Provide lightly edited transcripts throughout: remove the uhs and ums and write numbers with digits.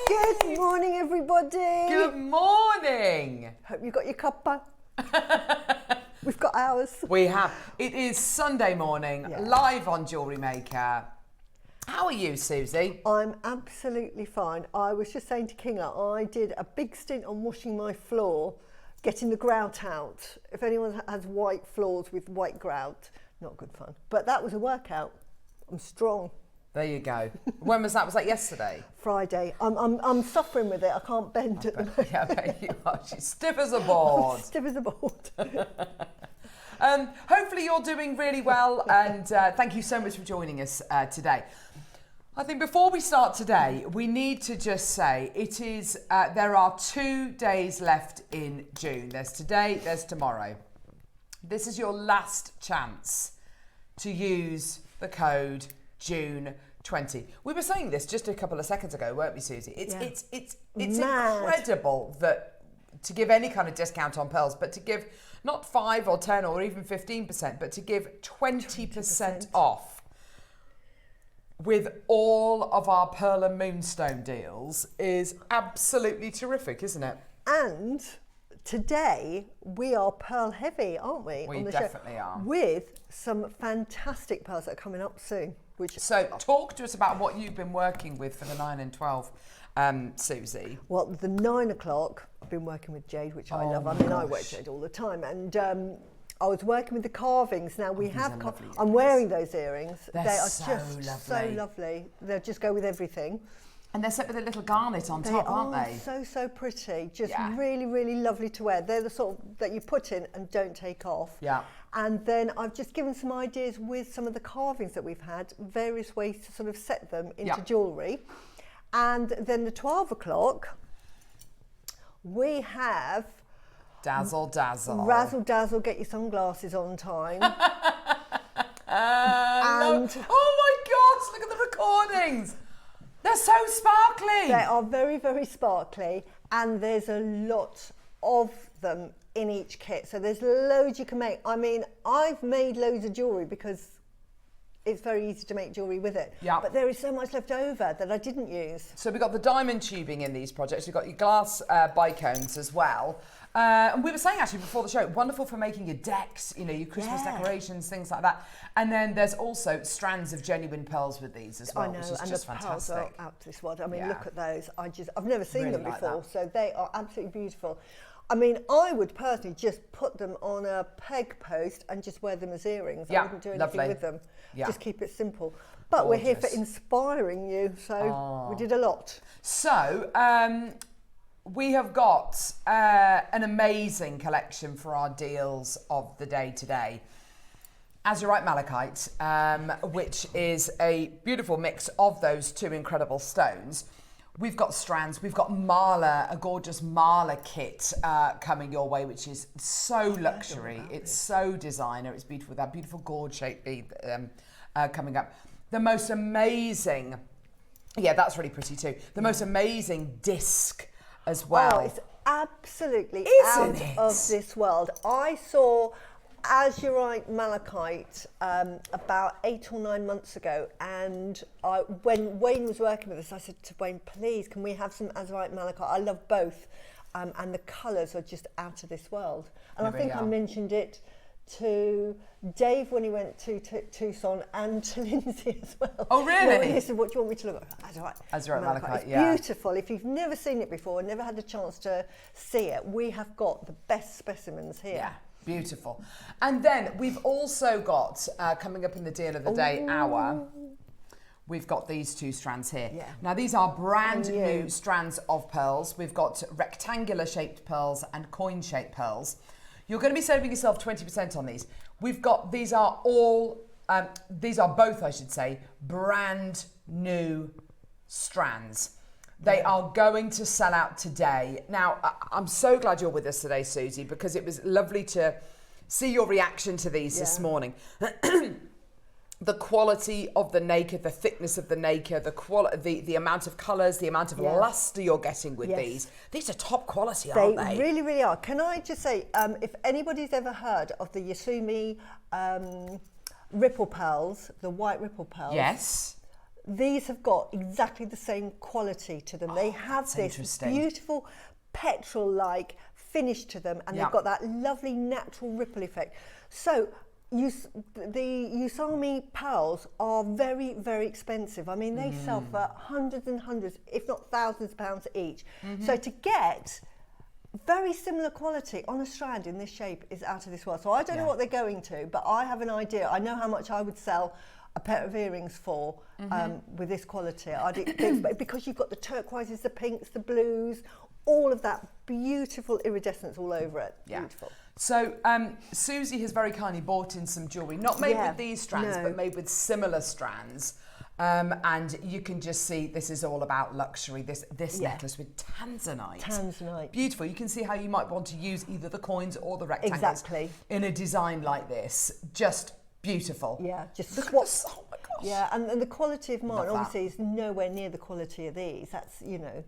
Good morning, everybody. Good morning. Hope you got your cuppa. We've got ours. We have. It is Sunday morning, live on Jewellery Maker. How are you, Suzie? I'm absolutely fine. I was just saying to Kinga, I did a big stint on washing my floor, getting the grout out. If anyone has white floors with white grout, not good fun. But that was a workout. I'm strong. There you go. When was that? Was that yesterday? Friday. I'm suffering with it. I can't bend at the moment. Yeah, I bet you are. She's stiff as a board. Stiff as a board. Hopefully you're doing really well, and thank you so much for joining us today. I think before we start today, we need to just say it is, there are 2 days left in June. There's today, there's tomorrow. This is your last chance to use the code June20. We were saying this just a couple of seconds ago, weren't we, Suzie? It's incredible that to give any kind of discount on pearls, but to give not 5 or 10 or even 15%, but to give 20% off with all of our Pearl and Moonstone deals is absolutely terrific, isn't it? And today we are pearl heavy, aren't we? We on the definitely show, are. With some fantastic pearls that are coming up soon. So talk to us about what you've been working with for the 9 and 12, Suzie. Well, the 9 o'clock, I've been working with jade, which I love. I mean, I wear jade all the time. And I was working with the carvings. Now we have, I'm wearing those earrings. They are so just lovely. so lovely. They'll just go with everything. And they're set with a little garnet on top, aren't they? So pretty. Just really, really lovely to wear. They're the sort that you put in and don't take off. Yeah. And then I've just given some ideas with some of the carvings that we've had, various ways to sort of set them into jewellery. And then the 12 o'clock, we have Dazzle, dazzle. Razzle dazzle, get your sunglasses on time. And oh my gosh, look at the recordings. They're so sparkly. They are very, very sparkly, and there's a lot of them in each kit. So there's loads you can make. I mean, I've made loads of jewellery because it's very easy to make jewellery with it. Yeah. But there is so much left over that I didn't use. So we've got the diamond tubing in these projects. We've got your glass bicones as well. And we were saying actually before the show, wonderful for making your decks, you know, your Christmas decorations, things like that. And then there's also strands of genuine pearls with these as well, I know, which is and just the fantastic. pearls are out to this world. I mean, look at those. I've never seen Really them like before, that. so they are absolutely beautiful. I mean, I would personally just put them on a peg post and just wear them as earrings. I wouldn't do anything with them. Just keep it simple. But we're here for inspiring you, so we did a lot. So, we have got an amazing collection for our deals of the day today. Azurite Malachite, which is a beautiful mix of those 2 incredible stones. We've got strands, we've got Mala, a gorgeous Mala kit coming your way, which is so luxury. It's so designer, it's beautiful, with that beautiful gourd-shaped bead coming up. The most amazing, that's really pretty too. The most amazing disc as well. Oh, it's absolutely out of this world. I saw Azurite Malachite about 8 or 9 months ago, and when Wayne was working with us, I said to Wayne, please, can we have some Azurite Malachite? I love both, and the colours are just out of this world. And I think I mentioned it to Dave when he went to Tucson, and to Lindsay as well. Oh, really? He said, what do you want me to look at? Azurite Malachite, it's beautiful. If you've never seen it before and never had the chance to see it, we have got the best specimens here. Yeah, beautiful. And then we've also got, coming up in the deal of the day hour, we've got these 2 strands here. Yeah. Now, these are brand new strands of pearls. We've got rectangular shaped pearls and coin shaped pearls. You're going to be saving yourself 20% on these. We've got, these are both, I should say, brand new strands. They are going to sell out today. Now, I'm so glad you're with us today, Suzie, because it was lovely to see your reaction to these this morning. The quality of the nacre, the thickness of the nacre, the amount of colours, the amount of luster you're getting with these. These are top quality, aren't they? They really, really are. Can I just say, if anybody's ever heard of the Yasumi ripple pearls, the white ripple pearls. Yes. These have got exactly the same quality to them. They have this beautiful petrol-like finish to them, and they've got that lovely natural ripple effect. So the Usami pearls are very, very expensive. I mean, they sell for hundreds and hundreds, if not thousands of pounds each. So to get very similar quality on a strand in this shape is out of this world. So I don't know what they're going to, but I have an idea. I know how much I would sell a pair of earrings for with this quality. Because you've got the turquoises, the pinks, the blues, all of that beautiful iridescence all over it. Beautiful. So Suzie has very kindly bought in some jewellery, not made with these strands, but made with similar strands. And you can just see this is all about luxury. This necklace with tanzanite. Tanzanite. Beautiful. You can see how you might want to use either the coins or the rectangles in a design like this. Just beautiful. Yeah, just swap. Oh my gosh. Yeah, and the quality of mine obviously is nowhere near the quality of these. That's, you know,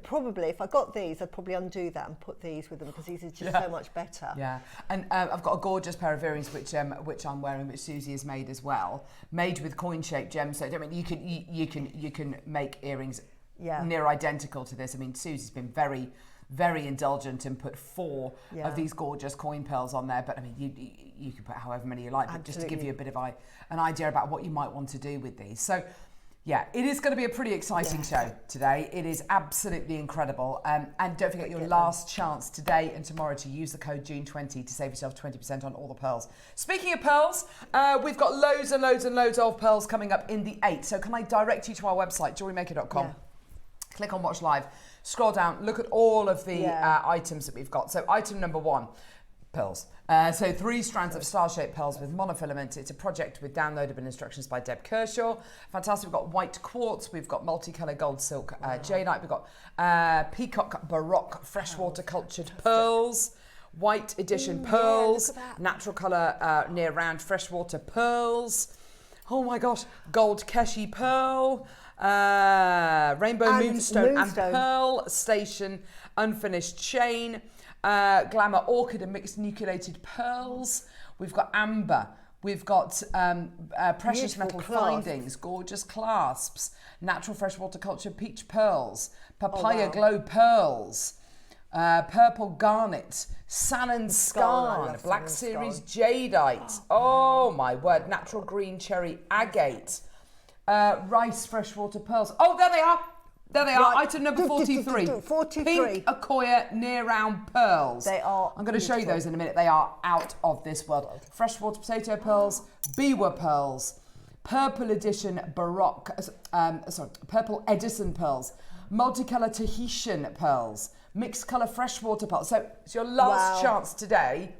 probably if I got these, I'd probably undo that and put these with them, because these are just so much better. Yeah, and I've got a gorgeous pair of earrings which I'm wearing, which Suzie has made as well, made with coin-shaped gemstones. I mean, you can make earrings near identical to this. I mean, Suzie's been very, very indulgent and put 4 of these gorgeous coin pearls on there. But I mean, you can put however many you like, but just to give you a bit of an idea about what you might want to do with these. So. Yeah, it is going to be a pretty exciting show today. It is absolutely incredible. And don't forget your last chance today and tomorrow to use the code June20 to save yourself 20% on all the pearls. Speaking of pearls, we've got loads and loads and loads of pearls coming up in the 8. So can I direct you to our website, JewelleryMaker.com? Yeah. Click on Watch Live, scroll down, look at all of the items that we've got. So item number 1. Pearls. So 3 strands of star-shaped pearls with monofilament. It's a project with downloadable instructions by Deb Kershaw. Fantastic. We've got white quartz. We've got multicolour gold silk jadeite. We've got peacock baroque freshwater cultured pearls. White edition pearls. Natural colour near round freshwater pearls. Oh my gosh. Gold keshi pearl. Rainbow moonstone and pearl station unfinished chain. Glamour orchid and mixed nucleated pearls. We've got amber. We've got precious metal findings, gorgeous clasps, natural freshwater culture peach pearls, papaya glow pearls, purple garnet, salon scarn, black series jadeite. Oh my word, natural green cherry agate, rice freshwater pearls. Oh, there they are. There they are, item number 43. 43. Pink Akoya near round pearls. They are I'm going to show you those in a minute. They are out of this world. Freshwater potato pearls, biwa pearls, purple edition baroque, purple Edison pearls, multicolour Tahitian pearls, mixed colour freshwater pearls. So it's your last chance today.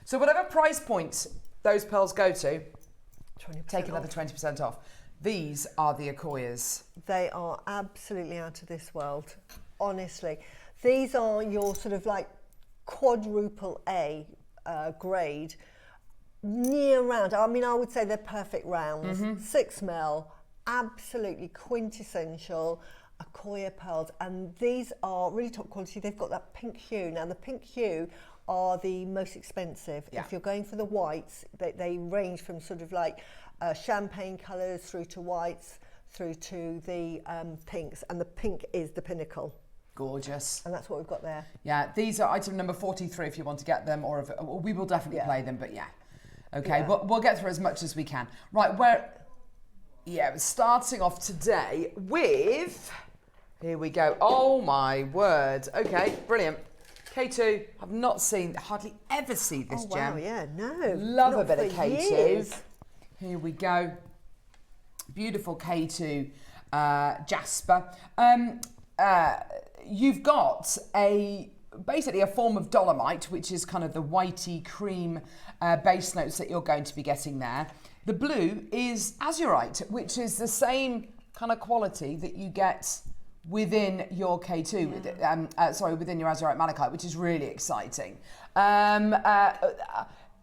So whatever price point those pearls go to, take another 20% off. These are the Akoyas. They are absolutely out of this world, honestly. These are your sort of like quadruple A grade, near round. I mean, I would say they're perfect rounds. 6 mil, absolutely quintessential Akoya pearls. And these are really top quality. They've got that pink hue. Now, the pink hue are the most expensive. If you're going for the whites, they range from sort of like champagne colours through to whites, through to the pinks, and the pink is the pinnacle. Gorgeous. And that's what we've got there. Yeah, these are item number 43 if you want to get them, or if, we will definitely play them, but okay, we'll get through as much as we can. Right, we're starting off today with, here we go, oh my word, okay, brilliant. K2, I've not seen, hardly ever see this gem. Wow, yeah, no. Love a bit of K2. Years. Here we go. Beautiful K2 jasper. You've got basically a form of dolomite, which is kind of the whitey cream base notes that you're going to be getting there. The blue is azurite, which is the same kind of quality that you get within your K2, within your Azurite Malachite, which is really exciting.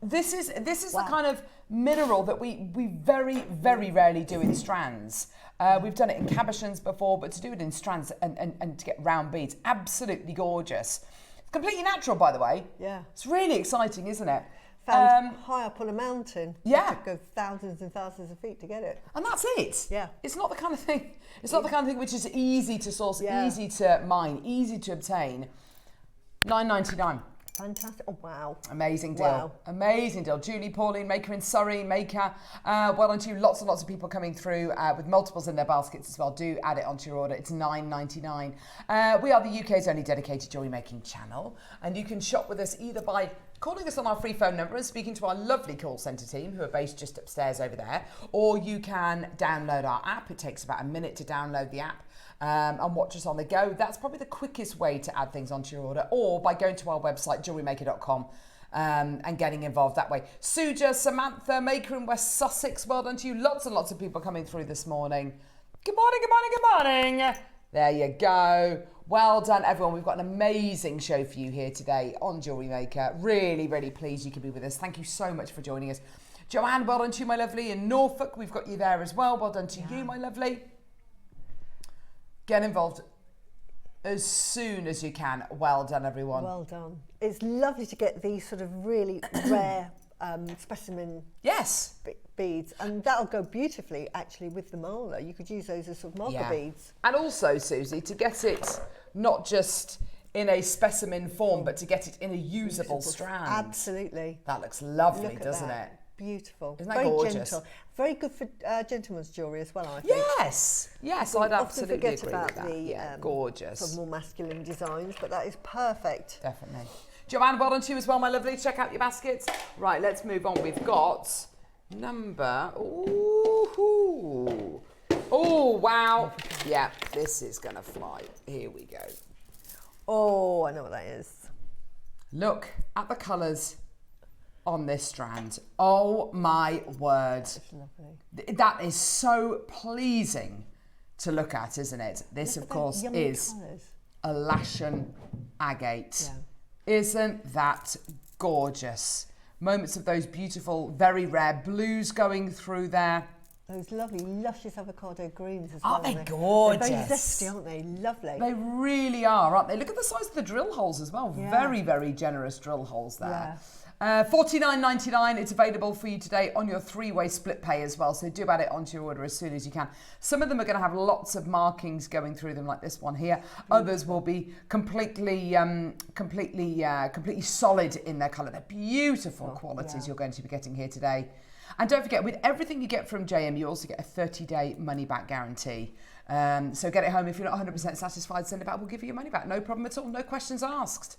This is the kind of mineral that we very, very rarely do in strands. We've done it in cabochons before, but to do it in strands and to get round beads, absolutely gorgeous. It's completely natural, by the way. Yeah. It's really exciting, isn't it? found high up on a mountain. Yeah. You could go thousands and thousands of feet to get it. And that's it. Yeah. It's not the kind of thing. It's not the kind of thing which is easy to source, Yeah. easy to mine, easy to obtain. $9.99. Fantastic. Oh, wow. Amazing deal. Wow. Amazing deal. Julie, Pauline, Maker in Surrey, Maker. Well done to you. Lots and lots of people coming through with multiples in their baskets as well. Do add it onto your order. It's $9.99. We are the UK's only dedicated jewellery making channel. And you can shop with us either by calling us on our free phone number and speaking to our lovely call centre team who are based just upstairs over there. Or you can download our app. It takes about a minute to download the app. And watch us on the go. That's probably the quickest way to add things onto your order, or by going to our website, JewelleryMaker.com, and getting involved that way. Suzie, Samantha, Maker in West Sussex, well done to you. Lots and lots of people coming through this morning. Good morning, good morning, good morning. There you go. Well done, everyone. We've got an amazing show for you here today on Jewellery Maker. Really, really pleased you could be with us. Thank you so much for joining us. Joanne, well done to you, my lovely. In Norfolk, we've got you there as well. Well done to you, my lovely. Get involved as soon as you can. Well done, everyone. Well done. It's lovely to get these sort of really rare specimen beads, and that'll go beautifully actually with the molar. You could use those as sort of marker beads. And also, Susie, to get it not just in a specimen form, but to get it in a usable strand. Absolutely. That looks lovely, doesn't it? Beautiful. Isn't that very gorgeous? Gentle. Very good for gentlemen's jewellery as well, I think. Yes, I'd absolutely forget agree about with that. the gorgeous. sort of more masculine designs, but that is perfect. Definitely. Joanne, well done to you as well, my lovely. Check out your baskets. Right, let's move on. We've got number. Ooh. Oh, wow. Yeah, this is going to fly. Here we go. Oh, I know what that is. Look at the colours on this strand. Oh my word. That's lovely. That is so pleasing to look at, isn't it? This, of course, is a Lashen agate. Yeah. Isn't that gorgeous? Moments of those beautiful, very rare blues going through there. Those lovely, luscious avocado greens as well. Aren't they gorgeous? They're very zesty, aren't they? Lovely. They really are, aren't they? Look at the size of the drill holes as well. Yeah. Very, very generous drill holes there. Yeah. $49.99. It's available for you today on your three-way split pay as well. So do add it onto your order as soon as you can. Some of them are going to have lots of markings going through them, like this one here. Others will be completely solid in their colour. They're beautiful qualities you're going to be getting here today. And don't forget, with everything you get from JM, you also get a 30-day money-back guarantee. So get it home. If you're not 100% satisfied, send it back. We'll give you your money back. No problem at all. No questions asked,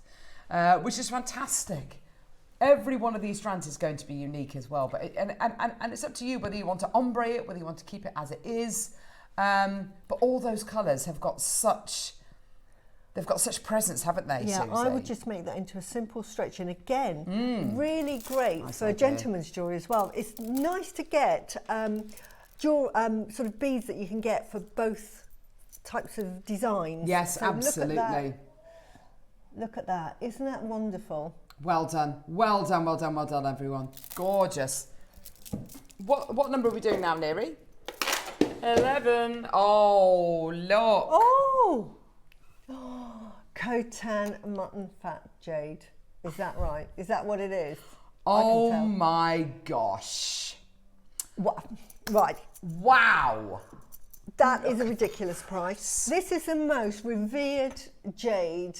which is fantastic. Every one of these strands is going to be unique as well. But and it's up to you whether you want to ombre it, whether you want to keep it as it is. But all those colours have got such... They've got such presence, haven't they, Yeah, Susie? I would just make that into a simple stretch. And again, really great for gentleman's jewellery as well. It's nice to get sort of beads that you can get for both types of designs. Yes, so absolutely. Look at that. Isn't that wonderful? Well done. Well done, well done, well done, everyone. Gorgeous. What number are we doing now, Neri? 11. Oh, look. Oh! Khotan mutton fat jade. Is that right? Is that what it is? Oh my gosh. What? Right. Wow. That is a ridiculous price. This is the most revered jade,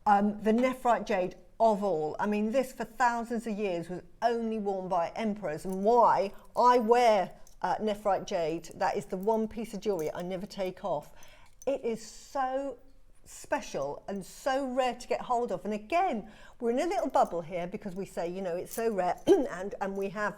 the nephrite jade of all. I mean, this for thousands of years was only worn by emperors, and why I wear nephrite jade, that is the one piece of jewellery I never take off. It is so special and so rare to get hold of. And again, we're in a little bubble here because we say, you know, it's so rare and we have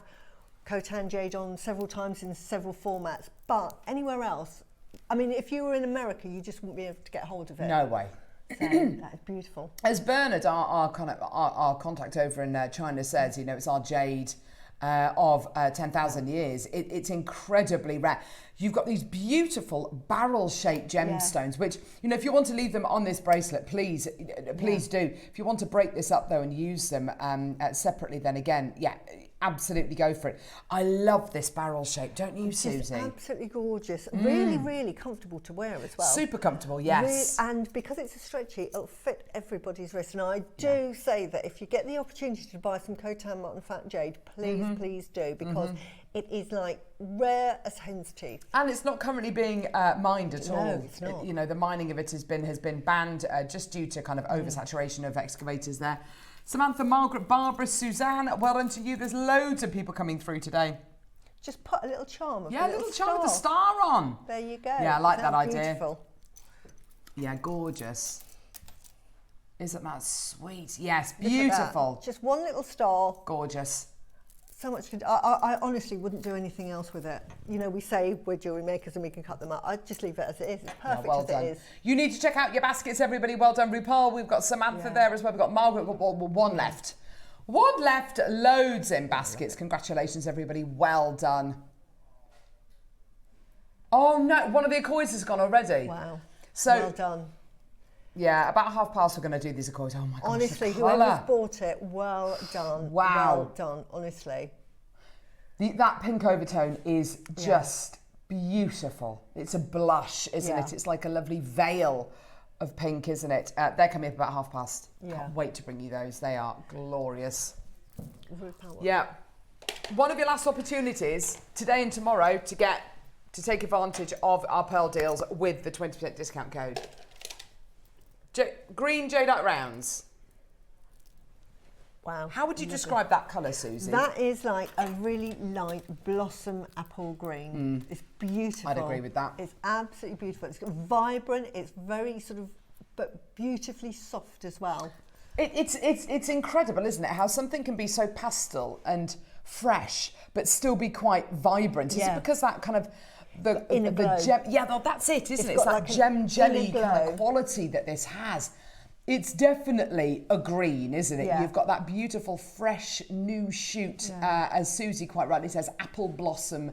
Khotan jade on several times in several formats, but anywhere else, I mean, if you were in America, you just wouldn't be able to get hold of it. No way. So that is beautiful. As Bernard, our contact over in China says, you know, it's our jade of 10,000 years. It's incredibly rare. You've got these beautiful barrel-shaped gemstones, which, you know, if you want to leave them on this bracelet, please do. If you want to break this up, though, and use them separately, then again, absolutely go for it. I love this barrel shape, don't you, Suzie? It's absolutely gorgeous. Really, really comfortable to wear as well. Super comfortable, yes. And because it's a stretchy, it'll fit everybody's wrist. And I do say that if you get the opportunity to buy some Khotan Mutton Fat Jade, please, please do, because it is like rare as hen's teeth. And it's not currently being mined at all. No, it's not. You know, the mining of it has been banned just due to kind of oversaturation of excavators there. Samantha, Margaret, Barbara, Suzanne, well done to you. There's loads of people coming through today. Just put a little charm. Yeah, a little charm with a star on. There you go. Yeah, I like that idea. Beautiful. Yeah, gorgeous. Isn't that sweet? Yes, beautiful. Just one little star. Gorgeous. So much to do. I honestly wouldn't do anything else with it. You know, we say we're jewellery makers and we can cut them out. I'd just leave it as it is. It's perfect well as done. it is. You need to check out your baskets, everybody. Well done, RuPaul. We've got Samantha there as well. We've got Margaret. One left. One left. Loads in baskets. Congratulations, everybody. Well done. Oh, no. One of the Accoys has gone already. Wow. So, well done. Yeah, about 5:30 we're going to do these Accoys. Oh, my gosh. Honestly, whoever's bought it, well done. Wow. Well done, honestly. That pink overtone is just beautiful. It's a blush, isn't it? It's like a lovely veil of pink, isn't it? They're coming up about 5:30. Can't wait to bring you those. They are glorious. Yeah. One of your last opportunities today and tomorrow to take advantage of our pearl deals with the 20% discount code. Green Jadeite rounds. Wow. How would you describe that colour, Suzie? That is like a really light blossom apple green. It's beautiful. I'd agree with that. It's absolutely beautiful. It's vibrant. It's very sort of, but beautifully soft as well. It's incredible, isn't it? How something can be so pastel and fresh, but still be quite vibrant. Is it because that kind of the gem? Yeah, that's it, isn't it? It's that like gem jelly kind of quality that this has. It's definitely a green, isn't it? Yeah. You've got that beautiful, fresh, new shoot, as Suzie quite rightly says, apple blossom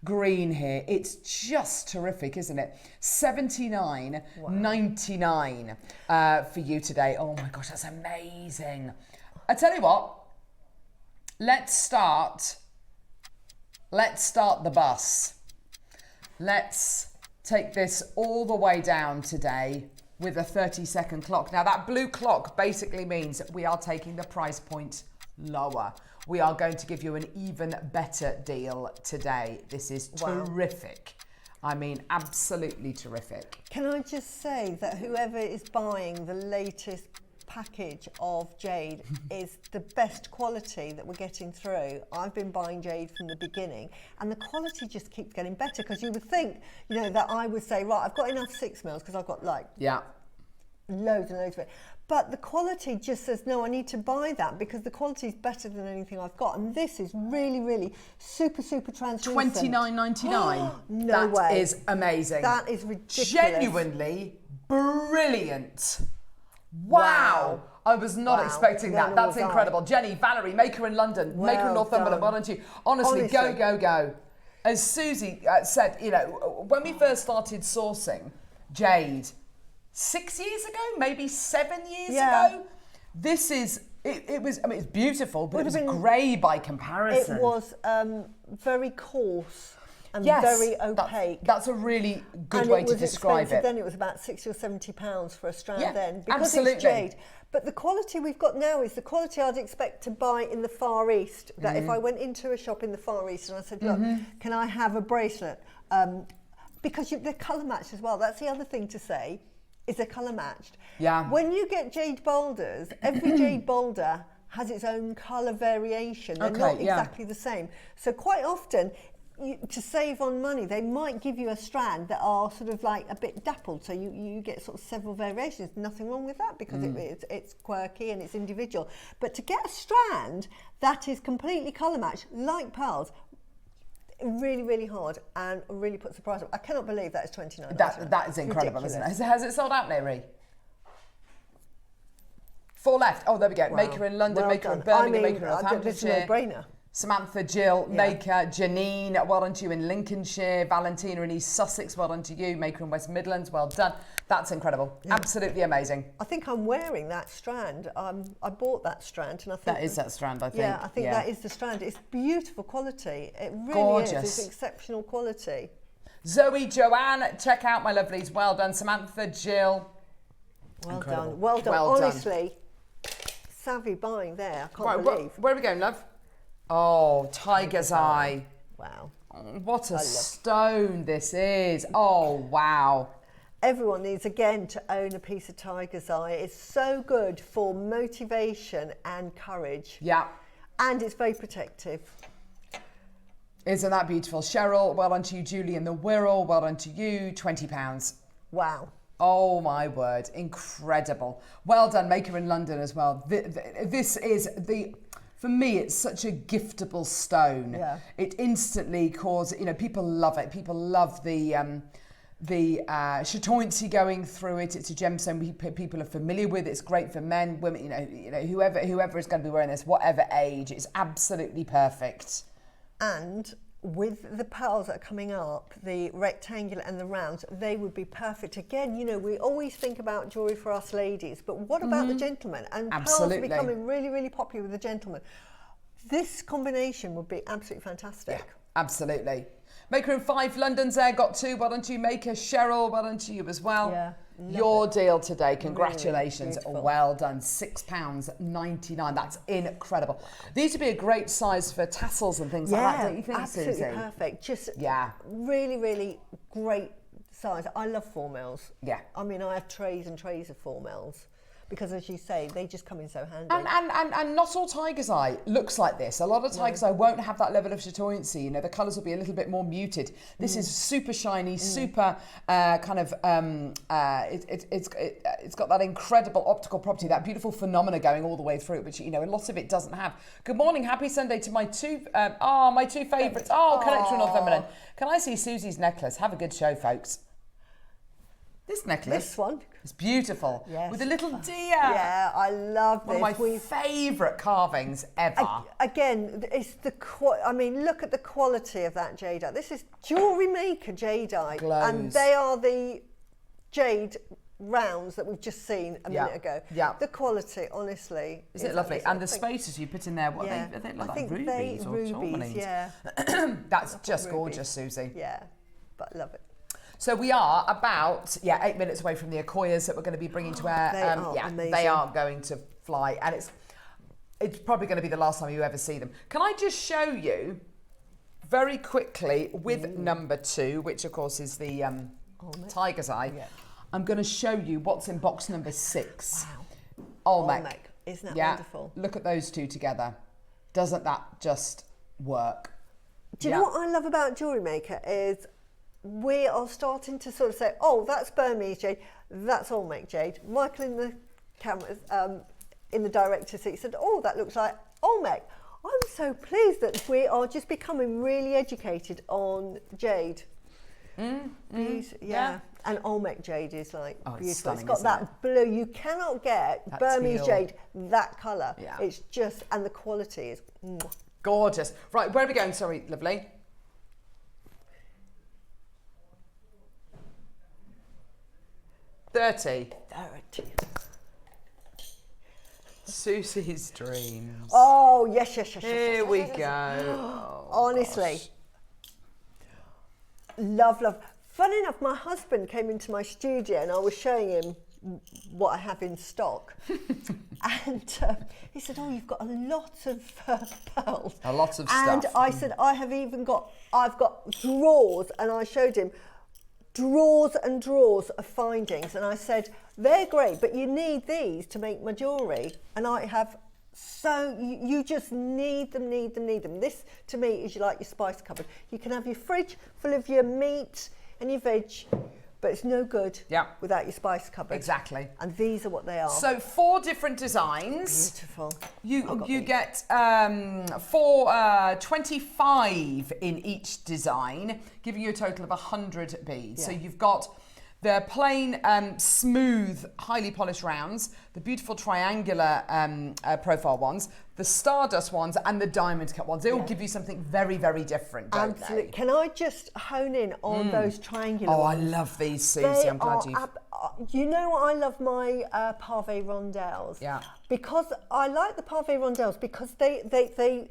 green here. It's just terrific, isn't it? $79.99 for you today. Oh my gosh, that's amazing. I tell you what, let's start the bus. Let's take this all the way down today with a 30-second clock. Now, that blue clock basically means we are taking the price point lower. We are going to give you an even better deal today. This is terrific. I mean, absolutely terrific. Can I just say that whoever is buying the latest package of jade is the best quality that we're getting through. I've been buying jade from the beginning and the quality just keeps getting better, because you would think, you know, that I would say, right, I've got enough 6 mils because I've got like loads and loads of it. But the quality just says, no, I need to buy that because the quality is better than anything I've got. And this is really, really super, super translucent. $29.99. No way. That is amazing. That is ridiculous. Genuinely brilliant. Wow. I was not expecting that. That's incredible. Jenny, Valerie, Maker in London, Maker in Northumberland, well done to you. Honestly, go, go, go. As Suzie said, you know, when we first started sourcing jade 6 years ago, maybe 7 years ago, this is, it was, I mean, it's beautiful, but it was grey by comparison. It was very coarse and very opaque. That's a really good way to describe it. Then it was about £60 or £70 for a strand then, because absolutely. it's jade. But the quality we've got now is the quality I'd expect to buy in the Far East. That if I went into a shop in the Far East and I said, look, can I have a bracelet? Because they're colour matched as well. That's the other thing to say, is they're colour matched. Yeah. When you get jade boulders, every jade boulder has its own colour variation. They're not exactly the same. So quite often, to save on money, they might give you a strand that are sort of like a bit dappled, so you get sort of several variations. Nothing wrong with that, because it's quirky and it's individual. But to get a strand that is completely colour matched, like pearls, really, really hard and really puts the price up. I cannot believe that is $29. That is incredible, ridiculous. Isn't it? Has it sold out, Mary? 4 left. Oh, there we go. Wow. Maker in London, Maker in Birmingham, Maker in Northamptonshire. It's a no-brainer. Samantha, Jill, Maker, Janine, well done to you in Lincolnshire, Valentina in East Sussex, well done to you, Maker in West Midlands, well done. That's incredible. Yeah. Absolutely amazing. I think I'm wearing that strand. I bought that strand, and I think that is that strand, I think. Yeah, I think that is the strand. It's beautiful quality. It really gorgeous. is. It's exceptional quality. Zoe, Joanne, check out my lovelies. Well done. Samantha, Jill. Well incredible. done. Well done. Well Honestly, savvy buying there. I can't believe. Where are we going, love? Oh, Tiger's Eye. Wow. What a stone this is. Oh, wow. Everyone needs, again, to own a piece of Tiger's Eye. It's so good for motivation and courage. Yeah. And it's very protective. Isn't that beautiful? Cheryl, well done to you. Julie in the Wirral, well done to you. £20. Wow. Oh, my word. Incredible. Well done, Maker in London as well. This is the... For me, it's such a giftable stone. Yeah. It instantly causes, people love it. People love the chatoyancy going through it. It's a gemstone people are familiar with. It's great for men, women, whoever is going to be wearing this, whatever age, it's absolutely perfect. And with the pearls that are coming up, the rectangular and the rounds, they would be perfect. Again, we always think about jewellery for us ladies, but what about the gentlemen? And pearls are becoming really, really popular with the gentlemen. This combination would be absolutely fantastic. Yeah, absolutely. Maker in 5, London's there, got 2. Well done to you, Maker. Cheryl, well done to you as well. Yeah. Your deal today, congratulations. Really well done. £6.99. That's incredible. These would be a great size for tassels and things like that, don't you think, absolutely Susie? perfect. Just really, really great size. I love 4mm. Yeah. I mean, I have trays and trays of 4mm. Because, as you say, they just come in so handy. And not all Tiger's Eye looks like this. A lot of Tiger's Eye won't have that level of chatoyancy. The colours will be a little bit more muted. This is super shiny, super it's got that incredible optical property, that beautiful phenomena going all the way through, which a lot of it doesn't have. Good morning, happy Sunday to my two favourites. Connection on feminine. Can I see Susie's necklace? Have a good show, folks. This necklace. This one. It's beautiful. Yes. With a little deer. Yeah, I love this. One of my favourite carvings ever. Again, it's look at the quality of that jadeite. This is Jewellery Maker jadeite. Glows. And they are the jade rounds that we've just seen a minute ago. Yeah. The quality, honestly. Is it lovely? And the spaces you put in there, what are they like rubies or tourmalines? Yeah. That's just gorgeous, Susie. Yeah, but love it. So we are about 8 minutes away from the Akoyas that we're going to be bringing to air. They are going to fly, and it's probably going to be the last time you ever see them. Can I just show you very quickly with number 2, which of course is the Tiger's Eye. Yeah. I'm going to show you what's in box number 6. Wow. Olmec. Isn't that wonderful? Look at those two together. Doesn't that just work? Do you know what I love about Jewellery Maker is we are starting to sort of say, oh, that's Burmese jade, that's Olmec jade. Michael in the camera, in the director's seat said, oh, that looks like Olmec. I'm so pleased that we are just becoming really educated on jade. Yeah. And Olmec jade is like beautiful. It's stunning, got that blue. You cannot get that Burmese teal jade that colour. Yeah. It's just, and the quality is gorgeous. Right, where are we going? Sorry, lovely. 30. Susie's dreams. Oh, yes. Here we go. Honestly. Love. Funny enough, my husband came into my studio and I was showing him what I have in stock. And he said, oh, you've got a lot of pearls. A lot of stuff. And I said, I've got drawers, and I showed him drawers and drawers of findings, and I said, they're great, but you need these to make my jewellery. And I have you just need them. This, to me, is like your spice cupboard. You can have your fridge full of your meat and your veg, but it's no good without your spice cupboard. Exactly. And these are what they are. So 4 different designs. Beautiful. You get 25 in each design, giving you a total of 100 beads. Yeah. So you've got They're plain, smooth, highly polished rounds, the beautiful triangular profile ones, the stardust ones, and the diamond cut ones. They all give you something very, very different, don't Absolutely. they? Can I just hone in on those triangular ones? ones? I love these, Susie. I'm glad you... You know, I love my pavé rondelles. Yeah. Because I like the pavé rondelles because they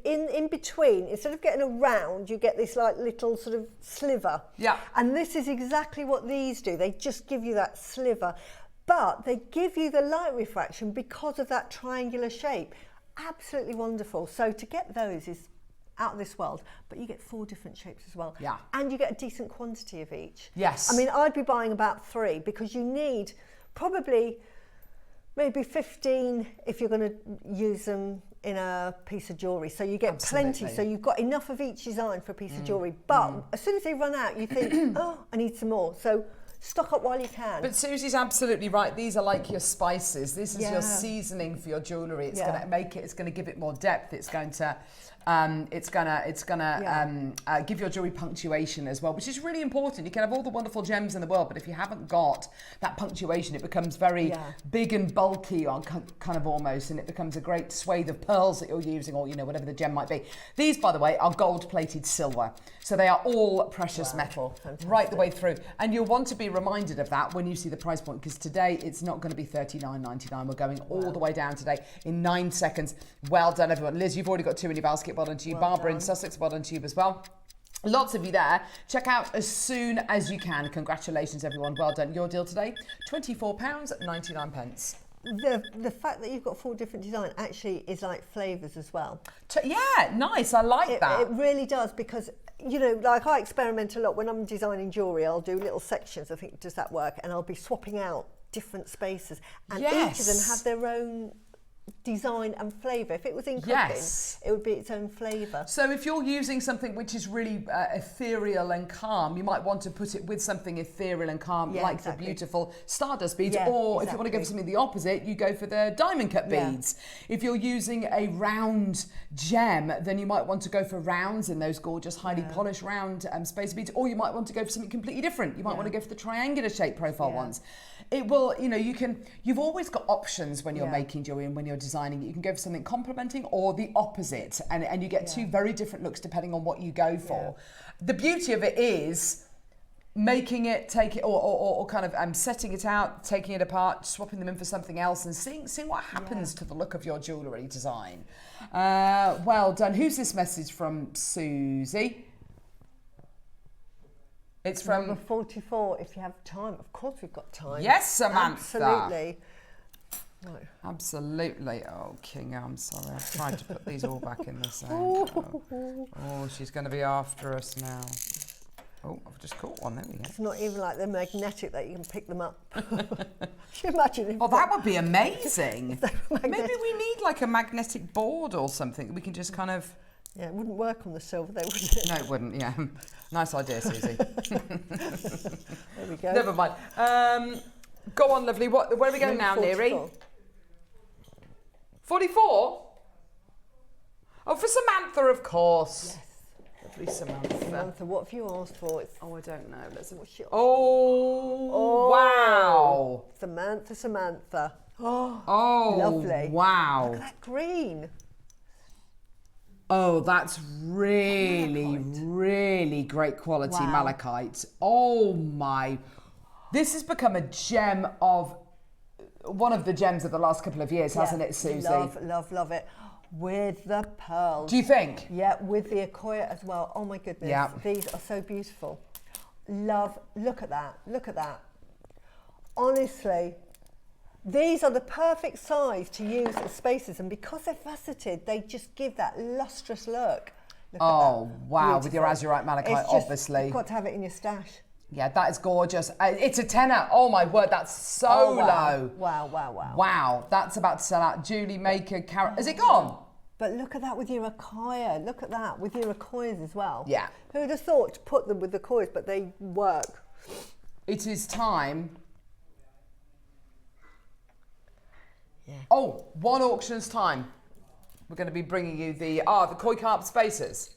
in between, instead of getting a round, you get this like little sort of sliver. Yeah. And this is exactly what these do. They just give you that sliver, but they give you the light refraction because of that triangular shape. Absolutely wonderful. So to get those is out of this world, but you get 4 different shapes as well. Yeah. And you get a decent quantity of each. Yes. I mean, I'd be buying about 3 because you need probably maybe 15 if you're going to use them in a piece of jewellery. So you get plenty. So you've got enough of each design for a piece of jewellery. But as soon as they run out, you think, oh, I need some more. So stock up while you can. But Susie's absolutely right. These are like your spices. This is your seasoning for your jewellery. It's going to make it. It's going to give it more depth. It's going to give your jewellery punctuation as well, which is really important. You can have all the wonderful gems in the world, but if you haven't got that punctuation, it becomes very big and bulky, on kind of almost, and it becomes a great swathe of pearls that you're using, or whatever the gem might be. These, by the way, are gold-plated silver, so they are all precious metal right the way through, and you'll want to be reminded of that when you see the price point, because today it's not going to be $39.99. We're going all the way down today in 9 seconds. Well done, everyone. Liz, you've already got 2 in your basket. Well done to you. Barbara in Sussex, well done to you as well. Lots of you there. Check out as soon as you can. Congratulations, everyone. Well done. Your deal today, £24.99. The fact that you've got 4 different designs actually is like flavours as well. Yeah, nice. I like that. It really does, because, like I experiment a lot. When I'm designing jewellery, I'll do little sections. I think, does that work? And I'll be swapping out different spaces. And each of them have their own design and flavour. If it was in cooking, it would be its own flavour. So if you're using something which is really ethereal and calm, you might want to put it with something ethereal and calm, like the beautiful stardust beads, or if you want to go for something the opposite, you go for the diamond cut beads. If you're using a round gem, then you might want to go for rounds in those gorgeous, highly polished round space beads, or you might want to go for something completely different. You might want to go for the triangular shape profile ones. It will, you've always got options when you're making jewellery and when you're designing it. You can go for something complementing or the opposite, and you get 2 very different looks depending on what you go for. The beauty of it is making it, take it, or kind of setting it out, taking it apart, swapping them in for something else, and seeing what happens to the look of your jewellery design. Well done. Who's this message from, Susie? It's from number 44. If you have time, of course we've got time. Yes, Samantha. Absolutely. No. Absolutely. Oh, King, I'm sorry. I've tried to put these all back in the same. Oh, she's going to be after us now. Oh, I've just caught one. There we go. It's not even like they're magnetic that you can pick them up. Can you imagine? If that would be amazing. Maybe we need like a magnetic board or something that we can just kind of... Yeah, it wouldn't work on the silver though, would it? No, it wouldn't, yeah. Nice idea, Susie. There we go. Never mind. Go on, lovely. Where are we going now, Neri? 44? Oh, for Samantha, of course. Yes. Lovely Samantha. Samantha, what have you asked for? I don't know. Let's see. Oh, wow. Samantha. Oh, lovely. Wow. Look at that green. Oh, that's really, really great quality malachite. Oh my. This has become a gem of, one of the gems of the last couple of years, hasn't it, Susie? Love it. With the pearls. Do you think? Yeah, with the Akoya as well. Oh my goodness. Yeah. These are so beautiful. Look at that. Honestly, these are the perfect size to use as spaces, and because they're faceted, they just give that lustrous look. Look at that. Wow, Beautiful. with your Azurite Malachite, obviously. You've got to have it in your stash. Yeah, that is gorgeous. It's a tenner. Oh my word, that's so low. Wow. Wow, that's about to sell out. Jewellery Maker, Carrot. Is it gone? But look at that with your Akoya. Look at that with your Akoyas as well. Yeah. Who would have thought to put them with the Akoyas, but they work. It is time. Yeah. Oh, 1 auction's time. We're going to be bringing you the koi carp spaces.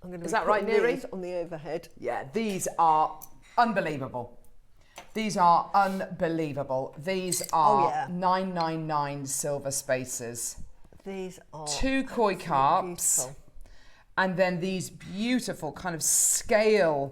I'm going to Is that right, Neri? On the overhead. Yeah, these are unbelievable. These are unbelievable. These are 999 silver spaces. These are 2 koi carps. beautiful. And then these beautiful kind of scaly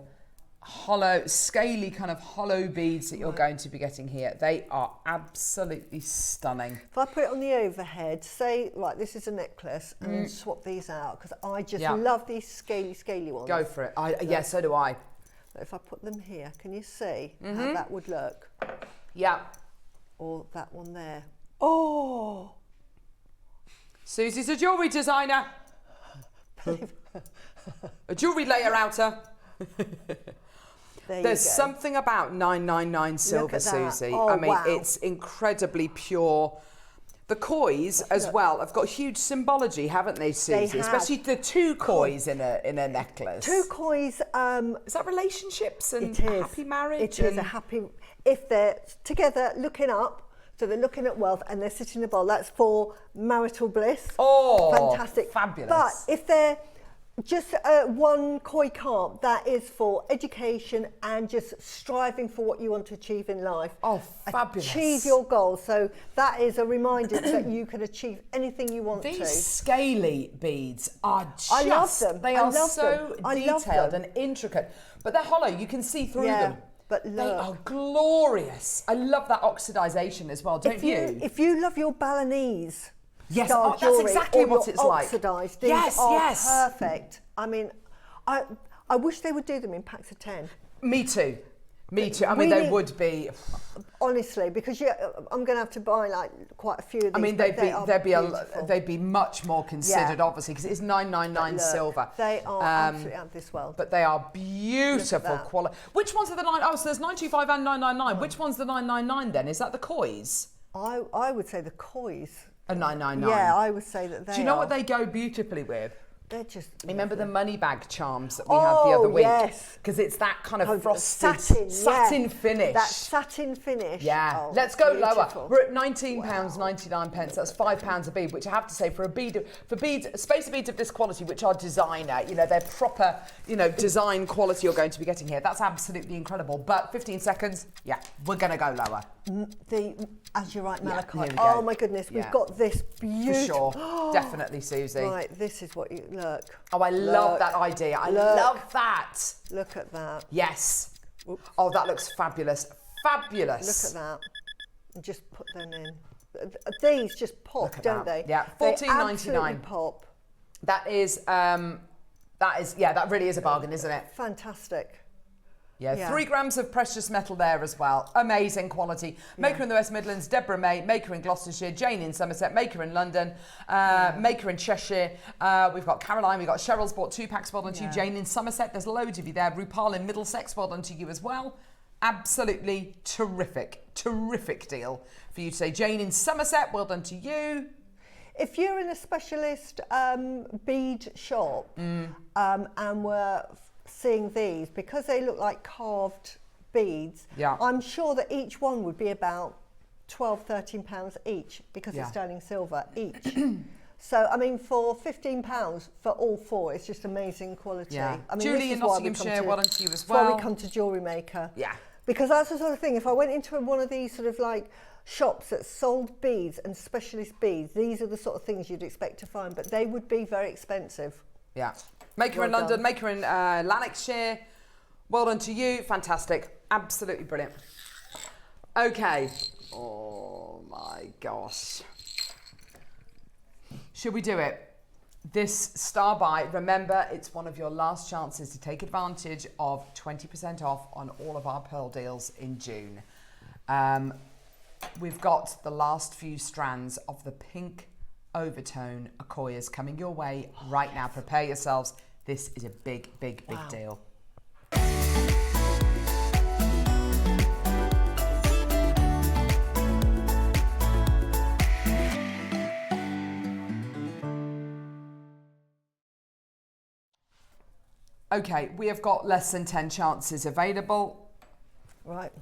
kind of hollow beads that you're going to be getting here. They are absolutely stunning. If I put it on the overhead, say, right, this is a necklace, and then swap these out, because I just love these scaly ones. Go for it. Yeah, so do I. If I put them here, can you see how that would look? Yeah. Or that one there. Oh! Susie's a jewellery designer. A jewellery layer outer. There's something about 999 silver, Susie. Oh, I mean, wow. it's incredibly pure. The kois as well have got huge symbology, haven't they, Susie? Especially the 2 kois in a necklace. 2 kois. Is that relationships and It is. happy marriage? It is a happy. If they're together, looking up. So they're looking at wealth and they're sitting in a bowl. That's for marital bliss. Oh, fantastic. Fabulous. But if they're just 1 koi carp, that is for education and just striving for what you want to achieve in life. Oh, fabulous. Achieve your goals. So that is a reminder that you can achieve anything you want to. These scaly beads are just... I love them. They are so detailed and intricate. But they're hollow. You can see through them. But look, they are glorious. I love that oxidization as well, don't you? If you love your Balinese style jewellery, that's exactly or what your it's like. Oxidized, these are yes. perfect. I mean, I wish they would do them in packs of 10. Me too. Me too. I mean, they would be. Honestly, because I'm going to have to buy like quite a few of these. I mean, they'd be much more considered, obviously, because it's 999 silver. They are absolutely out of this world. But they are beautiful quality. Which ones are the 9? Oh, so there's 925 and 999. Which one's the 999 then? Is that the kois? I would say the kois. A 999. Yeah, I would say that they. Do you know what they go beautifully with? They're just. Remember the money bag charms that we had the other week? Yes. Because it's that kind of frosted satin finish. That satin finish. Yeah. Oh, let's go beautiful. lower. We're at £19.99. That's £5 a bead, which I have to say for spacer beads of this quality, which are designer, they're proper, design quality you're going to be getting here. That's absolutely incredible. But 15 seconds, we're going to go lower. The Azurite Malachite. Yeah, oh my goodness, we've got this beautiful. For sure. Definitely, Susie. Right, this is what you look. Oh, I love that idea. I love that. Look at that. Yes. Oops. Oh, that looks fabulous. Fabulous. Look at that. And just put them in. These just pop, don't they? Yeah, $14.99. Pop. That really is a bargain, isn't it? Fantastic. Yeah, 3 grams of precious metal there as well. Amazing quality. Maker in the West Midlands, Deborah May, Maker in Gloucestershire, Jane in Somerset, Maker in London, Maker in Cheshire. We've got Caroline, we've got Cheryl's bought 2 packs, well done to you. Jane in Somerset, there's loads of you there. Rupal in Middlesex, well done to you as well. Absolutely terrific deal for you today. Jane in Somerset, well done to you. If you're in a specialist bead shop and we're seeing these, because they look like carved beads, I'm sure that each one would be about £12-13 each, because it's sterling silver each. So I mean, for £15 for all 4, it's just amazing quality. I mean, Julie in Nottinghamshire, well done to you as well. well. We come to Jewellery Maker. Yeah. Because that's the sort of thing, if I went into one of these sort of like shops that sold beads and specialist beads, these are the sort of things you'd expect to find, but they would be very expensive. Yeah. Maker in London, Maker in Lanarkshire. Well done to you. Fantastic. Absolutely brilliant. Okay. Oh my gosh. Should we do it? This star buy, remember, it's one of your last chances to take advantage of 20% off on all of our pearl deals in June. We've got the last few strands of the pink overtone Akoyas coming your way right now. Prepare yourselves. This is a big deal. Okay, we have got less than 10 chances available. Right.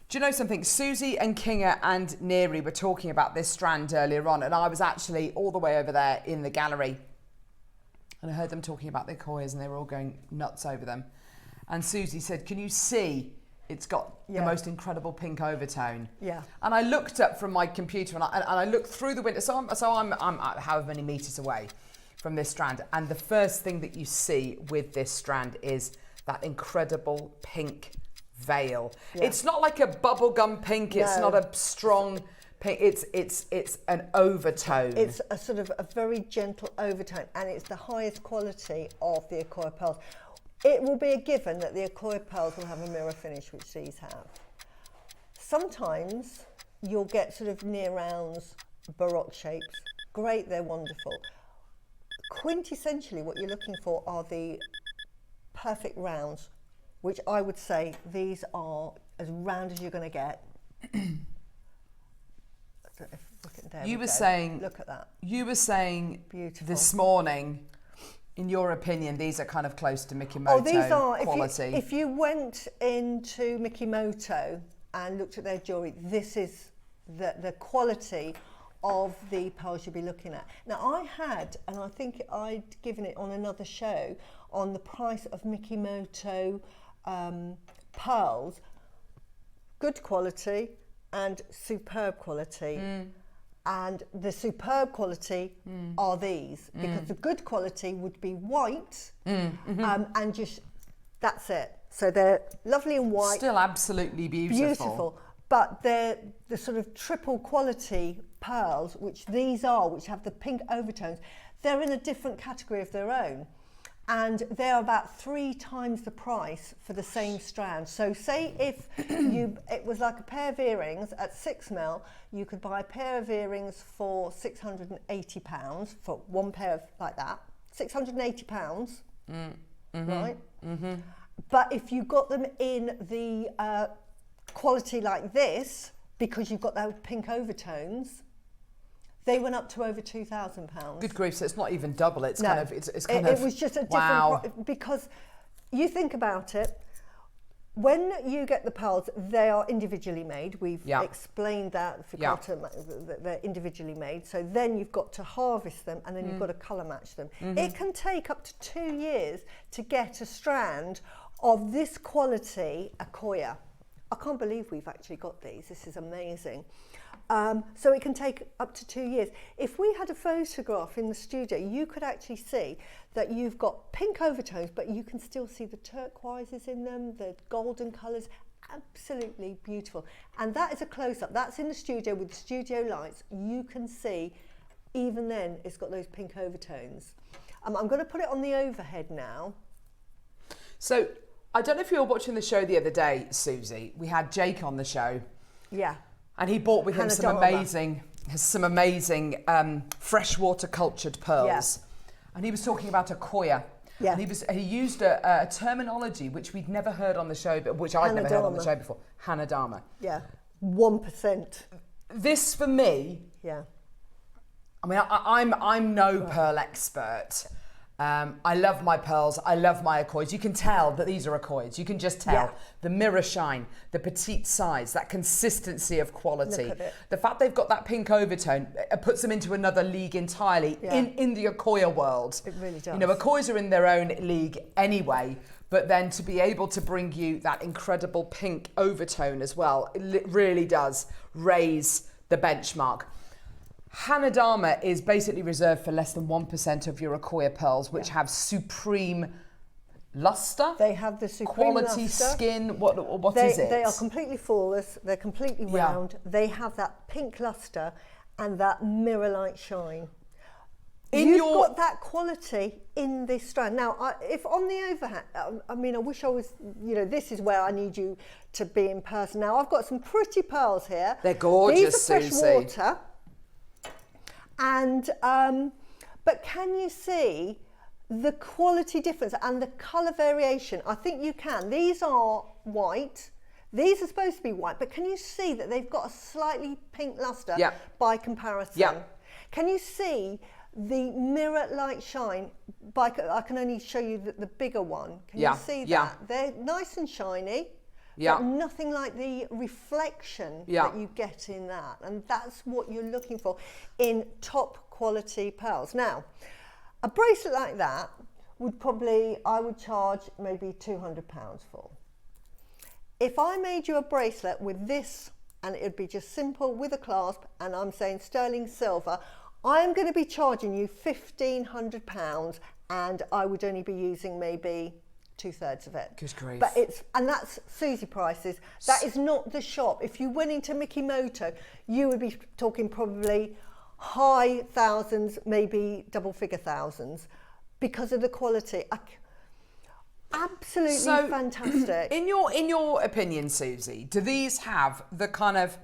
Do you know something? Suzie and Kinga and Neri were talking about this strand earlier on, and I was actually all the way over there in the gallery, and I heard them talking about their Akoyas, and they were all going nuts over them. And Suzie said, can you see It's got the most incredible pink overtone. Yeah. And I looked up from my computer and I looked through the window. So I'm however many meters away from this strand. And the first thing that you see with this strand is that incredible pink veil. Yeah. It's not like a bubblegum pink. It's not a strong pink. It's an overtone. It's a sort of a very gentle overtone, and it's the highest quality of the Accoya pearls. It will be a given that the Accoya pearls will have a mirror finish, which these have. Sometimes you'll get sort of near rounds, baroque shapes. Great, they're wonderful. Quintessentially, what you're looking for are the perfect rounds, which I would say these are as round as you're going to get. You were saying, look at that. You were saying beautiful this morning, in your opinion, these are kind of close to Mikimoto these are, quality. If you went into Mikimoto and looked at their jewellery, this is the quality of the pearls you'll be looking at. Now I had, and I think I'd given it on another show, on the price of Mikimoto pearls, good quality and superb quality. And the superb quality are these, because the good quality would be white and just, that's it. So they're lovely and white. Still absolutely beautiful. Beautiful. But they're the sort of triple quality pearls, which these are, which have the pink overtones. They're in a different category of their own. And they're about 3 times the price for the same strand. So say if it was like a pair of earrings at 6mm, you could buy a pair of earrings for £680 for one pair of like that. £680, right? But if you got them in the quality like this, because you've got those pink overtones, they went up to over £2,000. Good grief! So it's not even double. It's kind of. It was just a different because you think about it. When you get the pearls, they are individually made. We've explained that. They're individually made. So then you've got to harvest them, and then you've got to colour match them. It can take up to 2 years to get a strand of this quality Accoya. I can't believe we've actually got these. This is amazing. So it can take up to 2 years. If we had a photograph in the studio, you could actually see that you've got pink overtones, but you can still see the turquoises in them, the golden colours, absolutely beautiful. And that is a close-up. That's in the studio with the studio lights. You can see, even then, it's got those pink overtones. I'm going to put it on the overhead now. So, I don't know if you were watching the show the other day, Susie. We had Jake on the show. Yeah. And he brought with him some amazing freshwater cultured pearls. Yeah. And he was talking about Accoya. Yeah. And he used a terminology which we'd never heard on the show, but which I'd never heard on the show before. Hanadama. Yeah. 1%. This for me. Yeah. I mean, I'm no pearl expert. I love my pearls. I love my Accoys. You can tell that these are Accoys. You can just tell. Yeah. The mirror shine, the petite size, that consistency of quality. Look at it. The fact they've got that pink overtone puts them into another league entirely in the Accoya world. It really does. You know, Accoys are in their own league anyway, but then to be able to bring you that incredible pink overtone as well, it really does raise the benchmark. Hanadama is basically reserved for less than 1% of your Accoya pearls, which have supreme luster. They have the supreme quality luster. Skin. What is it? They are completely flawless. They're completely round. They have that pink luster and that mirror-like shine. You've got that quality in this strand. Now, if on the overhand, I mean, I wish I was, you know, this is where I need you to be in person. Now, I've got some pretty pearls here. They're gorgeous, These are freshwater. And but can you see the quality difference and the colour variation? I think you can. These are white. These are supposed to be white, but can you see that they've got a slightly pink luster by comparison? Yeah. Can you see the mirror-like shine? I can only show you the bigger one. Can you see that? Yeah. They're nice and shiny. Yeah. But nothing like the reflection that you get in that. And that's what you're looking for in top quality pearls. Now, a bracelet like that would probably, I would charge maybe £200 for. if I made you a bracelet with this, and it would be just simple with a clasp, and I'm saying sterling silver, I'm going to be charging you £1,500, and I would only be using maybe 2/3 of it. Good grief. But and that's Suzie prices. That is not the shop. If you went into Mikimoto, you would be talking probably high thousands, maybe double figure thousands, because of the quality. Absolutely fantastic. In your opinion, Suzie, do these have the kind of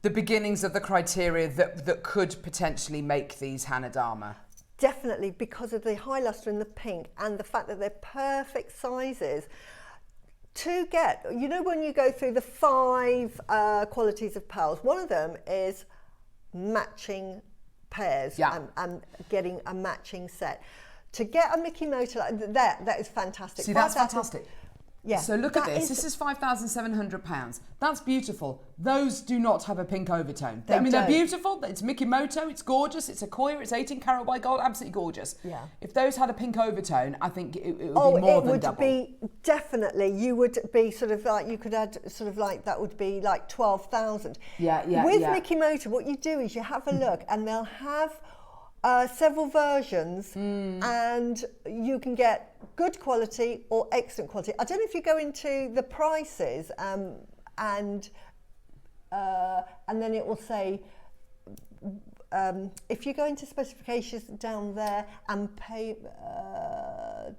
the beginnings of the criteria that could potentially make these Hanadama? Definitely, because of the high lustre and the pink, and the fact that they're perfect sizes. To get, you know, when you go through the 5 qualities of pearls, one of them is matching pairs, and getting a matching set. To get a Mikimoto like that is fantastic. See, that's fantastic. Yeah. So look at this. This is £5,700. That's beautiful. Those do not have a pink overtone. They're beautiful. It's Mikimoto. It's gorgeous. It's Akoya. It's 18 karat white gold. Absolutely gorgeous. Yeah. If those had a pink overtone, I think it would be more than double. It would be definitely. You would be sort of like, you could add sort of like, that would be like 12,000. Yeah. With Mikimoto, what you do is you have a look, and they'll have several versions, and you can get good quality or excellent quality. I don't know if you go into the prices, and then it will say, if you go into specifications down there and pay,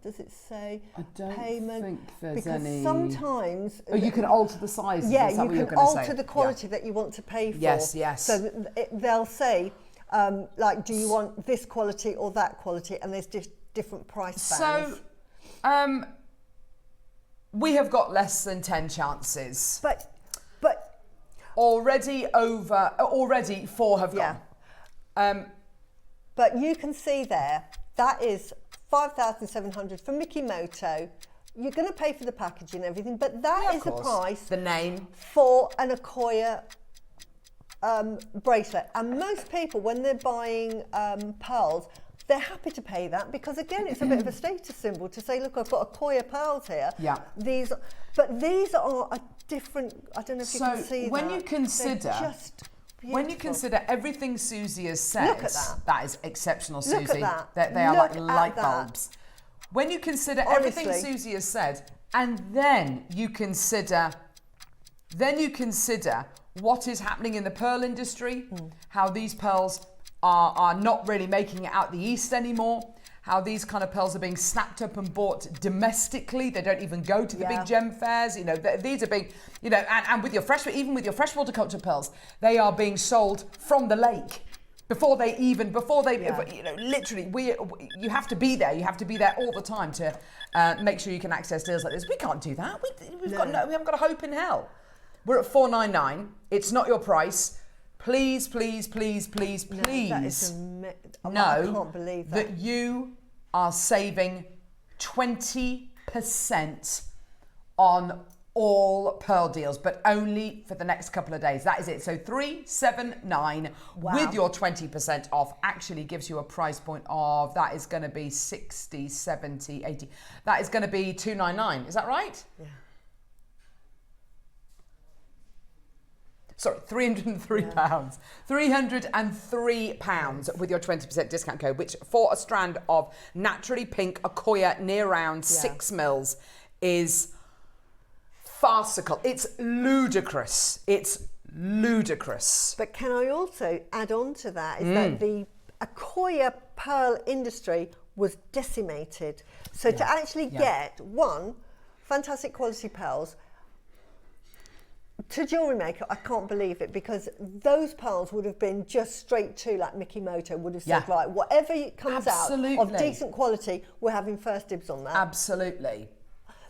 does it say I don't payment? think there's because any. Sometimes. Oh, you can alter the sizes. Yeah, is that you what you're can gonna alter say? the quality that you want to pay for. Yes. So they'll say, like, do you want this quality or that quality? And there's different price bands. So, we have got less than 10 chances. But already 4 have gone. But you can see there, that is 5,700 for Mikimoto. You're going to pay for the packaging and everything, but that is the price. The name. For an Akoya bracelet. And most people, when they're buying pearls, they're happy to pay that, because again, it's a bit of a status symbol to say, look, I've got Akoya pearls here. Yeah. These are a different, I don't know if you can see when that. you consider, when you consider everything Suzie has said, look at that. That is exceptional, Suzie. Look at that. They are Look like light that. bulbs. When you consider Honestly. everything Suzie has said, and then you consider what is happening in the pearl industry, how these pearls are not really making it out the East anymore, how these kind of pearls are being snapped up and bought domestically. They don't even go to the big gem fairs. You know, these are being, you know, and with your even with your freshwater culture pearls, they are being sold from the lake before they, you know, literally, you have to be there. You have to be there all the time to make sure you can access deals like this. We can't do that. We haven't got a hope in hell. We're at $499. It's not your price. Please, please, please, please, please I can't believe that you are saving 20% on all pearl deals, but only for the next couple of days. That is it. So $379 with your 20% off actually gives you a price point of, that is going to be 60, 70, 80. That is going to be $299. Is that right? Yeah. Sorry, £303. £303 with your 20% discount code, which for a strand of naturally pink Akoya near round 6 mils is farcical. It's ludicrous. It's ludicrous. But can I also add on to that, is that the Akoya pearl industry was decimated. So to actually get one, fantastic quality pearls, to Jewellery Maker, I can't believe it, because those pearls would have been just straight to, like Mikimoto would have said, right, whatever comes out of decent quality, we're having first dibs on that. Absolutely.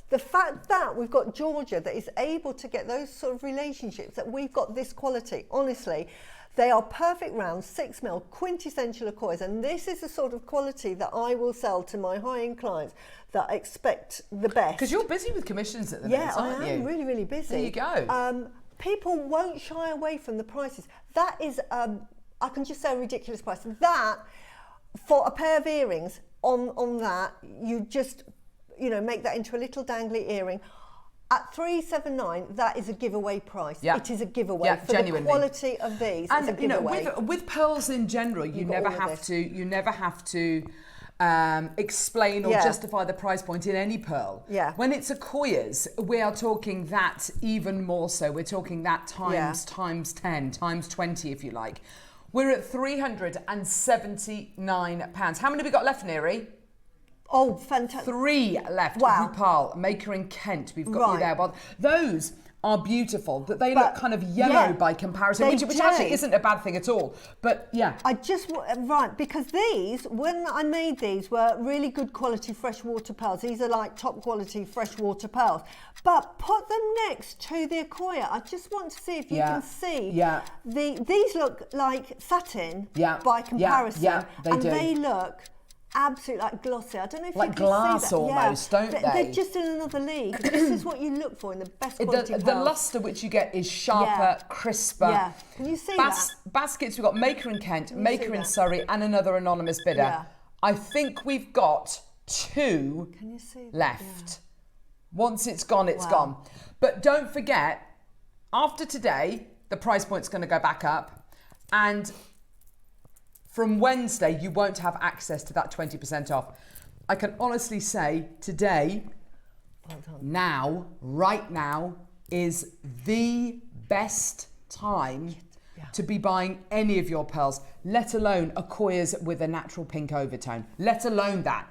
The fact that we've got Georgia that is able to get those sort of relationships, that we've got this quality, honestly, they are perfect round, 6 mil, quintessential Akoyas, and this is the sort of quality that I will sell to my high-end clients that expect the best. Because you're busy with commissions at the minute, aren't you? Yeah, I am really, really busy. There you go. People won't shy away from the prices. That is, I can just say a ridiculous price. That, for a pair of earrings, on that, you just, you know, make that into a little dangly earring. At $379, that is a giveaway price. Yeah. It is a giveaway for genuinely. the quality of these. And it's a giveaway. with pearls in general, you never have to explain or justify the price point in any pearl. Yeah. When it's Akoya's, we are talking that even more so. We're talking that times 10, times 20, if you like. We're at £379. How many have we got left, Neri? Oh, fantastic. 3 left. Wow. Rupal, Maker in Kent. We've got you there. But those are beautiful, but they look kind of yellow by comparison, which actually isn't a bad thing at all. But yeah. Because these, when I made these, were really good quality freshwater pearls. These are like top quality freshwater pearls. But put them next to the Akoya. I just want to see if you can see. Yeah. These look like satin by comparison. Yeah, they do. They look absolutely like glossy. I don't know if like you can glass see that. almost, don't they? They're just in another league. This is what you look for in the best quality The luster which you get is sharper, crisper. Yeah. Can you see that? Baskets, we've got Maker in Kent, Maker in Surrey, and another anonymous bidder. Yeah. I think we've got 2 left. Yeah. Once it's gone, it's gone. But don't forget, after today, the price point's going to go back up, and from Wednesday, you won't have access to that 20% off. I can honestly say today, right now, is the best time to be buying any of your pearls, let alone Akoya's with a natural pink overtone, let alone that.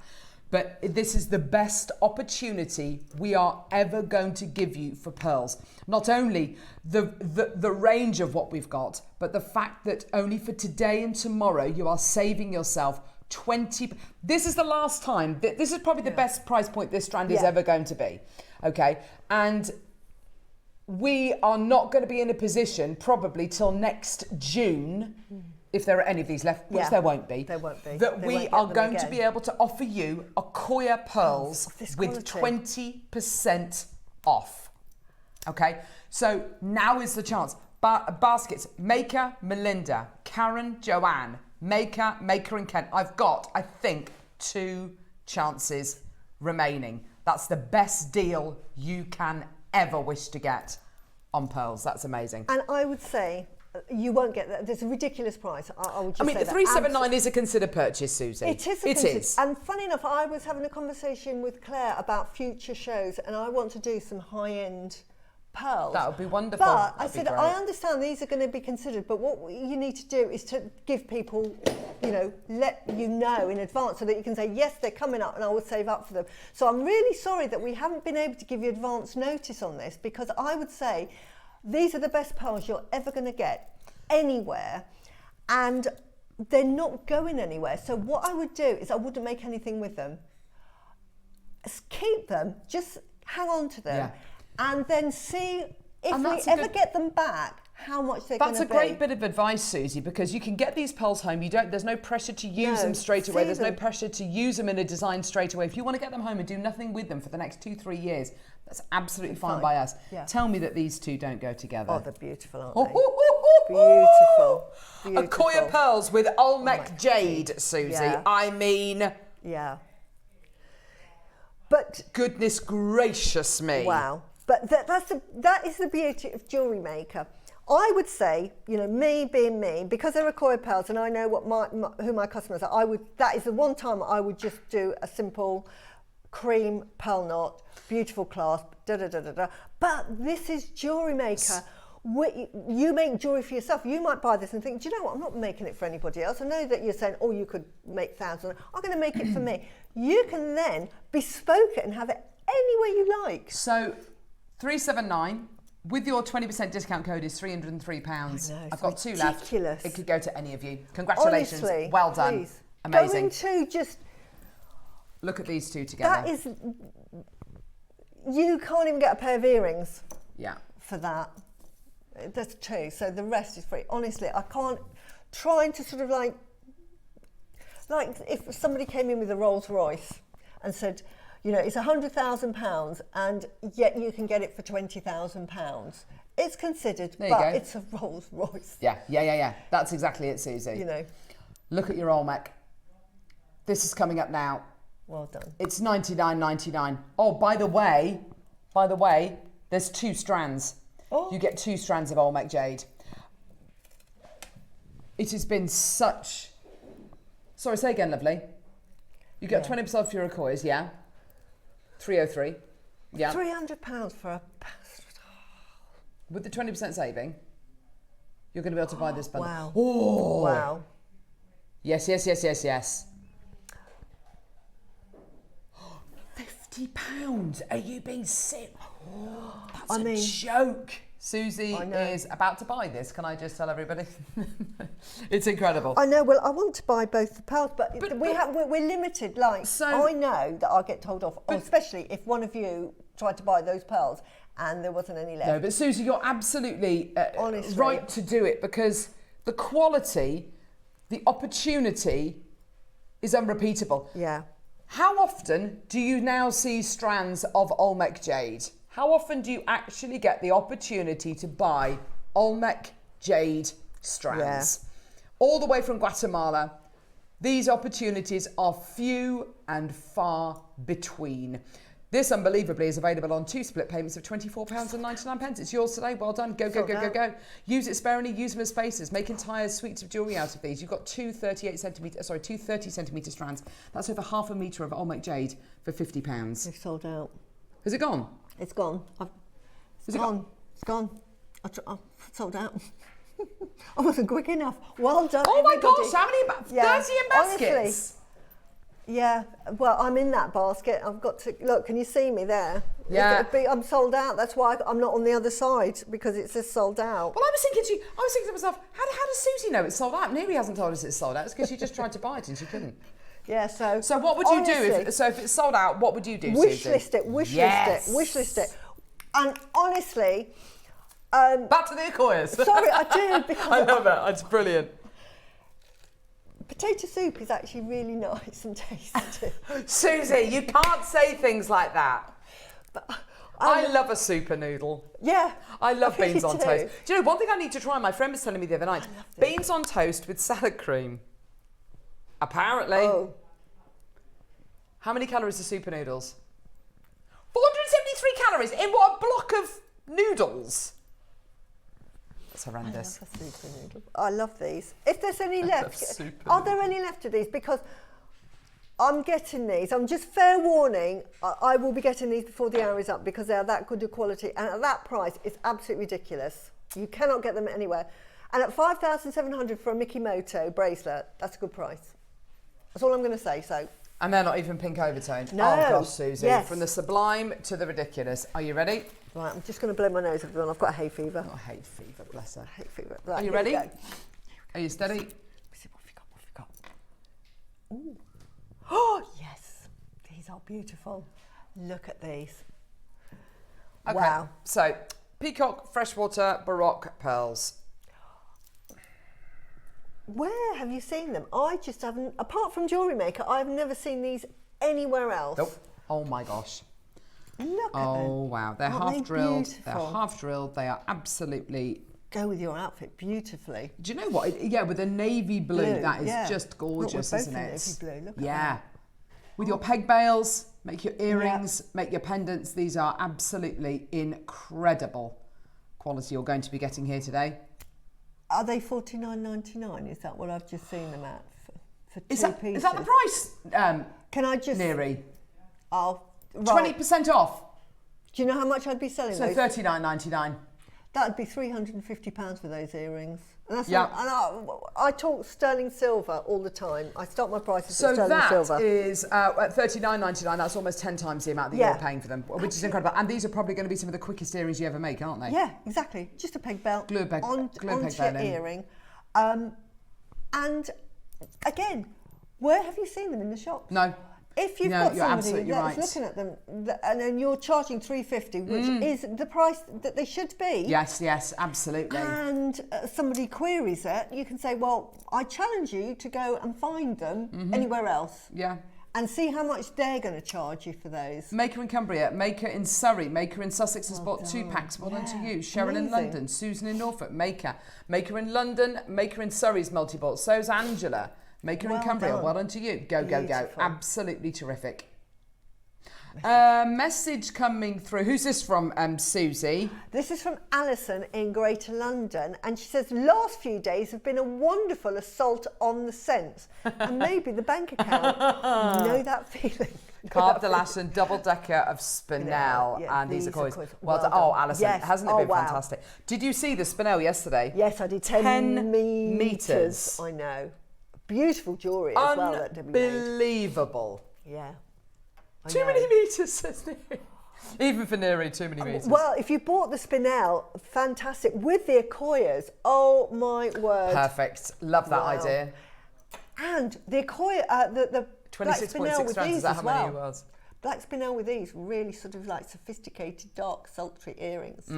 But this is the best opportunity we are ever going to give you for pearls. Not only the range of what we've got, but the fact that only for today and tomorrow, you are saving yourself 20. This is the last time. This is probably the best price point this strand is ever going to be. Okay. And we are not going to be in a position probably till next June, if there are any of these left, which there won't be, that we are going to be able to offer you Akoya pearls with 20% off. Okay, so now is the chance. Baskets, Maker, Melinda, Karen, Joanne, Maker in Kent. I've got, I think, 2 chances remaining. That's the best deal you can ever wish to get on pearls. That's amazing. And I would say, you won't get that. There's a ridiculous price. I would just say the 379 is a considered purchase, Susie. It is. It is. And funny enough, I was having a conversation with Claire about future shows, and I want to do some high-end pearls. That would be wonderful. But I said, I understand these are going to be considered, but what you need to do is to give people, let you know in advance so that you can say, yes, they're coming up and I will save up for them. So I'm really sorry that we haven't been able to give you advance notice on this, because I would say these are the best pearls you're ever going to get anywhere, and they're not going anywhere. So what I would do is I wouldn't make anything with them. Keep them, just hang on to them, and then see if we ever get them back, how much they're going to be. That's a great bit of advice, Susie, because you can get these pearls home. There's no pressure to use them straight away. There's no pressure to use them in a design straight away. If you want to get them home and do nothing with them for the next 2-3 years, that's absolutely fine by us. Yeah. Tell me that these two don't go together. Oh, they're beautiful, aren't they? Beautiful. Akoya pearls with Olmec jade, Susie. Yeah. I mean... Yeah. But... Goodness gracious me. Wow. But that is the beauty of Jewellery Maker. I would say, me being me, because they're Akoya pearls and I know who my customers are, that is the one time I would just do a simple cream pearl knot, beautiful clasp, But this is Jewellery Maker. You make jewellery for yourself. You might buy this and think, do you know what? I'm not making it for anybody else. I know that you're saying, you could make thousands. I'm going to make it for me. You can then bespoke it and have it any way you like. So 379 with your 20% discount code is £303. I know, I've got 2 left. It could go to any of you. Congratulations. Honestly, well done. Please. Amazing. Going to just look at these two together. That is, you can't even get a pair of earrings. Yeah. For that. There's 2, so the rest is free. Honestly, I can't. Trying to sort of like if somebody came in with a Rolls Royce and said, it's £100,000 and yet you can get it for £20,000. It's considered, but it's a Rolls Royce. Yeah. That's exactly it, Susie. Look at your Olmec. This is coming up now. Well done. It's $99.99. Oh, by the way, There's 2 strands. Oh. You get 2 strands of Olmec jade. It has been such... Sorry, say again, lovely. You get 20% off your coins, yeah? 303. Yeah. £300 for a... With the 20% saving, you're going to be able to buy this bundle. Wow. Oh. Wow. Yes, yes, yes, yes, yes. £50? Are you being sick? Oh, that's a joke. Susie is about to buy this. Can I just tell everybody? It's incredible. I know. Well, I want to buy both the pearls, but we're limited. Like, so, I know that I'll get told off, especially if one of you tried to buy those pearls and there wasn't any left. No, but Susie, you're absolutely right to do it, because the quality, the opportunity is unrepeatable. Yeah. How often do you now see strands of Olmec jade? How often do you actually get the opportunity to buy Olmec jade strands? Yeah. All the way from Guatemala. These opportunities are few and far between. This, unbelievably, is available on 2 split payments of £24.99. It's yours today. Well done. Go, go, go, go, go. Use it sparingly. Use them as spaces. Make entire suites of jewellery out of these. You've got 2 30 centimetre strands. That's over half a metre of Olmec jade for £50. They've sold out. Has it gone? It's gone. It's gone. It's gone. I've sold out. I wasn't quick enough. Well done, oh my everybody. gosh, how many? 30 in baskets? Honestly, yeah, well, I'm in that basket. I've got to, look, can you see me there? Yeah. I'm sold out. That's why I'm not on the other side, because it says sold out. Well, I was thinking to myself, how does Susie know it's sold out? Neri hasn't told us it's sold out. It's because she just tried to buy it and she couldn't. Yeah, so what would you do if it's sold out? What would you do, wish Susie? list it, wish list it. And honestly... back to the Acquires. Sorry, I do, because... I love it. It's brilliant. Potato soup is actually really nice and tasty. Susie, you can't say things like that. But I love a super noodle. Yeah. I love beans on toast. Do you know, one thing I need to try, my friend was telling me the other night, beans on toast with salad cream. Apparently. Oh. How many calories are super noodles? 473 calories in what, a block of noodles? That's horrendous. I love a super noodle. I love these. If there's any left, are there any left of these? Because I'm getting these. I'm just fair warning. I will be getting these before the hour is up, because they're that good a quality, and at that price, it's absolutely ridiculous. You cannot get them anywhere. And at $5,700 for a Mikimoto bracelet, that's a good price. That's all I'm going to say. So. And they're not even pink overtoned. No. Oh gosh, Susie. Yes. From the sublime to the ridiculous. Are you ready? Right, I'm just going to blow my nose, everyone. I've got hay fever. Oh, hay fever, bless her. Hay fever. Right, are you ready? Are you steady? Let's see what we've got. Ooh. Oh, yes. These are beautiful. Look at these. Okay. Wow. So, Peacock Freshwater Baroque Pearls. Where have you seen them? I just haven't, apart from Jewellery Maker, I've never seen these anywhere else. Nope. Oh my gosh. Look at them. Oh wow, they're half drilled. They're half drilled. They are absolutely... Go with your outfit beautifully. Do you know what? Yeah, with a navy blue, that is just gorgeous, isn't it? Navy blue. Look at that. With your peg bails, make your earrings, make your pendants. These are absolutely incredible quality you're going to be getting here today. Are they $49.99? Is that what I've just seen them at for two pieces? Is that the price, Can I just... Neri? Oh, right. 20% off. Do you know how much I'd be selling those? So $39.99. That'd be £350 for those earrings. And that's yeah. I talk sterling silver all the time. I start my prices at sterling silver. So that is at $39.99. That's almost 10 times the amount that you're paying for them, which is incredible. And these are probably going to be some of the quickest earrings you ever make, aren't they? Yeah, exactly. Just a peg belt onto your earring. And again, where have you seen them in the shops? No. If you've got somebody that's looking at them and then you're charging $350, which is the price that they should be. Yes, yes, absolutely. And somebody queries it, you can say, well, I challenge you to go and find them anywhere else. Yeah. And see how much they're going to charge you for those. Maker in Cumbria, Maker in Surrey, Maker in Sussex has bought 2 packs. Well done to you. Sharon in London, Susan in Norfolk, Maker. Maker in London, Maker in Surrey's multi-bought. So's Angela. Maker in Cumbria, well done to you. Go, go, go. Absolutely terrific. Message coming through. Who's this from, Susie? This is from Alison in Greater London, and she says, last few days have been a wonderful assault on the sense, and maybe the bank account. Know that feeling? Carved lash and double-decker of spinel, and these are coins. Well done. Oh, Alison, yes. hasn't it been fantastic? Did you see the spinel yesterday? Yes, I did. 10 metres. I know. Beautiful jewellery as well that Debbie made. Unbelievable. Yeah. Too many metres, says Neri. Even for Neri, too many metres. Well, if you bought the spinel, fantastic. With the Akoyas, oh my word. Perfect. Love that idea. And the Akoya, the 26.6 strands, is that how many it was? Black spinel with these, really sort of like sophisticated, dark, sultry earrings.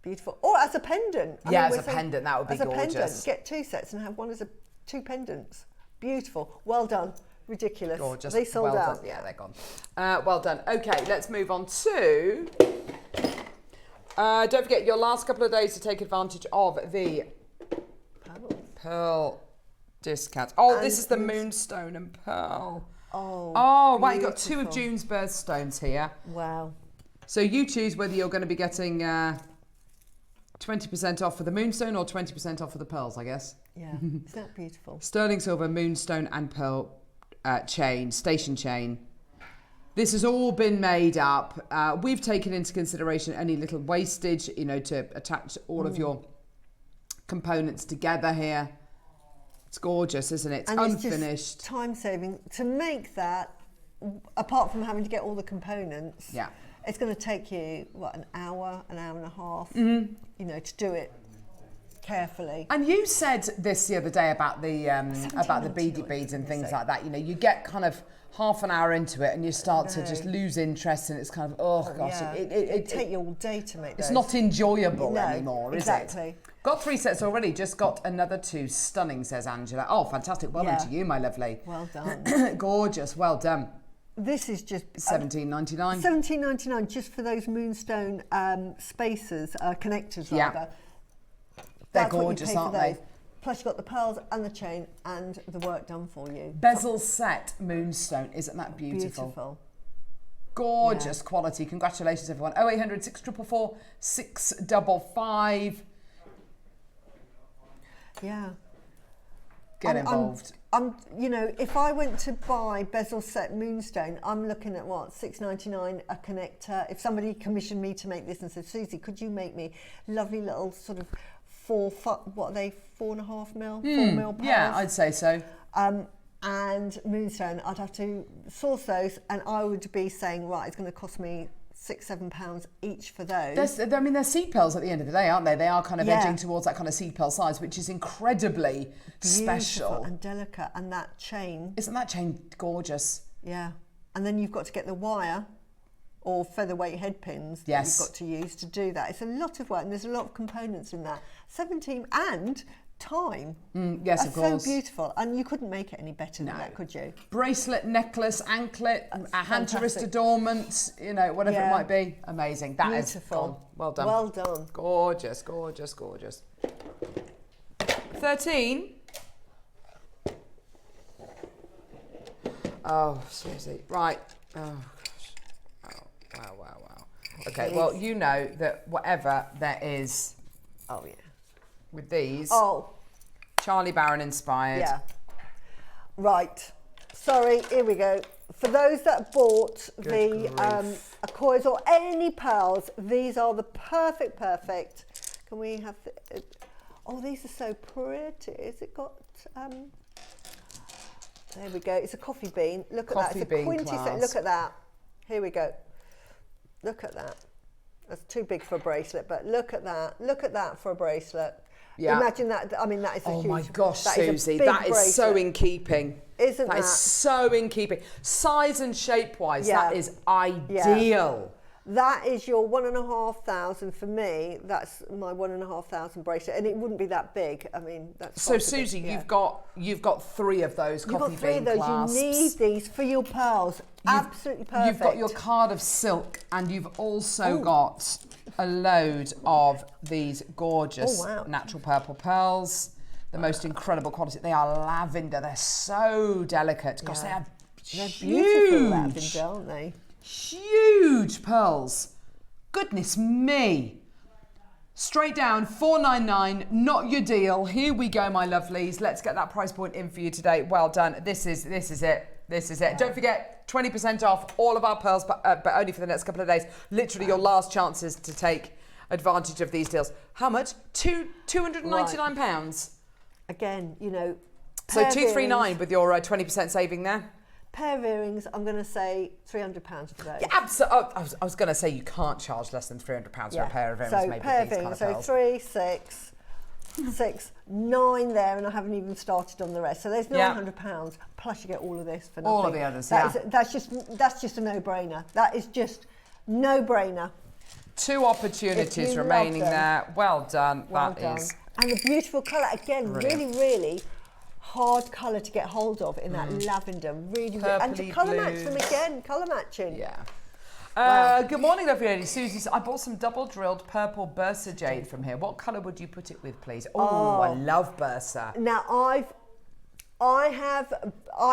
Beautiful. Or as a pendant. As a pendant, that would be gorgeous. As a pendant, get 2 sets and have one as 2 pendants. Beautiful. Well done. Ridiculous. Gorgeous. They sold out. Yeah, they're gone. Well done. Okay, let's move on to... don't forget your last couple of days to take advantage of the pearl discount. Oh, and this is the moonstone and pearl. Oh, wow, you got 2 of June's birthstones here. Wow. So you choose whether you're going to be getting 20% off for the moonstone or 20% off for the pearls, I guess. Yeah, isn't that beautiful? Sterling silver, moonstone and pearl chain, station chain. This has all been made up. We've taken into consideration any little wastage, you know, to attach all of your components together here. It's gorgeous, isn't it? It's unfinished. It's just time saving. To make that, apart from having to get all the components, it's going to take you, what, an hour and a half, you know, to do it carefully. And you said this the other day about the beady beads and things like that. You know, you get kind of half an hour into it and you start to just lose interest, and it's kind of it take you all day to make those. It's not enjoyable anymore, is it? Exactly. Got 3 sets already, just got another 2. Stunning, says Angela. Oh, fantastic. Well done to you, my lovely. Well done. Gorgeous. Well done. This is just $17.99. $17.99 just for those moonstone spacers, connectors rather. They're gorgeous, aren't they? Plus you've got the pearls and the chain and the work done for you. Bezel set moonstone. Isn't that beautiful? Beautiful. Gorgeous quality. Congratulations, everyone. 0800 644 655. Yeah. Get involved. You know, if I went to buy bezel set moonstone, I'm looking at what, $6.99 a connector. If somebody commissioned me to make this and said, Susie, could you make me lovely little sort of 4.5 mil, 4 mil pearls? Yeah, I'd say so. And moonstone, I'd have to source those, and I would be saying, right, it's going to cost me £6-7 each for those. I mean, they're seed pearls at the end of the day, aren't they? They are kind of edging towards that kind of seed pearl size, which is incredibly special and delicate. And that chain, isn't that chain gorgeous? Yeah. And then you've got to get the wire or featherweight head pins that you've got to use to do that. It's a lot of work, and there's a lot of components in that. 17 and time. Yes, of course. So beautiful, and you couldn't make it any better than that, could you? Bracelet, necklace, anklet, a hand to wrist adornment, you know, whatever it might be. Amazing. That is beautiful. Well done. Well done. Gorgeous, gorgeous, gorgeous. 13. Oh, seriously. Right. Oh, gosh. Oh, wow. Okay, well, you know that whatever there is. Oh, yeah. With these. Oh. Charlie Barron inspired. Yeah. Right. Sorry, here we go. For those that bought the Akoyas or any pearls, these are the perfect. Can we have the, oh, these are so pretty. Has it got, there we go. It's a coffee bean. Look at that. It's a quintessential. Look at that. Here we go. Look at that. That's too big for a bracelet, but look at that. Look at that for a bracelet. Yeah. Imagine that. I mean, that is a huge. Oh my gosh, Susie, that is so in keeping. Isn't that? That is so in keeping. Size and shape-wise, that is ideal. That is your 1,500 for me. That's my 1,500 bracelet, and it wouldn't be that big. I mean, that's so. Susie, you've got 3 of those coffee bean clasps. You need these for your pearls. Absolutely perfect. You've got your card of silk, and you've also got a load of these gorgeous natural purple pearls. The most incredible quality. They are lavender. They're so delicate. Gosh, they are They're beautiful lavender, aren't they? Huge pearls. Goodness me. Straight down, $4.99, not your deal. Here we go, my lovelies. Let's get that price point in for you today. Well done. This is it. This is it. Don't forget, 20% off all of our pearls, but only for the next couple of days. Literally your last chances to take advantage of these deals. How much? £299. Right. Again, you know. So $239 with your 20% saving there. Pair of earrings, I'm going to say £300 for those. Yeah, absolutely. I was going to say you can't charge less than £300 for a pair of earrings so made pair with these of earrings, kind of pearls. So 6, 9 there, and I haven't even started on the rest. So there's £900, plus you get all of this for nothing. All of the others, that's just a no-brainer. That is just no-brainer. 2 opportunities remaining there. Well done. Well that done. is. And the beautiful colour, again, Brilliant. really hard colour to get hold of in that lavender. Really, and to colour match them again, colour matching. Yeah. Wow. Good morning, lovely lady. Susie, I bought some double drilled purple Bursa jade from here. What colour would you put it with, please? Oh, I love Bursa. Now I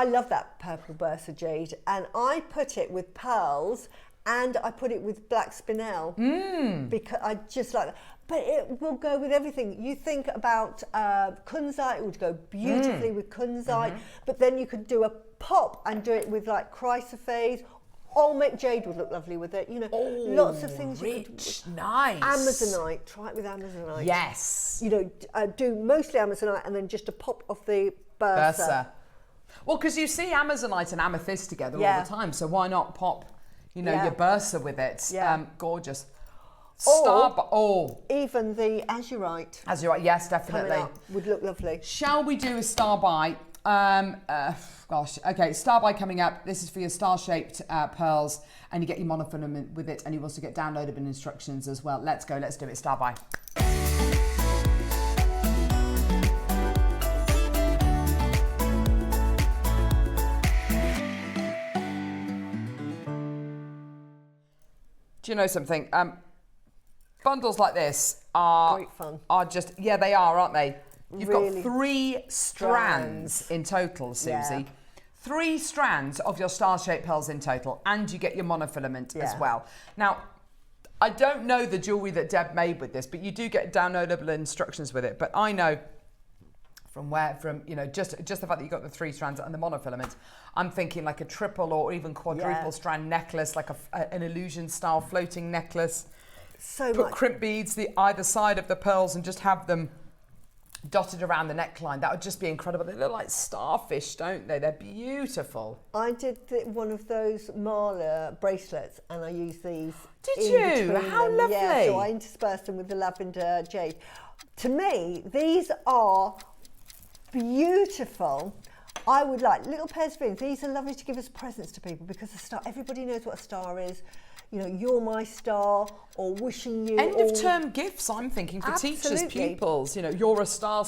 love that purple Bursa jade, and I put it with pearls, and I put it with black spinel because I just like that. But it will go with everything. You think about kunzite, it would go beautifully with kunzite, but then you could do a pop and do it with like chrysoprase. Make jade would look lovely with it. You know, lots of things. Rich, nice. Amazonite, try it with Amazonite. Yes. You know, do mostly Amazonite and then just a pop of the Bursa. Well, because you see Amazonite and amethyst together all the time, so why not pop, you know, your Bursa with it? Yeah. Gorgeous. Even the Azurite. Azurite, yes, definitely. Would look lovely. Shall we do a star buy? Okay, star buy coming up. This is for your star-shaped pearls, and you get your monofilament with it, and you also get downloadable instructions as well. Let's go, let's do it, star buy. Do you know something? Bundles like this are great fun. Are just they are, aren't they? You've got 3 strands in total, Susie. 3 strands of your star-shaped pearls in total, and you get your monofilament as well. Now, I don't know the jewellery that Deb made with this, but you do get downloadable instructions with it. But I know from you know, just the fact that you got the 3 strands and the monofilament, I'm thinking like a triple or even quadruple strand necklace, like an illusion style floating necklace. Put crimp beads either side of the pearls and just have them dotted around the neckline. That would just be incredible. They look like starfish, don't they? They're beautiful. I did one of those Mala bracelets, and I used these. Did you? How lovely. Yeah, so I interspersed them with the lavender jade. To me, these are beautiful. I would like little pairs of earrings. These are lovely to give as presents to people because everybody knows what a star is. You know, you're my star, or wishing you. End of term gifts, I'm thinking, for teachers, pupils. You know, you're a star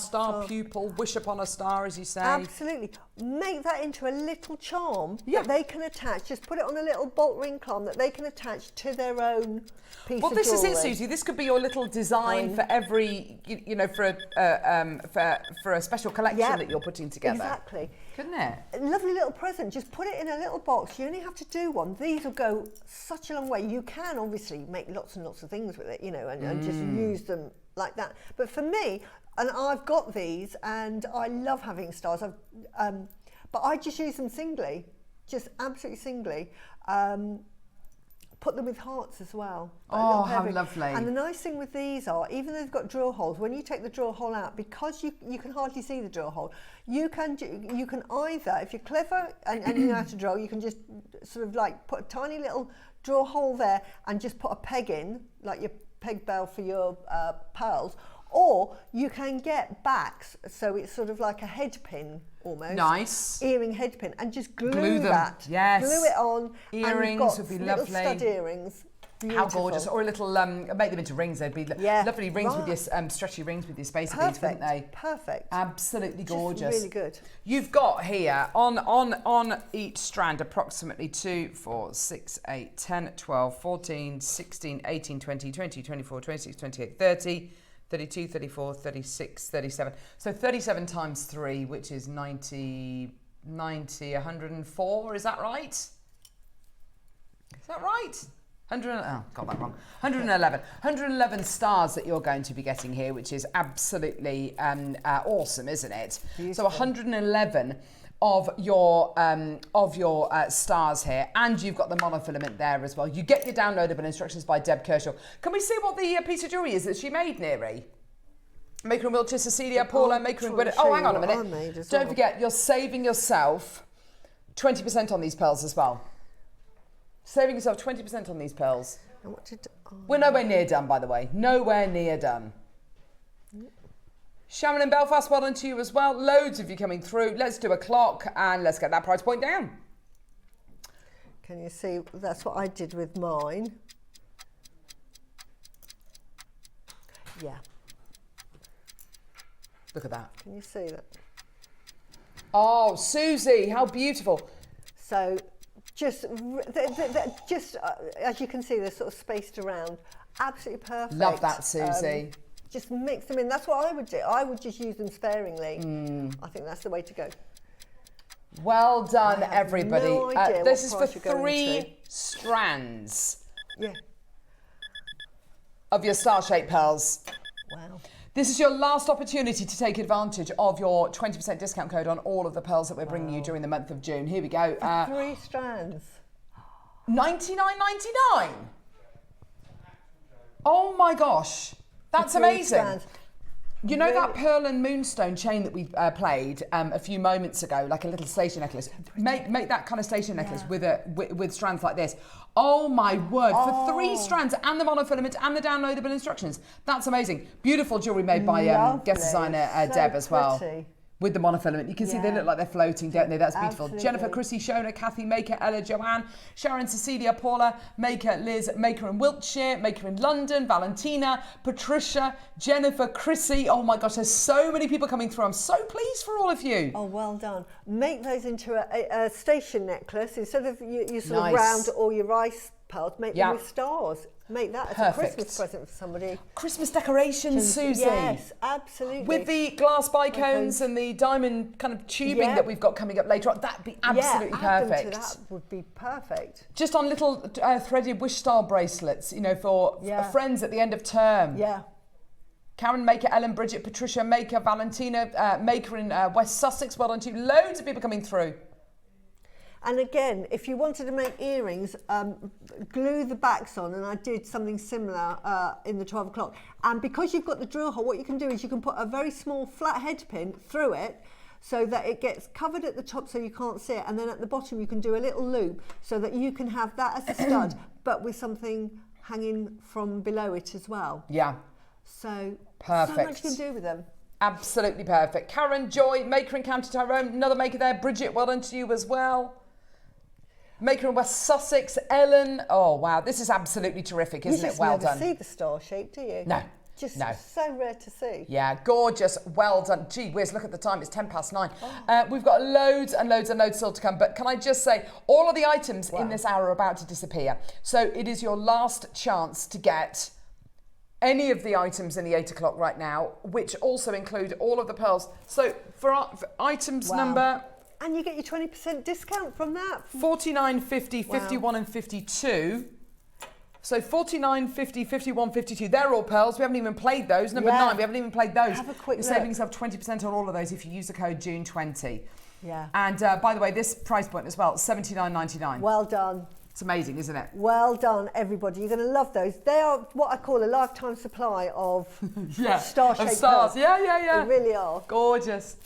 pupil, wish upon a star, as you say. Absolutely. Make that into a little charm that they can attach. Just put it on a little bolt ring charm that they can attach to their own piece of jewellery. Well, this is it, Susie. This could be your little design for every, you know, for a special collection that you're putting together. Exactly. Couldn't it? A lovely little present. Just put it in a little box. You only have to do one. These will go such a long way. You can obviously make lots and lots of things with it, you know, and just use them like that. But for me, and I've got these, and I love having stars. But I just use them singly, just absolutely singly. Put them with hearts as well. Oh, how lovely. And the nice thing with these are, even though they've got drill holes, when you take the drill hole out, because you can hardly see the drill hole, you can either, if you're clever and you know how to drill, you can just sort of like put a tiny little drill hole there and just put a peg in, like your peg bell for your pearls, or you can get backs, so it's sort of like a head pin almost. Nice. Earring head pin, and just glue that. Yes. Glue it on. Earrings would be lovely. Little stud earrings. Beautiful. How gorgeous. Or a little, make them into rings. They'd be lovely rings with your, stretchy rings with your spacer beads, wouldn't they? Perfect. Absolutely gorgeous. Just really good. You've got here, on each strand, approximately 2, 4, 6, 8, 10, 12, 14, 16, 18, 20, 24, 26, 28, 30, 32, 34, 36, 37. So 37 times 3, which is 90, 104, is that right? Is that right? 111 stars that you're going to be getting here, which is absolutely awesome, isn't it? Beautiful. So 111 of your stars here, and you've got the monofilament there as well. You get your downloadable instructions by Deb Kershaw. Can we see what the piece of jewellery is that she made, Neri? Maker in Wiltshire, Cecilia, Paula, Maker in Gwynedd. Oh, hang on a minute. Don't forget, you're saving yourself 20% on these pearls as well. Saving yourself 20% on these pearls. We're nowhere near done, by the way. Nowhere near done. Sharon in Belfast, well done to you as well. Loads of you coming through. Let's do a clock and let's get that price point down. Can you see? That's what I did with mine. Yeah. Look at that. Can you see that? Oh, Susie, how beautiful. So just as you can see, they're sort of spaced around. Absolutely perfect. Love that, Susie. Just mix them in. That's what I would do. I would just use them sparingly. I think that's the way to go. Well done, everybody. No idea this is for 3 strands. Yeah. Of your star-shaped pearls. Wow. This is your last opportunity to take advantage of your 20% discount code on all of the pearls that we're bringing you during the month of June. Here we go. 3 strands. $99.99. Oh my gosh. That's amazing. Strands. You know that pearl and moonstone chain that we played a few moments ago, like a little station necklace? Make that kind of station necklace with strands like this. Oh my word, for 3 strands and the monofilament and the downloadable instructions. That's amazing. Beautiful jewellery made by guest designer Deb as well. Pretty. With the monofilament. You can see they look like they're floating, don't they? That's beautiful. Absolutely. Jennifer, Chrissy, Shona, Kathy, Maker, Ella, Joanne, Sharon, Cecilia, Paula, Maker, Liz, Maker in Wiltshire, Maker in London, Valentina, Patricia, Jennifer, Chrissy. Oh my gosh, there's so many people coming through. I'm so pleased for all of you. Oh, well done. Make those into a station necklace. Instead of you sort of round all your rice pearls, make them with stars. Make that as a Christmas present for somebody. Christmas decorations, Susie. Yes, absolutely. With the glass bicones and the diamond kind of tubing that we've got coming up later on, that'd be absolutely perfect. That would be perfect. Just on little threaded wish style bracelets, you know, for friends at the end of term. Yeah. Karen Maker, Ellen, Bridget, Patricia Maker, Valentina Maker in West Sussex. Well done to you. Loads of people coming through. And again, if you wanted to make earrings, glue the backs on, and I did something similar in the 12 o'clock. And because you've got the drill hole, what you can do is you can put a very small flat head pin through it so that it gets covered at the top so you can't see it. And then at the bottom, you can do a little loop so that you can have that as a stud, but with something hanging from below it as well. Yeah. So, perfect. So much you can do with them. Absolutely perfect. Karen, Joy, Maker in County Tyrone, another Maker there. Bridget, well done to you as well. Maker in West Sussex, Ellen. Oh, wow. This is absolutely terrific, isn't it? Well done. You just never see the star shape, do you? No. Just so rare to see. Yeah, gorgeous. Well done. Gee whiz, look at the time. It's 9:10. We've got loads and loads and loads still to come. But can I just say, all of the items in this hour are about to disappear. So it is your last chance to get any of the items in the 8 o'clock right now, which also include all of the pearls. So for items number... And you get your 20% discount from that. 49, 50, 51 and 52. So 49, 50, 51, 52. They're all pearls. We haven't even played those. Number 9, we haven't even played those. Have a quick look. You're saving yourself 20% on all of those if you use the code June20. Yeah. And by the way, this price point as well, $79.99. Well done. It's amazing, isn't it? Well done, everybody. You're going to love those. They are what I call a lifetime supply of star-shaped stars. pearls. Yeah. They really are. Gorgeous.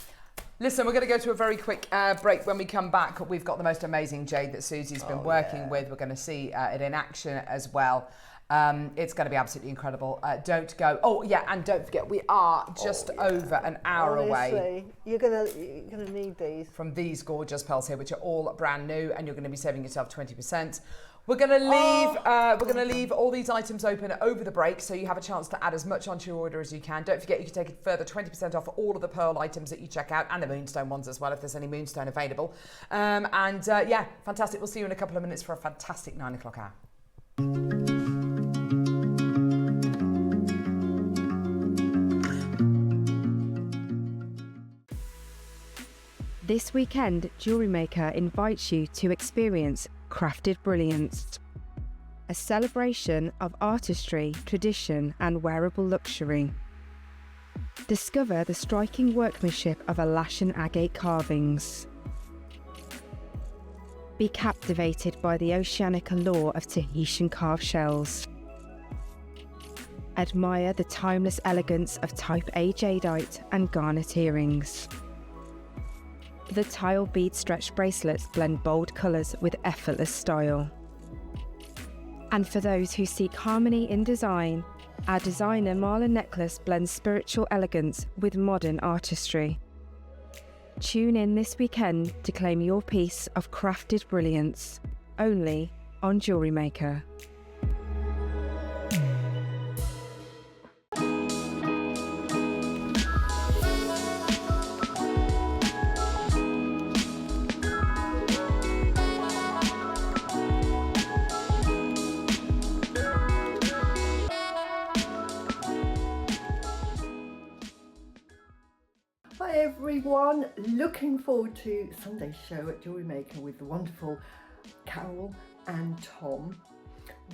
Listen, we're going to go to a very quick break. When we come back, we've got the most amazing jade that Susie's been working with. We're going to see it in action as well. It's going to be absolutely incredible. Don't go. Oh, yeah, and don't forget, we are just over an hour away. You're gonna need these. From these gorgeous pearls here, which are all brand new, and you're going to be saving yourself 20%. We're going to leave all these items open over the break, so you have a chance to add as much onto your order as you can. Don't forget, you can take a further 20% off all of the pearl items that you check out, and the moonstone ones as well, if there's any moonstone available. Yeah, fantastic. We'll see you in a couple of minutes for a fantastic 9 o'clock hour. This weekend, Jewellery Maker invites you to experience crafted brilliance. a celebration of artistry, tradition and wearable luxury. Discover the striking workmanship of Alaskan agate carvings. Be captivated by the oceanic allure of Tahitian carved shells. Admire the timeless elegance of Type A Jadeite and Garnet earrings. The tile bead stretch bracelets blend bold colours with effortless style. And for those who seek harmony in design, our designer Marla necklace blends spiritual elegance with modern artistry. Tune in this weekend to claim your piece of crafted brilliance, only on Jewellery Maker. Hi everyone, looking forward to Sunday's show at Jewellery Maker with the wonderful Carol and Tom.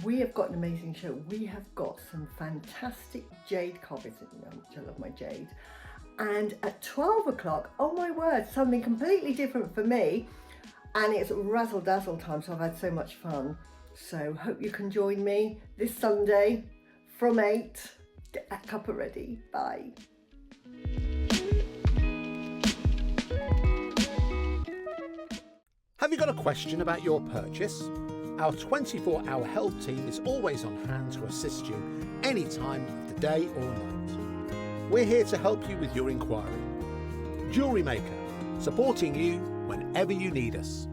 We have got an amazing show. We have got some fantastic jade carvings, which I love my jade. And at 12 o'clock, oh my word, something completely different for me. And it's razzle dazzle time, so I've had so much fun. So hope you can join me this Sunday from 8. Get that cuppa ready. Bye. Have you got a question about your purchase? Our 24-hour help team is always on hand to assist you any time of the day or night. We're here to help you with your inquiry. Jewellery Maker, supporting you whenever you need us.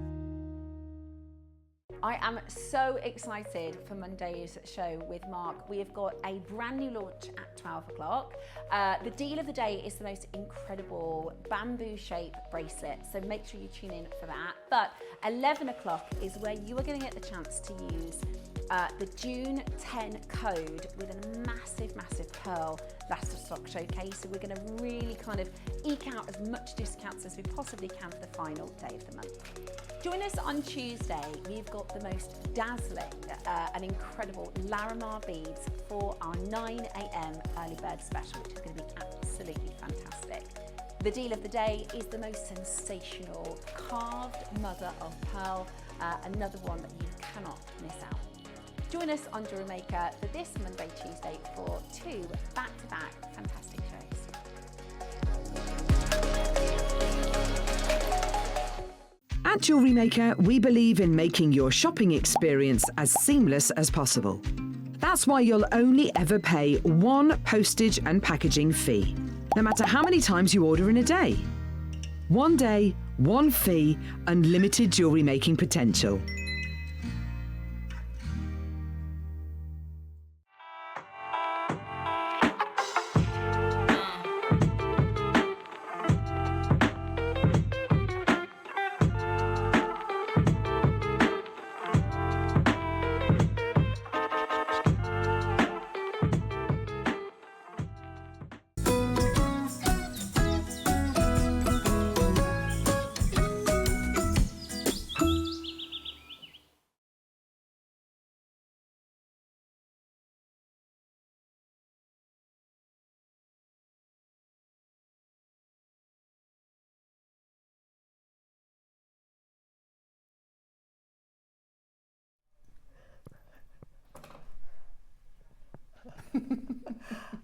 I am so excited for Monday's show with Mark. We have got a brand new launch at 12 o'clock. The deal of the day is the most incredible bamboo shape bracelet, so make sure you tune in for that. But 11 o'clock is where you are going to get the chance to use the June 10 code with a massive, massive pearl last of stock showcase. So we're going to really kind of eke out as much discounts as we possibly can for the final day of the month. Join us on Tuesday. We've got the most dazzling and incredible Larimar beads for our 9 a.m. early bird special, which is going to be absolutely fantastic. The deal of the day is the most sensational carved mother of pearl, another one that you cannot miss out. Join us on Jewellery Maker for this Monday, Tuesday for 2 back-to-back fantastic shows. At Jewellery Maker, we believe in making your shopping experience as seamless as possible. That's why you'll only ever pay one postage and packaging fee, no matter how many times you order in a day. One day, one fee, unlimited jewellery making potential.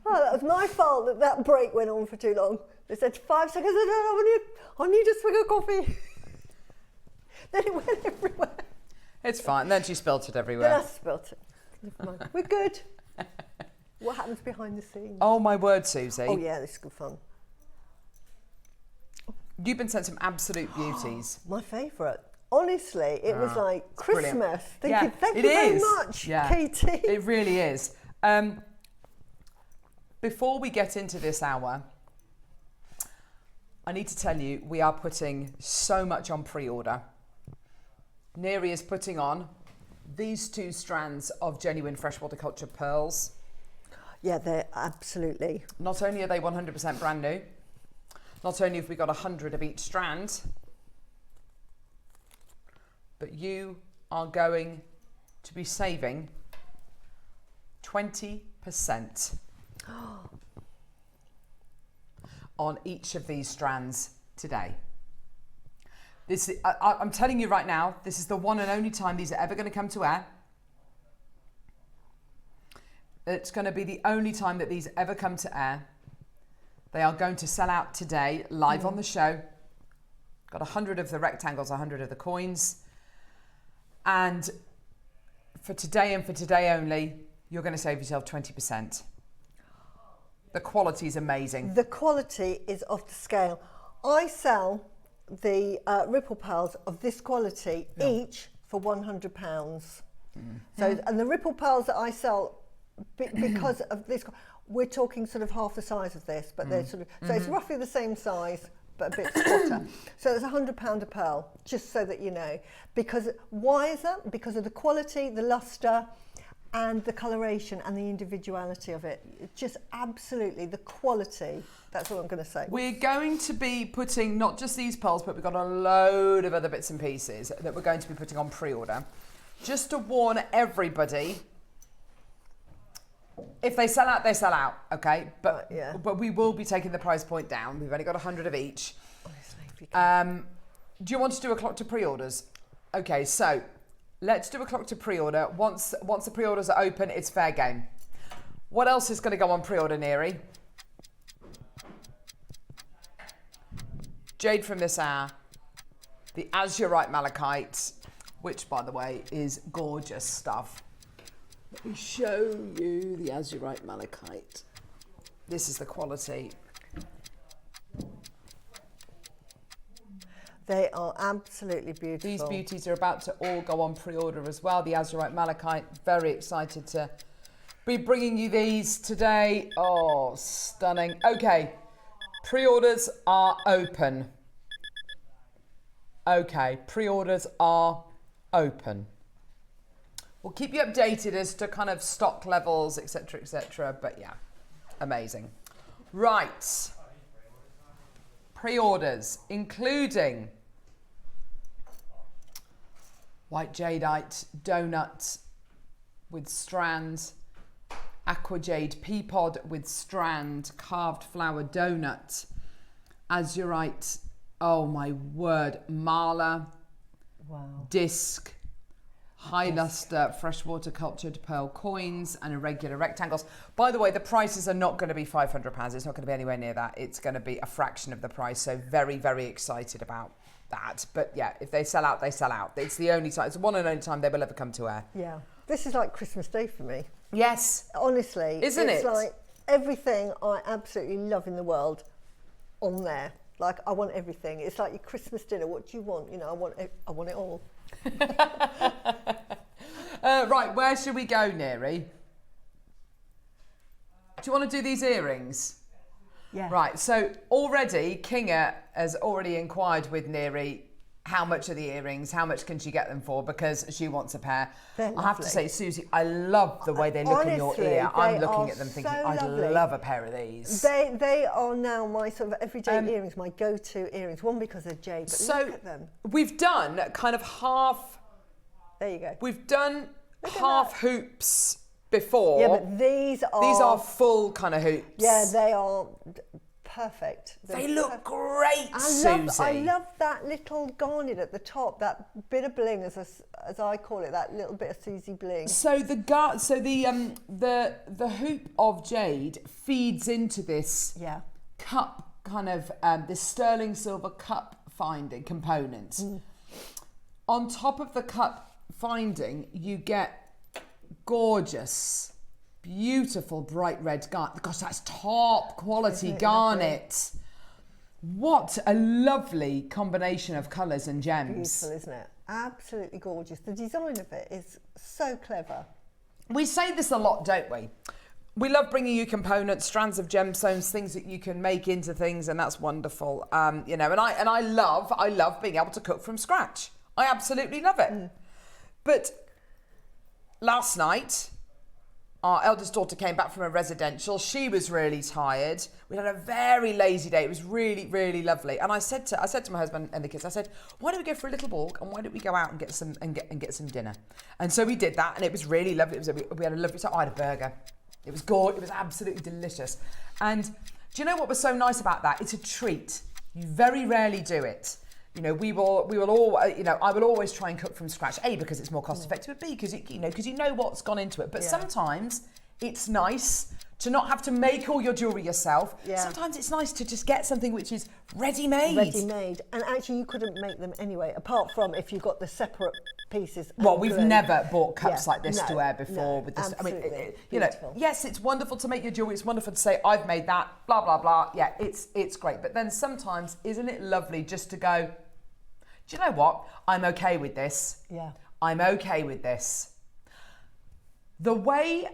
Oh, that was my fault that that break went on for too long. They said 5 seconds, I need a swig of coffee. Then it went everywhere. It's fine. Then she spilt it everywhere. Then I spilt it. Never mind. We're good. What happens behind the scenes? Oh my word, Suzie. Oh yeah, this is good fun. You've been sent some absolute beauties. My favourite. Honestly, it was like Christmas. Brilliant. Thinking, thank you very much, Katie. It really is. Before we get into this hour, I need to tell you, we are putting so much on pre-order. Neri is putting on these 2 strands of genuine freshwater culture pearls. Yeah, they're absolutely. Not only are they 100% brand new, not only have we got 100 of each strand, but you are going to be saving 20% on each of these strands today. This, I'm telling you right now, this is the one and only time these are ever going to come to air. It's going to be the only time that these ever come to air. They are going to sell out today, live on the show. Got 100 of the rectangles, 100 of the coins. And for today and for today only, you're going to save yourself 20%. The quality is amazing. The quality is off the scale. I sell the ripple pearls of this quality each for £100. So, and the ripple pearls that I sell, because of this, we're talking sort of half the size of this, but they're sort of, so it's roughly the same size, but a bit squatter. So it's £100 a pearl, just so that you know. Because, why is that? Because of the quality, the lustre, and the coloration and the individuality of it. Just absolutely the quality. That's what I'm going to say. We're going to be putting not just these pearls, but we've got a load of other bits and pieces that we're going to be putting on pre-order. Just to warn everybody, if they sell out, they sell out, okay? But but we will be taking the price point down. We've only got 100 of each. Do you want to do a clock to pre-orders? Okay, so let's do a clock to pre-order. Once the pre-orders are open, it's fair game. What else is going to go on pre-order, Neri? Jade from this hour, the Azurite Malachite, which, by the way, is gorgeous stuff. Let me show you the Azurite Malachite. This is the quality. They are absolutely beautiful. These beauties are about to all go on pre-order as well. The Azurite Malachite, very excited to be bringing you these today. Oh, stunning. Okay, pre-orders are open. Okay, pre-orders are open. We'll keep you updated as to kind of stock levels, etc., but yeah, amazing. Right, pre-orders, including white jadeite donut with strand, aqua jade pea pod with strand, carved flower donut, azurite, oh my word, mala, disc, high lustre freshwater cultured pearl coins and irregular rectangles. By the way, the prices are not going to be £500. It's not going to be anywhere near that. It's going to be a fraction of the price. So very, very excited about that. But yeah, if they sell out, they sell out. It's the only time, it's the one and only time they will ever come to air. Yeah. This is like Christmas Day for me. Yes. Honestly. Isn't it? It's like everything I absolutely love in the world on there. Like, I want everything. It's like your Christmas dinner. What do you want? You know, I want it all. Right, where should we go, Neri? Do you want to do these earrings? Yeah. Right, so already Kinga has already inquired with Neri how much are the earrings, how much can she get them for, because she wants a pair. I have to say, Suzie, I love the way they look in your ear. I'm looking at them thinking, I'd love a pair of these. They are now my sort of everyday earrings, my go-to earrings. One, because they're jade, but look at them. We've done kind of half... There you go. We've done half hoops before. Yeah, but these are full kind of hoops. Yeah, they are perfect. They look great, Suzie. I love that little garnet at the top, that bit of bling, as I call it, that little bit of Suzie bling. So the hoop of jade feeds into this cup kind of this sterling silver cup finding component. On top of the cup finding, you get gorgeous, beautiful bright red garnet. Gosh, that's top quality garnet. What a lovely combination of colours and gems. Beautiful, isn't it? Absolutely gorgeous. The design of it is so clever. We say this a lot, don't we? We love bringing you components, strands of gemstones, things that you can make into things, and that's wonderful. You know, and I love being able to cook from scratch. I absolutely love it. But last night, Our eldest daughter came back from a residential. She was really tired. We had a very lazy day. It was really, really lovely. And I said to my husband and the kids, I said, why don't we go for a little walk and why don't we go out and get some dinner? And so we did that, and it was really lovely. We had a lovely time. I had a burger. It was good. It was absolutely delicious. And do you know what was so nice about that? It's a treat. You very rarely do it. You know, we will all, you know, I will always try and cook from scratch. A, because it's more cost effective, but B, because you know what's gone into it. But sometimes it's nice to not have to make all your jewellery yourself. Yeah. Sometimes it's nice to just get something which is ready-made. Ready-made. And actually you couldn't make them anyway, apart from if you got the separate pieces. Well, we've never bought cups like this to wear before. With this, absolutely. I mean, you know, yes, it's wonderful to make your jewellery. It's wonderful to say, I've made that, blah, blah, blah. Yeah, it's great. But then sometimes, isn't it lovely just to go, do you know what? I'm okay with this. Yeah. I'm okay with this. The way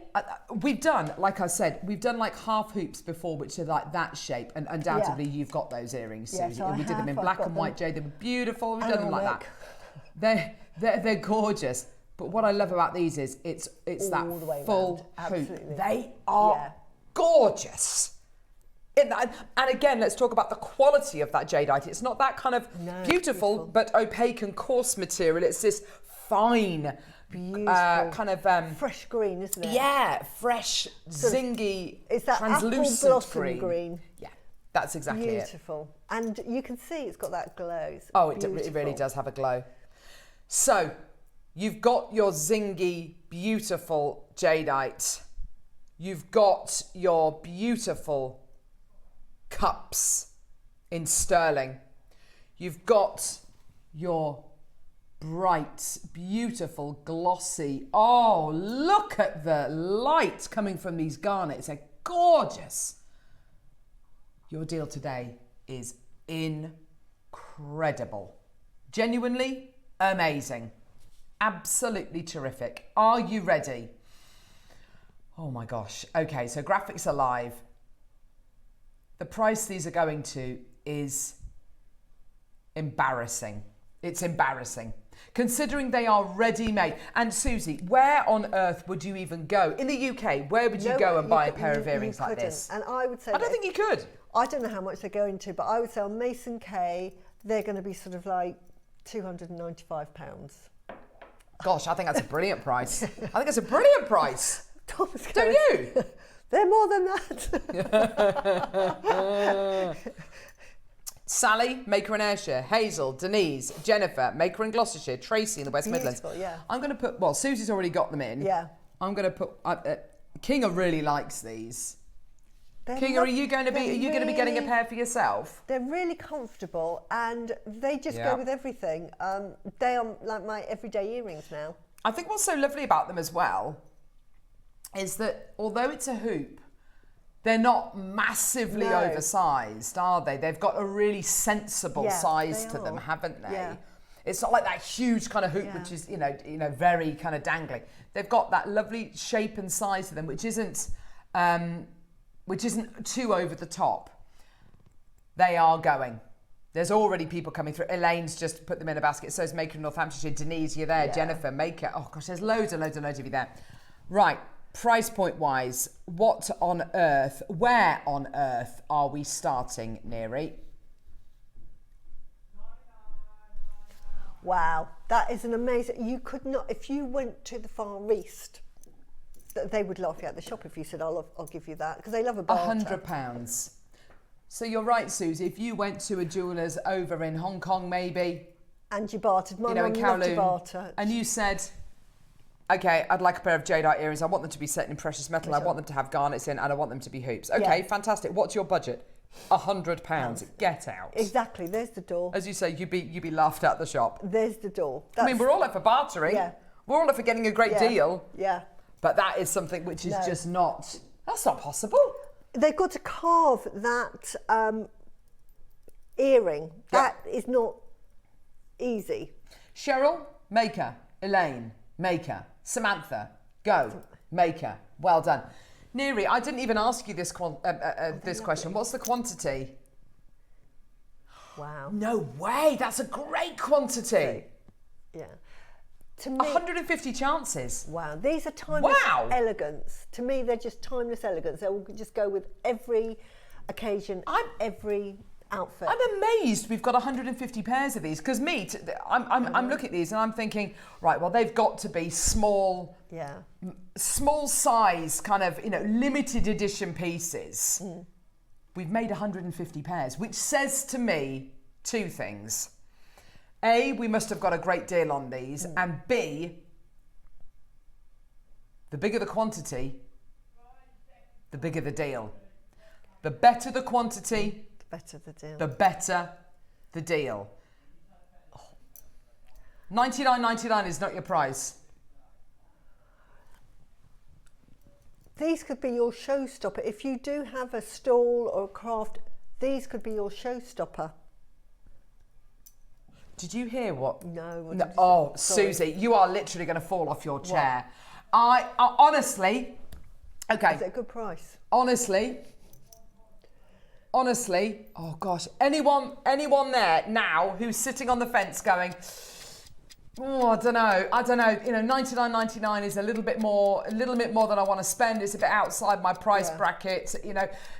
we've done, like I said, we've done like half hoops before, which are like that shape, and undoubtedly you've got those earrings, Suzie. So we did them in black and white jade. They were beautiful. We've done them like that. They're gorgeous. But what I love about these is it's that full hoop. They are gorgeous. And again, let's talk about the quality of that jadeite. It's not that kind of beautiful but opaque and coarse material. It's this fine, kind of fresh green, isn't it? Yeah, fresh, zingy, it's that translucent apple blossom green. Yeah, that's exactly beautiful. And you can see it's got that glow. It really does have a glow. So you've got your zingy, beautiful jadeite. You've got your beautiful cups in sterling. You've got your bright, beautiful, glossy. Oh, look at the light coming from these garnets. They're gorgeous. Your deal today is incredible. Genuinely amazing. Absolutely terrific. Are you ready? Oh my gosh. Okay, so graphics are live. The price these are going to is embarrassing. It's embarrassing. Considering they are ready-made. And Suzie, where on earth would you even go? In the UK, where would you go and buy a pair of earrings like this? And I would say... I don't think you could. I don't know how much they're going to, but I would say on Mason K, they're going to be sort of like £295. Gosh, I think that's a brilliant price. I think it's a brilliant price. Don't you? They're more than that. Sally, Maker in Ayrshire, Hazel, Denise, Jennifer, Maker in Gloucestershire, Tracy in the West Midlands. Yeah. I'm going to put, well, Susie's already got them in. Yeah. I'm going to put, Kinga really likes these. Kinga, are you going to be getting a pair for yourself? They're really comfortable and they just go with everything. They are like my everyday earrings now. I think what's so lovely about them as well is that although it's a hoop, they're not massively oversized, are they? They've got a really sensible size to them, haven't they? Yeah. It's not like that huge kind of hoop, which is, you know, very kind of dangly. They've got that lovely shape and size to them, which isn't too over the top. They are going. There's already people coming through. Elaine's just put them in a basket. So is Maker in Northamptonshire. Denise, you're there. Yeah. Jennifer, Maker. Oh gosh, there's loads of you there. Right. Price point wise, where on earth are we starting, Neri? Wow, that is an amazing, you could not, if you went to the Far East, they would laugh you out the shop if you said, I'll give you that, because they love a barter. £100. So you're right, Suzie, if you went to a jeweller's over in Hong Kong maybe. And you bartered, my mum loved to barter. And you said, okay, I'd like a pair of jadeite earrings. I want them to be set in precious metal. I want them to have garnets in, and I want them to be hoops. Okay, fantastic. What's your budget? £100. Get out. Exactly. There's the door. As you say, you'd be laughed at the shop. There's the door. I mean, we're all up for bartering. Yeah. We're all up for getting a great deal. Yeah. But that is something which is just not. That's not possible. They've got to carve that earring. That is not easy. Cheryl, Maker. Elaine, Maker. Samantha, go, Maker. Well done. Neri, I didn't even ask you this question. What's the quantity? Wow. No way. That's a great quantity. Yeah. to me, 150 chances. wow, these are timeless Wow. elegance. To me, they're just timeless elegance. They will just go with every occasion, every outfit. I'm amazed we've got 150 pairs of these, because I'm looking at these and I'm thinking, right, well, they've got to be small, small size, kind of, limited edition pieces. We've made 150 pairs, which says to me two things. A, we must have got a great deal on these, and B, the bigger the quantity, the bigger the deal. The better the quantity, better the deal. the better the deal. $99.99 is not your price. These could be your showstopper. If you do have a stall or a craft, these could be your showstopper. Did you hear what? No. Oh, Sorry. Suzie, you are literally going to fall off your chair. I honestly, okay. Is it a good price? Honestly, oh gosh, anyone there now who's sitting on the fence going, oh, I don't know, $99.99 is a little bit more than I want to spend. It's a bit outside my price bracket.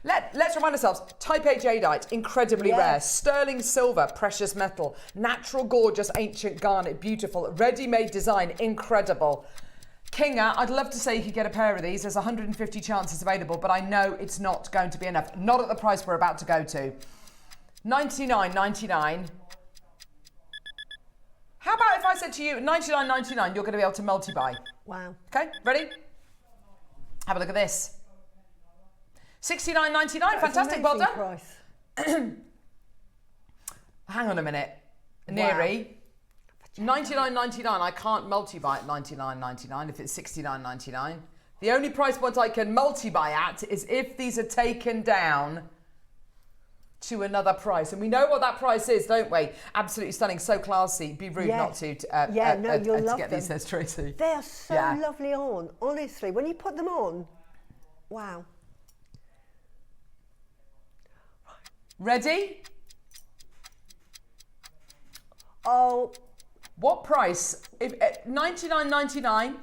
Let's remind ourselves, Type A Jadeite, incredibly rare. Sterling silver, precious metal. Natural, gorgeous, ancient garnet, beautiful. Ready-made design, incredible. Kinga, I'd love to say you could get a pair of these. There's 150 chances available, but I know it's not going to be enough. Not at the price we're about to go to. $99.99. How about if I said to you, $99.99, you're going to be able to multi-buy? Wow. Okay, ready? Have a look at this. $69.99, fantastic, well done. Price. Hang on a minute. Neri, $99.99, I can't multi-buy at $99.99 if it's $69.99. The only price point I can multi-buy at is if these are taken down to another price. And we know what that price is, don't we? Absolutely stunning, so classy. Be rude not to you'll love get them. these, says Tracy. They are so lovely on, honestly. When you put them on, wow. Ready? Oh. What price? If at $99.99,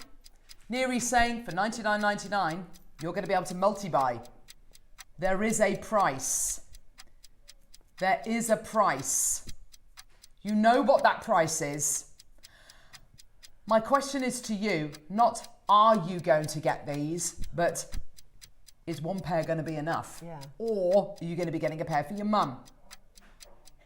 Neri's saying for $99.99, you're going to be able to multi-buy. There is a price. There is a price. You know what that price is. My question is to you, not are you going to get these, but is one pair going to be enough? Yeah. Or are you going to be getting a pair for your mum?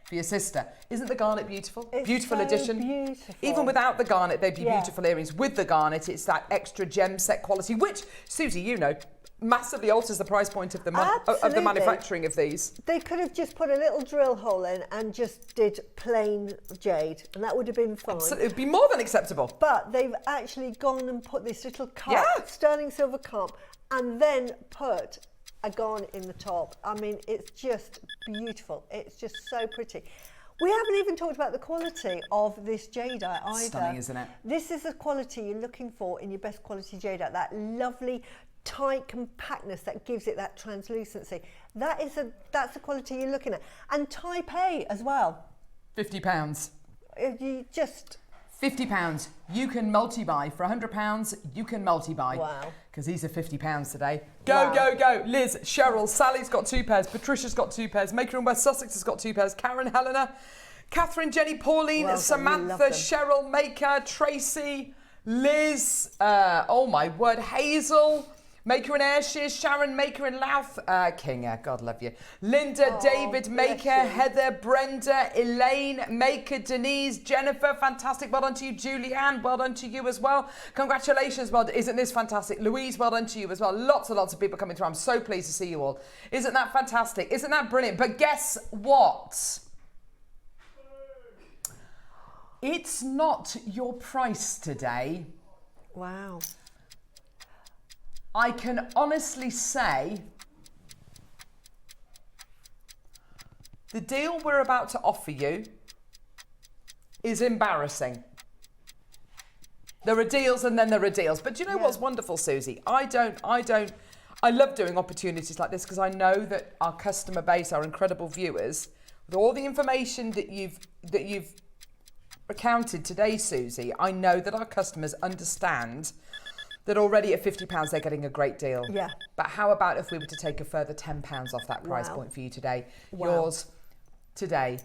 For your sister? Isn't the garnet beautiful? It's Beautiful so addition. beautiful. Even without the garnet, they'd be beautiful earrings. With the garnet, it's that extra gem set quality, which, Suzie, you know, massively alters the price point of the manufacturing of these. They could have just put a little drill hole in and just did plain jade, and that would have been fine. Absolutely, it would be more than acceptable. But they've actually gone and put this little cup, sterling silver cup, and then put a garnet in the top. I mean, it's just beautiful. It's just so pretty. We haven't even talked about the quality of this jadeite either. Stunning, isn't it? This is the quality you're looking for in your best quality jadeite, that lovely tight compactness that gives it that translucency. That's the quality you're looking at. And Type A as well. £50. You just... £50. You can multi-buy. For £100, you can multi-buy. Wow. Because these are £50 today. Go, go, go. Liz, Cheryl, Sally's got 2 pairs. Patricia's got 2 pairs. Maker in West Sussex has got 2 pairs. Karen, Helena, Catherine, Jenny, Pauline, Well done, Samantha, Cheryl, Maker, Tracy, Liz, oh my word, Hazel, Maker in Ayrshire, Sharon, Maker in Louth, Kinga, God love you. Linda, David, Maker, Heather, Brenda, Elaine, Maker, Denise, Jennifer, fantastic. Well done to you, Julianne, well done to you as well. Congratulations, well done. Isn't this fantastic? Louise, well done to you as well. Lots and lots of people coming through. I'm so pleased to see you all. Isn't that fantastic? Isn't that brilliant? But guess what? It's not your price today. Wow. I can honestly say the deal we're about to offer you is embarrassing. There are deals and then there are deals. But do you know what's wonderful, Suzie? I love doing opportunities like this because I know that our customer base, our incredible viewers, with all the information that you've recounted today, Susie, I know that our customers understand that already at £50 they're getting a great deal. Yeah. But how about if we were to take a further £10 off that price point for you today? Yours today,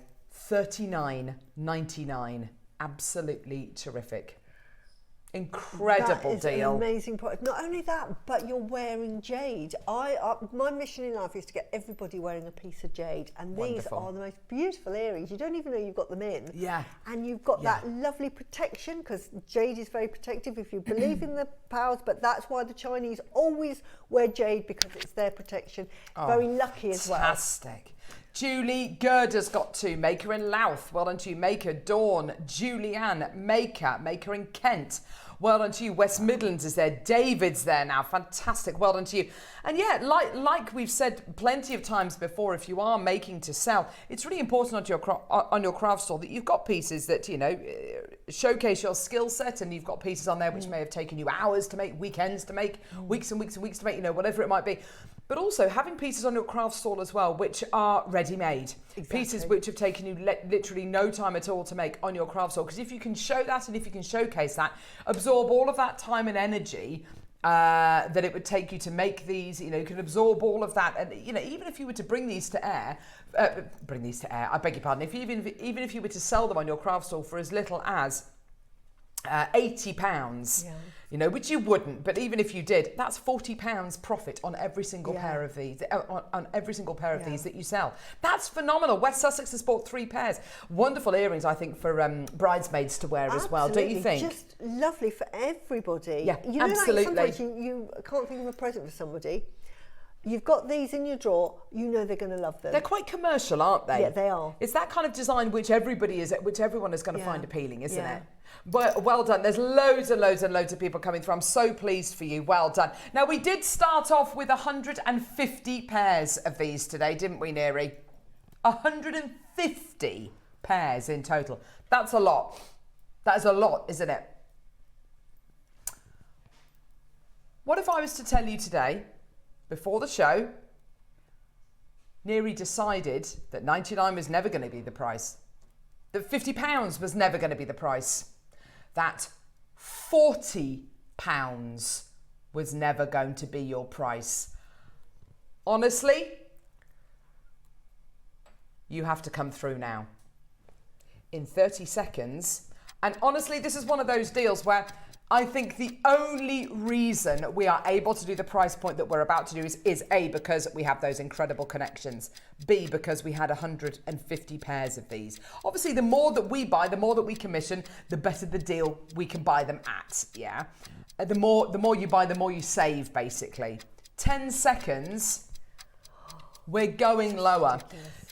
$39.99. Absolutely terrific. Incredible that is deal. An amazing product. Not only that, but you're wearing jade. My mission in life is to get everybody wearing a piece of jade, and these are the most beautiful earrings. You don't even know you've got them in. Yeah. And you've got that lovely protection, because jade is very protective if you believe in the powers. But that's why the Chinese always wear jade, because it's their protection. Very lucky as well. Fantastic. Julie Gerda's got 2. Maker in Louth. Well done to you. Maker. Dawn. Julianne. Maker in Kent. Well done to you. West Midlands is there. David's there now. Fantastic. Well done to you. And yeah, like we've said plenty of times before, if you are making to sell, it's really important on your craft store that you've got pieces that, you know, showcase your skill set, and you've got pieces on there which may have taken you hours to make, weekends to make, weeks and weeks and weeks to make, you know, whatever it might be. But also having pieces on your craft stall as well, which are ready-made. Exactly. Pieces which have taken you literally no time at all to make on your craft stall. Because if you can show that, and if you can showcase that, absorb all of that time and energy that it would take you to make these, you know, you can absorb all of that. And, you know, even if you were to bring these to air, I beg your pardon, even if you were to sell them on your craft stall for as little as £80, you know, which you wouldn't, but even if you did, that's £40 profit on every single pair of these, on every single pair of these that you sell. That's phenomenal. West Sussex has bought 3 pairs. Wonderful earrings, I think, for bridesmaids to wear as well, don't you think? Just lovely for everybody. Yeah, you know, absolutely. Like sometimes you can't think of a present for somebody. You've got these in your drawer, you know they're going to love them. They're quite commercial, aren't they? Yeah, they are. It's that kind of design which everyone is going to find appealing, isn't it? But well done. There's loads and loads and loads of people coming through. I'm so pleased for you. Well done. Now, we did start off with 150 pairs of these today, didn't we, Neri? 150 pairs in total. That's a lot. That is a lot, isn't it? What if I was to tell you today, before the show, Neri decided that 99 was never going to be the price, that £50 was never going to be the price, that £40 was never going to be your price? Honestly, you have to come through now in 30 seconds. And honestly, this is one of those deals where I think the only reason we are able to do the price point that we're about to do is A, because we have those incredible connections, B, because we had 150 pairs of these. Obviously, the more that we buy, the more that we commission, the better the deal we can buy them at, yeah? The more you buy, the more you save, basically. 10 seconds, we're going lower.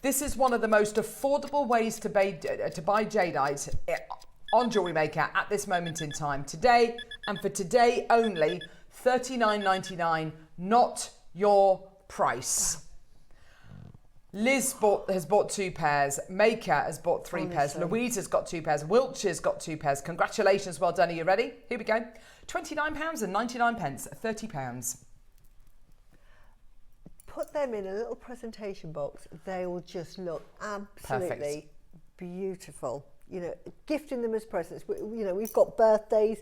This is one of the most affordable ways to buy jadeite on Jewellery Maker at this moment in time. Today, and for today only, $39.99, not your price. Liz has bought 2 pairs. Maker has bought 3 pairs. Louise has got 2 pairs. Wiltshire's got 2 pairs. Congratulations, well done. Are you ready? Here we go. £29.99, £30. Put them in a little presentation box. They will just look absolutely beautiful. You know, gifting them as presents. You know, we've got birthdays,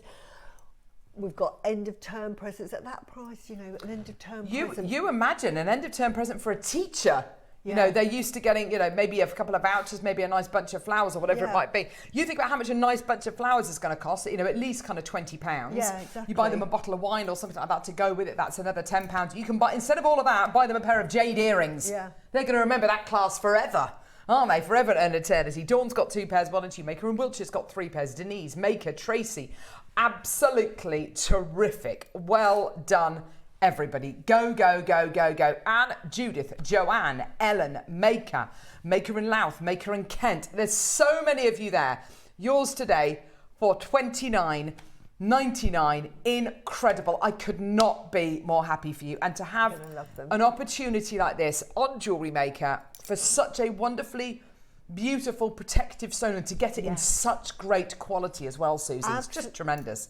we've got end of term presents at that price. You know, an end of term present. You imagine an end of term present for a teacher. You know, they're used to getting, you know, maybe a couple of vouchers, maybe a nice bunch of flowers or whatever it might be. You think about how much a nice bunch of flowers is going to cost, you know, at least kind of £20. Yeah, exactly. You buy them a bottle of wine or something like that to go with it, that's another £10. You can buy, instead of all of that, buy them a pair of jade earrings. Yeah. They're going to remember that class forever. Aren't they? Forever and eternity. Dawn's got 2 pairs, well done to you. Maker and Wiltshire's got 3 pairs. Denise, Maker, Tracy. Absolutely terrific. Well done, everybody. Go, go, go, go, go. Anne, Judith, Joanne, Ellen, Maker, Maker in Louth, Maker in Kent. There's so many of you there. Yours today for $29.99. Incredible. I could not be more happy for you. And to have an opportunity like this on Jewellery Maker for such a wonderfully beautiful protective stone, and to get it in such great quality as well, Susie. It's just tremendous.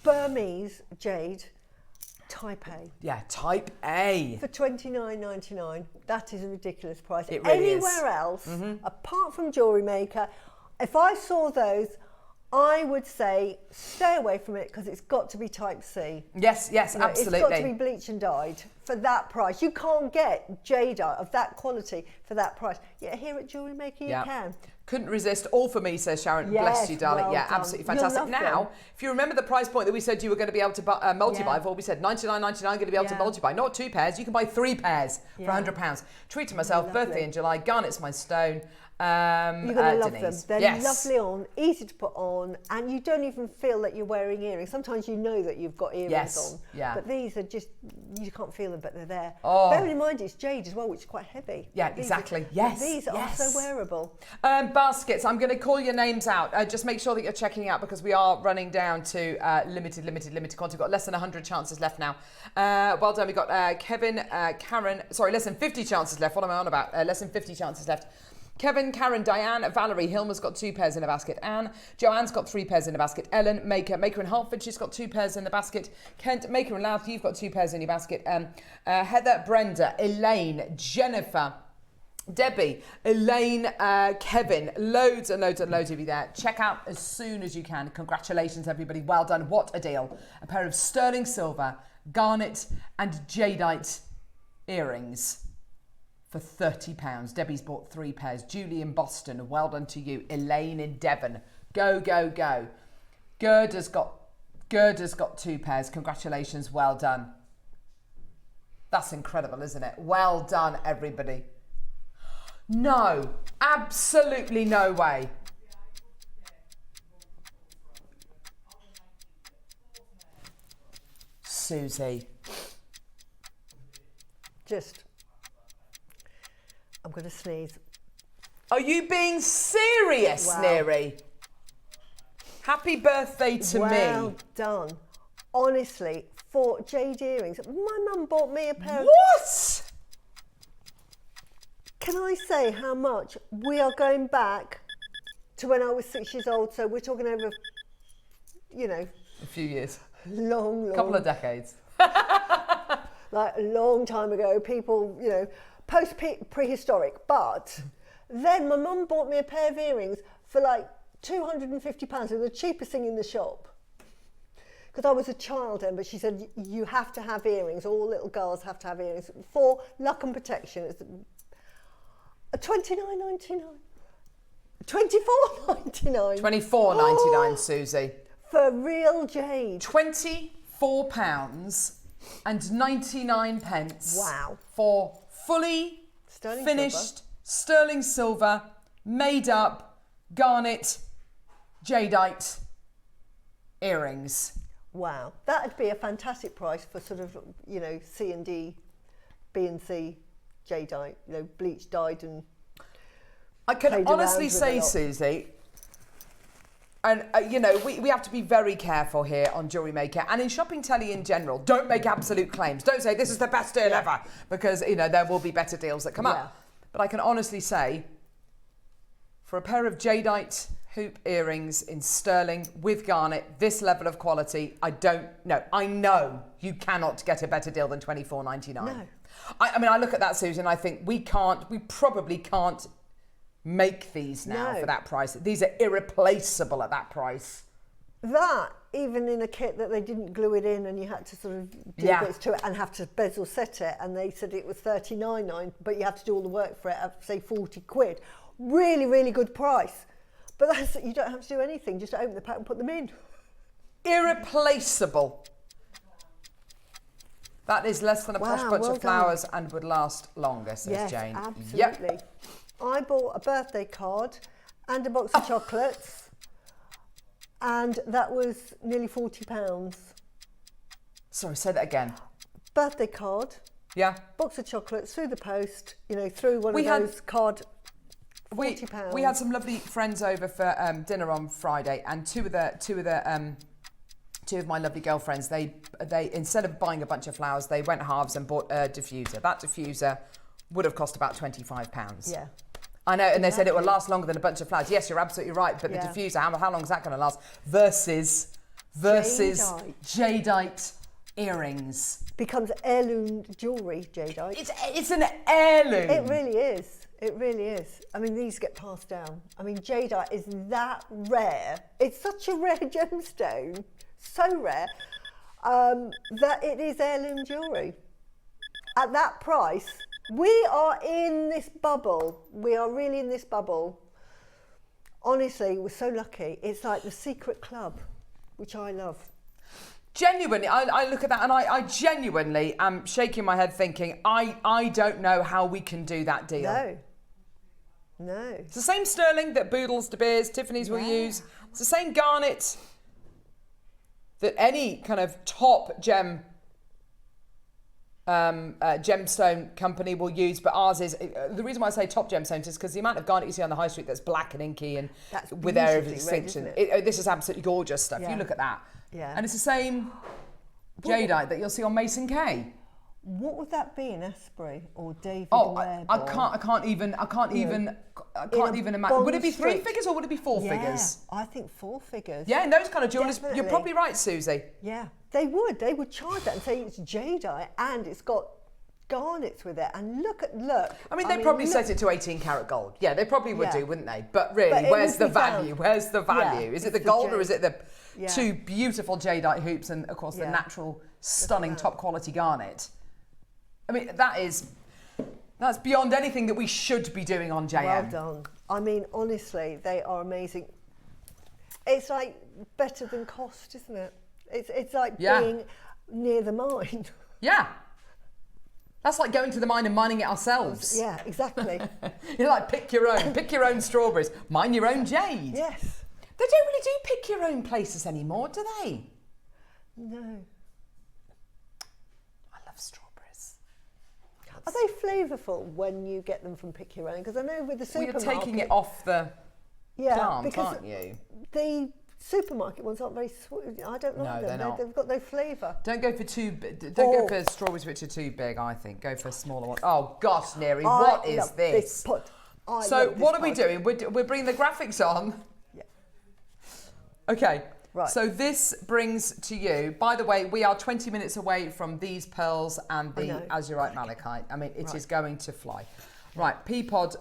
Burmese jade, type A. Yeah, type A. For $29.99. That is a ridiculous price. It really Anywhere else, apart from Jewellery Maker, if I saw those, I would say stay away from it because it's got to be type C. Yes, yes, absolutely. It's got to be bleached and dyed for that price. You can't get jadeite of that quality for that price. Yet here at Jewellery Maker, you can. Couldn't resist. All for me, says Sharon. Yes, bless you, darling. well yeah, done. absolutely fantastic. Now, if you remember the price point that we said you were going to be able to multi-buy for, we said $99.99 going to be able to multi-buy. Not 2 pairs, you can buy 3 pairs for £100. Treat to myself, birthday in July, Garnet's my stone. You're going to love Denise. them. They're lovely on, easy to put on, and you don't even feel that you're wearing earrings. Sometimes you know that you've got earrings on, but these are just, you can't feel them, but they're there. Bearing in mind it's jade as well, which is quite heavy. Yeah, exactly. These are so wearable. Baskets, I'm going to call your names out. Just make sure that you're checking out because we are running down to limited quantity. We've got less than 100 chances left now. Well done. We've got Kevin, Karen, sorry, less than 50 chances left. What am I on about? Less than 50 chances left. Kevin, Karen, Diane, Valerie, Hilma's got 2 pairs in a basket. Anne, Joanne's got 3 pairs in a basket. Ellen, Maker in Hertford, she's got 2 pairs in the basket. Kent, Maker in Louth, you've got 2 pairs in your basket. Heather, Brenda, Elaine, Jennifer, Debbie, Elaine, Kevin, loads and loads and loads of you there. Check out as soon as you can. Congratulations, everybody. Well done. What a deal. A pair of sterling silver, garnet and jadeite earrings for £30. Debbie's bought 3 pairs. Julie in Boston, well done to you. Elaine in Devon, go, go, go. Gerda's got 2 pairs. Congratulations, well done. That's incredible, isn't it? Well done, everybody. No, absolutely no way. Suzie. I'm going to sneeze. Are you being serious, Neary? Happy birthday to me. Well done. Honestly, for jade earrings, my mum bought me a pair of... What? Can I say how much? We are going back to when I was 6 years old, so we're talking over, a few years. Long. Couple of decades. Like a long time ago, people, post-prehistoric. But then my mum bought me a pair of earrings for like £250. They were the cheapest thing in the shop. Because I was a child then, but she said, you have to have earrings. All little girls have to have earrings for luck and protection. It's $29.99. $24.99. £24.99, Suzie. For real jade. £24.99. Wow. For fully finished sterling silver, made up, garnet, jadeite earrings. Wow. That'd be a fantastic price for sort of, C and D, B and C jadeite, bleached, dyed and... I can honestly say, Suzie, and we have to be very careful here on Jewellery Maker and in shopping telly in general. Don't make absolute claims. Don't say this is the best deal ever, because there will be better deals that come up. But I can honestly say, for a pair of jadeite hoop earrings in sterling with garnet, this level of quality, I know you cannot get a better deal than $24.99. No. I look at that, Susan, and I think we probably can't make these now for that price. These are irreplaceable at that price. That, even in a kit that they didn't glue it in and you had to sort of do bits to it and have to bezel set it, and they said it was $39.99, but you have to do all the work for it at, say, 40 quid. Really, really good price. But you don't have to do anything, just open the pack and put them in. Irreplaceable. That is less than a posh bunch of flowers and would last longer, says Jane. Absolutely. Yep. I bought a birthday card and a box of chocolates, and that was nearly £40. Sorry, say that again. Birthday card. Yeah. Box of chocolates through the post, through one of those card. £40. We had some lovely friends over for dinner on Friday, and two of my lovely girlfriends, they instead of buying a bunch of flowers, they went halves and bought a diffuser. That diffuser would have cost about £25. Yeah. I know, and they said it will last longer than a bunch of flowers. Yes, you're absolutely right, but the diffuser, how long is that going to last? Versus jadeite earrings. Becomes heirloom jewellery, jadeite. It's an heirloom. It really is. It really is. I mean, these get passed down. I mean, jadeite is that rare. It's such a rare gemstone, so rare, that it is heirloom jewellery. At that price, we are in this bubble. We are really in this bubble. Honestly, we're so lucky. It's like the secret club, which I love. Genuinely, I look at that and I genuinely am shaking my head thinking, I don't know how we can do that deal. No. It's the same sterling that Boodles, De Beers, Tiffany's will use. It's the same garnet that any kind of top gemstone company will use, but ours is, the reason why I say top gemstones is because the amount of garnet you see on the high street that's black and inky and with area of extinction. This is absolutely gorgeous stuff. You look at that. Yeah. And it's the same jadeite that you'll see on Mason K. What would that be in Asprey or David? I can't even imagine. Would it be 3 figures or would it be 4 figures? I think 4 figures. Yeah, in those kind of jewellers, you're probably right, Susie. Yeah, they would charge that and say it's jadeite and it's got garnets with it, and look. I mean, they probably set it to 18 karat gold. Yeah, they probably would do, wouldn't they? But really, where's the value? Where's the value? Is it the gold or is it the 2 beautiful jadeite hoops and, of course, the natural, stunning, top quality garnet? I mean, that's beyond anything that we should be doing on JM. Well done. I mean, honestly, they are amazing. It's like better than cost, isn't it? It's like being near the mine. Yeah. That's like going to the mine and mining it ourselves. Yeah, exactly. You're like, pick your own strawberries, mine your own jade. Yes. They don't really do pick your own places anymore, do they? No. I love strawberries. Are they flavourful when you get them from pick your own? Because I know with the supermarket... You're taking it off the plant, aren't you? The supermarket ones aren't very sweet. I don't like them. Not. They've got no flavour. Don't go for go for strawberries which are too big, I think. Go for a smaller one. Oh gosh, Neri, what is this? So what are we doing? We're bringing the graphics on. Yeah. Okay. Right. So this brings to you, by the way, we are 20 minutes away from these pearls and the Azurite Malachite. I mean, it is going to fly. Right, pea pod,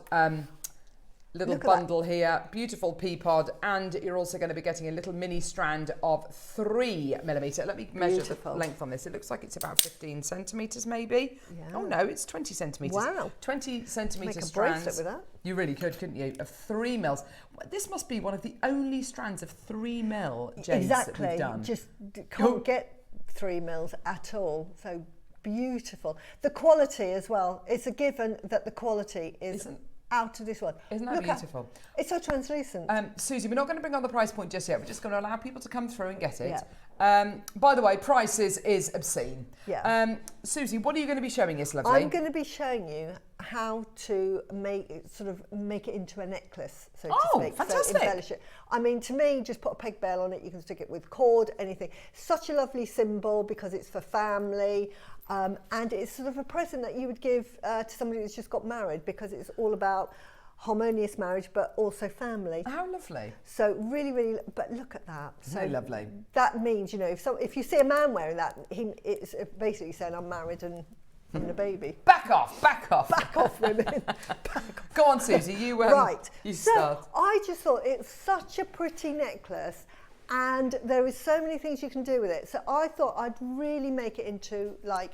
little bundle here, beautiful pea pod, and you're also going to be getting a little mini strand of 3mm. Let me measure the length on this. It looks like it's about 15 centimetres maybe. Yeah. Oh no, it's 20 centimetres. Wow. 20 centimetre Make a strands. bracelet with that. You really could, couldn't you? Of 3 mils. This must be one of the only strands of 3 mil jades that we've done. Just can't get 3 mils at all. So beautiful. The quality as well. It's a given that the quality is out of this world. Isn't that beautiful? It's so translucent. Susie, we're not going to bring on the price point just yet. We're just going to allow people to come through and get it. Yeah. By the way, price is obscene. Yeah. Susie, what are you going to be showing us, lovely? I'm going to be showing you how to make it into a necklace, so to speak. Fantastic. So embellish it. I mean, to me, just put a peg bell on it. You can stick it with cord, anything. Such a lovely symbol because it's for family. And it's sort of a present that you would give to somebody who's just got married, because it's all about harmonious marriage, but also family. How lovely. So really, really, but look at that. So lovely. That means, you know, if you see a man wearing that, it's basically saying, I'm married and having a baby. Back off, back off. Back off, women. Back off. Go on, Susie, you right. You start. So I just thought it's such a pretty necklace, and there is so many things you can do with it. So I thought I'd really make it into like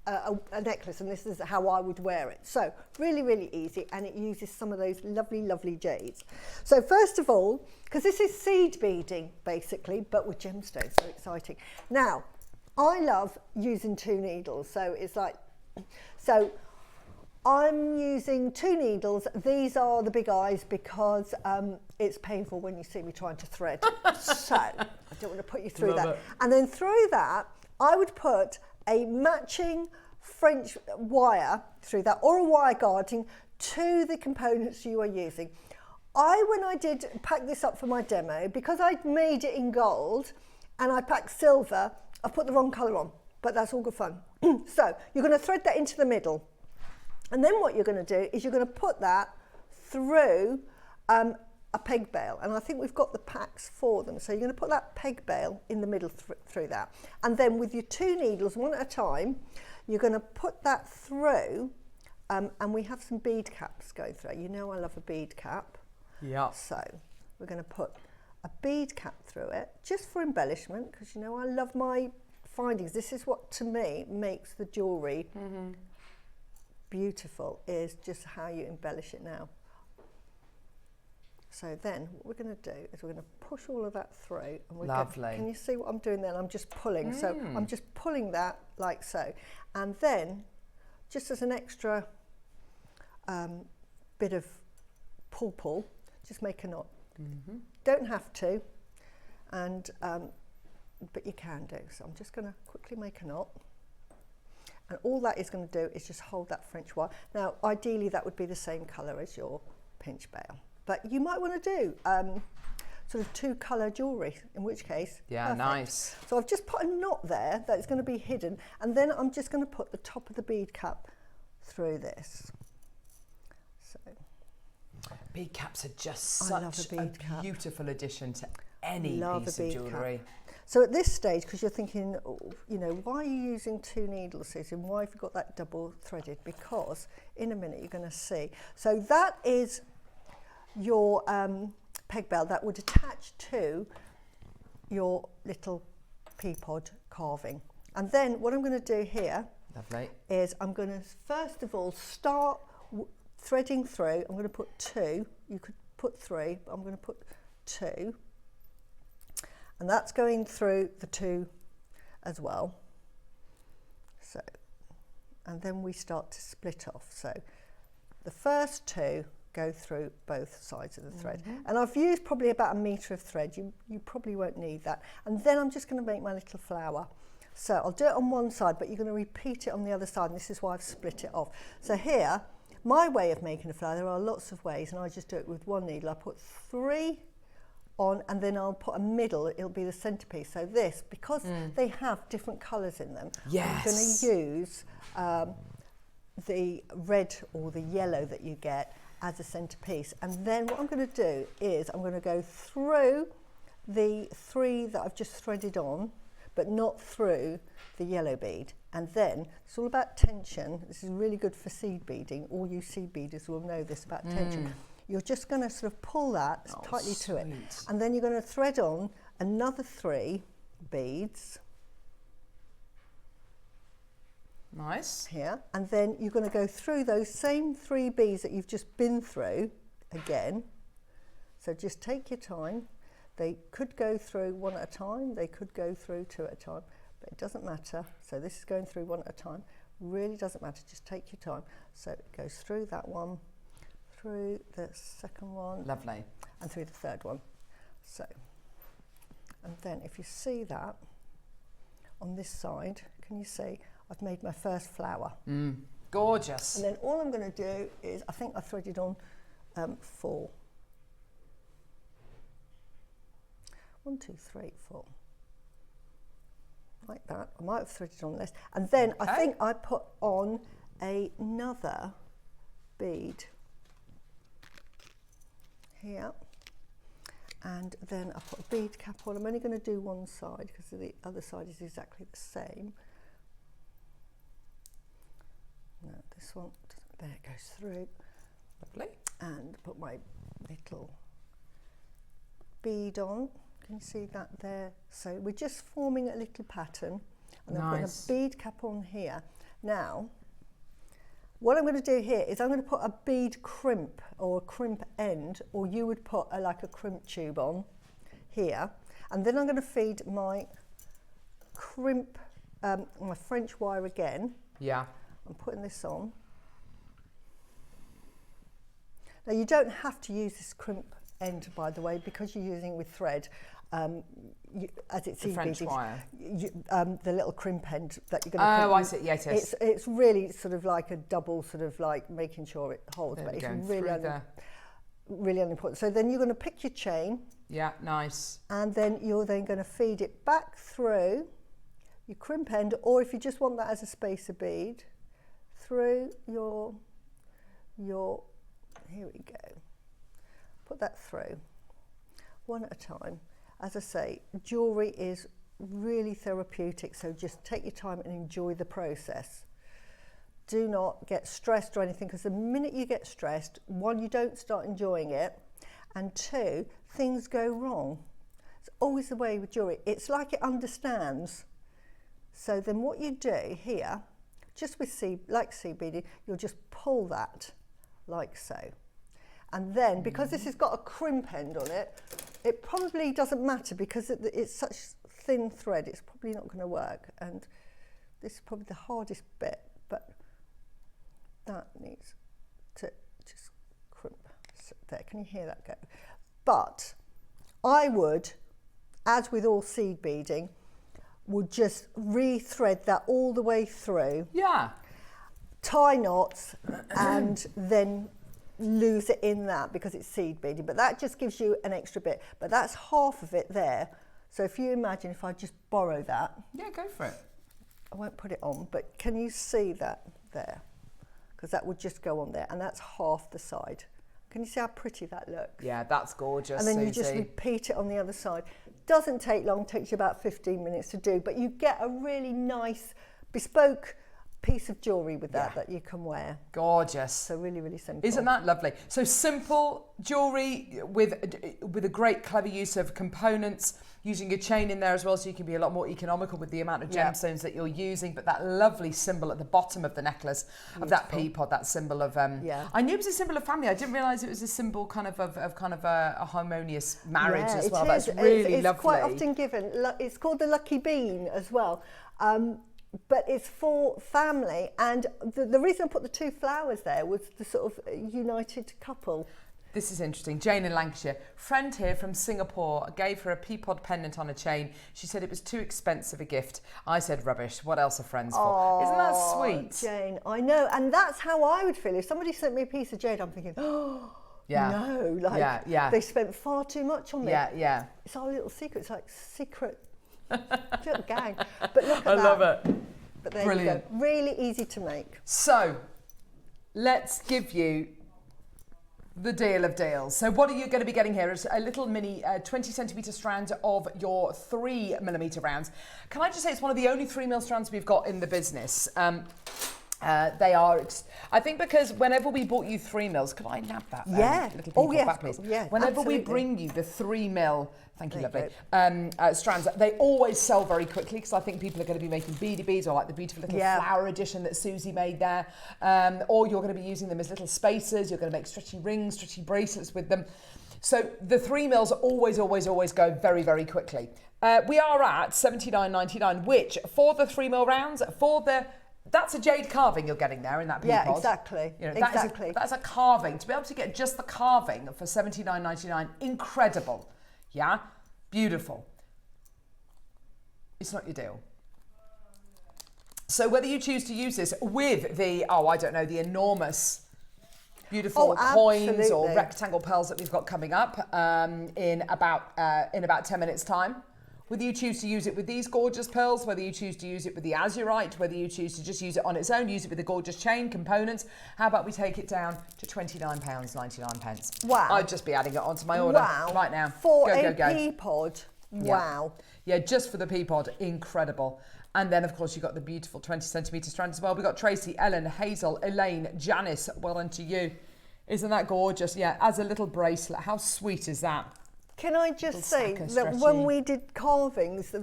a necklace, and this is how I would wear it. So really, really easy, and it uses some of those lovely, lovely jades. So first of all, because this is seed beading basically, but with gemstones, so exciting. Now, I love using 2 needles, so it's like, so I'm using 2 needles. These are the big eyes because it's painful when you see me trying to thread. So I don't want to put you through that. And then through that, I would put a matching French wire through that, or a wire guarding to the components you are using. When I did pack this up for my demo, because I'd made it in gold and I packed silver, I put the wrong colour on, but that's all good fun. So you're going to thread that into the middle. And then what you're going to do is you're going to put that through a a peg bail, and I think we've got the packs for them. So you're going to put that peg bail in the middle through that, and then with your 2 needles, one at a time, you're going to put that through, and we have some bead caps going through. You know I love a bead cap. Yeah. So we're going to put a bead cap through it, just for embellishment, because you know I love my findings. This is what, to me, makes the jewellery beautiful, is just how you embellish it now. So then what we're going to do is we're going to push all of that through. And we're Lovely. Can you see what I'm doing then? I'm just pulling. So I'm just pulling that like so. And then, just as an extra bit of pull, just make a knot. Don't have to, and but you can do. So I'm just going to quickly make a knot. And all that is going to do is just hold that French wire. Now, ideally, that would be the same colour as your pinch bail. But you might want to do sort of 2-colour jewellery, in which case, perfect. Nice. So I've just put a knot there that's going to be hidden, and then I'm just going to put the top of the bead cap through this. So bead caps are just such a beautiful addition to any piece of jewellery. So at this stage, because you're thinking, oh, you know, why are you using 2 needles, Susie? Why have you got that double threaded? Because in a minute you're going to see. So that is your peg bail that would attach to your little pea pod carving. And then what I'm going to do here is I'm going to first of all start threading through. I'm going to put 2. You could put 3, but I'm going to put 2. And that's going through the 2 as well. So, and then we start to split off. So the first 2 go through both sides of the thread. And I've used probably about 1 metre of thread. You probably won't need that. And then I'm just going to make my little flower. So I'll do it on one side, but you're going to repeat it on the other side, and this is why I've split it off. So here, my way of making a flower, there are lots of ways, and I just do it with 1 needle. I put 3 on, and then I'll put a middle, it'll be the centerpiece. So this, because they have different colours in them, I'm going to use the red or the yellow that you get as a centerpiece. And then what I'm going to do is I'm going to go through the 3 that I've just threaded on, but not through the yellow bead. And then it's all about tension. This is really good for seed beading. All you seed beaders will know this about tension. You're just going to sort of pull that tightly to it. And then you're going to thread on another 3 beads. Nice. Here. And then you're going to go through those same 3 beads that you've just been through again. So just take your time. They could go through 1 at a time. They could go through 2 at a time. But it doesn't matter. So this is going through 1 at a time. Really doesn't matter. Just take your time. So it goes through that one, through the second one. Lovely. And through the third one. So, and then if you see that on this side, can you see I've made my first flower? Gorgeous. And then all I'm going to do is, I think I threaded on 4. 1, 2, 3, 4. Like that. I might have threaded on less. And then I think I put on another bead here. And then I put a bead cap on. I'm only going to do one side because the other side is exactly the same. No, this one, there it goes through. Lovely. And put my little bead on. Can you see that there? So we're just forming a little pattern. And I'm putting a bead cap on here. Now, what I'm going to do here is I'm going to put a bead crimp or a crimp end, or you would put like a crimp tube on here. And then I'm going to feed my crimp, my French wire again. Yeah. I'm putting this on. Now you don't have to use this crimp end, by the way, because you're using it with thread. As it's the French wire. The little crimp end that you're going to. Oh, I see. Yes. It's really sort of like a double, sort of like making sure it holds, there but it's go. really unimportant. So then you're going to pick your chain. Yeah, nice. And then you're then going to feed it back through your crimp end, or if you just want that as a spacer bead, through your. Here we go. put that through, one at a time. As I say, jewellery is really therapeutic, so just take your time and enjoy the process. Do not get stressed or anything, because the minute you get stressed, one, you don't start enjoying it, and two, things go wrong. It's always the way with jewellery. It's like it understands. So then what you do here, just with seed beading, you'll just pull that like so. And then, because this has got a crimp end on it, it probably doesn't matter because it's such thin thread, it's probably not going to work. And this is probably the hardest bit, but that needs to just crimp. So there, can you hear that go? But I would, as with all seed beading, would just re-thread that all the way through. Yeah. Tie knots and then lose it in that because it's seed beading, but that just gives you an extra bit. But that's half of it there. So if you imagine if I just borrow that. Yeah, go for it. I won't put it on, but can you see that there? Because that would just go on there, and that's half the side. Can you see how pretty that looks? Yeah, that's gorgeous, And then Suzie. you just repeat it on the other side. Doesn't take long, takes you about 15 minutes to do, but you get a really nice bespoke piece of jewellery with that you can wear. Gorgeous. So really, really simple. Isn't that lovely? So simple jewellery with a great clever use of components, using a chain in there as well, so you can be a lot more economical with the amount of gemstones that you're using. But that lovely symbol at the bottom of the necklace, of that pea pod, that symbol of I knew it was a symbol of family. I didn't realise it was a symbol kind of a harmonious marriage as well. That's really lovely. It's quite often given. It's called the lucky bean as well. But it's for family, and the reason I put the two flowers there was the sort of united couple. This is interesting. Jane in Lancashire. Friend here from Singapore gave her a pea pod pendant on a chain. She said it was too expensive a gift. I said rubbish. What else are friends for? Isn't that sweet? Jane, I know, and that's how I would feel if somebody sent me a piece of jade. I'm thinking, oh no, like they spent far too much on me. Yeah. It's our little secret. It's like secret little gang. But look at that. I love it. But there Brilliant. you go. Really easy to make. So, let's give you the deal of deals. So what are you going to be getting here? Is a little mini 20 centimetre strand of your 3mm rounds. Can I just say it's one of the only 3mm strands we've got in the business. They are, I think, because whenever we bought you 3mm, could I nab that? Little peacock back, please. Yeah, whenever absolutely. we bring you the 3mm, thank you, There lovely, strands, they always sell very quickly because I think people are going to be making beady beads, or like the beautiful little flower edition that Suzie made there, or you're going to be using them as little spacers. You're going to make stretchy rings, stretchy bracelets with them. So the 3mm always go very, very quickly. We are at $79.99, which for the 3mm rounds, that's a jade carving you're getting there in that pea pod. Yeah, exactly. You know, exactly. That's a carving. To be able to get just the carving for $79.99, incredible. Yeah, beautiful. It's not your deal. So whether you choose to use this with the, the enormous, beautiful coins or rectangle pearls that we've got coming up in about 10 minutes' time. Whether you choose to use it with these gorgeous pearls, whether you choose to use it with the Azurite, whether you choose to just use it on its own, use it with the gorgeous chain components, how about we take it down to £29.99? Wow. I'd just be adding it onto my order right now. For a pea pod, wow. Yeah, just for the pea pod, incredible. And then, of course, you've got the beautiful 20 centimetre strand as well. We've got Tracy, Ellen, Hazel, Elaine, Janice, well done to you. Isn't that gorgeous? Yeah, as a little bracelet. How sweet is that? Can I just say that when we did carvings, the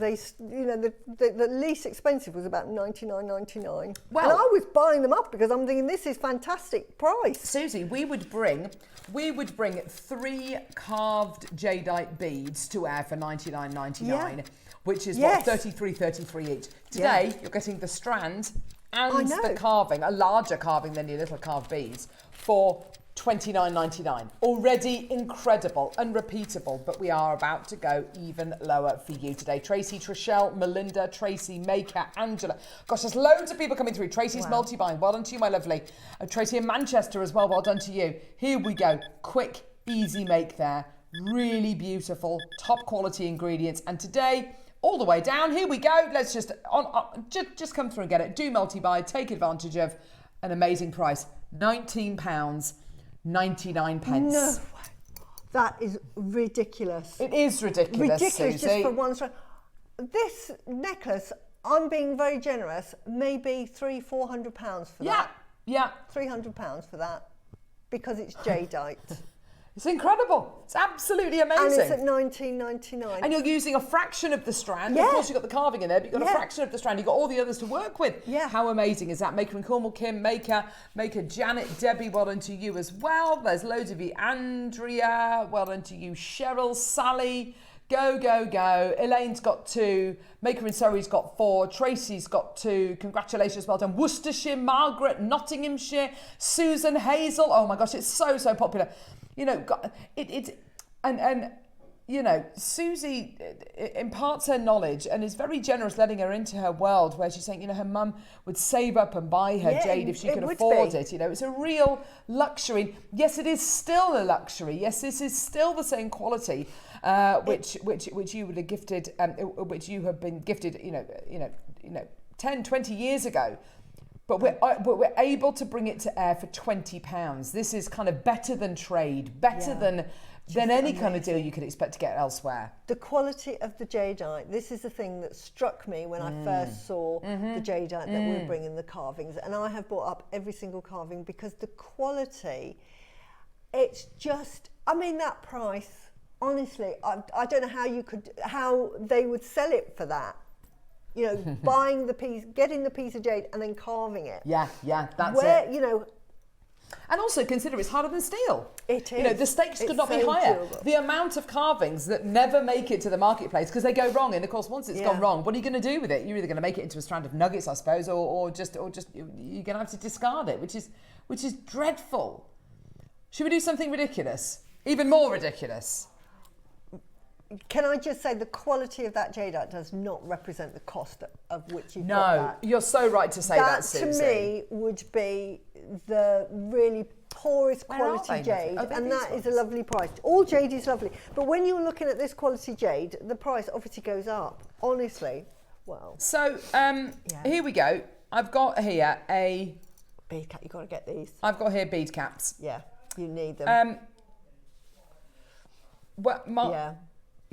least expensive was about $99.99. Well, and I was buying them up because I'm thinking this is fantastic price. Suzie, we would bring 3 carved jadeite beads to air for $99.99, which is what, $33 each. Today you're getting the strand and the carving, a larger carving than your little carved beads, for $29.99. Already incredible and repeatable, but we are about to go even lower for you today. Tracy, Trishelle, Melinda, Tracy, Maker, Angela. Gosh, there's loads of people coming through. Tracy's multi-buying. Well done to you, my lovely. Tracy in Manchester as well. Well done to you. Here we go. Quick, easy make there. Really beautiful, top quality ingredients. And today, all the way down, here we go. Let's just just come through and get it. Do multi-buy. Take advantage of an amazing price. £19.99. No. That is ridiculous. It is ridiculous, Ridiculous Susie. just for one strand. This necklace, I'm being very generous, maybe £300-400 for that. Yeah. £300 for that, because it's jadeite. It's incredible. It's absolutely amazing. And it's at $19.99. And you're using a fraction of the strand. Yeah. Of course, you've got the carving in there, but you've got a Yeah. fraction of the strand. You've got all the others to work with. Yeah. How amazing is that? Maker and Cornwall, Kim, Maker, Janet, Debbie, well done to you as well. There's loads of you. Andrea, well done to you. Cheryl, Sally, go. Elaine's got 2. Maker and Surrey's got 4. Tracy's got 2. Congratulations, well done. Worcestershire, Margaret, Nottinghamshire, Susan, Hazel. Oh my gosh, it's so popular. You know, you know, Susie imparts her knowledge and is very generous, letting her into her world, where she's saying, you know, her mum would save up and buy her jade if she could afford it. You know, it's a real luxury. Yes, it is still a luxury. Yes, this is still the same quality, which you would have gifted, which you have been gifted, you know, 10, 20 years ago. But we're able to bring it to air for £20. This is kind of better than trade, better than any kind of deal you could expect to get elsewhere. The quality of the jadeite, this is the thing that struck me when I first saw the jadeite that we're bringing, the carvings. And I have brought up every single carving because the quality, it's just, I mean, that price, honestly, I don't know how they would sell it for that. You know, buying the piece, getting the piece of jade and then carving it. Yeah, that's it. You know, and also consider it's harder than steel. It is. You know, the stakes could not be higher. Durable. The amount of carvings that never make it to the marketplace because they go wrong. And of course, once it's gone wrong, what are you going to do with it? You're either going to make it into a strand of nuggets, I suppose, or just you're going to have to discard it, which is dreadful. Should we do something ridiculous? Even more ridiculous? Can I just say the quality of that jadeite does not represent the cost of which you've got that. No, you're so right to say that, Susie. That to me would be the really poorest Where are quality they? jade, Are they and these that is a ones? lovely price. All jade is lovely, but when you're looking at this quality jade, the price obviously goes up. Honestly, well. So here we go. I've got here bead cap. You got to get these. I've got here bead caps. Yeah, you need them.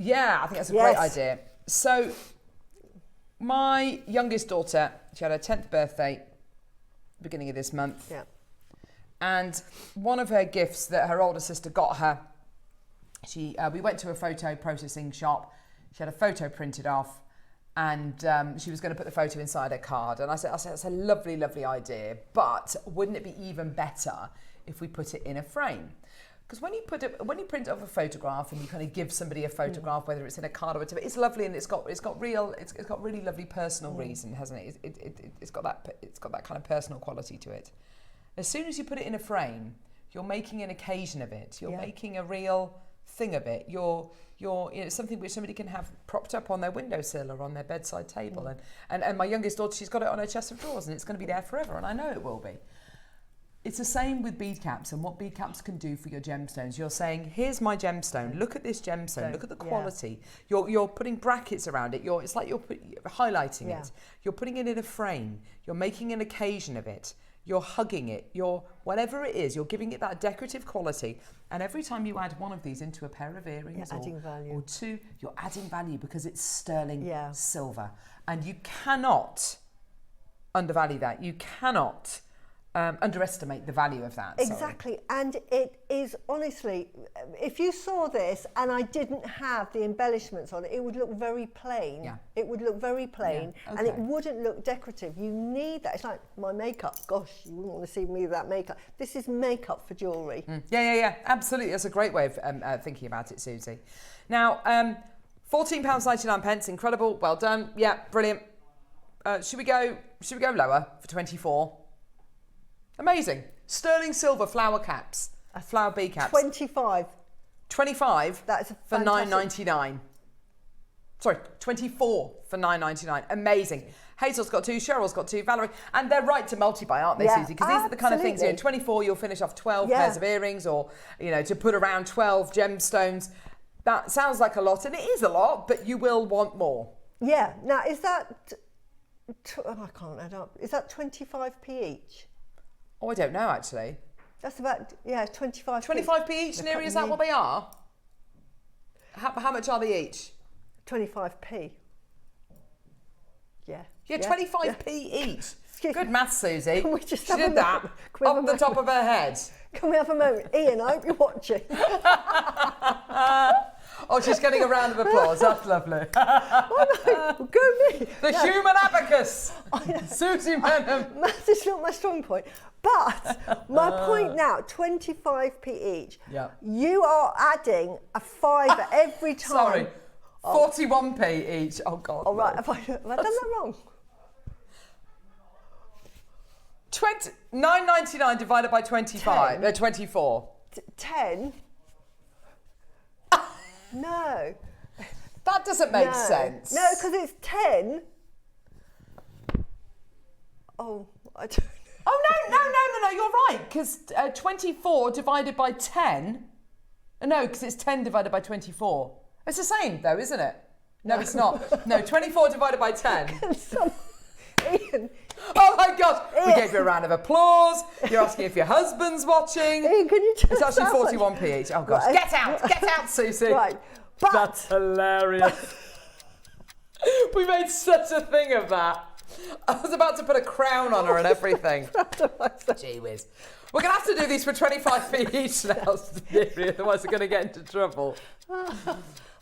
Yeah, I think that's a great idea. So, my youngest daughter, she had her 10th birthday, beginning of this month. Yeah. And one of her gifts that her older sister got her, we went to a photo processing shop. She had a photo printed off, and she was going to put the photo inside her card. And I said, that's a lovely, lovely idea, but wouldn't it be even better if we put it in a frame? Because when you print off a photograph and you kind of give somebody a photograph, whether it's in a card or whatever, it's lovely and it's got really lovely personal reason, hasn't it? It's got that kind of personal quality to it. As soon as you put it in a frame, you're making an occasion of it. You're making a real thing of it. You're something which somebody can have propped up on their windowsill or on their bedside table. And my youngest daughter, she's got it on her chest of drawers, and it's going to be there forever, and I know it will be. It's the same with bead caps and what bead caps can do for your gemstones. You're saying, here's my gemstone. Look at this gemstone. Look at the quality. You're putting brackets around it. It's like you're highlighting it. You're putting it in a frame. You're making an occasion of it. You're hugging it. Whatever it is, you're giving it that decorative quality. And every time you add one of these into a pair of earrings or two, you're adding value because it's sterling silver. And you cannot undervalue that. You cannot underestimate the value of that. Exactly. And it is, honestly, if you saw this and I didn't have the embellishments on it, it would look very plain. Yeah. It would look very plain, and it okay. wouldn't look decorative. You need that. It's like my makeup. Gosh, you wouldn't want to see me with that makeup. This is makeup for jewellery. Yeah. Absolutely. That's a great way of thinking about it, Susie. Now, £14.99, incredible. Well done. Yeah, brilliant. Should we go lower for 24? Amazing. Sterling silver flower caps, flower bead caps. 25. 25 That's for $9.99. Sorry, 24 for $9.99. Amazing. Hazel's got 2, Cheryl's got 2, Valerie, and they're right to multi-buy, aren't they, Susie? Because these are the kind of things, 24, you'll finish off 12 pairs of earrings, or, to put around 12 gemstones. That sounds like a lot, and it is a lot, but you will want more. Yeah. Now, is that, I can't add up, is that 25p each? Oh, I don't know, actually. That's about, 25p. 25p each, Neri, is that what they are? How much are they each? 25p. Yeah. Yeah, 25p each. Excuse Good me. maths, Suzie. Can we just She have a did that moment? Can we have off a the top of her head. Can we have a moment? Ian, I hope you're watching. Oh, she's getting a round of applause. That's lovely. Oh no, go me. The human abacus. Suzie Menham. Maths is not my strong point. But my point now, 25p each. Yeah. You are adding a fiver every time. Sorry. 41p each. Oh, God. All right, no. have I done that wrong? 9.99 divided by 25. 24. 10? No. That doesn't make No. sense. No, because it's 10. Oh, I don't know. Oh, no, you're right. Because 24 divided by 10. No, because it's 10 divided by 24. It's the same, though, isn't it? No, it's not. No, 24 divided by 10. Ian. Oh, my God. We Ian. gave you a round of applause. You're asking if your husband's watching. Ian, can you just It's actually have a- 41p each. Oh, gosh. Right. Get out, Suzie. Right. But That's hilarious. We made such a thing of that. I was about to put a crown on her and everything. Gee whiz. We're going to have to do these for 25p each now, Stevie, otherwise we're going to get into trouble.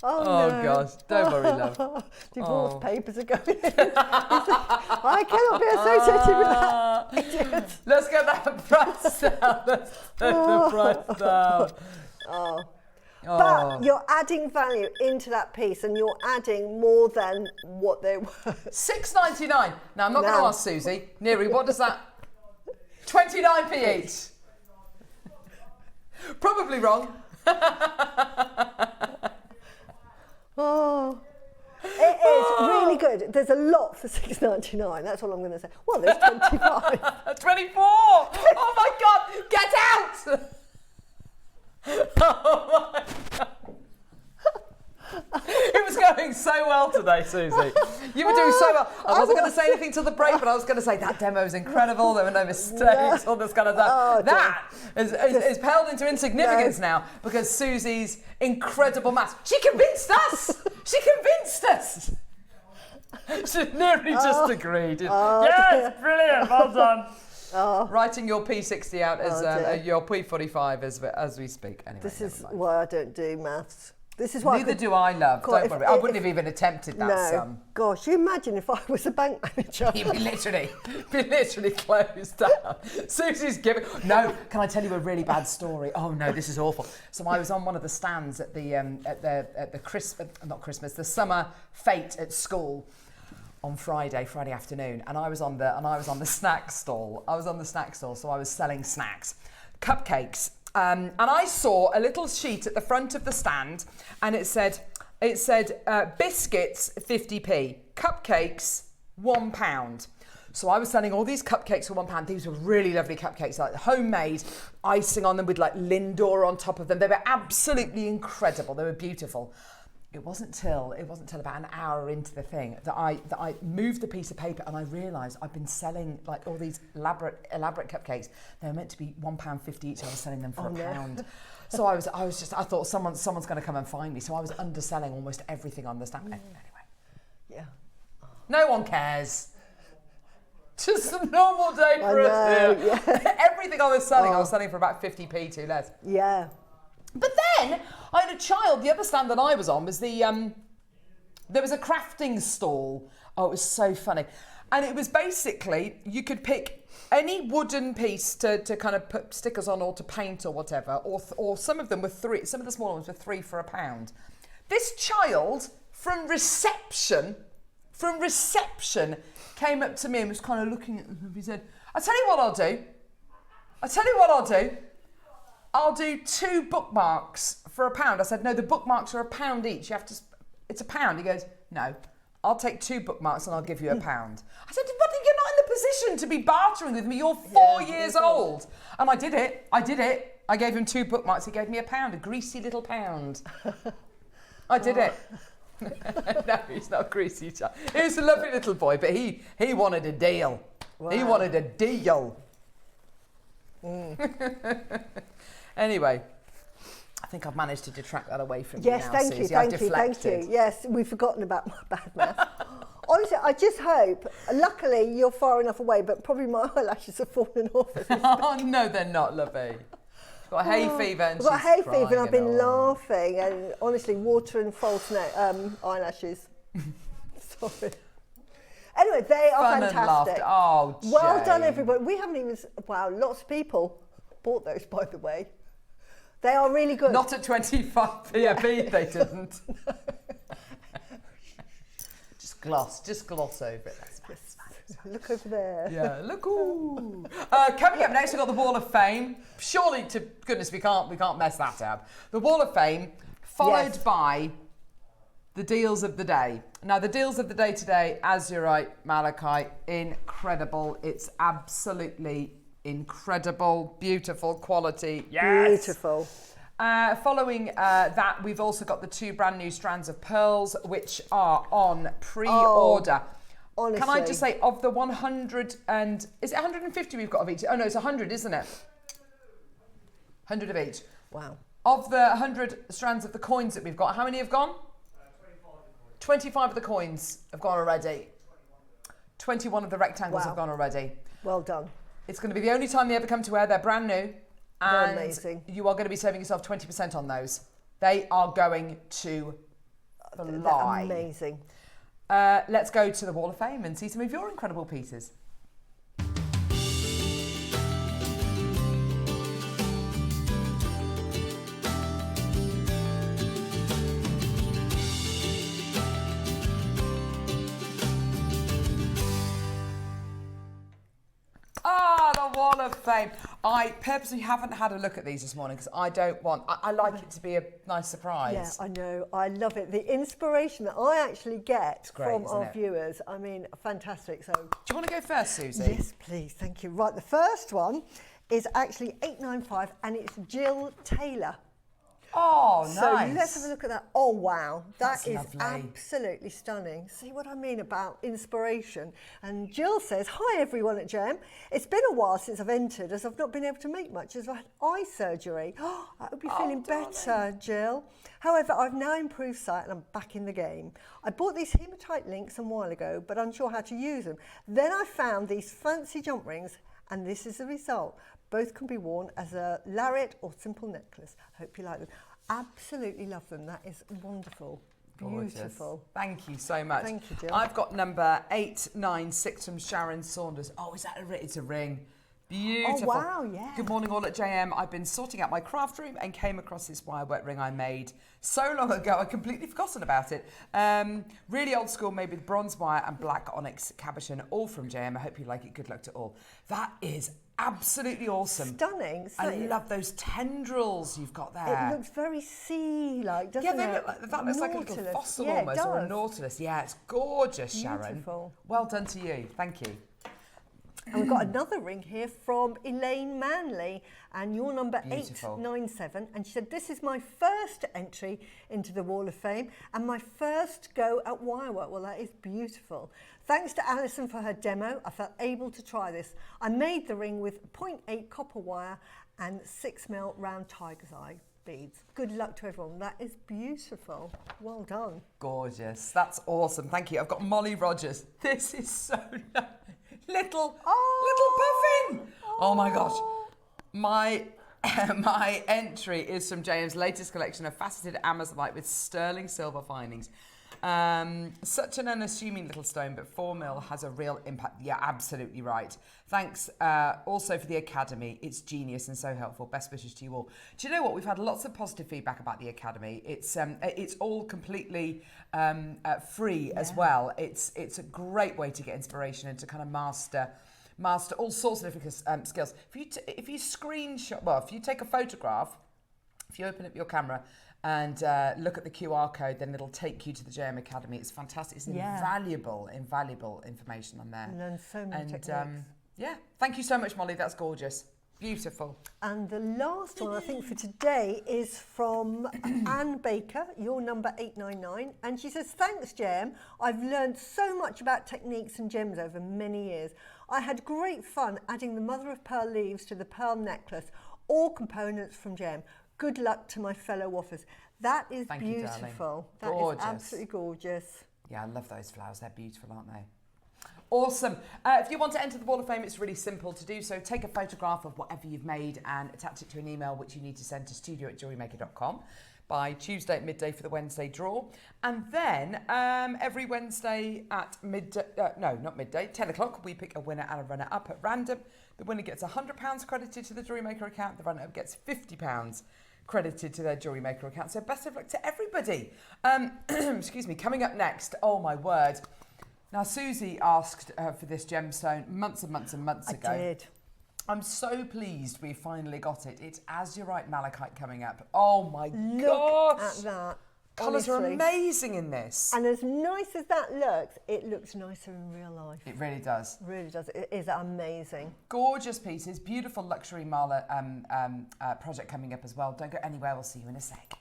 Oh, no. Gosh. Don't worry, love. Divorce papers are going in. I cannot be associated with that. Idiot. Let's get that price down. Let's take the price down. But you're adding value into that piece and you're adding more than what they were. $6.99. Now, I'm not going to No. ask Suzie. Neri, what does that... 29p each. Probably wrong. Oh, it is really good. There's a lot for $6.99. That's all I'm going to say. Well, there's 25. 24! Oh my God! Get out! Oh my God! It was going so well today, Suzie. You were doing so well. I wasn't going to say anything till the break, but I was going to say that demo is incredible. There were no mistakes, all this kind of stuff. Oh, that is paled into insignificance now because Susie's incredible maths. She convinced us. She convinced us. She nearly just agreed. Yes, brilliant. Well done. Writing your P60 out as your P45 as we speak. Anyway, This never is mind. why I don't do maths. This is why Neither do I, love. God, Don't worry. I wouldn't have even attempted that sum. Gosh, you imagine if I was a bank manager. You'd be literally closed down. Susie's giving. No, can I tell you a really bad story? Oh no, this is awful. So I was on one of the stands at the summer fete at school on Friday afternoon, and I was on the snack stall. So I was selling snacks, cupcakes. And I saw a little sheet at the front of the stand, and it said biscuits 50p, cupcakes £1. So I was selling all these cupcakes for £1. These were really lovely cupcakes, like homemade, icing on them with like Lindor on top of them. They were absolutely incredible. They were beautiful. It wasn't till about an hour into the thing that I moved the piece of paper and I realised I'd been selling like all these elaborate cupcakes. They were meant to be £1.50 each. I was selling them for £1. So I thought someone's going to come and find me. So I was underselling almost everything on the stand. Anyway, Yeah. no one cares. Just a normal day for us here. Yeah. Everything I was selling for about 50p too less. Yeah. But then I had a child. The other stand that I was on was there was a crafting stall. Oh, it was so funny. And it was basically, you could pick any wooden piece to kind of put stickers on or to paint or whatever, or some of them were three, some of the smaller ones were £3 for £1. This child from reception came up to me and was kind of looking at them. He said, I'll tell you what I'll do. I'll do 2 bookmarks for £1. I said, no, the bookmarks are £1 each. It's £1. He goes, no, I'll take 2 bookmarks and I'll give you £1. I said, but you're not in the position to be bartering with me. You're 4 years old. And I did it. I gave him 2 bookmarks. He gave me £1, a greasy little £1. I did it. No, he's not greasy. He was a lovely little boy, but he wanted a deal. Wow. He wanted a deal. Anyway, I think I've managed to detract that away from Yes, you now, thank Susie. you, I've thank you, thank you. deflected. Yes, we've forgotten about my bad math. Honestly, I just hope, luckily you're far enough away, but probably my eyelashes have fallen off. Oh, no, they're not, lovey. She's got hay fever and I've got she's hay crying fever and I've been and all. laughing and honestly, water and false eyelashes. Sorry. Anyway, they are Fun fantastic. and laughter. Oh, well done, Jane. everybody. We haven't even, wow, lots of people bought those, by the way. They are really good. Not at 25p a bead, they didn't. Just gloss over it. That's fine. Look over there. Yeah, look. Ooh. Coming up next, we've got the Wall of Fame. Surely, to goodness, we can't mess that up. The Wall of Fame, followed by the deals of the day. Now, the deals of the day today, Azurite Malachite, incredible. It's absolutely incredible, beautiful quality. Yes. Beautiful. Following that, we've also got the 2 brand new strands of pearls, which are on pre-order. Honestly. Can I just say, of the 100 and... Is it 150 we've got of each? Oh, no, it's 100, isn't it? 100 of each. Wow. Of the 100 strands of the coins that we've got, how many have gone? 25 of the coins have gone already. 21 of the rectangles have gone already. Well done. It's going to be the only time they ever come to wear. They're brand new. They're And amazing. you are going to be saving yourself 20% on those. They are going to fly. They're amazing. Let's go to the Wall of Fame and see some of your incredible pieces. The Wall of Fame. I purposely haven't had a look at these this morning because I don't want... I like it to be a nice surprise. Yeah, I know. I love it. The inspiration that I actually get great, from isn't our it? viewers, I mean, fantastic. So, Do you want to go first, Susie? yes, please. Thank you. Right, the first one is actually 895 and it's Jill Taylor. Oh, nice. So let's have a look at that. Oh, wow. That's That is lovely. absolutely stunning. See what I mean about inspiration? And Jill says, hi, everyone at JM. It's been a while since I've entered as I've not been able to make much as I've had eye surgery. I hope you're feeling better, Jill. However, I've now improved sight and I'm back in the game. I bought these hematite links a while ago, but unsure how to use them. Then I found these fancy jump rings and this is the result. Both can be worn as a lariat or simple necklace. I hope you like them. Absolutely love them. That is wonderful. Beautiful. Gorgeous. Thank you so much. Thank you, Jill. I've got number 896 from Sharon Saunders. Oh, is that a ring? It's a ring. Beautiful. Oh, wow, yeah. Good morning, all at JM. I've been sorting out my craft room and came across this wire wet ring I made so long ago, I'd completely forgotten about it. Really old school, made with bronze wire and black onyx cabochon, all from JM. I hope you like it. Good luck to all. That is absolutely awesome. Stunning. I love those tendrils you've got there. It looks very sea-like, doesn't it? Yeah, they look like, that looks like a little Nautilus. fossil Yeah, it almost, or a does. nautilus. Yeah, it's gorgeous, Sharon. Beautiful. Well done to you. Thank you. And we've got another ring here from Elaine Manley, and your number Beautiful. 897. And she said, this is my first entry into the Wall of Fame and my first go at wire work. Well, that is beautiful. Thanks to Alison for her demo. I felt able to try this. I made the ring with 0.8 copper wire and 6mm round tiger's eye beads. Good luck to everyone. That is beautiful. Well done. Gorgeous. That's awesome. Thank you. I've got Molly Rogers. This is so nice. Little puffin. Oh my gosh. My entry is from JM's latest collection of faceted amazonite with sterling silver findings. Such an unassuming little stone, but 4mm has a real impact. Yeah, absolutely right. Thanks also for the Academy. It's genius and so helpful. Best wishes to you all. Do you know what? We've had lots of positive feedback about the Academy. It's all completely free as well. It's a great way to get inspiration and to kind of master all sorts of different skills. If you screenshot, well, if you take a photograph, if you open up your camera and look at the QR code, then it'll take you to the JM Academy. It's fantastic. It's invaluable information on there. Learn so many techniques. Yeah, thank you so much, Molly. That's gorgeous. Beautiful. And the last one, I think, for today is from Anne Baker, your number 899. And she says, thanks, JM. I've learned so much about techniques and gems over many years. I had great fun adding the mother of pearl leaves to the pearl necklace, all components from JM. Good luck to my fellow waffers. That is Thank you, darling. beautiful. That Gorgeous. is absolutely gorgeous. Yeah, I love those flowers. They're beautiful, aren't they? Awesome. If you want to enter the Wall of Fame, it's really simple to do so. Take a photograph of whatever you've made and attach it to an email, which you need to send to studio@jewellerymaker.com by Tuesday at midday for the Wednesday draw. And then every Wednesday at midday, no, not midday, 10 o'clock, we pick a winner and a runner-up at random. The winner gets £100 credited to the Jewellery Maker account. The runner-up gets £50 credited to their Jewellery Maker account. So best of luck to everybody. Excuse me. Coming up next, oh my word. Now, Suzie asked for this gemstone months and months and months ago. I did. I'm so pleased we finally got it. It's Azurite Malachite coming up. Oh my Look gosh. at that. Colours are Honestly. amazing in this. And as nice as that looks, it looks nicer in real life. It really does. It really does. It is amazing. Gorgeous pieces. Beautiful luxury mala project coming up as well. Don't go anywhere. We'll see you in a sec.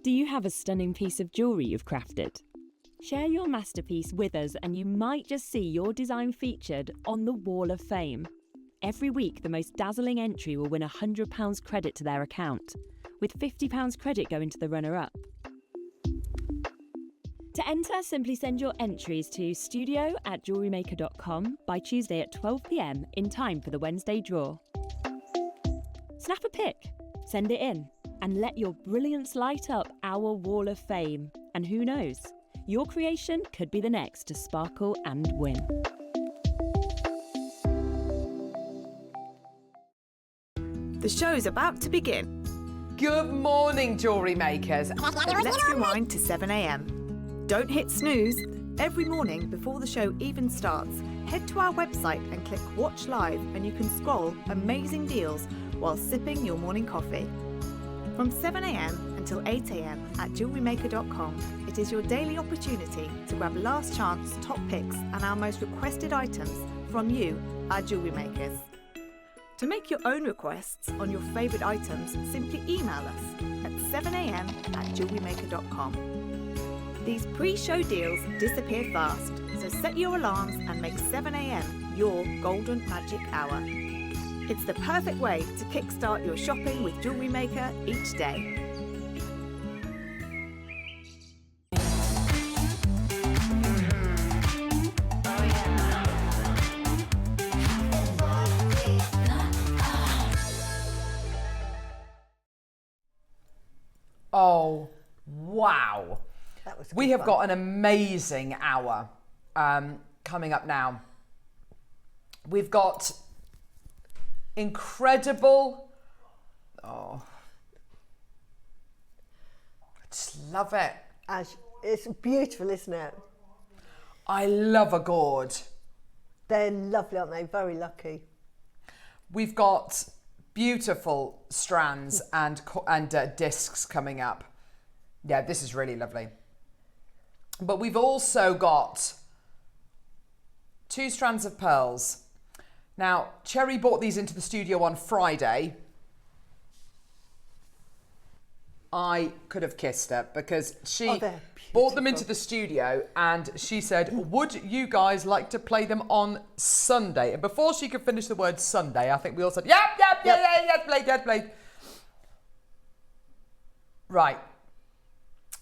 Do you have a stunning piece of jewellery you've crafted? Share your masterpiece with us and you might just see your design featured on the Wall of Fame. Every week, the most dazzling entry will win £100 credit to their account, with £50 credit going to the runner-up. To enter, simply send your entries to studio@jewellerymaker.com by Tuesday at 12 p.m. in time for the Wednesday draw. Snap a pic, send it in, and let your brilliance light up our Wall of Fame. And who knows, your creation could be the next to sparkle and win. The show's about to begin. Good morning, Jewellery Makers. Let's rewind to 7 a.m. Don't hit snooze. Every morning before the show even starts, head to our website and click Watch Live and you can scroll amazing deals while sipping your morning coffee. From 7 a.m. until 8 a.m. at JewelleryMaker.com, it is your daily opportunity to grab last chance top picks and our most requested items from you, our Jewellery Makers. To make your own requests on your favourite items, simply email us at 7 a.m. at JewelleryMaker.com. These pre-show deals disappear fast, so set your alarms and make 7 a.m. your golden magic hour. It's the perfect way to kickstart your shopping with Jewellery Maker each day. Oh, wow. That was We good have fun. got an amazing hour coming up now. We've got incredible, I just love it. It's beautiful, isn't it? I love a gourd. They're lovely, aren't they? Very lucky. We've got beautiful strands and discs coming up. Yeah, this is really lovely. But we've also got 2 strands of pearls. Now, Cherry brought these into the studio on Friday. I could have kissed her because she brought them into the studio and she said, would you guys like to play them on Sunday? And before she could finish the word Sunday, I think we all said, yes, play. Right.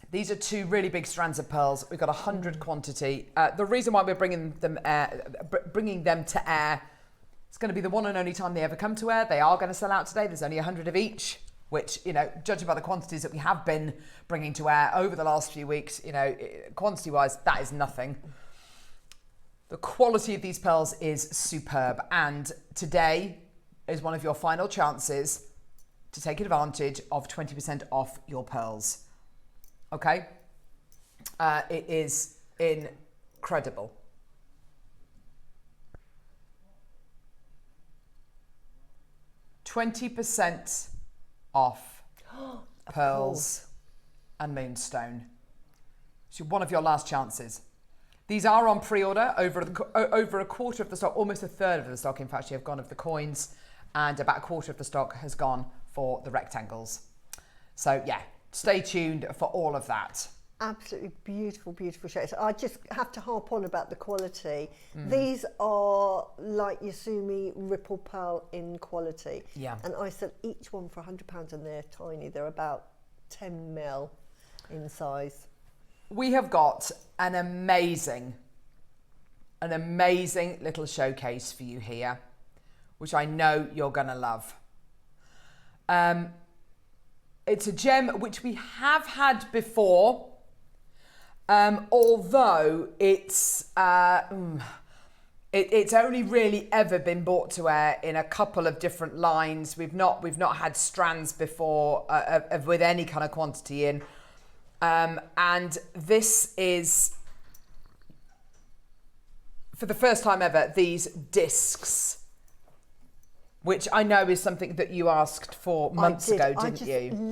These are 2 really big strands of pearls. We've got 100 quantity. The reason why we're bringing them to air, it's going to be the one and only time they ever come to air. They are going to sell out today. There's only 100 of each, which, you know, judging by the quantities that we have been bringing to air over the last few weeks, you know, quantity-wise, that is nothing. The quality of these pearls is superb. And today is one of your final chances to take advantage of 20% off your pearls. Okay? It is incredible. $20 off pearls and moonstone. So one of your last chances. These are on pre-order, over a quarter of the stock, almost a third of the stock, in fact, have gone of the coins, and about a quarter of the stock has gone for the rectangles. So yeah, stay tuned for all of that. Absolutely beautiful, beautiful shades. I just have to harp on about the quality. These are like Yasumi Ripple Pearl in quality. Yeah. And I sell each one for £100 and they're tiny. They're about 10 mil in size. We have got an amazing little showcase for you here, which I know you're going to love. It's a gem which we have had before, although it's only really ever been brought to air in a couple of different lines. We've not had strands before with any kind of quantity in. And this is, for the first time ever, these discs, which I know is something that you asked for months ago, didn't you?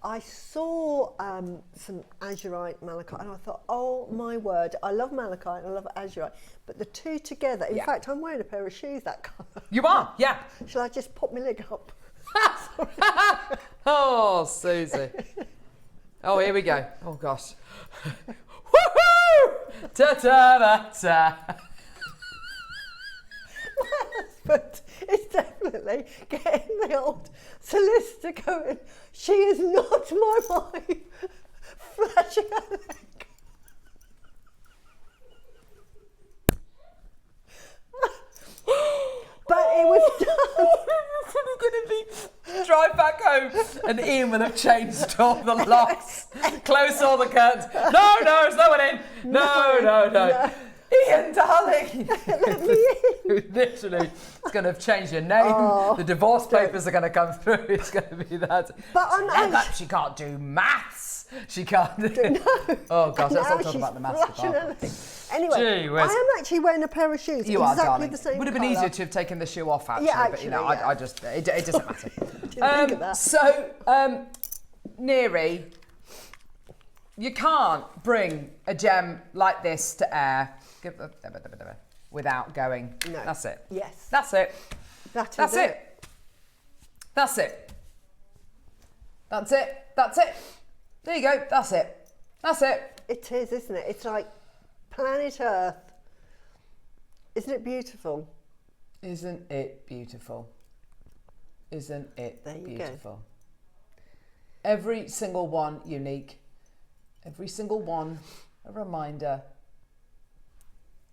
I saw some Azurite Malachite and I thought, oh my word, I love Malachite and I love Azurite, but the two together, in fact, I'm wearing a pair of shoes that colour. You are, yeah. Shall I just pop my leg up? Oh, Susie. Oh, here we go. Oh, gosh. Woohoo! Ta-ta-da-ta. But it's definitely getting the old solicitor going, she is not my wife, flashing her leg. But it was done. We're going to be drive back home and Ian will have changed all the locks, closed all the curtains. No, there's no one in. No. Ian, darling. Let me in. Literally, it's going to have changed your name. The divorce papers are going to come through. It's going to be that. But she can't do maths. She can't do. No. Oh gosh, let's not talk about the maths department. Anyway, I am actually wearing a pair of shoes. You exactly are, darling. The same Would have been colour. easier to have taken the shoe off, actually. Yeah, but you know, yeah. I just it doesn't matter. Didn't think of that. So, Neri, you can't bring a gem like this to air without going. No. That's it. Yes. That's it. That's it. That's it. That's it. That's it. There you go. That's it. That's it. It is, isn't it? It's like planet Earth. Isn't it beautiful? Isn't it beautiful? Isn't it there you beautiful? Go. Every single one unique. Every single one a reminder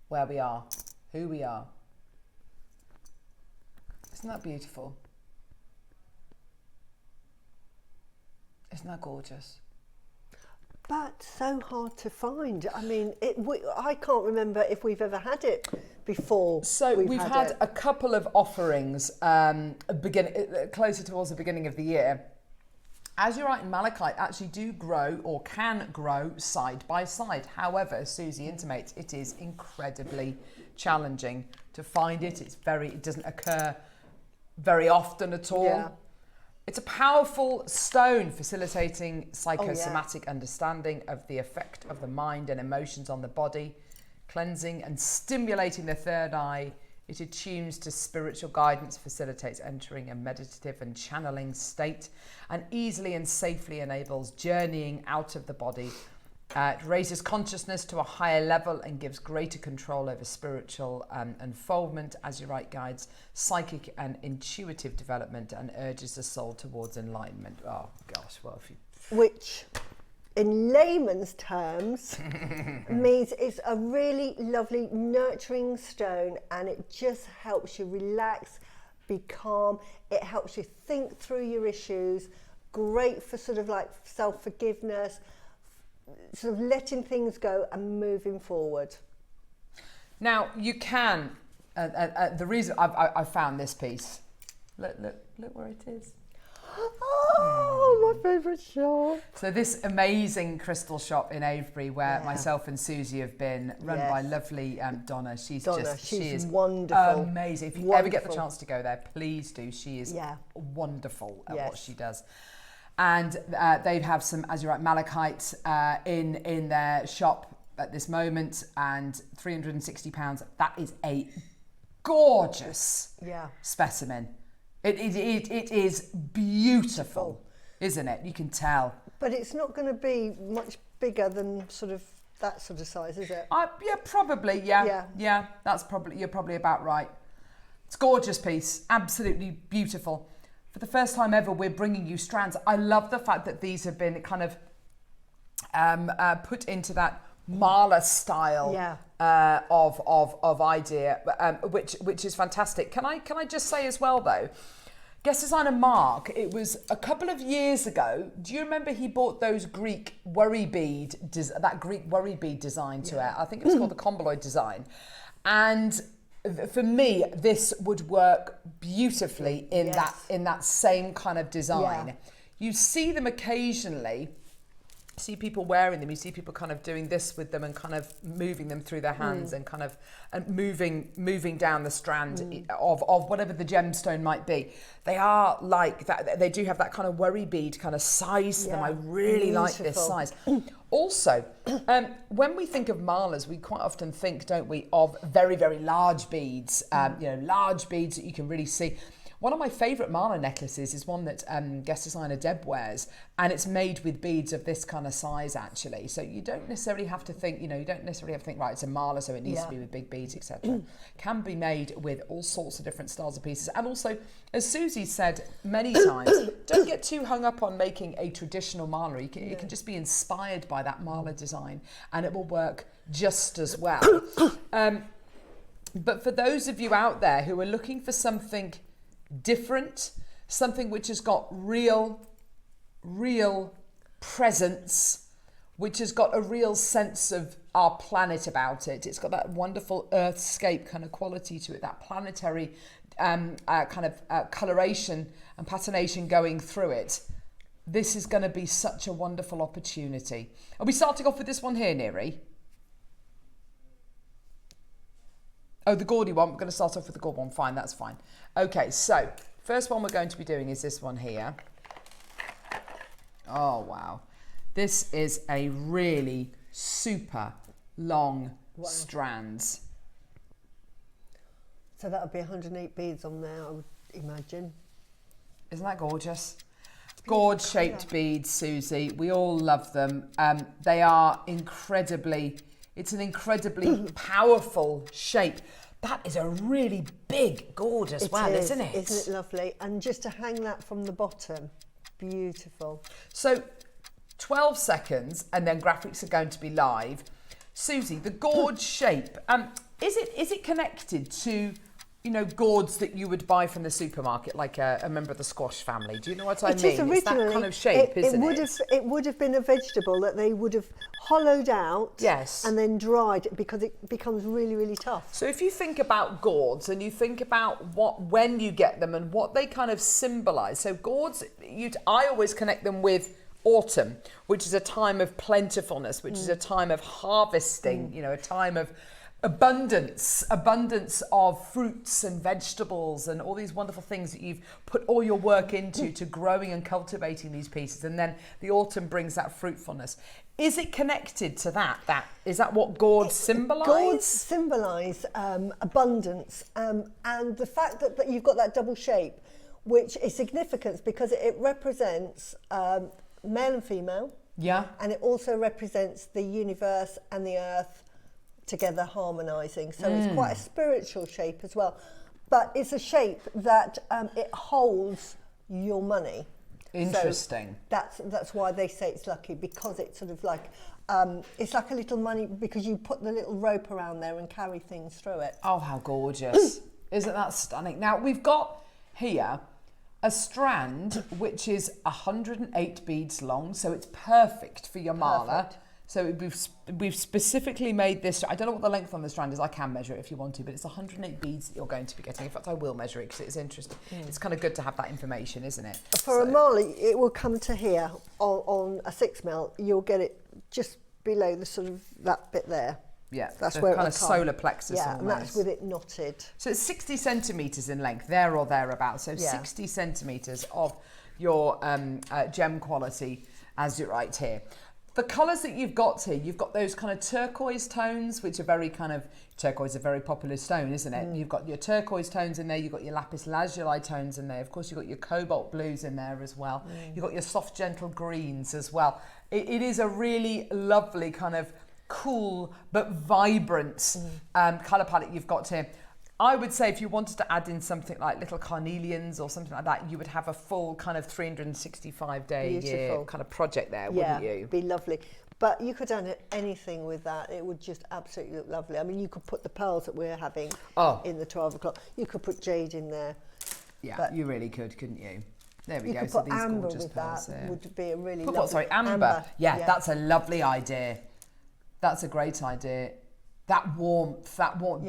where we are, who we are. Isn't that beautiful? Isn't that gorgeous? But so hard to find. I mean, I can't remember if we've ever had it before. So we've had a couple of offerings closer towards the beginning of the year. Azurite and Malachite actually do grow or can grow side by side. However, as Susie intimates, it is incredibly challenging to find it. It doesn't occur very often at all. Yeah. It's a powerful stone facilitating psychosomatic understanding of the effect of the mind and emotions on the body, cleansing and stimulating the third eye. It attunes to spiritual guidance, facilitates entering a meditative and channeling state, and easily and safely enables journeying out of the body. It raises consciousness to a higher level and gives greater control over spiritual unfoldment. Azurite guides psychic and intuitive development and urges the soul towards enlightenment. Oh gosh, well, if you... Which, in layman's terms, means it's a really lovely, nurturing stone, and it just helps you relax, be calm. It helps you think through your issues. Great for sort of like self-forgiveness, sort of letting things go and moving forward. Now you can. The reason I found this piece. Look where it is. Oh, my favourite shop. So this amazing crystal shop in Avebury, where myself and Susie have been, run by lovely Donna. She is wonderful, amazing. If you ever get the chance to go there, please do. She is wonderful at what she does. And they have some Azurite Malachite in their shop at this moment, and £360. That is a gorgeous specimen. It is beautiful, isn't it? You can tell. But it's not going to be much bigger than sort of that sort of size, is it? Yeah, probably. Yeah. That's probably, you're probably about right. It's a gorgeous piece, absolutely beautiful. For the first time ever, we're bringing you strands. I love the fact that these have been kind of put into that mala style of idea, which is fantastic. Can I just say as well though, guest designer Mark, it was a couple of years ago. Do you remember he bought those Greek worry bead, that Greek worry bead design to it? I think it was called the Comboloid design, and for me, this would work beautifully in that same kind of design. You see them occasionally. See people wearing them, you see people kind of doing this with them and kind of moving them through their hands and kind of moving down the strand of whatever the gemstone might be. They are like that, they do have that kind of worry bead kind of size to them. I really like this size. Also, when we think of malas, we quite often think, don't we, of very, very large beads, large beads that you can really see. One of my favourite mala necklaces is one that guest designer Deb wears, and it's made with beads of this kind of size actually. So you don't necessarily have to think, right, it's a mala, so it needs to be with big beads, etc. Can be made with all sorts of different styles of pieces. And also, as Suzie said many times, don't get too hung up on making a traditional mala. It can just be inspired by that mala design, and it will work just as well. But for those of you out there who are looking for something different, something which has got real presence, which has got a real sense of our planet about it. It's got that wonderful earthscape kind of quality to it, that planetary kind of coloration and patination going through it. This is going to be such a wonderful opportunity. Are we starting off with this one here, Neri? Oh, the gaudy one. We're going to start off with the gaudy one. Fine, that's fine. Okay, so first one we're going to be doing is this one here. Oh, wow. This is a really super long strands. So that would be 108 beads on there, I would imagine. Isn't that gorgeous? Gourd-shaped beads, Suzie. We all love them. They are incredibly... It's an incredibly powerful shape. That is a really big gourd as well, isn't it? Isn't it lovely? And just to hang that from the bottom, beautiful. So 12 seconds and then graphics are going to be live. Suzie, the gourd shape, is it connected to, gourds that you would buy from the supermarket, like a member of the squash family? Do you know what I mean? It's that kind of shape, isn't it? It would have been a vegetable that they would have hollowed out and then dried, because it becomes really, really tough. So if you think about gourds and you think about when you get them and what they kind of symbolise. So gourds, I always connect them with autumn, which is a time of plentifulness, which is a time of harvesting, a time of abundance of fruits and vegetables and all these wonderful things that you've put all your work into to growing and cultivating these pieces, and then the autumn brings that fruitfulness. Is it connected to that? Is that what gourds symbolise? Gourds symbolise abundance, and the fact that you've got that double shape, which is significant because it represents male and female. Yeah. And it also represents the universe and the earth together harmonising. So it's quite a spiritual shape as well. But it's a shape that it holds your money. Interesting. So that's why they say it's lucky, because it's sort of like, it's like a little money, because you put the little rope around there and carry things through it. Oh, how gorgeous. Isn't that stunning? Now, we've got here a strand which is 108 beads long, so it's perfect for your mala. So we've specifically made this. I don't know what the length on the strand is. I can measure it if you want to, but it's 108 beads that you're going to be getting. In fact, I will measure it because it's interesting. It's kind of good to have that information, isn't it? For a mala, it will come to here on a 6mm. You'll get it just below the sort of that bit there. Yeah, that's where kind of solar plexus. Yeah, almost. and that's with it knotted. So it's 60 centimetres in length, there or thereabouts. So 60 centimetres of your gem quality azurite here. the colours that you've got here, you've got those kind of turquoise tones, which are very kind of, turquoise is a very popular stone, isn't it? You've got your turquoise tones in there, you've got your lapis lazuli tones in there, of course you've got your cobalt blues in there as well. You've got your soft gentle greens as well. It is a really lovely kind of cool but vibrant colour palette you've got here. I would say if you wanted to add in something like little carnelians or something like that, you would have a full kind of 365-day year kind of project there, wouldn't you? Yeah, be lovely. But you could add anything with that. It would just absolutely look lovely. I mean, you could put the pearls that we're having in the 12 o'clock. You could put jade in there. Yeah, but you really could, couldn't you? There we you go. could So put these amber gorgeous with pearls that. here. Would be a really Put lovely... what, sorry, amber. Yeah, that's a lovely idea. That's a great idea. That warmth,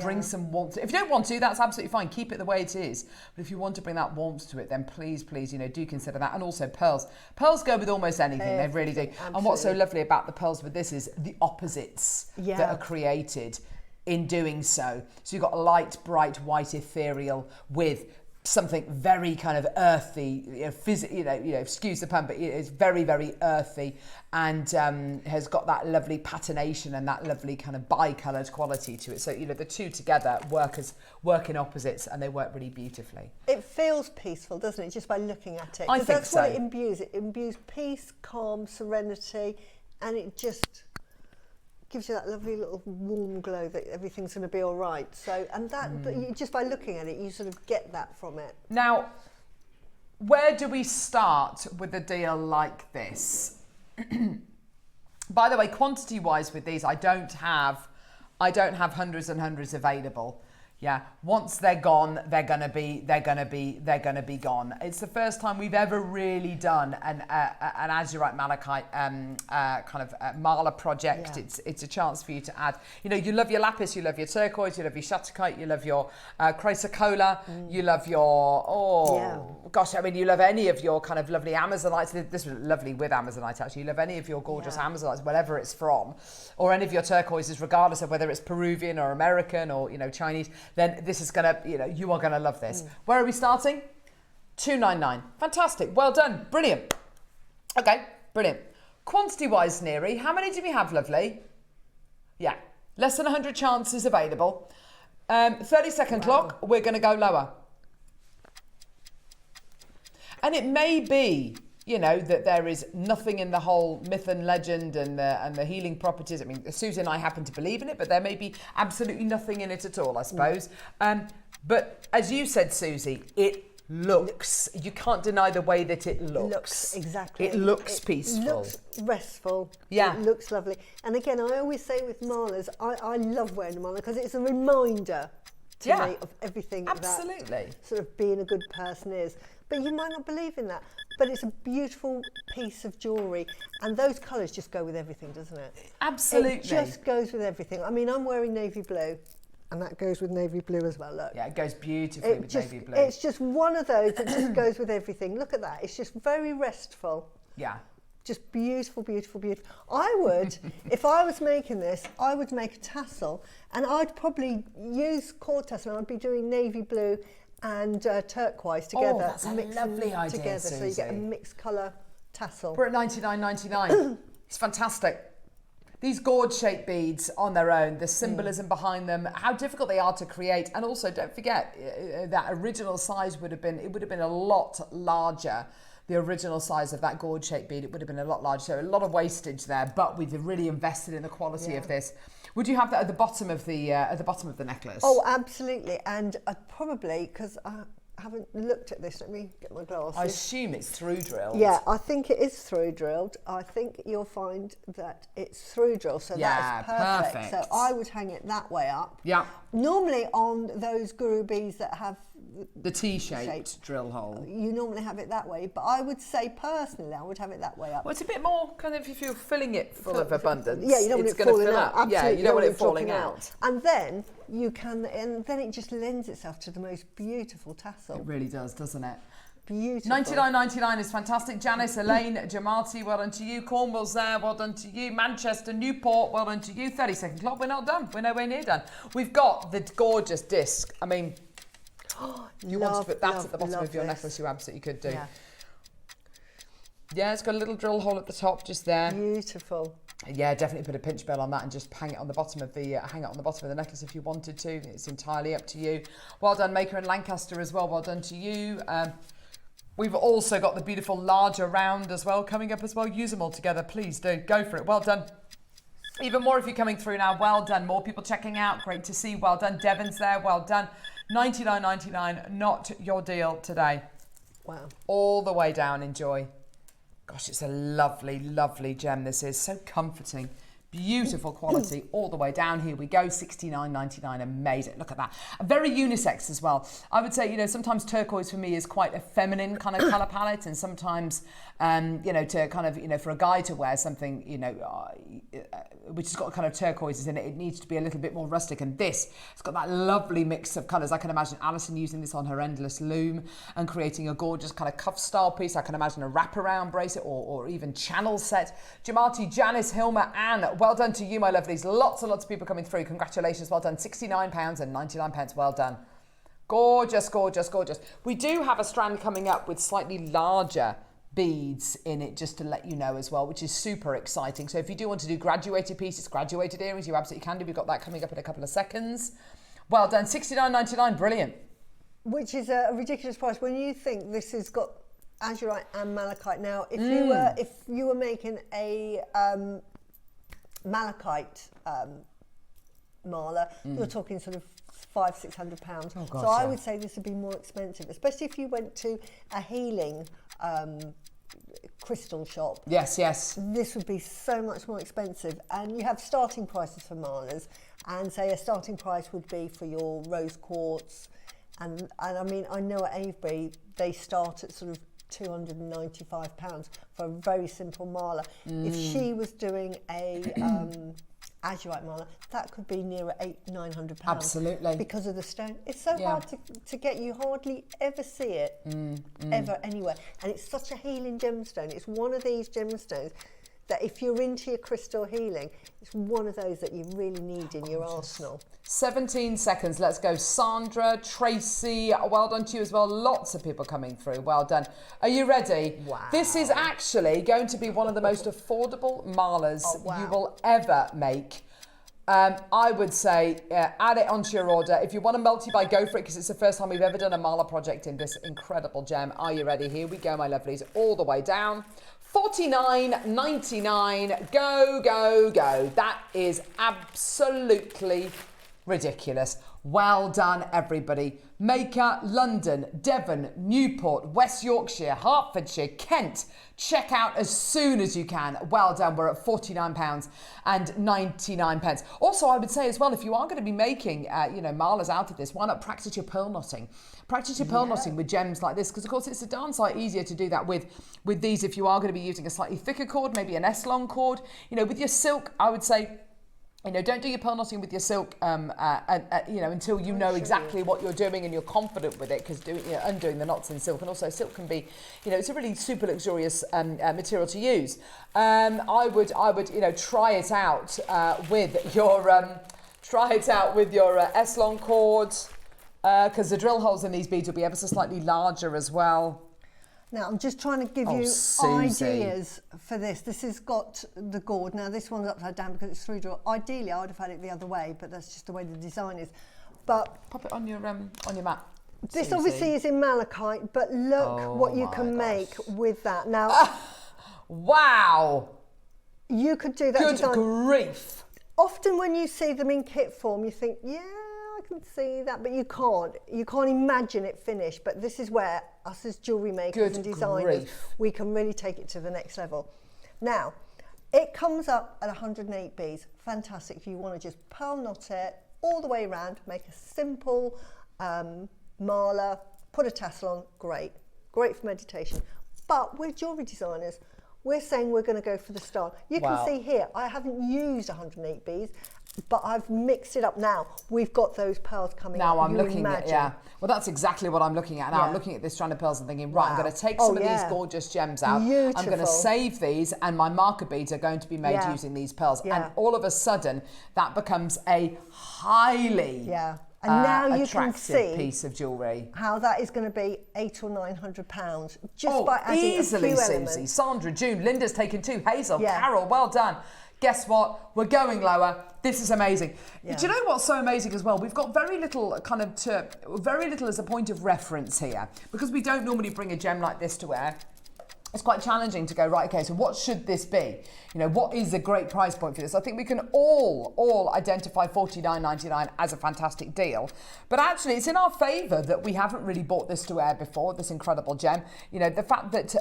bring some warmth. If you don't want to, that's absolutely fine. Keep it the way it is. But if you want to bring that warmth to it, then please, you know, do consider that. And also pearls. Pearls go with almost anything. They really do. Absolutely. And what's so lovely about the pearls with this is the opposites that are created in doing so. So you've got a light, bright, white ethereal with something very kind of earthy, excuse the pun, but it's very, very earthy and has got that lovely patination and that lovely kind of bi-coloured quality to it. So, you know, the two together work in opposites and they work really beautifully. It feels peaceful, doesn't it, just by looking at it? I think that's so. what it imbues. It imbues peace, calm, serenity, and it just gives you that lovely little warm glow that everything's going to be all right. So, and that, but you, just by looking at it, you sort of get that from it. Now, where do we start with a deal like this? By the way, quantity-wise with these, I don't have hundreds and hundreds available. Yeah, once they're gone, they're gonna be gone. It's the first time we've ever really done an Azurite Malachite Mala project. Yeah. It's a chance for you to add. You know, you love your lapis, you love your turquoise, you love your Jadeite, you love your chrysocolla, you love your gosh, I mean, you love any of your kind of lovely Amazonites. This was lovely with Amazonite actually. You love any of your gorgeous Amazonites, wherever it's from, or any of your turquoises, regardless of whether it's Peruvian or American or Chinese. Then this is gonna, you are gonna love this. Where are we starting? $2.99. Fantastic. Well done. Brilliant. Okay, brilliant. Quantity-wise, Neri, how many do we have, lovely? Yeah, less than 100 chances available. 30-second clock. We're gonna go lower. And it may be, that there is nothing in the whole myth and legend and the healing properties. I mean, Susie and I happen to believe in it, but there may be absolutely nothing in it at all, I suppose. But as you said, Susie, it looks, you can't deny the way that it looks. Exactly. It looks peaceful. It looks restful. Yeah. It looks lovely. And again, I always say with malas, I love wearing a mala because it's a reminder to me of everything that sort of being a good person is. But you might not believe in that. But it's a beautiful piece of jewellery. And those colours just go with everything, doesn't it? Absolutely. It just goes with everything. I mean, I'm wearing navy blue. And that goes with navy blue as well, look. Yeah, it goes beautifully with navy blue. It's just one of those that just goes with everything. Look at that. It's just very restful. Yeah. Just beautiful, beautiful, beautiful. I would, if I was making this, I would make a tassel. And I'd probably use cord tassel. And I'd be doing navy blue and turquoise together. Oh, that's a lovely idea, together, Susie. so you get a mixed colour tassel. We're at $99.99. It's fantastic. These gourd-shaped beads on their own, the symbolism behind them, how difficult they are to create, and also don't forget that original size would have been a lot larger. The original size of that gourd-shaped bead, it would have been a lot larger. So a lot of wastage there, but we've really invested in the quality of this. Would you have that at the bottom of the necklace? Oh, absolutely. And I'd probably, because I haven't looked at this, let me get my glasses. I assume it's through drilled. Yeah, I think it is through drilled. I think you'll find that it's through drilled, so that is perfect. So I would hang it that way up. Yeah. Normally on those guru beads that have the T-shaped drill hole, you normally have it that way, but I would say personally I would have it that way up. Well, it's a bit more kind of, if you're filling it full of abundance, yeah, you don't want it falling out. Absolutely, yeah, you don't want it falling out. And then you can, and then it just lends itself to the most beautiful tassel. It really does, doesn't it? Beautiful. $99.99 is fantastic. Janice, Elaine, Jamati, well done to you. Cornwall's there, well done to you. Manchester, Newport, well done to you. 30-second clock, we're not done. We're nowhere near done. We've got the gorgeous disc. I mean, you want to put that at the bottom of your necklace, you absolutely could do. Yeah. Yeah, it's got a little drill hole at the top just there. Beautiful. Yeah, definitely put a pinch bell on that and just hang it on the bottom of the necklace if you wanted to. It's entirely up to you. Well done, Maker in Lancaster as well. Well done to you. We've also got the beautiful larger round as well coming up as well. Use them all together, please do. Go for it. Well done. Even more if you're coming through now. Well done. More people checking out. Great to see. Well done. Devon's there. Well done. $99.99. Not your deal today. Wow. All the way down. Enjoy. Gosh, it's a lovely, lovely gem. This is so comforting. Beautiful quality all the way down. Here we go, $69.99. Amazing. Look at that. Very unisex as well. I would say, you know, sometimes turquoise for me is quite a feminine kind of colour palette, and sometimes, you know, to kind of, you know, for a guy to wear something, you know, which has got kind of turquoises in it, it needs to be a little bit more rustic. And this, it's got that lovely mix of colours. I can imagine Alison using this on her endless loom and creating a gorgeous kind of cuff style piece. I can imagine a wraparound bracelet or even channel set. Jamati, Janice, Hilma, Anne, well done to you, my lovelies. Lots and lots of people coming through. Congratulations. Well done. £69.99. Well done. Gorgeous, gorgeous, gorgeous. We do have a strand coming up with slightly larger beads in it, just to let you know as well, which is super exciting. So if you do want to do graduated pieces, graduated earrings, you absolutely can do. We've got that coming up in a couple of seconds. Well done. $69.99. Brilliant. Which is a ridiculous price when you think this has got azurite and malachite. Now, if you were making a malachite mala, you're talking sort of £500-600. Oh, gosh, so I would say this would be more expensive, especially if you went to a healing crystal shop. Yes, yes. This would be so much more expensive. And you have starting prices for malas, and say a starting price would be for your rose quartz. And I mean, I know at Avebury they start at sort of £295 for a very simple mala. If she was doing a azurite mala, that could be nearer £800-900. Absolutely. Because of the stone. It's so hard to get. You hardly ever see it ever anywhere. And it's such a healing gemstone. It's one of these gemstones that if you're into your crystal healing, it's one of those that you really need in your arsenal. 17 seconds. Let's go. Sandra, Tracy, well done to you as well. Lots of people coming through. Well done. Are you ready? Wow. This is actually going to be one of the most affordable malas you will ever make. I would say add it onto your order. If you want a multi-buy, go for it, because it's the first time we've ever done a mala project in this incredible gem. Are you ready? Here we go, my lovelies. All the way down. $49.99. Go, go, go. That is absolutely ridiculous. Well done, everybody. Maker, London, Devon, Newport, West Yorkshire, Hertfordshire, Kent. Check out as soon as you can. Well done. We're at £49.99. Also, I would say as well, if you are going to be making, you know, malas out of this, why not practice your pearl knotting? Practice your pearl knotting with gems like this, because of course it's a darn sight easier to do that with these if you are going to be using a slightly thicker cord, maybe an S-long cord. You know, with your silk, I would say, you know, don't do your pearl knotting with your silk, you know, until you know exactly what you're doing and you're confident with it, because undoing the knots in silk, and also silk can be, you know, it's a really super luxurious material to use. I would, you know, try it out with your S-long cord, because the drill holes in these beads will be ever so slightly larger as well. Now, I'm just trying to give you ideas for this. This has got the gourd. Now, this one's upside down because it's through draw. Ideally, I would have had it the other way, but that's just the way the design is. But pop it on your mat. This obviously is in malachite, but look what you can make with that. Now, wow! You could do that Good design. Grief! Often when you see them in kit form, you think, yeah, I can see that, but you can't. You can't imagine it finished. But this is where us as jewellery makers and designers, we can really take it to the next level. Now, it comes up at 108 beads. Fantastic. If you want to just pearl knot it all the way around, make a simple mala, put a tassel on, great. Great for meditation. But we're jewellery designers. We're saying we're going to go for the star. You can see here, I haven't used 108 beads, but I've mixed it up now. We've got those pearls coming now out. I'm looking at, well, that's exactly what I'm looking at now. I'm looking at this strand of pearls and thinking, right, I'm going to take some of these gorgeous gems out. Beautiful. I'm going to save these, and my marker beads are going to be made using these pearls. And all of a sudden, that becomes a highly And now you can attractive see piece of jewellery. how that is going to be £800 or £900 just by adding easily, a few Susie. elements. Sandra, June, Linda's taken 2, Hazel, Yeah. Carol, well done. Guess what? We're going lower. This is amazing. Yeah. Do you know what's so amazing as well? We've got very little very little as a point of reference here, because we don't normally bring a gem like this to wear. It's quite challenging to go, right, okay, so what should this be? You know, what is a great price point for this? I think we can all identify $49.99 as a fantastic deal. But actually, it's in our favour that we haven't really bought this to wear before, this incredible gem. You know, the fact that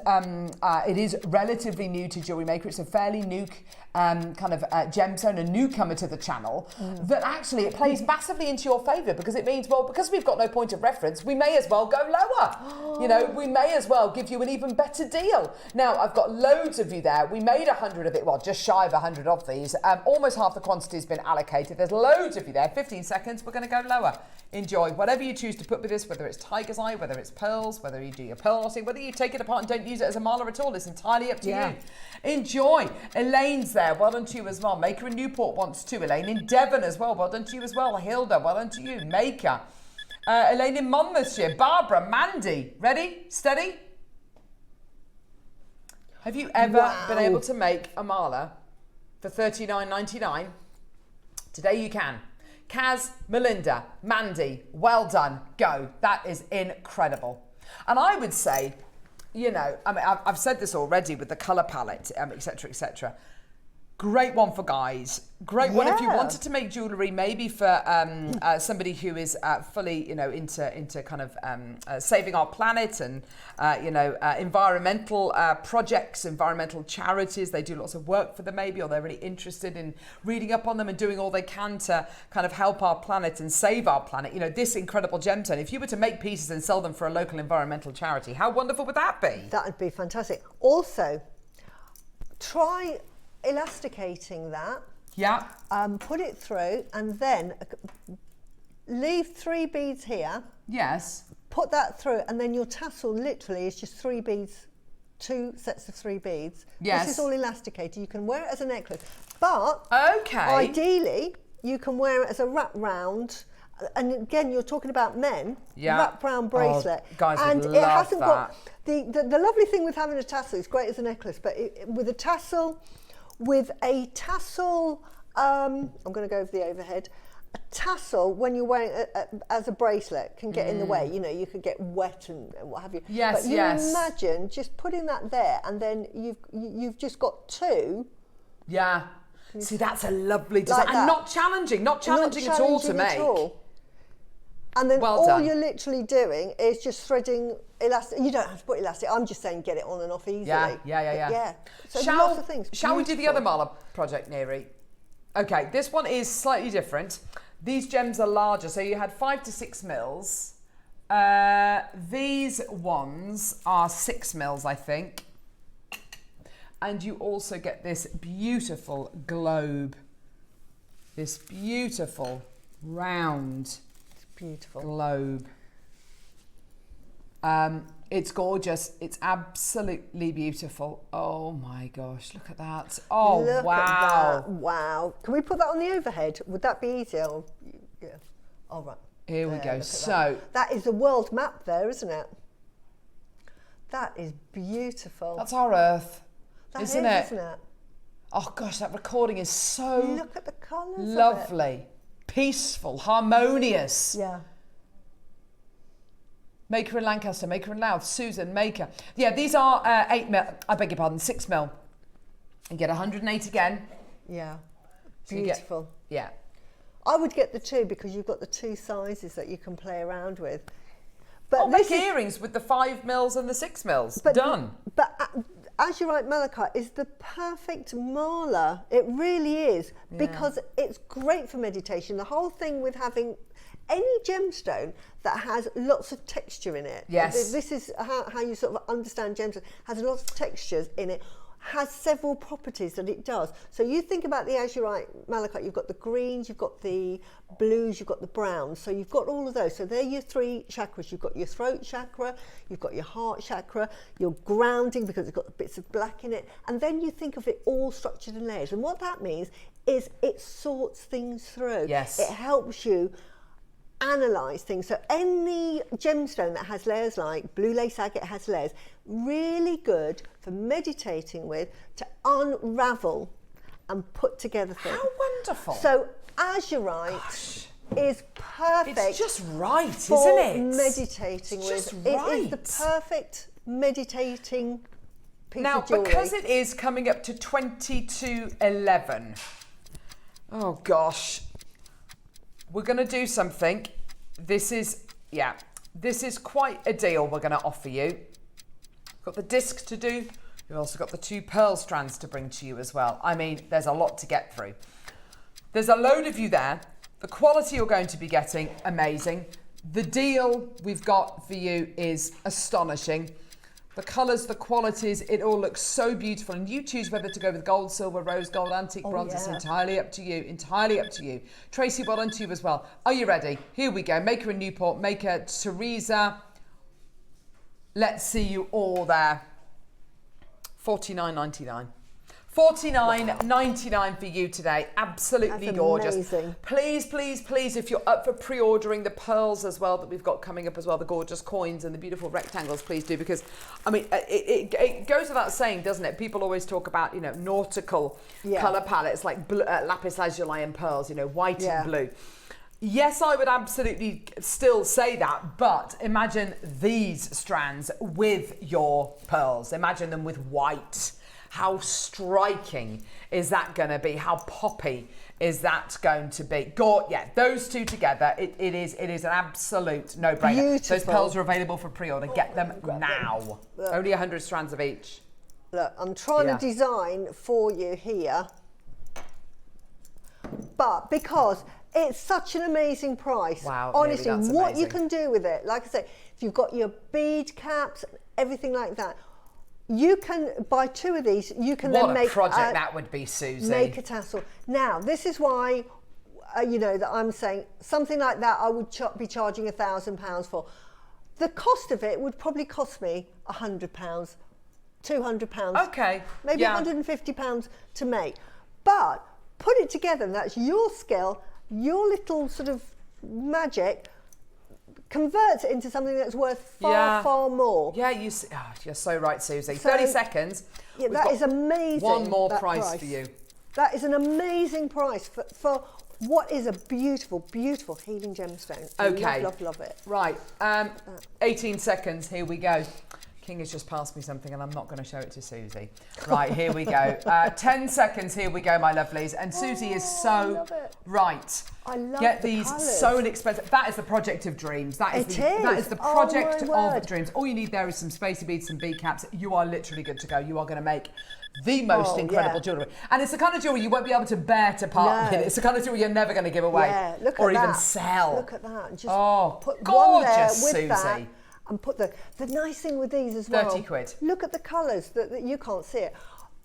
it is relatively new to Jewellery Maker, it's a fairly new gemstone, a newcomer to the channel, that actually it plays massively into your favour, because it means, well, because we've got no point of reference, we may as well go lower. You know, we may as well give you an even better deal. Now, I've got loads of you there. We made 100 of it, well, just shy of 100 of these. Almost half the quantity has been allocated. There's loads of you there. 15 seconds, we're going to go lower. Enjoy. Whatever you choose to put with this, whether it's tiger's eye, whether it's pearls, whether you do your pearl knotting, whether you take it apart and don't use it as a mala at all, it's entirely up to you. Enjoy. Elaine's there. Well done to you as well. Maker in Newport wants to. Elaine in Devon as well. Well done to you as well. Hilda, well done to you. Maker. Elaine in Monmouthshire. Barbara, Mandy. Ready? Steady? Have you ever been able to make a mala for $39.99? Today you can. Kaz, Melinda, Mandy, well done, go. That is incredible. And I would say, you know, I mean, I've said this already with the colour palette, etc., etc. Great one for guys. Great one if you wanted to make jewellery, maybe for somebody who is fully, you know, into kind of saving our planet and, environmental projects, environmental charities. They do lots of work for them maybe, or they're really interested in reading up on them and doing all they can to kind of help our planet and save our planet. You know, this incredible gemstone, if you were to make pieces and sell them for a local environmental charity, how wonderful would that be? That would be fantastic. Also, try elasticating that. Yeah. Put it through and then leave 3 beads here. Yes. Put that through and then your tassel literally is just 3 beads, 2 sets of 3 beads. Yes. This is all elasticated. You can wear it as a necklace, but ideally you can wear it as a wrap round. And again, you're talking about men, wrap round bracelet. Guys and would it love hasn't that. got the lovely thing with having a tassel, it's great as a necklace, but with a tassel, I'm going to go over the overhead. A tassel, when you're wearing it as a bracelet, can get in the way. You know, you could get wet and what have you. Yes, but you imagine just putting that there, and then you've just got 2. Yeah. See, that's a lovely design, and not challenging at all to make. And then Well all done. you're literally doing is just threading elastic. You don't have to put elastic. I'm just saying get it on and off easily. Yeah. So lots of things. Shall we do the other mala project, Neri? Okay, this one is slightly different. These gems are larger, so you had 5 to 6 mils. These ones are 6 mils, I think. And you also get this beautiful globe. This beautiful round globe. It's gorgeous. It's absolutely beautiful. Oh my gosh, look at that. Oh, look wow. At that. Wow. Can we put that on the overhead? Would that be easier? Yeah. All right. Here we go. So that is a world map there, isn't it? That is beautiful. That's our Earth, isn't it? Oh gosh, that recording is so look at the colours lovely, peaceful, harmonious. Yeah. Maker in Lancaster, Maker in Louth, Susan, Maker. Yeah, these are 8 mil, I beg your pardon, 6 mil. You get 108 again. Yeah, So beautiful. Yeah. I would get the 2 because you've got the 2 sizes that you can play around with. But make earrings with the 5 mils and the 6 mils. Done. But Azurite Malachite is the perfect mala. It really is, because it's great for meditation. The whole thing with having any gemstone that has lots of texture in it. Yes. This is how you sort of understand gemstone. Has lots of textures in it. Has several properties that it does. So you think about the Azurite Malachite, you've got the greens, you've got the blues, you've got the browns. So you've got all of those. So they're your 3 chakras. You've got your throat chakra, you've got your heart chakra, your grounding because it's got bits of black in it. And then you think of it all structured in layers. And what that means is it sorts things through. Yes. It helps you analyze things. So any gemstone that has layers, like blue lace agate has layers, really good for meditating with, to unravel and put together things. How wonderful. So Azurite is perfect. It's just right, for isn't it? Meditating it's with. Just right. It is the perfect meditating piece now, of jewellery. because it is coming up to 22.11. Oh gosh. We're going to do something. This is quite a deal we're going to offer you. Got the disc to do. We've also got the 2 pearl strands to bring to you as well. I mean, there's a lot to get through. There's a load of you there. The quality you're going to be getting, amazing. The deal we've got for you is astonishing. The colours, the qualities, it all looks so beautiful. And you choose whether to go with gold, silver, rose gold, antique, bronze. It's entirely up to you, entirely up to you. Tracy, well done to you as well. Are you ready? Here we go. Maker in Newport, Maker Teresa. Let's see you all there. $49.99. $49.99 for you today. Absolutely gorgeous. Amazing. Please, please, please, if you're up for pre-ordering the pearls as well that we've got coming up as well, the gorgeous coins and the beautiful rectangles, please do, because I mean it goes without saying, doesn't it? People always talk about, you know, nautical colour palettes like lapis lazuli and pearls, you know, white and blue. Yes, I would absolutely still say that, but imagine these strands with your pearls. Imagine them with white. How striking is that going to be? How poppy is that going to be? Yeah, those two together, it is an absolute no-brainer. Beautiful. Those pearls are available for pre-order. Get them now. Only 100 strands of each. Look, I'm trying to design for you here, but because it's such an amazing price. Wow, honestly, that's what amazing. you can do with it, like I say, if you've got your bead caps, everything like that, you can buy 2 of these. You can then make what a project that would be, Susie. Make a tassel. Now, this is why, you know, that I'm saying something like that I would be charging £1,000 for. The cost of it would probably cost me £100, £200. Okay. Maybe £150 to make. But put it together, and that's your skill, your little sort of magic, converts it into something that's worth far, far more. Yeah, you're so right, Susie. So, 30 seconds. Yeah, that is amazing. One more price for you. That is an amazing price for what is a beautiful, beautiful healing gemstone. Okay. Love it. Right, 18 seconds, here we go. King has just passed me something and I'm not going to show it to Susie. Right, here we go. 10 seconds, here we go, my lovelies. And Susie is so right. I love Get the these colours. so inexpensive. That is the project of dreams. That is the project of dreams. All you need there is some spacer beads, some bead caps. You are literally good to go. You are going to make the most incredible jewellery. And it's the kind of jewellery you won't be able to bear to part with. It's the kind of jewellery you're never going to give away or even sell. Look at that. Just put gorgeous, one there with Susie. that. And put the nice thing with these as well. 30 quid. Look at the colours that you can't see it.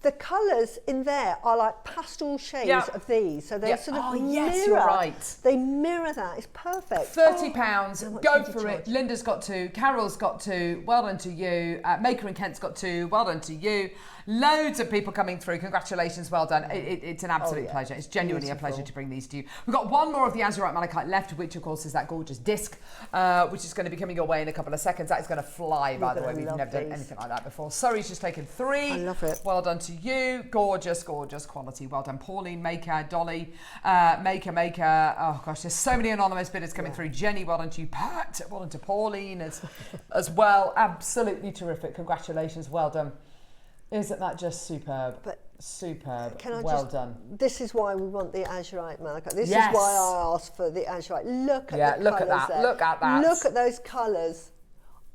The colours in there are like pastel shades of these, so they sort of mirror. Yes, you're right. They mirror that. It's perfect. £30. Go for it. Linda's got 2. Carol's got 2. Well done to you. Maker and Kent's got 2. Well done to you. Loads of people coming through. Congratulations. Well done. It's an absolute pleasure. It's genuinely a pleasure to bring these to you. We've got one more of the Azurite Malachite left, which of course is that gorgeous disc, which is going to be coming your way in a couple of seconds. That is going to fly, by the way. We've never done anything like that before. Surrey's just taken 3. I love it. Well done to you. Gorgeous, gorgeous quality. Well done. Pauline, Maker, Dolly, Maker. Oh gosh, there's so many anonymous bidders coming through. Jenny, well done to you. Pat, well done to Pauline as well. Absolutely terrific. Congratulations. Well done. Isn't that just superb? Superb. Well done. This is why we want the Azurite Malachite. This is why I asked for the Azurite. Look at the colours there. Look at that. Look at those colours.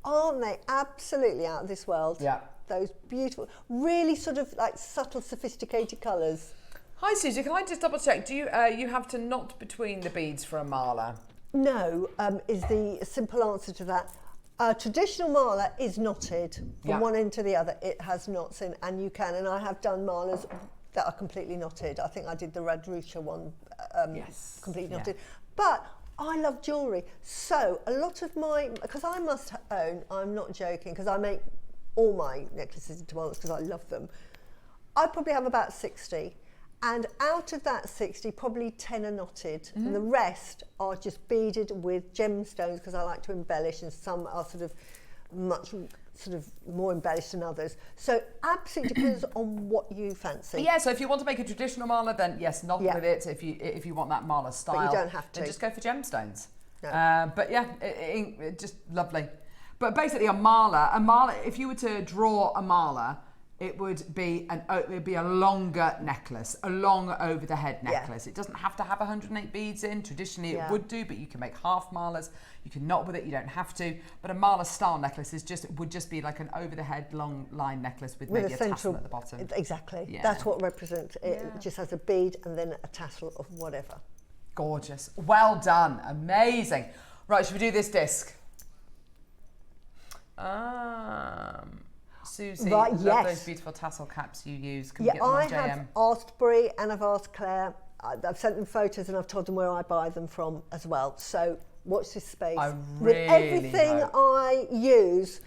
Aren't they absolutely out of this world? Yeah. Those beautiful, really sort of like subtle, sophisticated colours. Hi Susie, can I just double check? Do you you have to knot between the beads for a mala? No, is the simple answer to that. A traditional mala is knotted from one end to the other. It has knots in, and you can. And I have done malas that are completely knotted. I think I did the Roache one completely knotted. But I love jewellery, so a lot of my, because I must own, I'm not joking, because I make all my necklaces into malas because I love them. I probably have about 60. And out of that 60, probably 10 are knotted. And the rest are just beaded with gemstones, because I like to embellish, and some are sort of much more embellished than others. So absolutely depends on what you fancy. Yeah, so if you want to make a traditional mala, then yes, knot with it. If you want that mala style, but you don't have to. Then just go for gemstones. No. But yeah, it just lovely. But basically, a mala. If you were to draw a mala, it would be a longer necklace, a long over the head necklace. It doesn't have to have 108 beads in. Traditionally, it would do, but you can make half malas. You can knot with it. You don't have to. But a mala style necklace would just be like an over the head long line necklace with maybe a tassel at the bottom. Exactly. Yeah. That's what represents it. It just has a bead and then a tassel of whatever. Gorgeous. Well done. Amazing. Right, should we do this disc? Susie, love those beautiful tassel caps you use. Can we get them on JM? I have asked Brie and I've asked Claire. I've sent them photos and I've told them where I buy them from as well. So watch this space. With everything I use,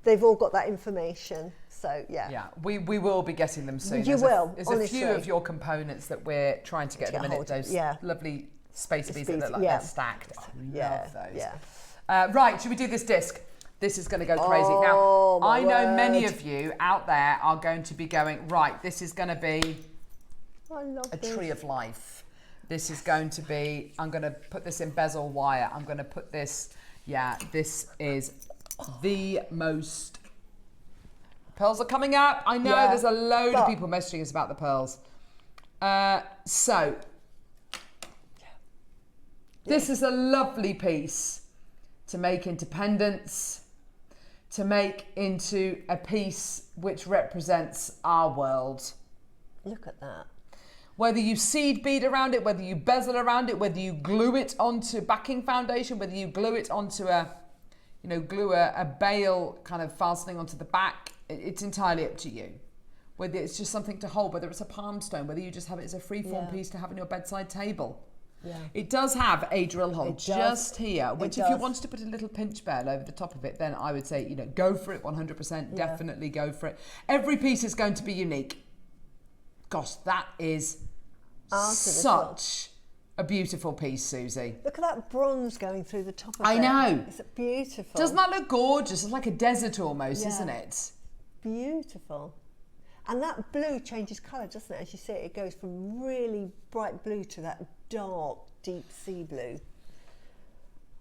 they've all got that information. So yeah, we will be getting them soon. There's a few of your components that we're trying to get them in. Those lovely space beads that look like they're stacked. Love those. Yeah. Right, should we do this disc? This is going to go crazy. Now, I know many of you out there are going to be going, right, this is going to be a tree of life. This is going to be, I'm going to put this in bezel wire. I'm going to put this, this is the most, pearls are coming up. I know there's a load of people messaging us about the pearls. This is a lovely piece to make into pendants, to make into a piece which represents our world. Look at that. Whether you seed bead around it, whether you bezel around it, whether you glue it onto backing foundation, whether you glue it onto glue a bail kind of fastening onto the back, it's entirely up to you. Whether it's just something to hold, whether it's a palm stone, whether you just have it as a freeform piece to have on your bedside table. Yeah. It does have a drill hole just here, which if you wanted to put a little pinch bell over the top of it, then I would say, go for it 100%, definitely go for it. Every piece is going to be unique. Gosh, that is such a beautiful piece, Susie. Look at that bronze going through the top of it. I know. It's beautiful. Doesn't that look gorgeous? It's like a desert almost, isn't it? Beautiful. And that blue changes colour, doesn't it? As you see it goes from really bright blue to that dark, deep sea blue.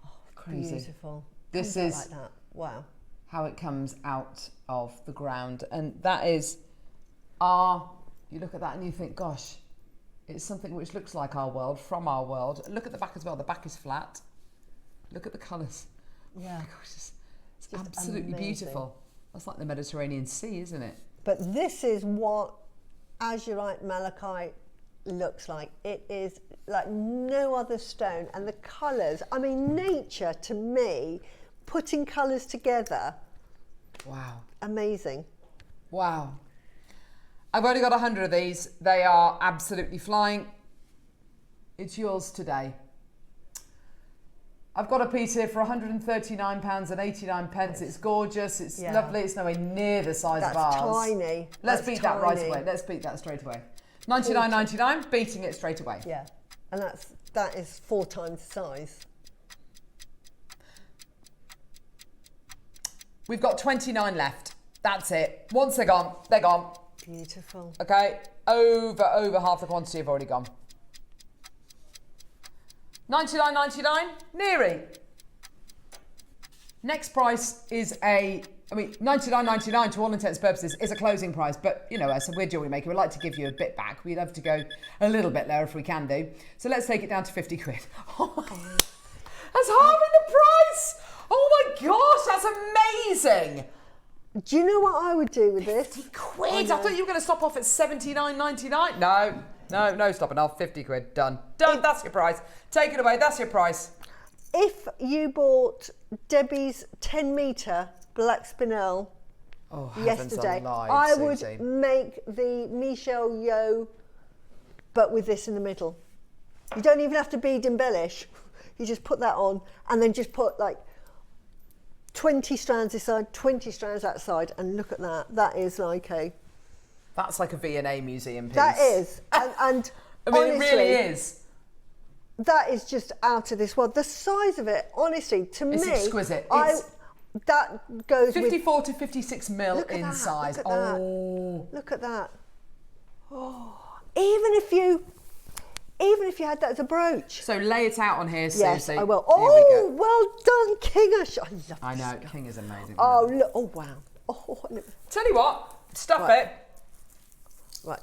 Oh, crazy. Beautiful. This is like that. Wow. How it comes out of the ground. And that is you look at that and you think, gosh, it's something which looks like our world, from our world. Look at the back as well. The back is flat. Look at the colours. Yeah. Oh my gosh, it's absolutely beautiful. That's like the Mediterranean Sea, isn't it? But this is what Azurite Malachite looks like. It is like no other stone. And the colours, I mean, nature to me, putting colours together. Wow. Amazing. Wow. I've only got 100 of these. They are absolutely flying. It's yours today. I've got a piece here for £139.89. It's gorgeous. It's lovely. It's nowhere near the size of ours. That's tiny. Let's beat that right away. Let's beat that straight away. £99.99, beating it straight away. Yeah, and that is 4 times the size. We've got 29 left. That's it. Once they're gone, they're gone. Beautiful. Okay, over half the quantity have already gone. $99.99, nearly. Next price is $99.99 to all intents and purposes is a closing price, but as we're Jewellery Maker, we'd like to give you a bit back. We'd love to go a little bit lower if we can do. So let's take it down to 50 quid. Oh my God. That's halving the price. Oh my gosh, that's amazing. Do you know what I would do with this? 50 quid. I thought you were going to stop off at $79.99. No, stopping off. 50 quid. Done. That's your price. Take it away. That's your price. If you bought Debbie's 10 metre black spinel yesterday, I would make the Michelle Yeoh, but with this in the middle. You don't even have to bead embellish. You just put that on and then just put like 20 strands this side, 20 strands that side, and look at that. That is like That's like a V&A museum piece. That is. And I mean, honestly, it really is. That is just out of this world. The size of it, honestly, to me... It's exquisite. That goes 54 to 56 mil look at in that, size. Look at that. Look at that. Oh, even if you had that as a brooch. So lay it out on here, Susie. Yes, I will. Here we go. Well done, Kingish. I know, King is amazing. Oh, look. Oh, wow. Oh, tell you what, stuff right. it. Right.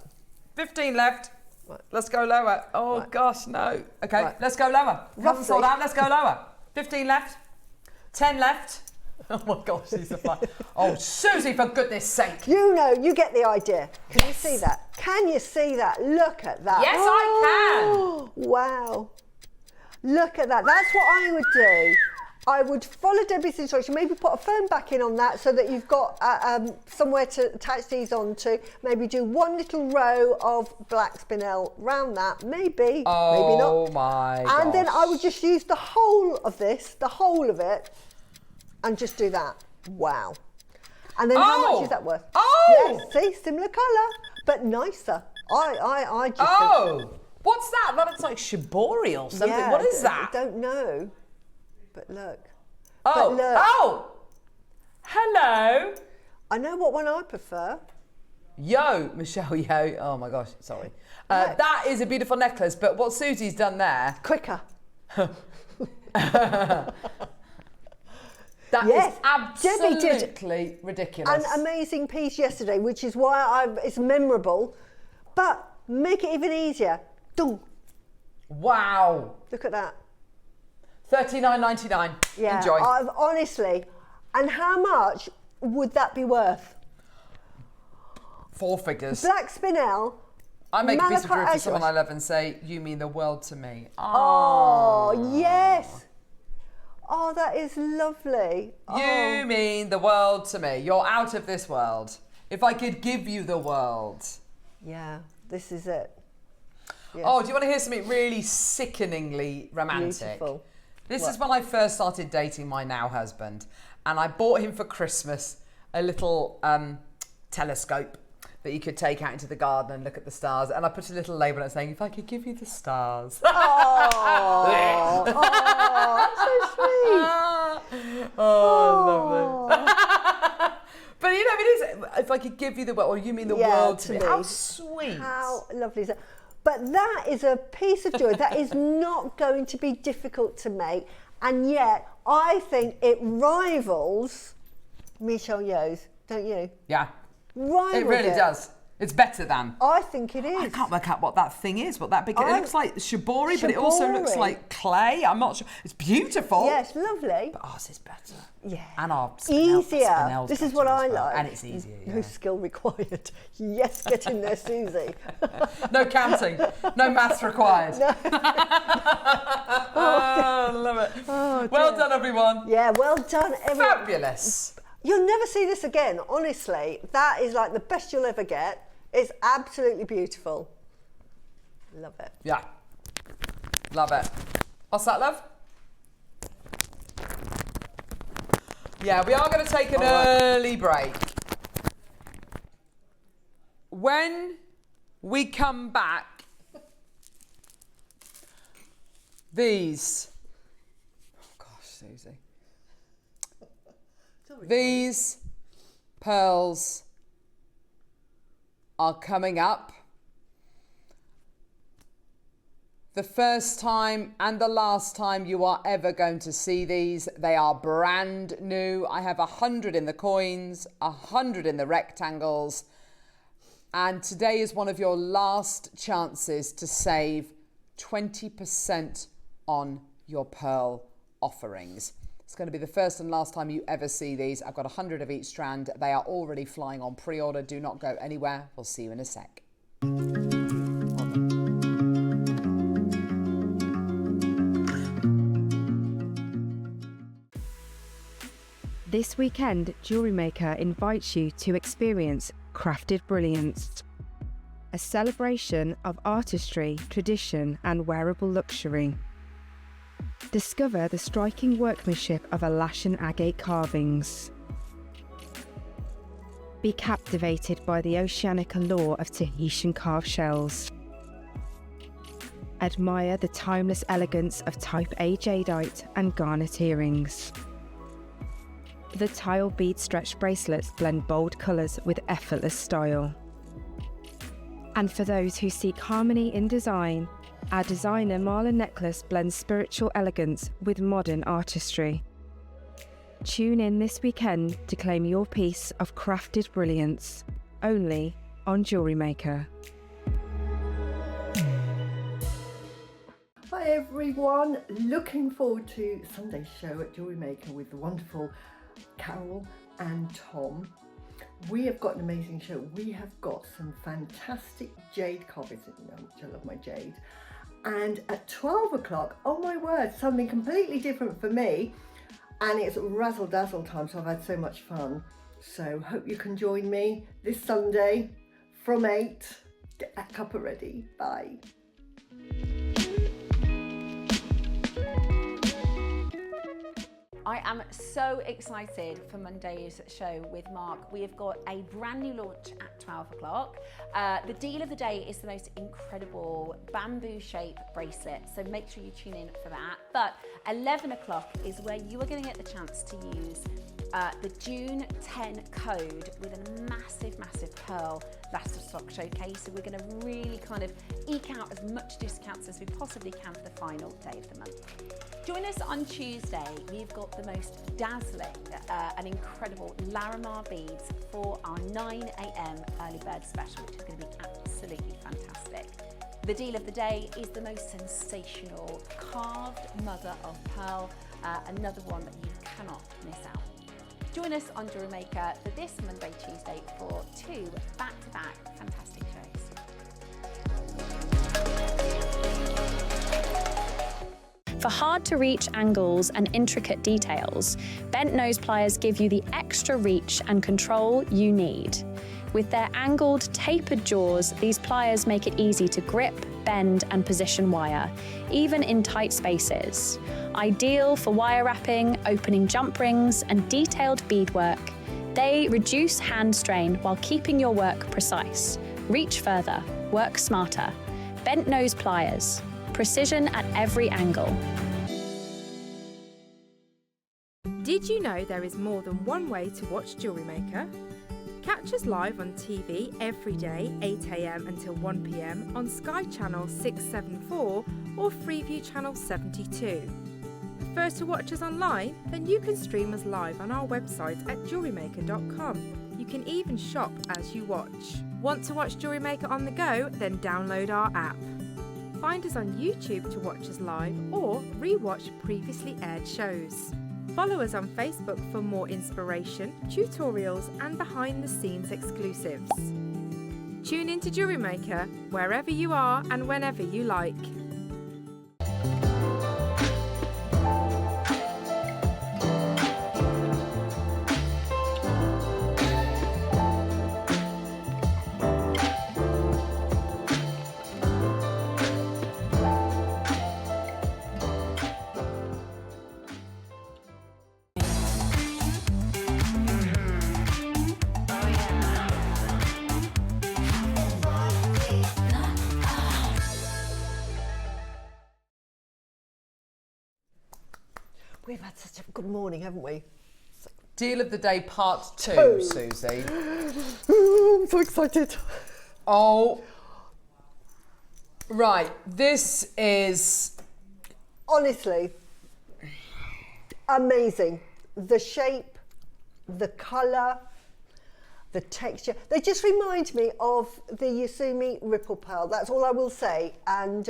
15 left. Right. Let's go lower. Oh, right. gosh, no. Okay, right. let's go lower. Haven't sold out, let's go lower. 15 left. 10 left. Oh my gosh, these are fun. Oh, Susie, for goodness sake. You know, you get the idea. Can you see that? Can you see that? Look at that. Yes, I can. Wow. Look at that. That's what I would do. I would follow Debbie's instruction, maybe put a phone back in on that so that you've got somewhere to attach these onto. Maybe do one little row of black spinel round that, maybe, maybe not. Oh my gosh. And then I would just use the whole of this, the whole of it, and just do that. Wow. And then how much is that worth? Oh! Yes, see, similar colour, but nicer. I just think, what's that? That looks like shibori or something. yeah, What is that? I don't know. But look. Oh, But look. oh! Hello. I know what one I prefer. Yo, Michelle, yo. Oh my gosh, sorry. Look. That is a beautiful necklace, but what Susie's done there... Quicker. That Yes, is Debbie did absolutely ridiculous. An amazing piece yesterday, which is why it's memorable. But make it even easier. Dong. Wow. Look at that. $39.99. Yeah. Enjoy. Honestly. And how much would that be worth? 4 figures. Black spinel. I make a piece of jewellery for Malachite someone I love and say, you mean the world to me. Oh, yes. Oh, that is lovely. You mean the world to me. You're out of this world. If I could give you the world. Yeah, this is it. Yes. Oh, do you want to hear something really sickeningly romantic? Beautiful. This is when I first started dating my now husband, and I bought him for Christmas a little telescope that you could take out into the garden and look at the stars. And I put a little label on it saying, if I could give you the stars. Oh, oh, so sweet. Oh, lovely. But you know, it is, if I could give you the world, or you mean the world to me. How sweet. How lovely is that? But that is a piece of joy that is not going to be difficult to make. And yet, I think it rivals Michelle Yeoh's, don't you? Yeah. Rivals it really does. It's better than. I think it is. I can't work out what that thing is, what that big... It looks like shibori, but it also looks like clay. I'm not sure. It's beautiful. Yes, lovely. But ours is better. Yeah. And our easier. This is what I well. like. And it's easier, yeah. No skill required. Yes, get in there, Susie. No counting. No maths required. No. Oh, love it. Oh, well done, everyone. Yeah, well done, everyone. Fabulous. You'll never see this again, honestly. That is like the best you'll ever get. It's absolutely beautiful. Love it. Yeah. Love it. What's that, love? Yeah, we are going to take an early break. When we come back, these... Oh, gosh, Susie. These pearls are coming up. The first time and the last time you are ever going to see these. They are brand new. I have 100 in the coins, 100 in the rectangles. And today is one of your last chances to save 20% on your pearl offerings. It's going to be the first and last time you ever see these. I've got 100 of each strand. They are already flying on pre-order. Do not go anywhere. We'll see you in a sec. This weekend, Jewellery Maker invites you to experience Crafted Brilliance, a celebration of artistry, tradition and wearable luxury. Discover the striking workmanship of Alashan agate carvings. Be captivated by the oceanic allure of Tahitian carved shells. Admire the timeless elegance of Type A Jadeite and Garnet earrings. The tile bead stretch bracelets blend bold colours with effortless style. And for those who seek harmony in design, our designer Mala necklace blends spiritual elegance with modern artistry. Tune in this weekend to claim your piece of crafted brilliance, only on Jewellery Maker. Hi everyone, looking forward to Sunday's show at Jewellery Maker with the wonderful Carol and Tom. We have got an amazing show. We have got some fantastic jade carvings, which I love my jade. And at 12 o'clock, oh my word, something completely different for me. And it's razzle dazzle time, so I've had so much fun. So hope you can join me this Sunday from 8. Get that cuppa ready. Bye. I am so excited for Monday's show with Mark. We have got a brand new launch at 12 o'clock. The deal of the day is the most incredible bamboo shape bracelet, so make sure you tune in for that. But 11 o'clock is where you are going to get the chance to use the June 10 code with a massive, massive pearl last of stock showcase. So we're going to really kind of eke out as much discounts as we possibly can for the final day of the month. Join us on Tuesday. We've got the most dazzling and incredible Larimar beads for our 9 a.m. early bird special, which is going to be absolutely fantastic. The deal of the day is the most sensational carved mother of pearl, another one that you cannot miss out. Join us on Jewellery Maker for this Monday, Tuesday for 2 back-to-back fantastic shows. For hard-to-reach angles and intricate details, bent nose pliers give you the extra reach and control you need. With their angled, tapered jaws, these pliers make it easy to grip, bend, and position wire, even in tight spaces. Ideal for wire wrapping, opening jump rings, and detailed beadwork, they reduce hand strain while keeping your work precise. Reach further, work smarter. Bent nose pliers. Precision at every angle. Did you know there is more than one way to watch Jewellery Maker? Catch us live on TV every day, 8 a.m. until 1 p.m. on Sky Channel 674 or Freeview Channel 72. Prefer to watch us online? Then you can stream us live on our website at JewelleryMaker.com. You can even shop as you watch. Want to watch Jewellery Maker on the go? Then download our app. Find us on YouTube to watch us live or re-watch previously aired shows. Follow us on Facebook for more inspiration, tutorials and behind-the-scenes exclusives. Tune in to Jewellery Maker wherever you are and whenever you like. We've had such a good morning, haven't we? Deal of the day part 2, Susie. I'm so excited. Oh, right. This is honestly amazing. The shape, the colour, the texture. They just remind me of the Yasumi Ripple Pearl. That's all I will say. And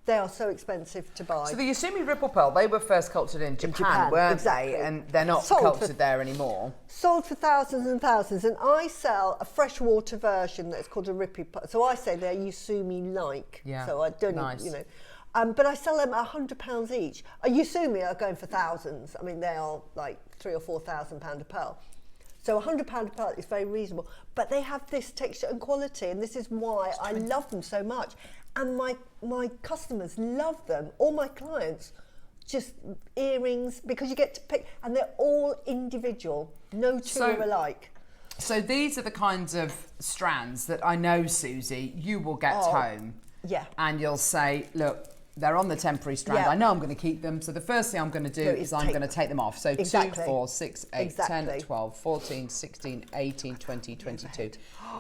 they are so expensive to buy. So the Yasumi Ripple Pearl, they were first cultured in Japan, weren't exactly. they? And they're not cultured there anymore. Sold for thousands and thousands. And I sell a freshwater version that's called a Ripple Pearl. So I say they're Yasumi-like. Yeah, so I don't, nice. you know. But I sell them at £100 each. Yasumi are going for thousands. I mean, they are like £3,000 or £4,000 a pearl. So £100 a pearl is very reasonable. But they have this texture and quality, and this is why I love them so much. And my customers love them, all my clients, just earrings, because you get to pick, and they're all individual, no two are alike. So these are the kinds of strands that I know, Susie, you will get home. Yeah. And you'll say, look, they're on the temporary strand. Yeah. I know I'm going to keep them. So the first thing I'm going to do is I'm going to take them off. So 2, 4, 6, 8, 10, 12, 14, 16, 18, 20, 22.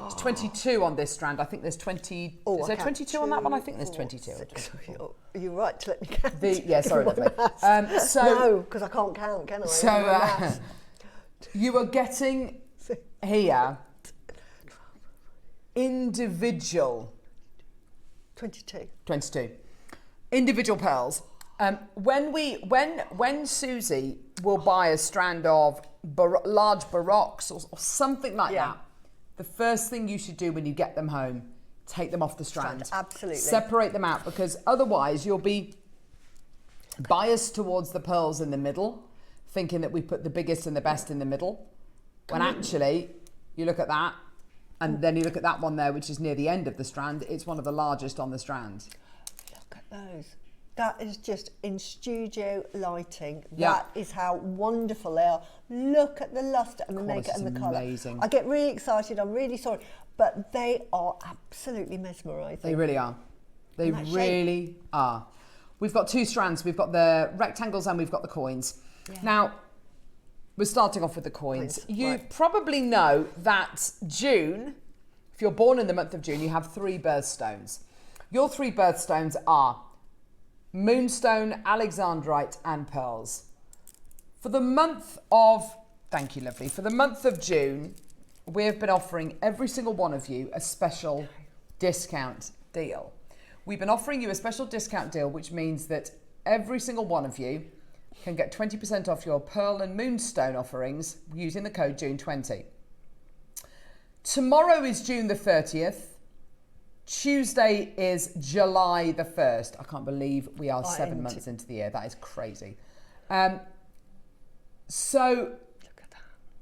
There's 22 on this strand. I think there's 20. Is there 22 on that one? I think there's 22. You're right to let me count. Yeah, sorry, lovely. No, because I can't count, can I? So you are getting here individual 22 individual pearls. When Susie will buy a strand of large baroques or something like that, the first thing you should do when you get them home, take them off the strand. Absolutely. Separate them out, because otherwise you'll be biased towards the pearls in the middle, thinking that we put the biggest and the best in the middle, when actually you look at that and then you look at that one there, which is near the end of the strand. It's one of the largest on the strand. Look at those. That is just in studio lighting. Yeah. That is how wonderful they are. Look at the luster and the makeup and the colour. Amazing. I get really excited. I'm really sorry, but they are absolutely mesmerising. They really are. They really are. We've got 2 strands. We've got the rectangles and we've got the coins. Yeah. Now, we're starting off with the coins. You probably know that June, if you're born in the month of June, you have 3 birthstones. Your 3 birthstones are moonstone, alexandrite and pearls. For the month of, thank you lovely, for the month of June, we have been offering every single one of you a special discount deal. We've been offering you a special discount deal, which means that every single one of you can get 20% off your pearl and moonstone offerings using the code June20. Tomorrow is June the 30th. Tuesday is July the 1st. I can't believe we are 7 months into the year. That is crazy. So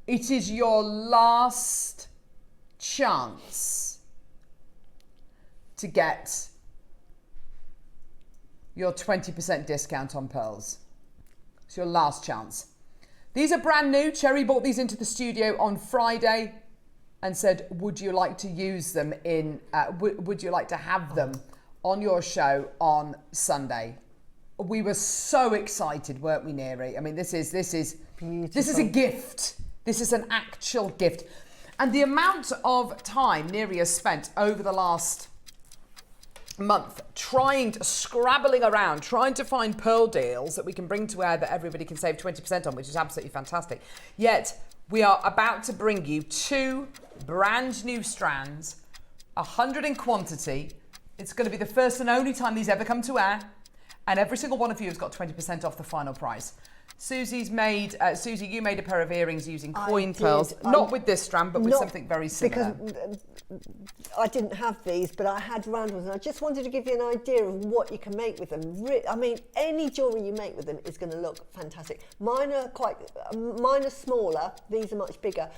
it is your last chance to get your 20% discount on pearls. It's your last chance. These are brand new. Cherry brought these into the studio on Friday and said, would you like to use them in, would you like to have them on your show on Sunday? We were so excited, weren't we, Neri? I mean, this is beautiful. This is a gift. This is an actual gift. And the amount of time Neri has spent over the last month scrabbling around, trying to find pearl deals that we can bring to air that everybody can save 20% on, which is absolutely fantastic. Yet we are about to bring you 2 brand new strands, 100 in quantity. It's going to be the first and only time these ever come to air, and every single one of you has got 20% off the final price. Susie's made, Suzie, you made a pair of earrings using coin pearls, not with this strand, but with something very similar. Because I didn't have these, but I had round ones, and I just wanted to give you an idea of what you can make with them. I mean, any jewellery you make with them is going to look fantastic. Mine are smaller, these are much bigger,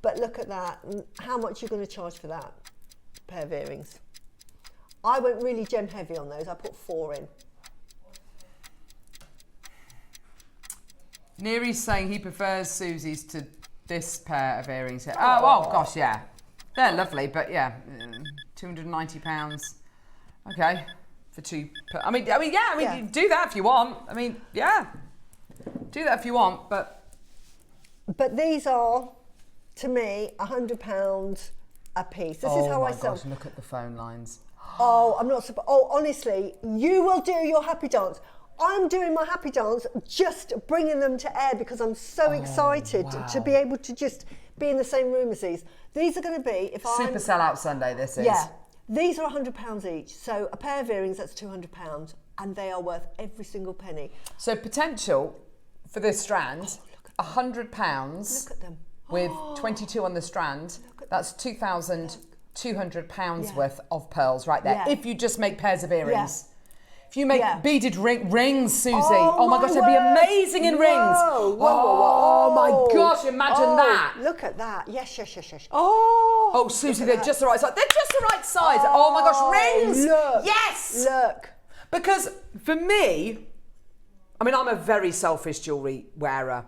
but look at that. How much are you going to charge for that pair of earrings? I went really gem heavy on those. I put 4 in. Neri's saying he prefers Susie's to this pair of earrings here. Oh gosh, yeah. They're lovely, but yeah, £290. Okay, for 2. I mean, you do that if you want. I mean, yeah, do that if you want, but these are, to me, £100 a piece. This is how I sell. Gosh, look at the phone lines. Oh, I'm not. Oh, honestly, you will do your happy dance. I'm doing my happy dance, just bringing them to air because I'm so excited to be able to just be in the same room as these. These are going to be, Super Sellout Sunday, this is. Yeah. These are £100 each. So a pair of earrings, that's £200, and they are worth every single penny. So potential for this strand, £100. Look at them. With 22 on the strand, that's £2,200 worth of pearls right there. If you just make pairs of earrings. If you make beaded rings, Susie, oh my gosh, they'd be amazing in rings. Oh my gosh, imagine that. Look at that. Yes. Oh, Susie, they're just the right size. They're just the right size. Oh my gosh, rings. Look. Yes. Look. Because for me, I mean, I'm a very selfish jewellery wearer.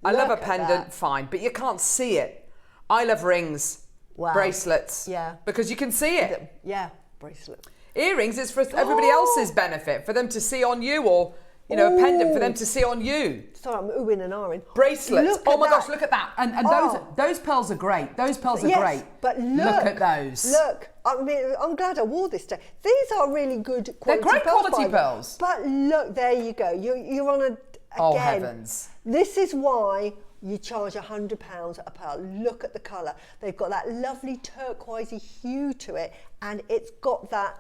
I love a pendant, fine, but you can't see it. I love rings, Wow. bracelets. Yeah. Because you can see it. Yeah, bracelet. Earrings is for everybody else's benefit, for them to see on you, or, you know, a pendant for them to see on you. Sorry, I'm oohing and ahhing. Bracelets. Look Oh at my that. gosh, look at that. And those pearls are great. Those pearls are Yes, great. but look at those. Look, I mean, I'm glad I wore this today. These are really good quality They're great pearls. quality pearls. But look, there you go. You're on again. Oh, heavens. This is why you charge £100 a pearl. Look at the colour. They've got that lovely turquoisey hue to it, and it's got that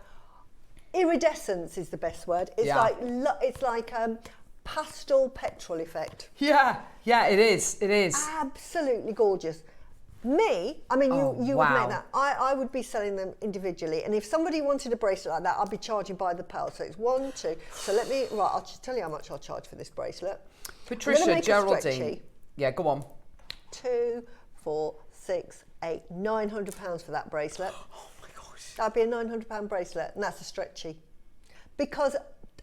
iridescence is the best word. It's like pastel petrol effect. Yeah, it is. It is. Absolutely gorgeous. Me, I mean, you would wow. make that. I would be selling them individually, and if somebody wanted a bracelet like that, I'd be charging by the pearl. So it's 1, 2. So I'll just tell you how much I'll charge for this bracelet. Patricia, Geraldine. Yeah, go on. 2, 4, 6, 8, £900 for that bracelet. Oh my gosh. That'd be a £900 bracelet, and that's a stretchy. Because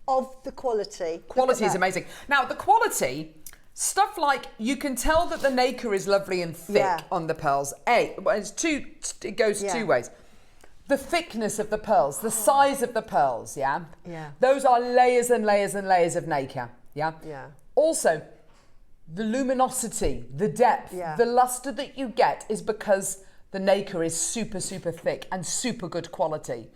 of the quality. Quality is amazing. Now, the quality, stuff like, you can tell that the nacre is lovely and thick on the pearls. It goes two ways. The thickness of the pearls, the size of the pearls, yeah? Those are layers and layers and layers of nacre, yeah? Also, the luminosity, the depth, the luster that you get is because the nacre is super, super thick and super good quality.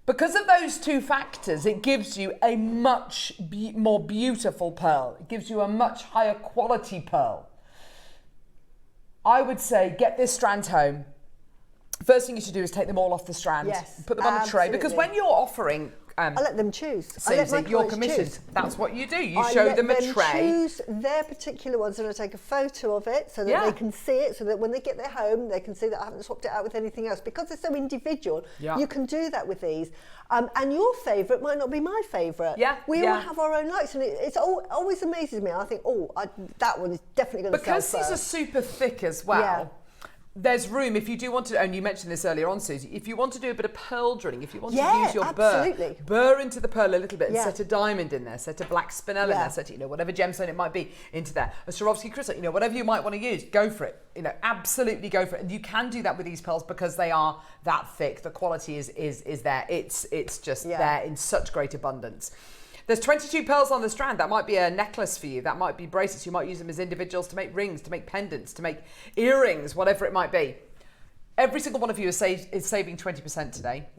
Because of those two factors, it gives you a much more beautiful pearl. It gives you a much higher quality pearl. I would say get this strand home. First thing you should do is take them all off the strand. Yes, put them on a tray. Because when you're offering... I let them choose. Suzie, you're commissioned. That's what you do. You show them a tray. I choose their particular ones, and I take a photo of it so that they can see it, so that when they get their home, they can see that I haven't swapped it out with anything else. Because they're so individual, you can do that with these. And your favourite might not be my favourite. We all have our own likes, and it's always amazes me. I think, that one is definitely going to sell first. Because these are super thick as well. There's room if you do want to, and you mentioned this earlier on, Suzie, if you want to do a bit of pearl drilling, if you want to use your burr into the pearl a little bit and set a diamond in there, set a black spinel in there, set whatever gemstone it might be into there, a Swarovski crystal, whatever you might want to use, go for it. Absolutely go for it. And you can do that with these pearls because they are that thick. The quality is there. It's just there in such great abundance. There's 22 pearls on the strand. That might be a necklace for you. That might be bracelets. You might use them as individuals to make rings, to make pendants, to make earrings, whatever it might be. Every single one of you is saving 20% today.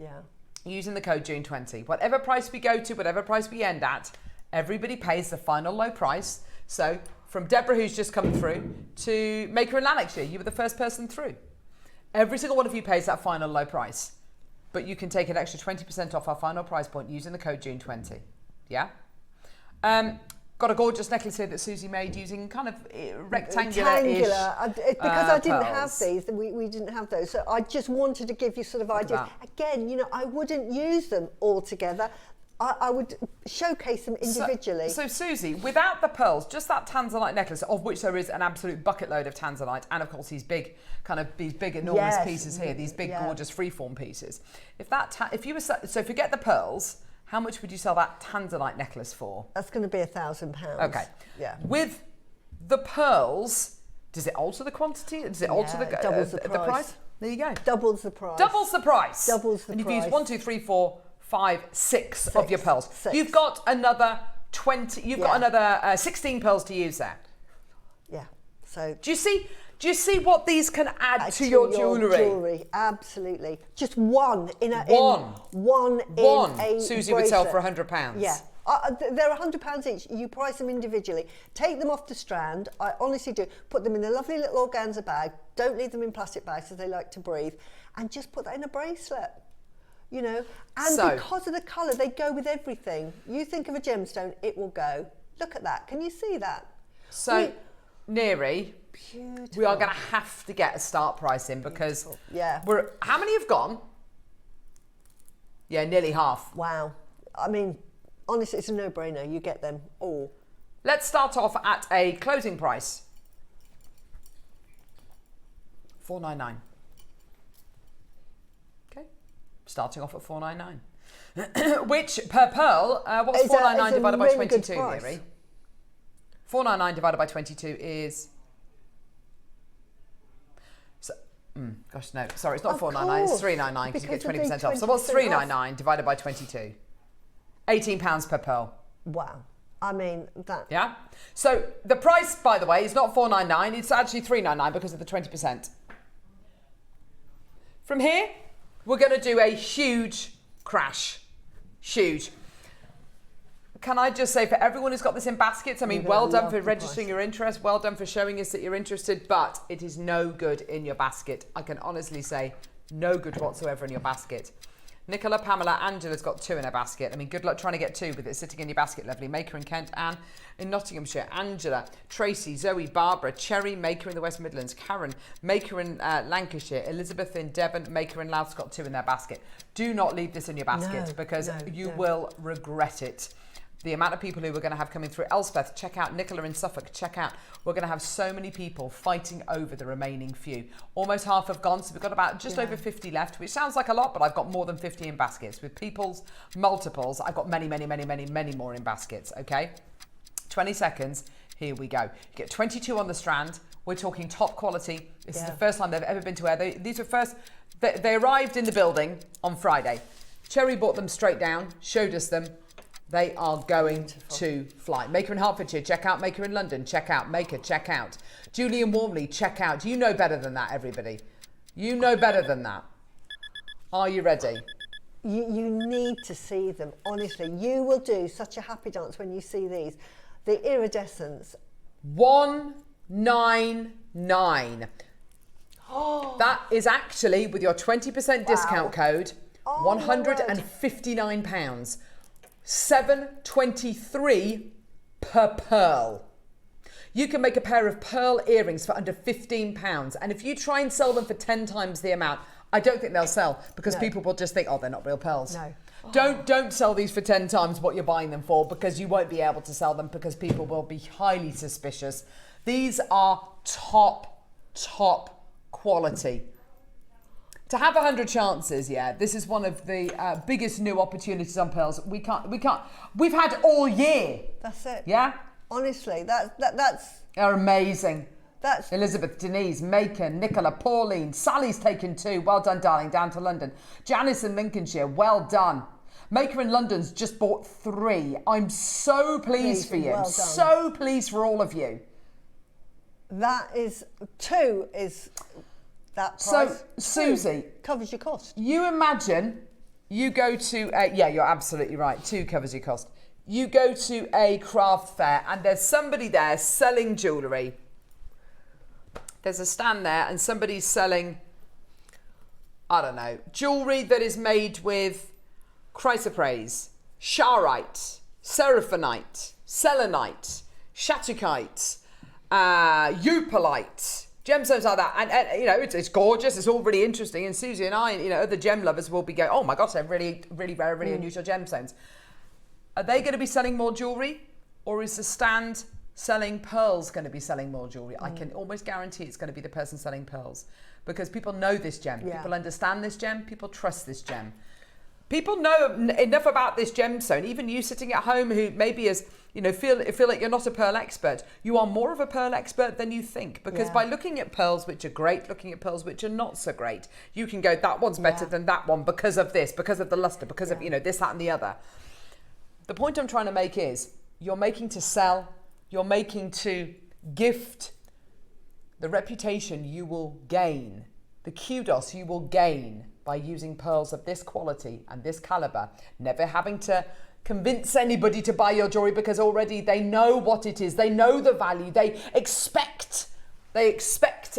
Using the code June20. Whatever price we go to, whatever price we end at, everybody pays the final low price. So from Deborah, who's just come through, to Maker and Lanarkshire, you were the first person through. Every single one of you pays that final low price. But you can take an extra 20% off our final price point using the code June20. Yeah. Got a gorgeous necklace here that Suzie made using kind of rectangular-ish because I didn't pearls. have these, we didn't have those. So I just wanted to give you sort of ideas. Again, I wouldn't use them all together. I would showcase them individually. So Suzie, without the pearls, just that tanzanite necklace, of which there is an absolute bucket load of tanzanite, and of course these big, enormous pieces here, these big, gorgeous freeform pieces. So forget the pearls. How much would you sell that tanzanite necklace for? That's going to be £1,000. Okay. With the pearls, does it alter the quantity? Does it alter the price? There you go. Doubles the price. Doubles the price. Doubles the price. And you've used 1, 2, 3, 4, 5, 6 of your pearls. You've got another 20. You've got another 16 pearls to use there. Yeah. So. Do you see what these can add to your jewellery? Absolutely. Just one in a Suzie would sell for £100. Yeah. They're £100 each. You price them individually. Take them off the strand. I honestly do. Put them in a lovely little organza bag. Don't leave them in plastic bags, as they like to breathe. And just put that in a bracelet. And because of the colour, they go with everything. You think of a gemstone, it will go. Look at that. Can you see that? So, Neri, we are going to have to get a start price in because how many have gone? Yeah, nearly half. Wow. I mean, honestly, it's a no-brainer. You get them all. Let's start off at a closing price. $499. Okay. Starting off at $499. Which, per pearl, what's $499 divided by 22, Neri? 499 divided by 22 is... So Gosh, no. Sorry, it's not $4.99. It's $3.99 because you get 20% off. So what's $3.99 divided by 22? £18 per pearl. Wow. I mean, that... Yeah? So the price, by the way, is not $4.99. It's actually $3.99 because of the 20%. From here, we're going to do a huge crash. Huge. Can I just say, for everyone who's got this in baskets, I mean, well done for registering your interest. Well done for showing us that you're interested, but it is no good in your basket. I can honestly say no good whatsoever in your basket. Nicola, Pamela, Angela's got 2 in her basket. I mean, good luck trying to get 2 with it sitting in your basket. Lovely. Maker in Kent, Anne in Nottinghamshire, Angela, Tracy, Zoe, Barbara, Cherry, Maker in the West Midlands, Karen, Maker in Lancashire, Elizabeth in Devon, Maker in Louth's got 2 in their basket. Do not leave this in your basket because you will regret it. The amount of people who we're going to have coming through. Elspeth, check out. Nicola in Suffolk, check out. We're going to have so many people fighting over the remaining few. Almost half have gone, so we've got about just over 50 left, which sounds like a lot, but I've got more than 50 in baskets. With people's multiples, I've got many, many, many, many, many more in baskets, okay? 20 seconds, here we go. You get 22 on the strand. We're talking top quality. This is the first time they've ever been to wear. These were first, they arrived in the building on Friday. Cherry bought them straight down, showed us them. They are going to fly. Maker in Hertfordshire, check out. Maker in London, check out. Maker, check out. Julian Warmley, check out. You know better than that, everybody. You know better than that. Are you ready? You need to see them, honestly. You will do such a happy dance when you see these. The iridescence. 199. That is actually, with your 20% discount code, £159. $7.23 per pearl. You can make a pair of pearl earrings for under £15, and if you try and sell them for 10 times the amount, I don't think they'll sell because people will just think, oh, they're not real pearls. No. Don't sell these for 10 times what you're buying them for, because you won't be able to sell them because people will be highly suspicious. These are top quality. To have 100 chances, this is one of the biggest new opportunities on pearls. We've had all year. That's it. Yeah? Honestly, that's... They're amazing. That's... Elizabeth, Denise, Maker, Nicola, Pauline, Sally's taken 2. Well done, darling, down to London. Janice in Lincolnshire, well done. Maker in London's just bought 3. I'm so pleased for you. Well done. So pleased for all of you. That is... 2 is... That So, price, Susie, covers your cost. You imagine you go to you're absolutely right. 2 covers your cost. You go to a craft fair and there's somebody there selling jewellery. There's a stand there and somebody's selling, I don't know, jewellery that is made with chrysoprase, charoite, seraphonite, selenite, shattuckite, eupolite. Gemstones like that, and you know, it's gorgeous. It's all really interesting. And Susie and I, you know, other gem lovers will be going, "Oh my gosh, they're really, really rare, really unusual gemstones." Are they going to be selling more jewelry, or is the stand selling pearls going to be selling more jewelry? I can almost guarantee it's going to be the person selling pearls, because people know this gem, people understand this gem, people trust this gem. People know enough about this gemstone. Even you sitting at home, who maybe is, you know, feel like you're not a pearl expert, you are more of a pearl expert than you think, because by looking at pearls which are great, looking at pearls which are not so great, you can go, that one's better than that one because of this, because of the luster, because of, you know, this, that and the other. The point I'm trying to make is, you're making to sell, you're making to gift. The reputation you will gain, the kudos you will gain by using pearls of this quality and this caliber, never having to convince anybody to buy your jewelry, because already they know what it is, they know the value, they expect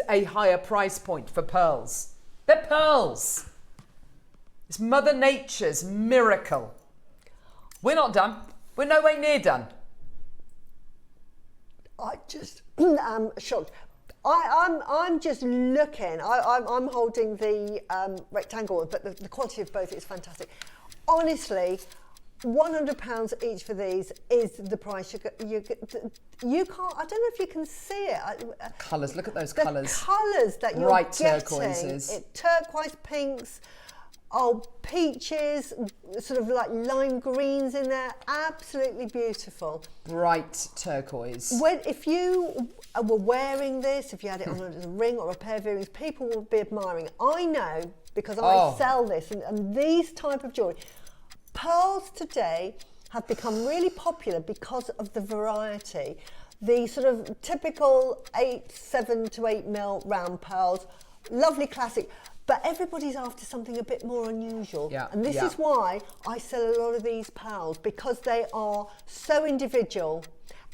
a higher price point for pearls. They're pearls. It's Mother Nature's miracle. We're not done. We're nowhere near done. I just am shocked. I'm just looking. I'm holding the rectangle, but the quality of both is fantastic. Honestly, £100 each for these is the price you can't. I don't know if you can see it. Colours. Look at those the colours. Colours that you're bright getting. turquoises. Turquoise pinks. Oh, peaches, sort of like lime greens in there. Absolutely beautiful. Bright turquoise. If you were wearing this, if you had it on as a ring or a pair of earrings, people would be admiring it. I know, because I sell this and these type of jewellery. Pearls today have become really popular because of the variety. The sort of typical 7 to 8 mil round pearls, lovely classic. But everybody's after something a bit more unusual. Yeah, and this is why I sell a lot of these pearls, because they are so individual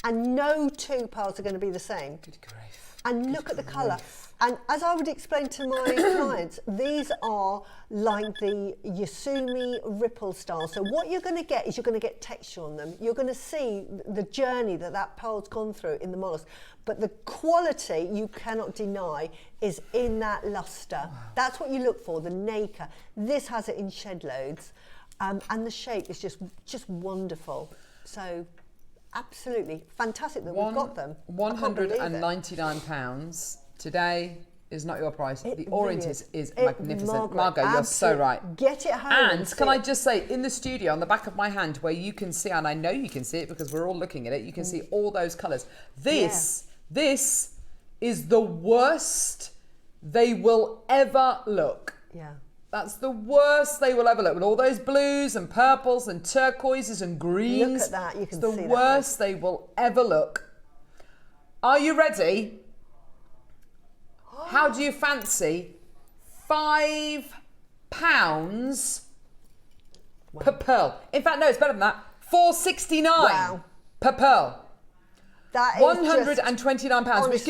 and no two pearls are going to be the same. Good grief. And look at the colour. And as I would explain to my clients, these are like the Yasumi ripple style. So what you're going to get is you're going to get texture on them. You're going to see the journey that pearl's gone through in the mollusk. But the quality, you cannot deny, is in that lustre. Wow. That's what you look for, the nacre. This has it in shed loads. And the shape is just wonderful. So absolutely fantastic that we've got them. £199. Today is not your price. The Orient is magnificent. Margaret, you're so right. Get it home. And can I just say, in the studio, on the back of my hand, where you can see, and I know you can see it because we're all looking at it, you can see all those colours. This is the worst they will ever look. Yeah. That's the worst they will ever look, with all those blues and purples and turquoises and greens. Look at that, you can see that. The worst they will ever look. Are you ready? How do you fancy £5 per pearl? In fact, no, it's better than that. £4.69 per pearl. That is £129, which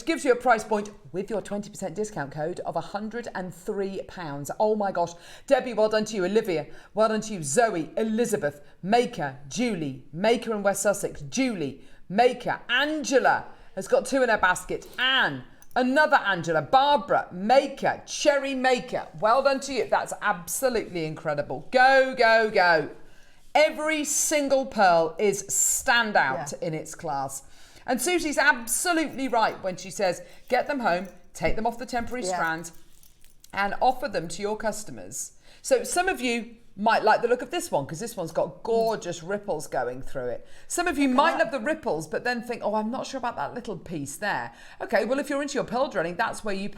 gives you a price point with your 20% discount code of £103. Oh my gosh. Debbie, well done to you. Olivia, well done to you. Zoe, Elizabeth, Maker, Julie, Maker in West Sussex, Julie, Maker, Angela has got 2 in her basket. Anne, another Angela, Barbara, Maker, Cherry Maker. Well done to you. That's absolutely incredible. Go, go, go. Every single pearl is standout in its class. And Suzie's absolutely right when she says, get them home, take them off the temporary strand and offer them to your customers. So some of you might like the look of this one because this one's got gorgeous ripples going through it. Some of you might love the ripples but then think, oh, I'm not sure about that little piece there. Okay, well, if you're into your pearl drilling, that's where you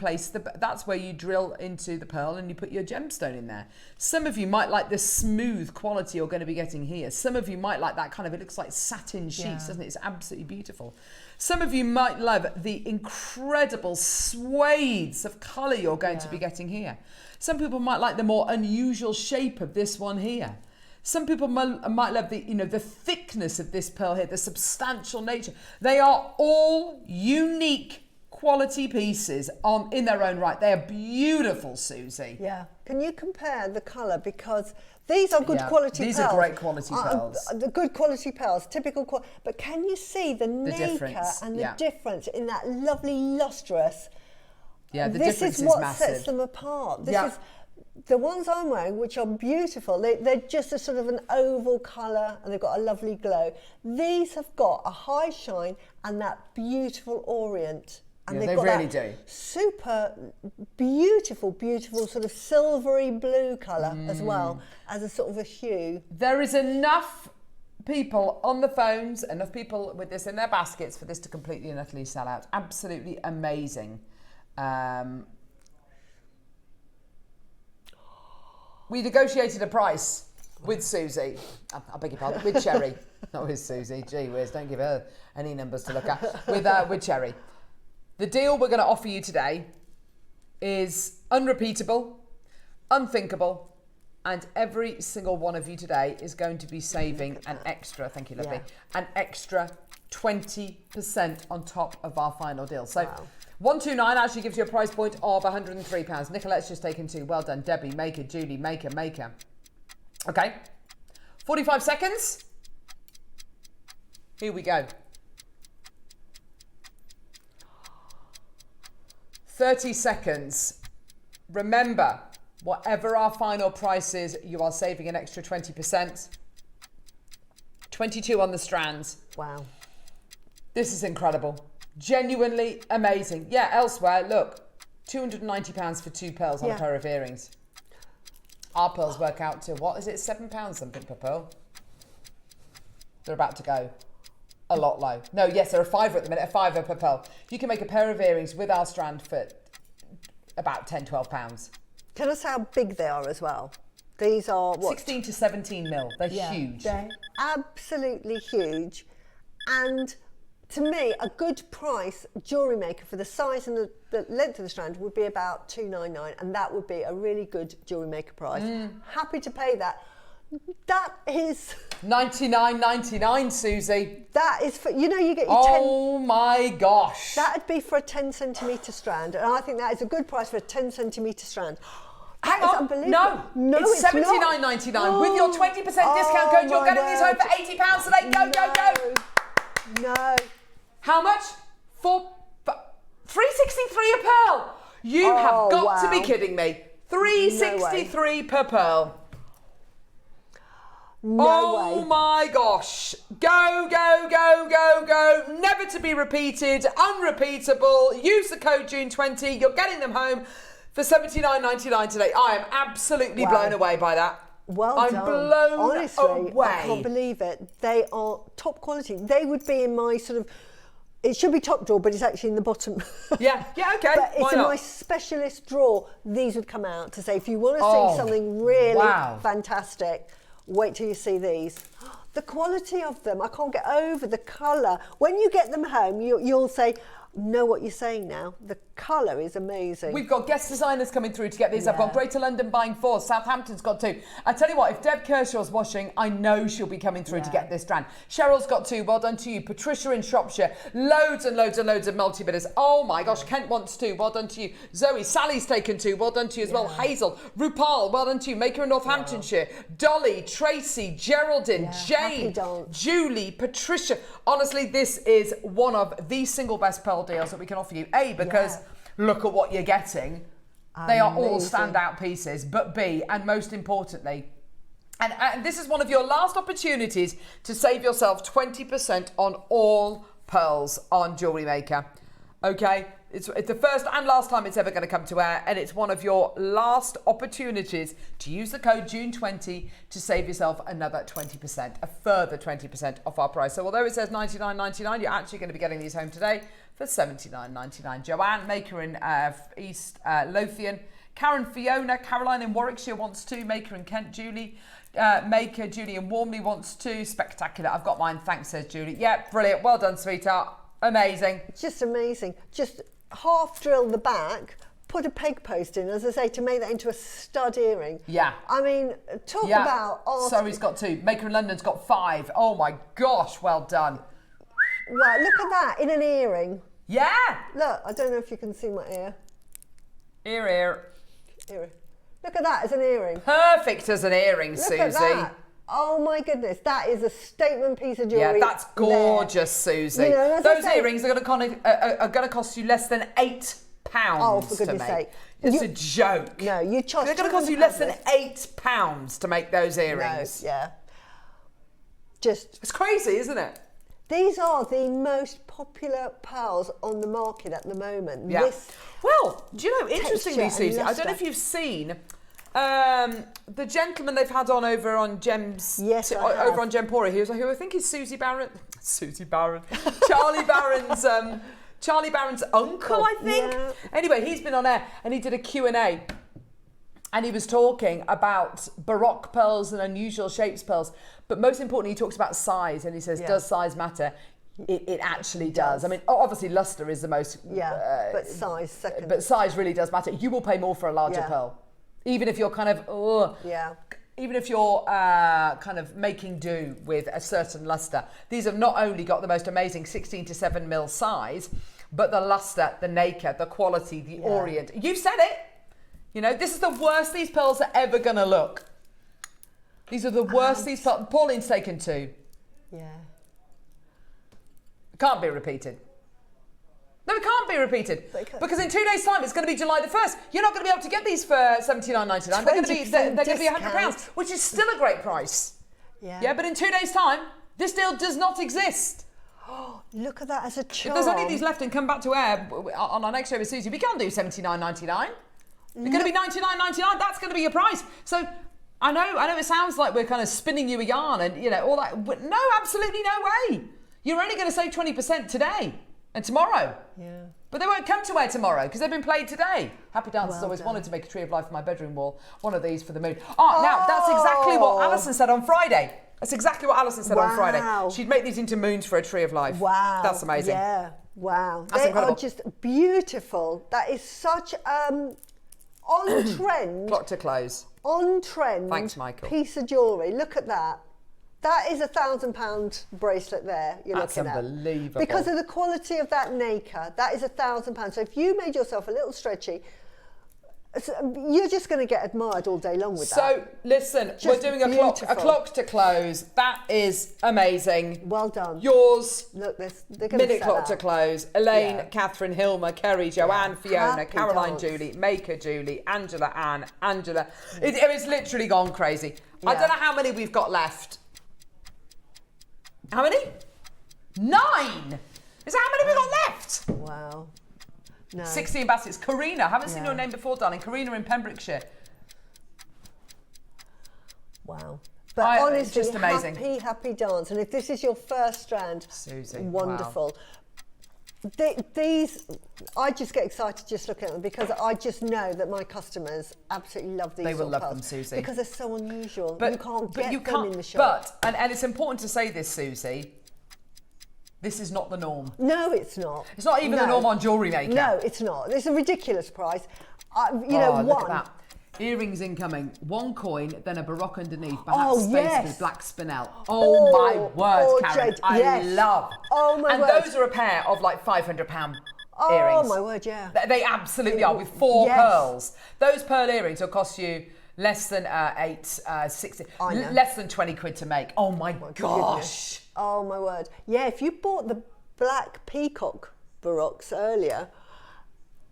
that's where you drill into the pearl and you put your gemstone in there. Some of you might like the smooth quality you're going to be getting here. Some of you might like that kind of, it looks like satin sheets, doesn't it? It's absolutely beautiful. Some of you might love the incredible swathes of colour you're going to be getting here. Some people might like the more unusual shape of this one here. Some people might love the thickness of this pearl here, the substantial nature. They are all unique quality pieces in their own right. They are beautiful, Susie. Yeah. Can you compare the colour? Because these are good quality pearls. These are great quality pearls. The good quality pearls, typical quality. But can you see the nacre and the difference in that lovely lustrous? Yeah, the this difference is what massive. sets them apart. This is the ones I'm wearing, which are beautiful. They're just a sort of an oval colour and they've got a lovely glow. These have got a high shine and that beautiful orient. And they really do. Super beautiful, beautiful sort of silvery blue colour as well as a sort of a hue. There is enough people on the phones, enough people with this in their baskets for this to completely and utterly sell out. Absolutely amazing. We negotiated a price with Susie. I beg your pardon, with Cherry, not with Susie. Gee whiz, don't give her any numbers to look at. With Cherry. The deal we're going to offer you today is unrepeatable, unthinkable, and every single one of you today is going to be saving an extra, thank you, lovely, an extra 20% on top of our final deal. So 129 actually gives you a price point of £103. Nicolette's just taken 2. Well done, Debbie, Maker, Julie, Maker. Okay, 45 seconds. Here we go. 30 seconds. Remember, whatever our final price is, you are saving an extra 20%. 22 on the strands. Wow. This is incredible. Genuinely amazing. Yeah, elsewhere, look, £290 for 2 pearls on a pair of earrings. Our pearls work out to, what is it, £7 something per pearl? They're about to go a lot low. No, yes, they're a £5 at the minute, a £5 per pearl. You can make a pair of earrings with our strand for about £10, £12. Tell us how big they are as well. These are what? 16 to 17 mil. They're huge. They're absolutely huge. And to me, a good price Jewellery Maker for the size and the length of the strand would be about $2.99, and that would be a really good Jewellery Maker price. Happy to pay that. That is $99.99, Suzie. That is for, you know, you get your 10. Oh my gosh. That'd be for a 10 centimetre strand, and I think that is a good price for a 10 centimetre strand. Hang on, no, it's $79.99. With your 20% discount code, you're getting these home for £80 today. Go. No. How much? For $3.63 a pearl. You have got to be kidding me. $3.63 per pearl. No way. My gosh. Go. Never to be repeated, unrepeatable. Use the code June20. You're getting them home for $79.99 today. I am absolutely blown away by that. Well I'm done. blown Honestly, away. I can't believe it. They are top quality. They would be in my sort of, it should be top drawer, but it's actually in the bottom. Yeah, okay. But it's Why in not? my specialist drawer. These would come out to say, if you want to see something really fantastic, wait till you see these. The quality of them, I can't get over the colour. When you get them home, you'll say, know what you're saying now. The colour is amazing. We've got guest designers coming through to get these. I've got Greater London buying 4. Southampton's got 2. I tell you what, if Deb Kershaw's washing, I know she'll be coming through to get this strand. Cheryl's got 2. Well done to you. Patricia in Shropshire. Loads and loads of multi-bidders. Oh my gosh, Kent wants 2. Well done to you. Zoe, Sally's taken 2. Well done to you as well. Hazel, Rupal, well done to you. Maker in Northamptonshire. Dolly, Tracy, Geraldine, Jane, Julie, Patricia. Honestly, this is one of the single best pearl deals that we can offer you. A, because look at what you're getting. They are all standout pieces. But B, and most importantly, and this is one of your last opportunities to save yourself 20% on all pearls on Jewellery Maker. Okay? It's the first and last time it's ever going to come to air, and it's one of your last opportunities to use the code June20 to save yourself another 20%, a further 20% off our price. So although it says $99.99, you're actually going to be getting these home today for $79.99. Joanne, Maker in East Lothian. Karen, Fiona, Caroline in Warwickshire wants 2. Maker in Kent, Julie. Maker, Julie in Warmley wants 2. Spectacular. I've got mine. Thanks, says Julie. Yeah, brilliant. Well done, sweetheart. Amazing. Just amazing. Just half drill the back, put a peg post in, as I say, to make that into a stud earring. Yeah. I mean, talk about... Surrey's got 2. Maker in London's got 5. Oh my gosh, well done. Wow, look at that, in an earring. Yeah. Look, I don't know if you can see my ear. Ear. Look at that as an earring. Perfect as an earring, Suzie. Look at that. Oh my goodness, that is a statement piece of jewellery. Yeah, that's gorgeous, there. Suzie. You know, those earrings are going to cost you less than £8. Oh, for goodness sake. It's a joke. No, you charge. They're going to cost you less than £8 to make those earrings. No, yeah. Just. It's crazy, isn't it? These are the most popular pearls on the market at the moment. Yeah. Well, do you know, interestingly, Suzie, I don't know if you've seen the gentleman they've had on over on Gems, over on Gempora, who I think is Charlie Barron's uncle, I think. Yeah. Anyway, he's been on air and he did a Q&A. And he was talking about Baroque pearls and unusual shapes pearls. But most importantly, he talks about size. And he says, does size matter? It actually does. I mean, obviously, luster is the most... Yeah, but size second. But size really does matter. You will pay more for a larger pearl. Even if you're kind of... Even if you're kind of making do with a certain luster. These have not only got the most amazing 16 to 7 mil size, but the luster, the nacre, the quality, the orient. You've said it. You know, this is the worst these pearls are ever going to look. These are the worst these pearls... Pauline's taken 2. Yeah. It can't be repeated. No, it can't be repeated. Because in 2 days' time, it's going to be July the 1st. You're not going to be able to get these for $79.99. They're going to be £100, which is still a great price. Yeah. Yeah, but in 2 days' time, this deal does not exist. Oh, look at that as a charm. If there's only these left and come back to air on our next show with Suzie, we can't do $79.99. They're going to be $99.99. That's going to be your price. So I know it sounds like we're kind of spinning you a yarn and, you know, all that. But no, absolutely no way. You're only going to save 20% today and tomorrow. Yeah. But they won't come to wear tomorrow because they've been played today. Happy Dancer's always wanted to make a tree of life for my bedroom wall. One of these for the moon. Oh, now that's exactly what Alison said on Friday. That's exactly what Alison said on Friday. She'd make these into moons for a tree of life. Wow. That's amazing. Yeah. Wow. That's they incredible. are just beautiful. That is such on trend. Clock to close. On trend. Thanks, Michael. Piece of jewellery. Look at that. That is £1,000 bracelet there you're That's looking at. unbelievable. Because of the quality of that nacre, that is £1,000. So if you made yourself a little stretchy, you're just going to get admired all day long with that. So listen, we're doing a clock to close. That is amazing. Well done. Yours. Look, they're going Minute clock to close. Elaine, Yeah. Catherine, Hilma, Kerry, Joanne, Fiona, Happy Caroline, dance. Julie, Maker, Julie, Angela, Anne, Angela. It's literally gone crazy. I Yeah. don't know how many we've got left. How many? 9. Is that how many we've got left? Wow. No. 16 baskets. Karina, haven't seen your name before, darling. Karina in Pembrokeshire. Wow. But honestly, just amazing. Happy dance. And if this is your first strand, Suzie, wonderful. These, I just get excited just looking at them because I just know that my customers absolutely love these. They will love them, pearls Suzie. because they're so unusual. But you can't but get you them can't, in the shop. But, and it's important to say this, Suzie, this is not the norm. No, it's not. It's not even the norm on Jewellery Maker. No, it's not. It's a ridiculous price. You know, look one. at that. Earrings incoming, 1 coin, then a baroque underneath, perhaps spaced with black spinel. Oh my word, Karen, Jade, I love. Oh my and word. those are a pair of like £500 earrings. Oh my word, yeah. They absolutely are, with 4 pearls. Those pearl earrings will cost you less than 60, less than 20 quid to make. Oh my gosh. Goodness. Oh my word. Yeah, if you bought the black peacock baroques earlier,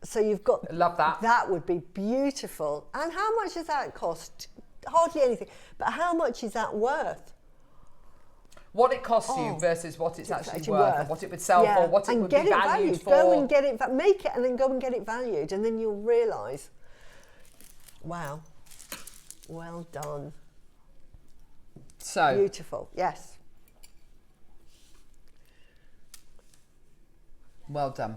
so you've got... Love that. That would be beautiful. And how much does that cost? Hardly anything. But how much is that worth? What it costs you versus what it's actually worth, and what it would sell for, what it would be valued for. Go and get it, make it and then go and get it valued, and then you'll realise, wow, well done. So beautiful, yes. Well done.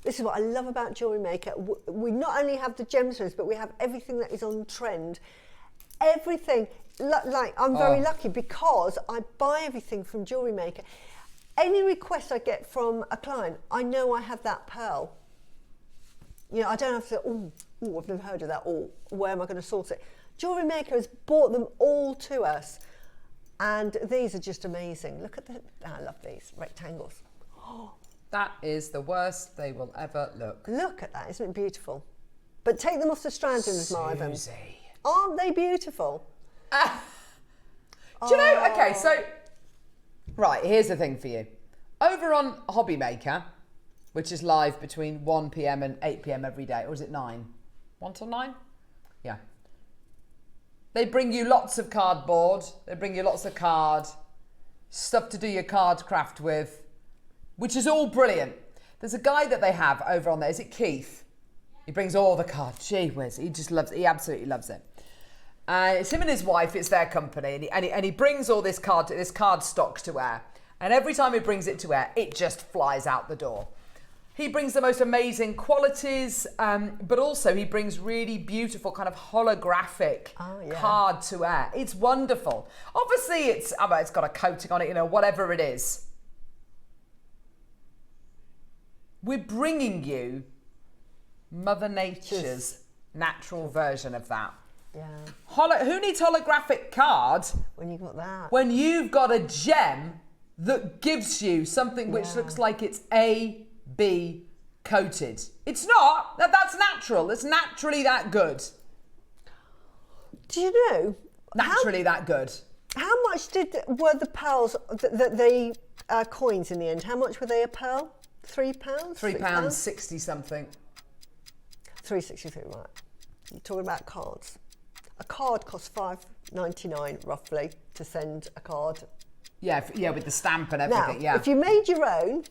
This is what I love about Jewellery Maker. We not only have the gemstones, but we have everything that is on trend. Everything, like I'm very lucky because I buy everything from Jewellery Maker. Any request I get from a client, I know I have that pearl. You know, I don't have to, I've never heard of that, or where am I going to source it? Jewellery Maker has bought them all to us, and these are just amazing. Look at I love these rectangles. Oh. That is the worst they will ever look. Look at that, isn't it beautiful? But take them off the strands and admire them. Suzie. Aren't they beautiful? Do you know, okay, so, right, here's the thing for you. Over on Hobby Maker, which is live between 1 p.m. and 8 p.m. every day, or is it 9? 1 till 9? Yeah. They bring you lots of cardboard, they bring you lots of stuff to do your card craft with, which is all brilliant. There's a guy that they have over on there, is it Keith? He brings all the cards, gee whiz, he absolutely loves it. It's him and his wife, it's their company, and he brings all this card stock to air. And every time he brings it to air, it just flies out the door. He brings the most amazing qualities, but also he brings really beautiful kind of holographic card to air. It's wonderful. Obviously, it's got a coating on it, you know, whatever it is. We're bringing you Mother Nature's natural version of that. Yeah. Who needs holographic card when you've got that? When you've got a gem that gives you something which looks like it's AB coated. It's not. That's natural. It's naturally that good. Do you know? Naturally that good. How much were the pearls, the coins in the end? How much were they a pearl? £3? £3, 60 something. £3.63, right. You're talking about cards. A card costs $5.99 roughly to send a card. Yeah, with the stamp and everything. Now, if you made your own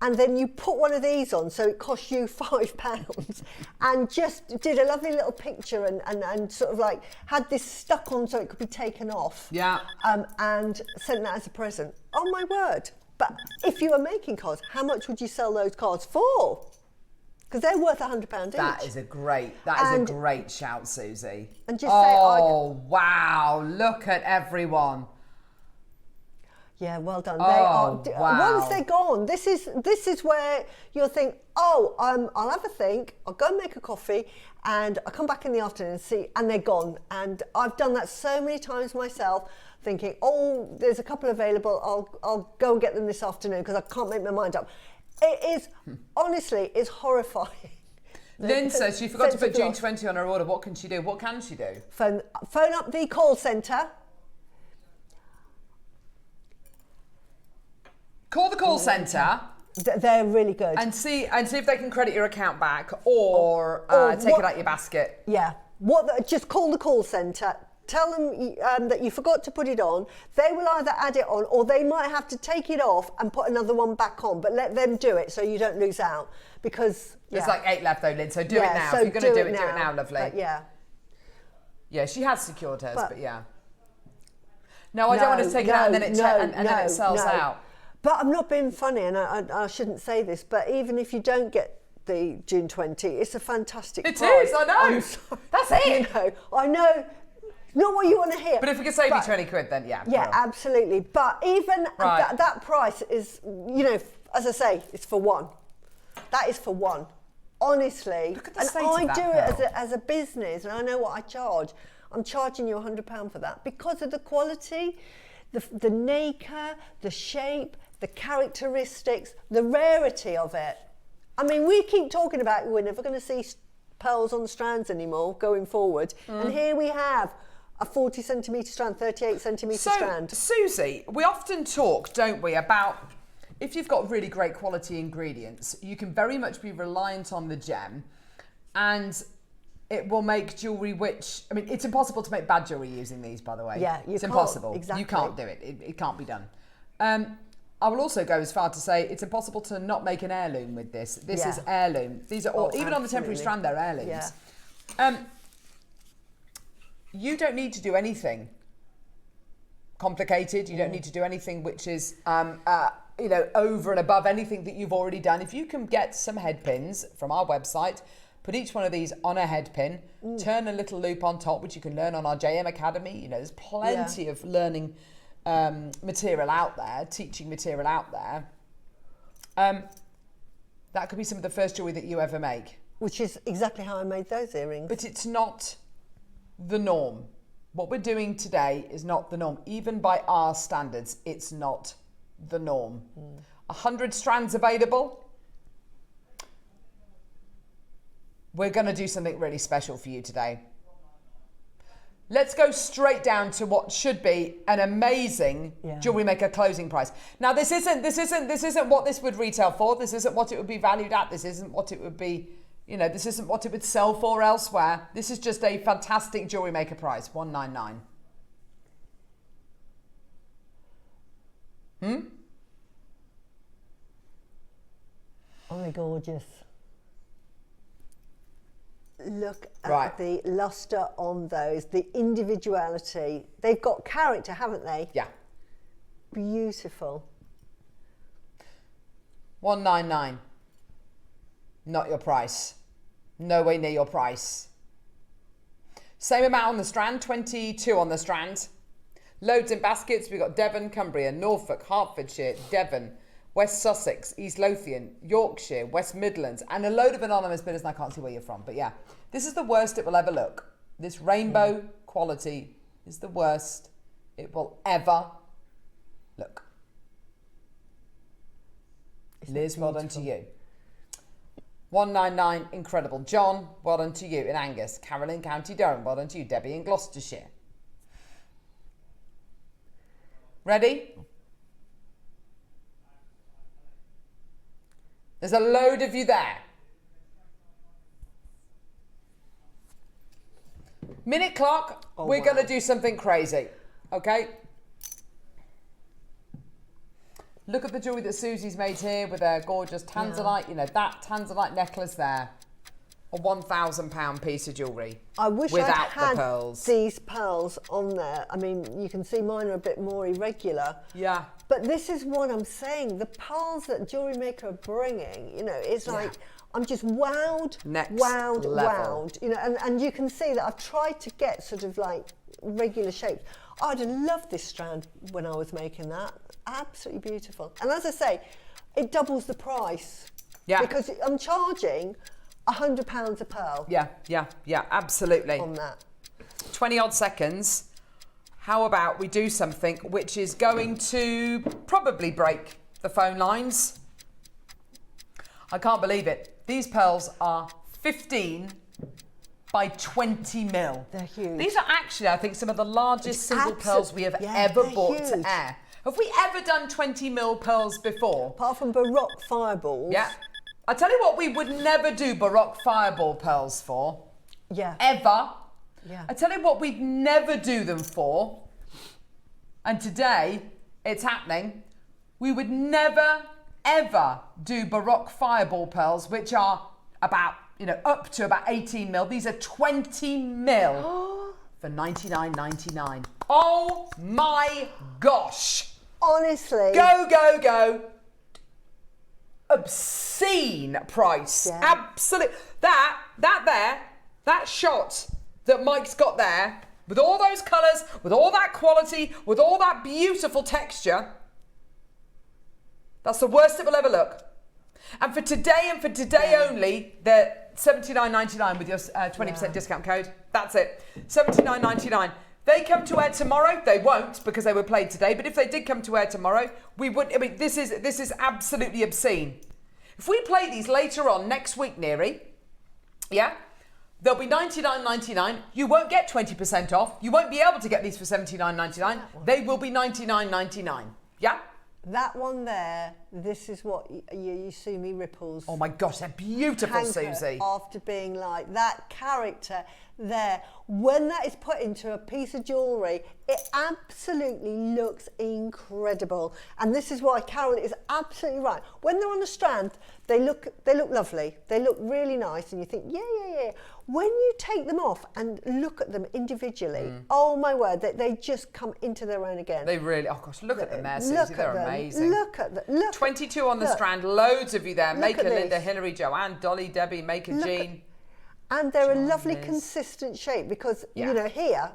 and then you put one of these on, so it cost you £5, and just did a lovely little picture and sort of like had this stuck on so it could be taken off. Yeah. And sent that as a present. Oh my word. But if you were making cards, how much would you sell those cards for? Because they're worth £100 each. That is a great shout, Susie. And just wow, look at everyone. Yeah, well done. Oh, wow. Once they're gone, this is where you'll think, oh, I'll have a think, I'll go and make a coffee, and I'll come back in the afternoon and see, and they're gone. And I've done that so many times myself, thinking, oh, there's a couple available, I'll go and get them this afternoon because I can't make my mind up. It is, honestly, it's horrifying. Lynn says she forgot to put June 20 on her order. What can she do? What can she do? Phone up the call centre. Call the call centre. They're really good. And see if they can credit your account back or take it out your basket. Yeah. Just call the call centre. Tell them that you forgot to put it on. They will either add it on or they might have to take it off and put another one back on, but let them do it so you don't lose out because... There's like 8 left though, Lynn, so do it now. So if you're going to do it now, lovely. But yeah. Yeah, she has secured hers, but yeah. No, I don't want to take it out and then it sells out. But I'm not being funny, and I shouldn't say this, but even if you don't get the June 20, it's a fantastic price. It is, I know. That's it. You know, I know. Not what you want to hear. But if we could save you 20 quid, then yeah. Yeah, absolutely. But even that price is, you know, as I say, it's for one. That is for one. Honestly. Look at the and state I of that do pearl. it as a business, and I know what I charge. I'm charging you £100 for that because of the quality, the nacre, the shape, the characteristics, the rarity of it. I mean, we keep talking about we're never going to see pearls on strands anymore going forward. And here we have a 40 centimetre strand, 38 centimetre strand. Susie, we often talk, don't we, about if you've got really great quality ingredients, you can very much be reliant on the gem and it will make jewellery which, I mean, it's impossible to make bad jewellery using these, by the way. Yeah, it's impossible. Exactly. You can't do it. It can't be done. I will also go as far to say it's impossible to not make an heirloom with this. This is heirloom. These are all, even on the temporary strand, they're heirlooms. Yeah. You don't need to do anything complicated. You don't need to do anything which is, you know, over and above anything that you've already done. If you can get some head pins from our website, put each one of these on a head pin, turn a little loop on top, which you can learn on our JM Academy. You know, there's plenty of learning material out there, teaching material out there. That could be some of the first jewellery that you ever make. Which is exactly how I made those earrings. But it's not the norm. What we're doing today is not the norm. Even by our standards, it's not the norm. 100 strands available. We're going to do something really special for you today. Let's go straight down to what should be an amazing Jewellery Maker closing price. Now, this isn't what this would retail for. This isn't what it would be valued at. This isn't what it would be, you know, this isn't what it would sell for elsewhere. This is just a fantastic Jewellery Maker price, $199. Oh, they're gorgeous. Look at the lustre on those, the individuality. They've got character, haven't they? Yeah. Beautiful. $199. Not your price. Nowhere near your price. Same amount on the strand, 22 on the strand. Loads in baskets. We've got Devon, Cumbria, Norfolk, Hertfordshire, Devon, West Sussex, East Lothian, Yorkshire, West Midlands, and a load of anonymous bidders, and I can't see where you're from. But yeah, this is the worst it will ever look. This rainbow quality is the worst it will ever look. Liz, well done to you. 199, incredible. John, well done to you in Angus. Carolyn, County Durham, well done to you. Debbie in Gloucestershire. Ready? There's a load of you there. Minute clock, we're going to do something crazy, okay? Look at the jewellery that Susie's made here with her gorgeous tanzanite, you know, that tanzanite necklace there. A £1,000 piece of jewellery. I wish without I'd had the pearls. these pearls on there. I mean, you can see mine are a bit more irregular. Yeah. But this is what I'm saying. The pearls that Jewellery Maker are bringing, you know, it's like, I'm just wowed, wowed. You know, and you can see that I've tried to get sort of like regular shapes. I'd have loved this strand when I was making that. Absolutely beautiful. And as I say, it doubles the price. Yeah. Because I'm charging £100 a pearl. Yeah, absolutely. On that. 20 odd seconds. How about we do something which is going to probably break the phone lines? I can't believe it. These pearls are 15 by 20 mil. They're huge. These are actually, I think, some of the largest single pearls we have ever bought to air. Have we ever done 20 mil pearls before? Apart from Baroque fireballs. Yeah. I tell you what, we would never do Baroque fireball pearls for. Yeah. Ever. Yeah. I tell you what, we'd never do them for. And today, it's happening. We would never, ever do Baroque fireball pearls, which are about, you know, up to about 18 mil. These are 20 mil for $99.99. Oh my gosh. Honestly. Go, go, go. Obscene price. Yeah. Absolute. That shot that Mike's got there, with all those colours, with all that quality, with all that beautiful texture, that's the worst it will ever look. And for today only, they're $79.99 with your 20% discount code. That's it. $79.99. They come to air tomorrow. They won't, because they were played today. But if they did come to air tomorrow, we would. I mean, this is absolutely obscene. If we play these later on next week, Neary, yeah, they'll be $99.99. You won't get 20% off. You won't be able to get these for $79.99. They will be $99.99. Yeah. That one there, this is what you see me ripples. Oh my gosh, they're beautiful, Susie. After being like that character there, when that is put into a piece of jewellery, it absolutely looks incredible. And this is why Carol is absolutely right. When they're on a strand, they look lovely. They look really nice, and you think, yeah. When you take them off and look at them individually, oh my word, they just come into their own again. They really, oh gosh, look at them there, Susie, they're amazing. Look at them. 22 on the strand, loads of you there. Maker, Linda, Hilary, Joanne, Dolly, Debbie, Maker, Jean. And they're a lovely consistent shape because, you know, here,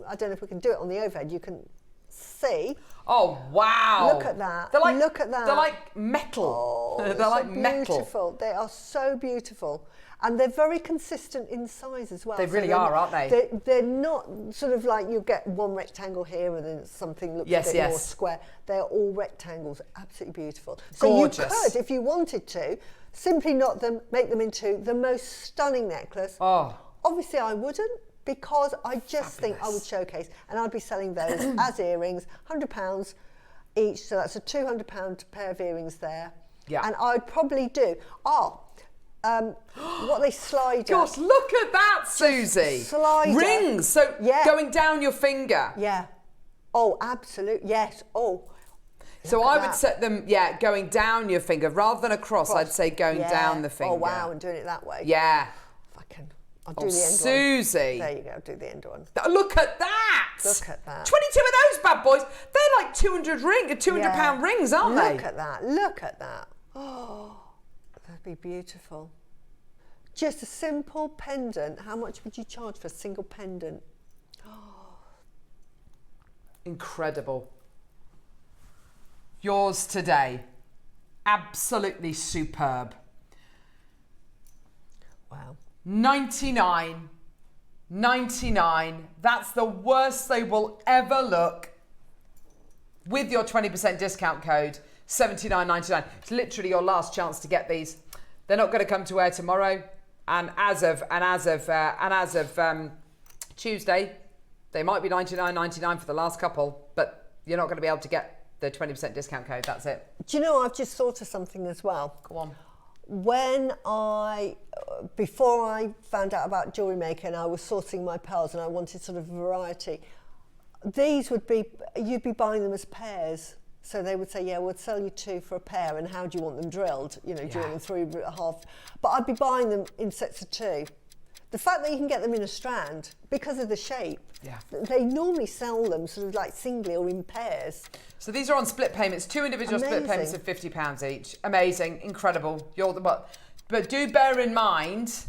I don't know if we can do it on the overhead, you can see. Oh, wow. Look at that. Look at that. They're like metal. Oh, they're like metal. Beautiful. They are so beautiful. And they're very consistent in size as well. They really are, aren't they? They're not sort of like you get one rectangle here and then something looks a bit more square. They're all rectangles, absolutely beautiful. So gorgeous. You could, if you wanted to, simply knot them, make them into the most stunning necklace. Oh. Obviously I wouldn't, because I just think I would showcase, and I'd be selling those as earrings, £100 each, so that's a £200 pair of earrings there. Yeah. And I'd probably do, what they slide. Gosh, look at that, Susie. Slider. Rings, so going down your finger. Yeah. Oh, absolutely, yes. Oh. So I would set them, going down your finger. Rather than across, I'd say going down the finger. Oh, wow, and doing it that way. Yeah. If I can. I'll do the end Susie. one. There you go, I'll do the end one. Look at that. Look at that. 22 of those bad boys. They're like £200 rings, aren't they? Look at that, look at that. Oh, that'd be beautiful. Just a simple pendant. How much would you charge for a single pendant? Oh. Incredible. Yours today. Absolutely superb. Wow. $99.99. That's the worst they will ever look. With your 20% discount code, $79.99. It's literally your last chance to get these. They're not going to come to air tomorrow. And as of Tuesday, they might be $99.99 for the last couple, but you're not going to be able to get the 20% discount code. That's it. Do you know, I've just thought of something as well. Go on. Before I found out about Jewellery Maker and I was sourcing my pearls and I wanted sort of variety, these would be, you'd be buying them as pairs. So they would say, yeah, we'll sell you 2 for a pair, and how do you want them drilled? You know, do you want them 3.5? But I'd be buying them in sets of 2. The fact that you can get them in a strand, because of the shape, they normally sell them sort of like singly or in pairs. So these are on split payments, 2 individual split payments of £50 each. Amazing, incredible. But do bear in mind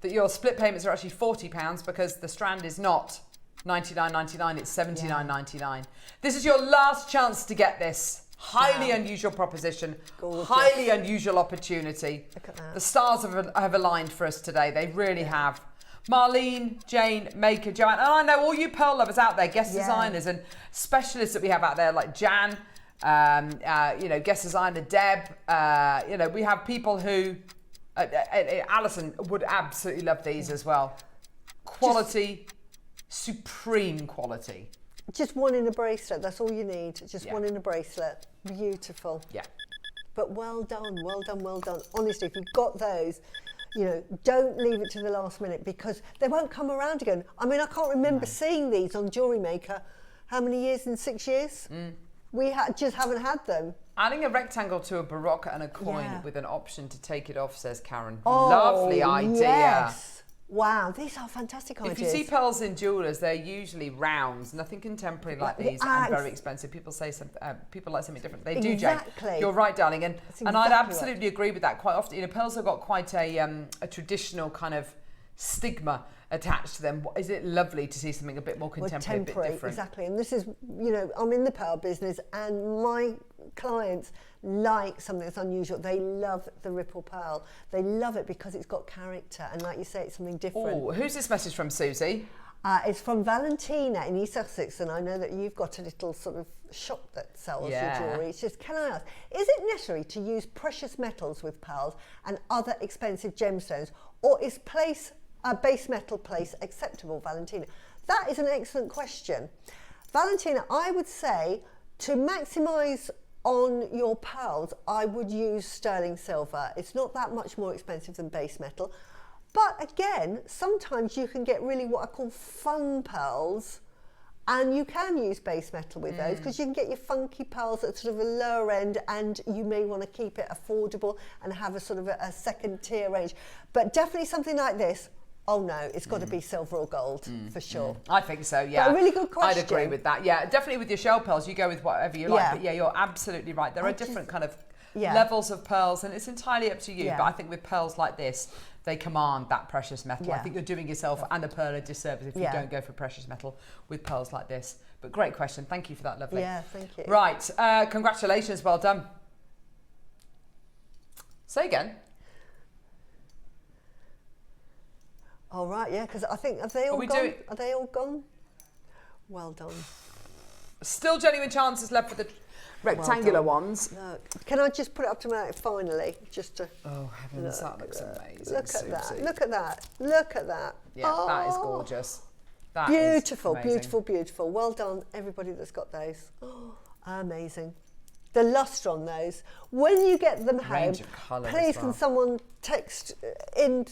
that your split payments are actually £40 because the strand is not $99.99, it's $79.99. This is your last chance to get this. Highly unusual proposition, highly unusual opportunity. Look at that. The stars have aligned for us today. They really have. Marlene, Jane, Maker, Joanne, and I know all you pearl lovers out there, guest designers and specialists that we have out there like Jan, you know, guest designer Deb. You know, we have people who, Alison would absolutely love these as well. Quality, supreme quality. Just one in a bracelet, that's all you need. Just one in a bracelet. Beautiful. Yeah. But well done, well done, well done. Honestly, if you've got those, you know, don't leave it to the last minute because they won't come around again. I mean, I can't remember seeing these on Jewellery Maker. How many years? In 6 years? We just haven't had them. Adding a rectangle to a baroque and a coin with an option to take it off, says Karen. Oh, lovely idea. Yes. Wow, these are fantastic ideas. If you see pearls in jewellers, they're usually rounds, nothing contemporary like these, and very expensive. People say people like something different. They do, Jane. You're right, darling, and I'd absolutely agree with that. Quite often, you know, pearls have got quite a traditional kind of stigma attached to them. Is it lovely to see something a bit more contemporary, a bit different? Exactly, and this is, you know, I'm in the pearl business, and my clients like something that's unusual. They love the ripple pearl. They love it because it's got character, and like you say, it's something different. Oh, who's this message from, Susie? It's from Valentina in East Sussex, and I know that you've got a little sort of shop that sells your jewellery. It's just, can I ask, is it necessary to use precious metals with pearls and other expensive gemstones, or is base metal place acceptable, Valentina? That is an excellent question. Valentina, I would say to maximise on your pearls, I would use sterling silver. It's not that much more expensive than base metal. But again, sometimes you can get really what I call fun pearls, and you can use base metal with those because you can get your funky pearls at sort of a lower end, and you may want to keep it affordable and have a sort of a second tier range. But definitely something like this, oh no, it's got to be silver or gold for sure. I think so, yeah. But a really good question. I'd agree with that. Yeah, definitely with your shell pearls, you go with whatever you like. But yeah, you're absolutely right. There are different kind of levels of pearls, and it's entirely up to you. But I think with pearls like this, they command that precious metal. I think you're doing yourself and a pearl a disservice if you don't go for precious metal with pearls like this. But great question. Thank you for that, lovely. Yeah, thank you. Right, congratulations, well done. Say again. All right, yeah, because I think, have they all gone? Are they all gone? Well done. Still genuine chances left for the rectangular ones. Look, can I just put it up to my finally, just to... Oh, heavens, that looks amazing. Look at that, look at that, look at that. Yeah, that is gorgeous. That beautiful, is beautiful, beautiful. Well done, everybody that's got those. Oh, amazing. The lustre on those. When you get them home, please can someone text in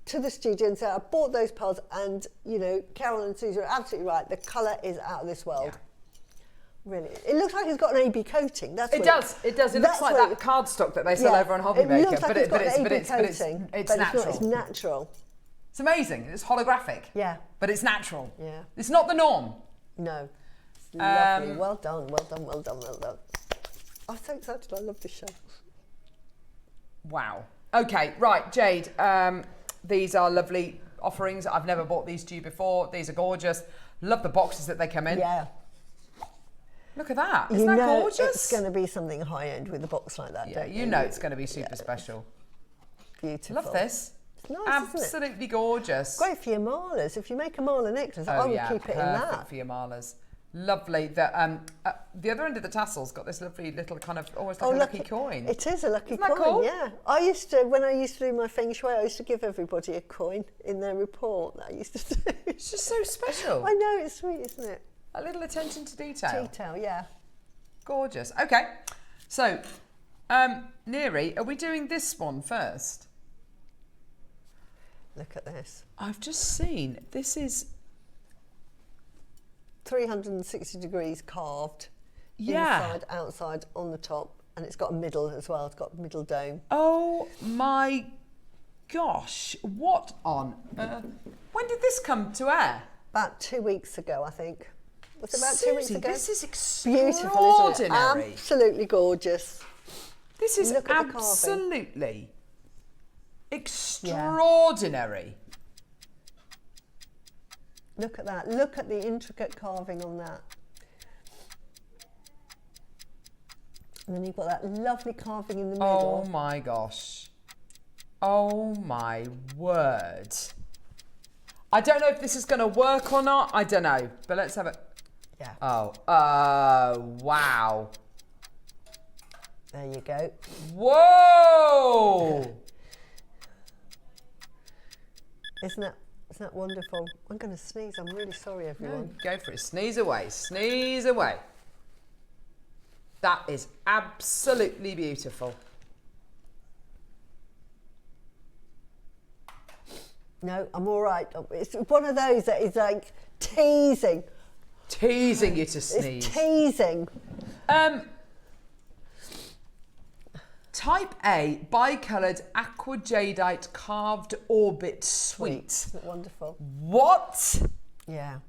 to the studio and say, I bought those pearls, and, you know, Carol and Susie are absolutely right. The colour is out of this world. Really. It looks like it's got an AB coating. That's it does. It does. It looks like that cardstock that they sell over on Hobby Maker. It looks like it's got an AB coating, it's natural. It's natural. It's amazing. It's holographic. Yeah. But it's natural. Yeah. It's not the norm. No. It's lovely. Well done, well done, well done, well done. I'm so excited. I love this show. Wow. Okay, right, Jade. These are lovely offerings. I've never bought these to you before. These are gorgeous. Love the boxes that they come in. Yeah. Look at that. Isn't that gorgeous? It's going to be something high end with a box like that. Yeah, you know it's going to be super special. Beautiful. Love this. It's nice, absolutely isn't it? Great. Great for your malas. If you make a mala necklace, I would keep it in that. Perfect for your malas. Lovely. The other end of the tassel's got this lovely little kind of almost like a lucky coin. It is a lucky Isn't coin, that cool? yeah. When I used to do my feng shui, I used to give everybody a coin in their report that I used to do. It's just so special. I know, it's sweet, isn't it? A little attention to detail. Detail, yeah. Gorgeous. Okay. So, Neri, are we doing this one first? Look at this. I've just seen, this is... 360 degrees carved. inside, outside, on the top, and it's got a middle as well. It's got a middle dome. Oh my gosh, what on when did this come to air? About 2 weeks ago, I think. Was it about 2 weeks Suzie, ago? this is Beautiful, isn't it? extraordinary. Absolutely gorgeous. This is Look at the carving. absolutely extraordinary. Look at that. Look at the intricate carving on that. And then you've got that lovely carving in the middle. Oh my gosh. Oh my word. I don't know if this is going to work or not. I don't know. But let's have it. Yeah. Oh. Wow. There you go. Whoa. Isn't that wonderful? I'm going to sneeze. I'm really sorry, everyone. Go for it. Sneeze away. Sneeze away. That is absolutely beautiful. No, I'm all right. It's one of those that is like teasing. Teasing you to sneeze. It's teasing. Type A, bicoloured aqua jadeite carved orbit suite. Isn't it wonderful? What? Yeah.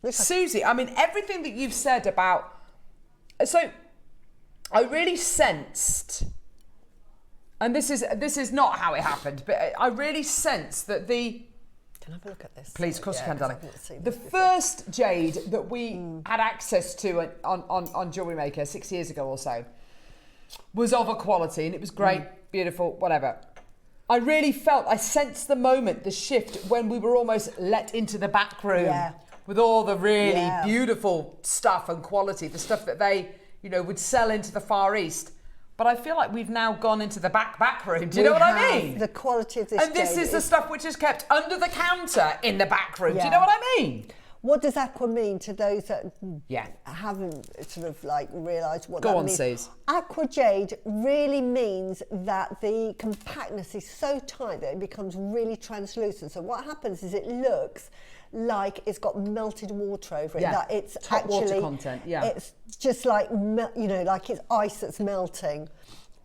Suzie, I mean, everything that you've said about... So, I really sensed... And this is not how it happened, but I really sensed that the... Can I have a look at this? Please, of course you can, darling. The first jade that we had access to on Jewellery Maker 6 years ago or so was of a quality, and it was great, beautiful, whatever. I really felt, I sensed the moment, the shift, when we were almost let into the back room with all the really beautiful stuff and quality, the stuff that they, you know, would sell into the Far East. But I feel like we've now gone into the back room. Do you know what I mean? The quality of this and this is the stuff which is kept under the counter in the back room. Do you know what I mean? What does aqua mean to those that Yeah. haven't sort of like realised what Go that on, means? Suze. Aqua jade really means that the compactness is so tight that it becomes really translucent. So what happens is it looks like it's got melted water over it. Yeah. That it's Top actually water content. Yeah. It's just like you know, like it's ice that's melting,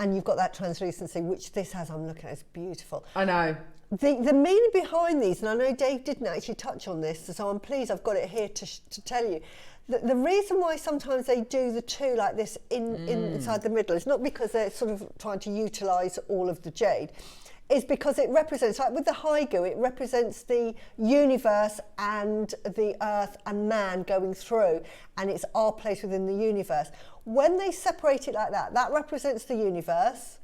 and you've got that translucency, which this has. I'm looking at. It's beautiful. I know. The meaning behind these, and I know Dave didn't actually touch on this, so I'm pleased I've got it here to tell you. The reason why sometimes they do the two like this inside the middle is not because they're sort of trying to utilise all of the jade. Is because it represents, like with the Haigu, it represents the universe and the earth and man going through, and it's our place within the universe. When they separate it like that, that represents the universe.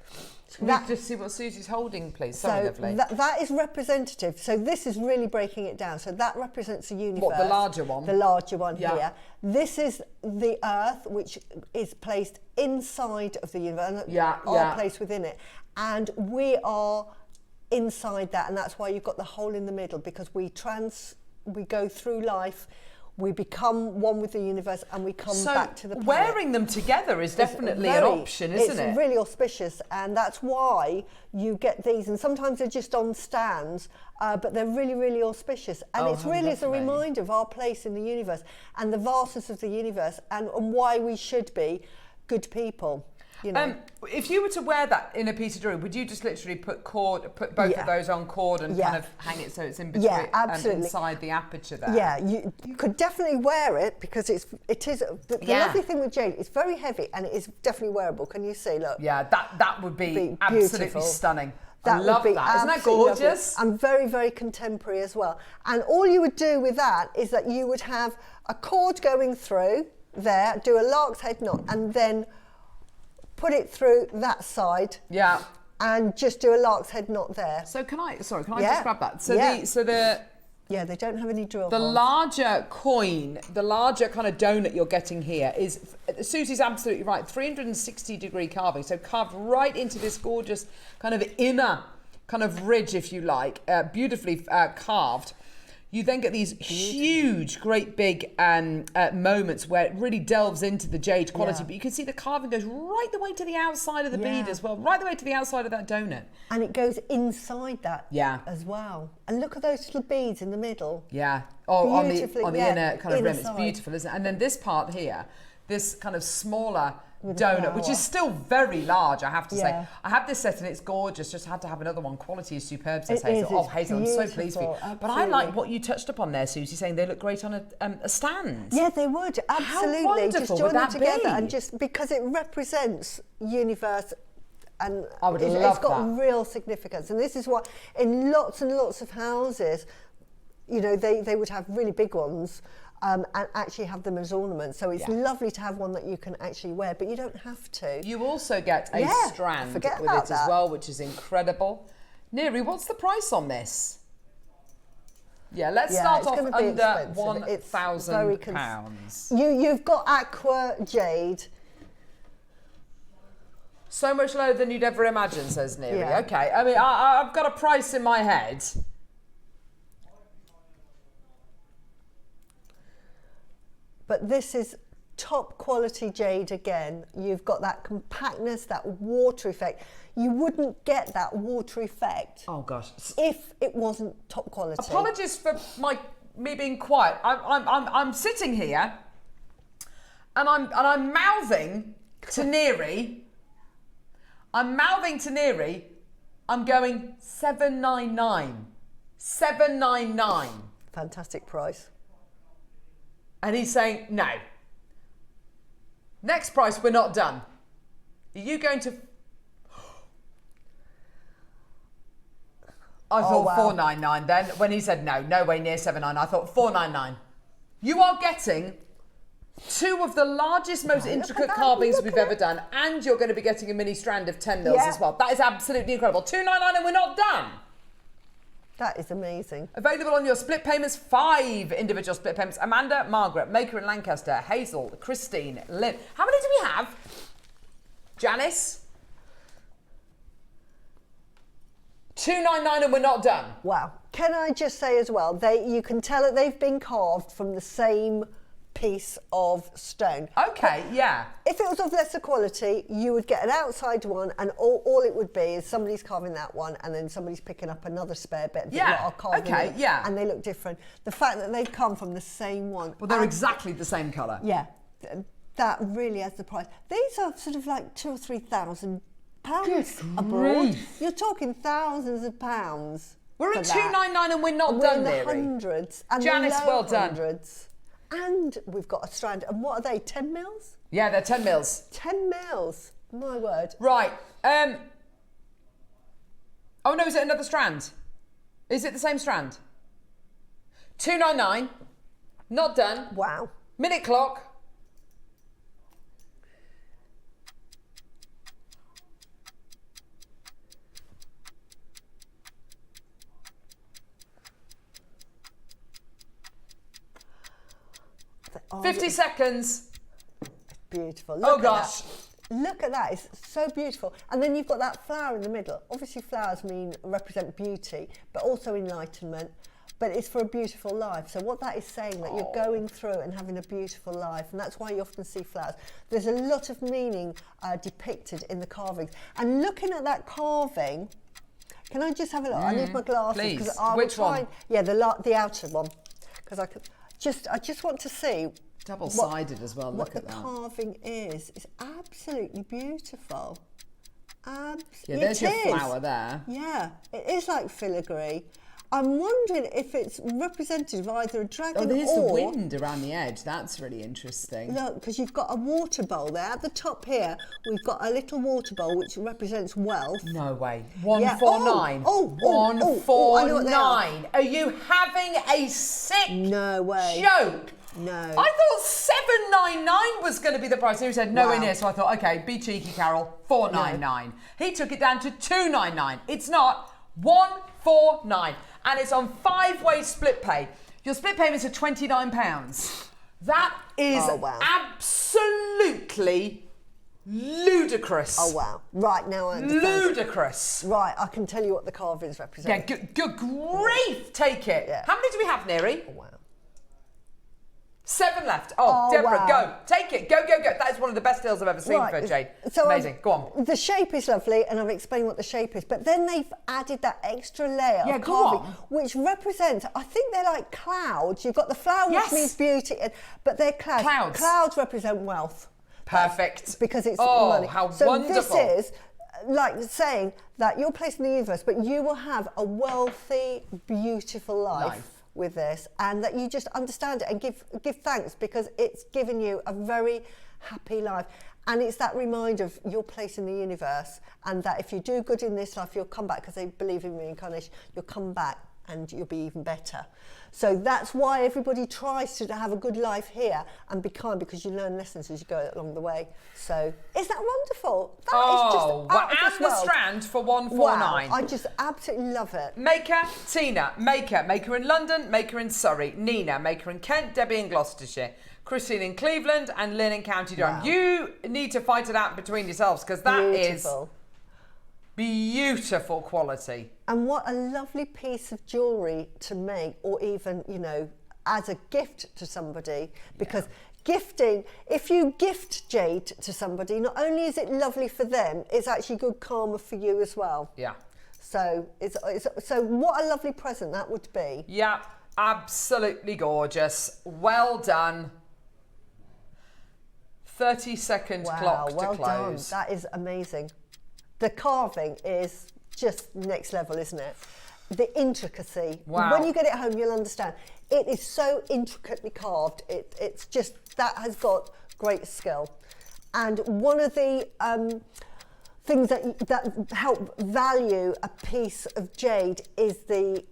Can we just see what Susie's holding, please? So lovely. That is representative. So this is really breaking it down. So that represents the universe. What, the larger one? The larger one here. This is the earth, which is placed inside of the universe. Our place within it. And we are inside that, and that's why you've got the hole in the middle, because we go through life, we become one with the universe, and we come back to the planet. Wearing them together is definitely an option, isn't it? It's really auspicious, and that's why you get these, and sometimes they're just on stands, but they're really, really auspicious. And it's really as a reminder of our place in the universe and the vastness of the universe, and why we should be good people. You know. If you were to wear that in a piece of jewellery, would you just literally put both of those on cord and kind of hang it so it's in between, inside the aperture there? Yeah, you could definitely wear it, because it is the lovely thing with jade. It's very heavy and it is definitely wearable. Can you see? Look. Yeah, that would be absolutely stunning. I love that. Isn't that gorgeous? Lovely. And very, very contemporary as well. And all you would do with that is that you would have a cord going through there, do a lark's head knot, and then put it through that side. Yeah. And just do a lark's head knot there. So can I just grab that? So they don't have any drill The holes. larger coin, the larger kind of donut you're getting here is, Susie's absolutely right, 360-degree carving. So carved right into this gorgeous kind of inner kind of ridge, if you like, beautifully carved. You then get these huge, great big moments where it really delves into the jade quality. But you can see the carving goes right the way to the outside of the bead as well, right the way to the outside of that donut. And it goes inside that as well. And look at those little beads in the middle. Yeah. Oh, on the Beautifully, inner kind of rim. inside. It's beautiful, isn't it? And then this part here, this kind of smaller donut, which is still very large, I have to say. I have this set and it's gorgeous. Just had to have another one. Quality is superb, says Hazel. Oh, Hazel, I'm so pleased with you. Absolutely. But I like what you touched upon there, Susie, saying they look great on a stand. Yeah, they would. Absolutely. How wonderful just join them together be? and just because it represents universe. And I would love it's got real significance. And this is what, in lots and lots of houses, you know, they would have really big ones and actually have them as ornaments. So it's lovely to have one that you can actually wear, but you don't have to. You also get a strand with it as well, which is incredible. Neri, what's the price on this? Yeah, let's start off under £1,000. You've got aqua jade. So much lower than you'd ever imagine, says Neri. Yeah. Okay, I mean, I've got a price in my head. But this is top quality jade again. You've got that compactness, that water effect. You wouldn't get that water effect. Oh gosh. If it wasn't top quality. Apologies for me being quiet. I'm sitting here, and I'm mouthing to Neri. I'm going $799. $799. Fantastic price. And he's saying, no. Next price, we're not done. Are you going to... I thought $499 then. When he said no way near $799, I thought $499. You are getting two of the largest, most intricate carvings we've ever done, and you're going to be getting a mini strand of 10 mils as well. That is absolutely incredible. $299 and we're not done. That is amazing. Available on your split payments, 5 individual split payments. Amanda, Margaret, Maker in Lancaster, Hazel, Christine, Lynn. How many do we have? Janice? $299 and we're not done. Wow. Can I just say as well, you can tell that they've been carved from the same piece of stone. Okay, yeah. If it was of lesser quality, you would get an outside one, and all it would be is somebody's carving that one, and then somebody's picking up another spare bit. And they look different. The fact that they've come from the same one. Well, they're exactly the same colour. Yeah, that really has the price. These are sort of like £2,000 or £3,000 abroad. You're talking thousands of pounds. We're at $299 and we're not done, Mary. We're in the hundreds. And Janice, well done. Hundreds. And we've got a strand. And what are they, 10 mils? Yeah, they're 10 mils. 10 mils. My word. Right. Oh, no, is it another strand? Is it the same strand? $299. Not done. Wow. Minute clock. Oh, 50 seconds. Beautiful. Oh gosh. Look at that. It's so beautiful. And then you've got that flower in the middle. Obviously flowers represent beauty, but also enlightenment. But it's for a beautiful life. So what that is saying, that you're going through and having a beautiful life, and that's why you often see flowers. There's a lot of meaning depicted in the carvings. And looking at that carving, can I just have a look? I need my glasses. Please. I Which one? Yeah, the outer one. Because I just want to see double-sided as well. Look at that. What the carving is. It's absolutely beautiful. Yeah, there's your flower there. Yeah, it is like filigree. I'm wondering if it's representative of either a dragon or... Oh, there's the wind around the edge. That's really interesting. Look, because you've got a water bowl there. At the top here, we've got a little water bowl which represents wealth. No way. 149. Yeah. 149. Are you having a sick joke? No. I thought $799 was going to be the price. He said nowhere near, so I thought, okay, be cheeky, Carol. $499. No. He took it down to $299. It's not. $149. And it's on 5-way split pay. Your split payments are £29. That is absolutely ludicrous. Oh, wow. Right, now I understand. Ludicrous. Right, I can tell you what the carvings represent. Yeah, good grief, take it. Yeah. How many do we have, Neri? Oh, wow. 7 left. Oh, Deborah, wow. go. Take it. Go, go, go. That is one of the best deals I've ever seen for Jade. So amazing. Go on. The shape is lovely, and I've explained what the shape is, but then they've added that extra layer of go carving, on. which represents, I think they're like clouds. You've got the flower, Yes. which means beauty, but they're clouds. Clouds. Clouds represent wealth. Perfect. Because it's Oh, money. how so wonderful. this is like saying that you're placed in the universe, but you will have a wealthy, beautiful life. With this, and that you just understand it and give thanks, because it's given you a very happy life. And it's that reminder of your place in the universe, and that if you do good in this life, you'll come back, because they believe in reincarnation. You'll come back and you'll be even better. So that's why everybody tries to have a good life here and be kind, because you learn lessons as you go along the way. So is that wonderful? That is just out of this and the world. strand for $149. Wow, I just absolutely love it. Maker, Tina, Maker in London, Maker in Surrey, Nina, Maker in Kent, Debbie in Gloucestershire, Christine in Cleveland, and Lynn in County Durham. Wow. You need to fight it out between yourselves, because that is beautiful quality. And what a lovely piece of jewellery to make, or even, you know, as a gift to somebody, because gifting, if you gift jade to somebody, not only is it lovely for them, it's actually good karma for you as well. Yeah. So so what a lovely present that would be. Yeah, absolutely gorgeous. Well done. 30-second clock to well close. done. That is amazing. The carving is just next level, isn't it? The intricacy. Wow. When you get it home, you'll understand. It is so intricately carved. It's just, that has got great skill. And one of the things that help value a piece of jade is the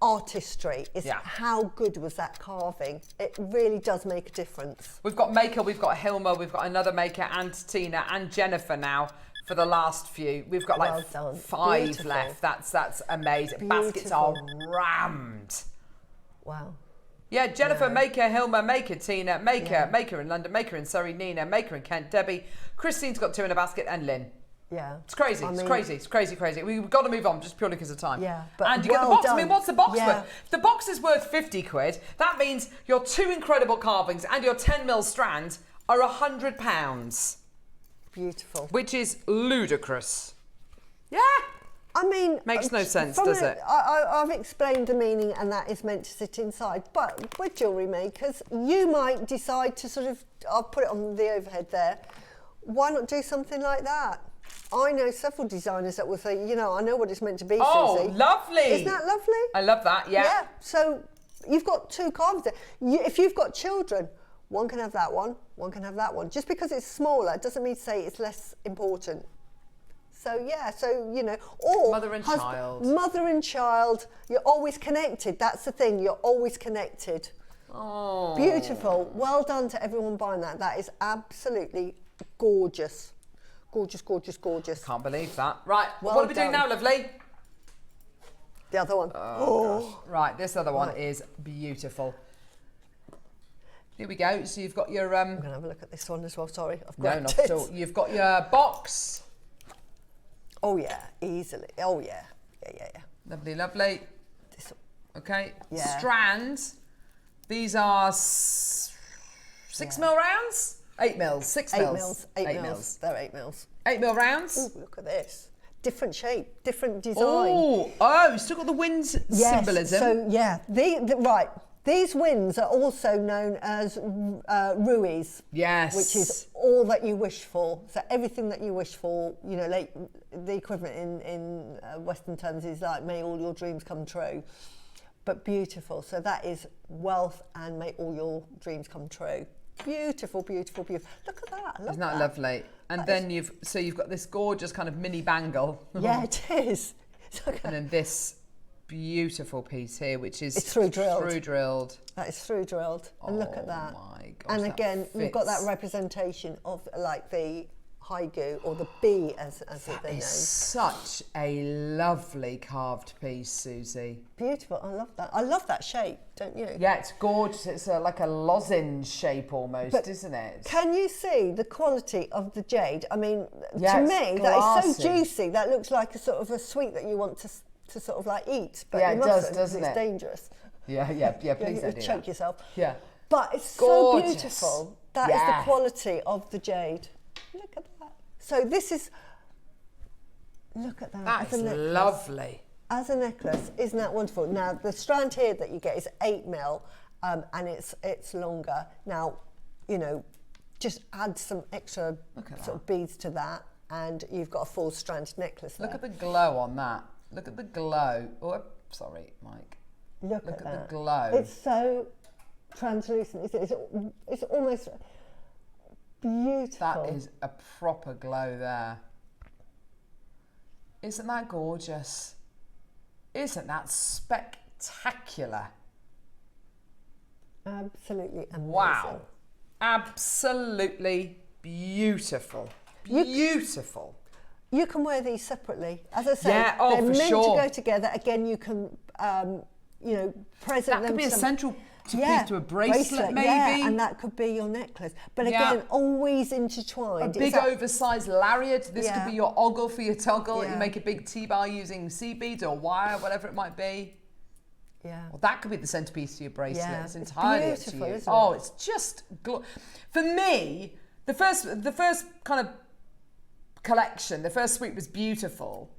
artistry. Is how good was that carving? It really does make a difference. We've got Maker, we've got Hilma, we've got another Maker, and Tina, and Jennifer now for the last few. We've got like 5 Beautiful. left. That's amazing. Beautiful. Baskets are rammed. Wow. Yeah, Jennifer, Maker, Hilma, Maker, Tina, Maker, Maker in London, Maker in Surrey, Nina, Maker in Kent, Debbie, Christine's got 2 in a basket, and Lynn. Yeah. It's crazy, it's crazy. We've got to move on just purely because of time. Yeah, but and you get the well box. done. I mean, what's the box Yeah. worth? If the box is worth 50 quid, that means your 2 incredible carvings and your 10mm strands are £100. Beautiful. Which is ludicrous. Yeah. I mean, Makes no sense, does it? I've explained the meaning, and that is meant to sit inside. But with jewellery makers, you might decide to sort of, I'll put it on the overhead there, why not do something like that? I know several designers that will say, you know, I know what it's meant to be, Oh, Suzie. lovely. Isn't that lovely? I love that, yeah. Yeah, so you've got 2 carvings there. If you've got children, one can have that one can have that one. Just because it's smaller doesn't mean to say it's less important. So yeah, so you know, or Mother and child. Mother and child, you're always connected. That's the thing, you're always connected. Oh. Beautiful. Well done to everyone buying that. That is absolutely gorgeous. Gorgeous, gorgeous, gorgeous. Can't believe that. Right, Well what are we doing done. now, lovely? The other one. Oh. Right, this other one is beautiful. Here we go. So you've got your... I'm going to have a look at this one as well, sorry. I've no, grabbed not it. at all. You've got your box. Oh yeah, easily. Oh yeah. Yeah. Lovely, lovely. This, Okay. Yeah. Strands. These are 6mm rounds? 8mm, 6 8 mils. mils. 8 mils. They're 8 mils. 8mm rounds. Ooh, look at this. Different shape, different design. Oh, you've still got the wind symbolism. So yeah, right. These winds are also known as ruies. Yes. Which is all that you wish for. So everything that you wish for, you know, like the equivalent in Western terms is like, may all your dreams come true. But beautiful. So that is wealth and may all your dreams come true. Beautiful, beautiful, beautiful. Look at that. I love Isn't that lovely? And That then you've got this gorgeous kind of mini bangle. Yeah, it is. And then this beautiful piece here, which is It's through drilled. Through drilled. That is through drilled. And look at that. Oh my gosh, and that again, you've got that fits. representation of like the haigu or the bee as they're known. It's such a lovely carved piece, Suzie. Beautiful. I love that. I love that shape, don't you? Yeah, it's gorgeous. It's like a lozenge shape almost, But isn't it? Can you see the quality of the jade? I mean, Yeah, to it's me, that is so glassy. juicy. That looks like a sort of a sweet that you want to sort of like eat. But Yeah, you it does, mustn't, doesn't it's it? dangerous. Yeah, please You don't do choke that. yourself. Yeah. But it's Gorgeous. so beautiful. That is the quality of the jade. Look at that. So this is, look at that. That is lovely. As a necklace, isn't that wonderful? Now, the strand here that you get is 8 mil, and it's longer. Now, you know, just add some extra sort of beads to that, and you've got a full strand necklace there. Look at the glow on that. Look at the glow. Oh, sorry, Mike. Look at the glow. It's so translucent. It's almost beautiful. That is a proper glow there. Isn't that gorgeous? Isn't that spectacular? Absolutely amazing. Wow. Absolutely beautiful. Beautiful. You can wear these separately. As I say, they're meant to go together. Again, you can, you know, present them. That could be a central piece to a bracelet, maybe. Yeah, and that could be your necklace. But again, always intertwined. A big oversized lariat. This could be your ogle for your toggle. Yeah. You make a big T-bar using seed beads or wire, whatever it might be. Yeah. Well, that could be the centerpiece to your bracelet. Yeah. It's entirely up to you. It's just for me. The first kind of collection, the first suite was beautiful.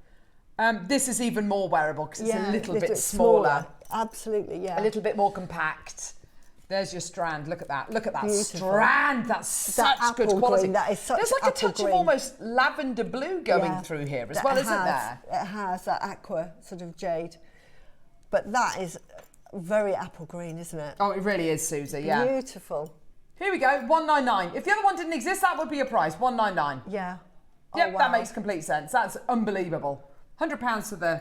This is even more wearable because it's a little bit smaller. Absolutely, yeah. A little bit more compact. There's your strand. Look at that. Look at that strand. That's such good quality. Green, that is such There's like a touch of almost lavender blue going through here as well, isn't there? It has that aqua sort of jade. But that is very apple green, isn't it? Oh, it really is, Susie, yeah. Beautiful. Here we go, 199. If the other one didn't exist, that would be your price, 199. Yeah. Yep, that makes complete sense. That's unbelievable. £100 for the...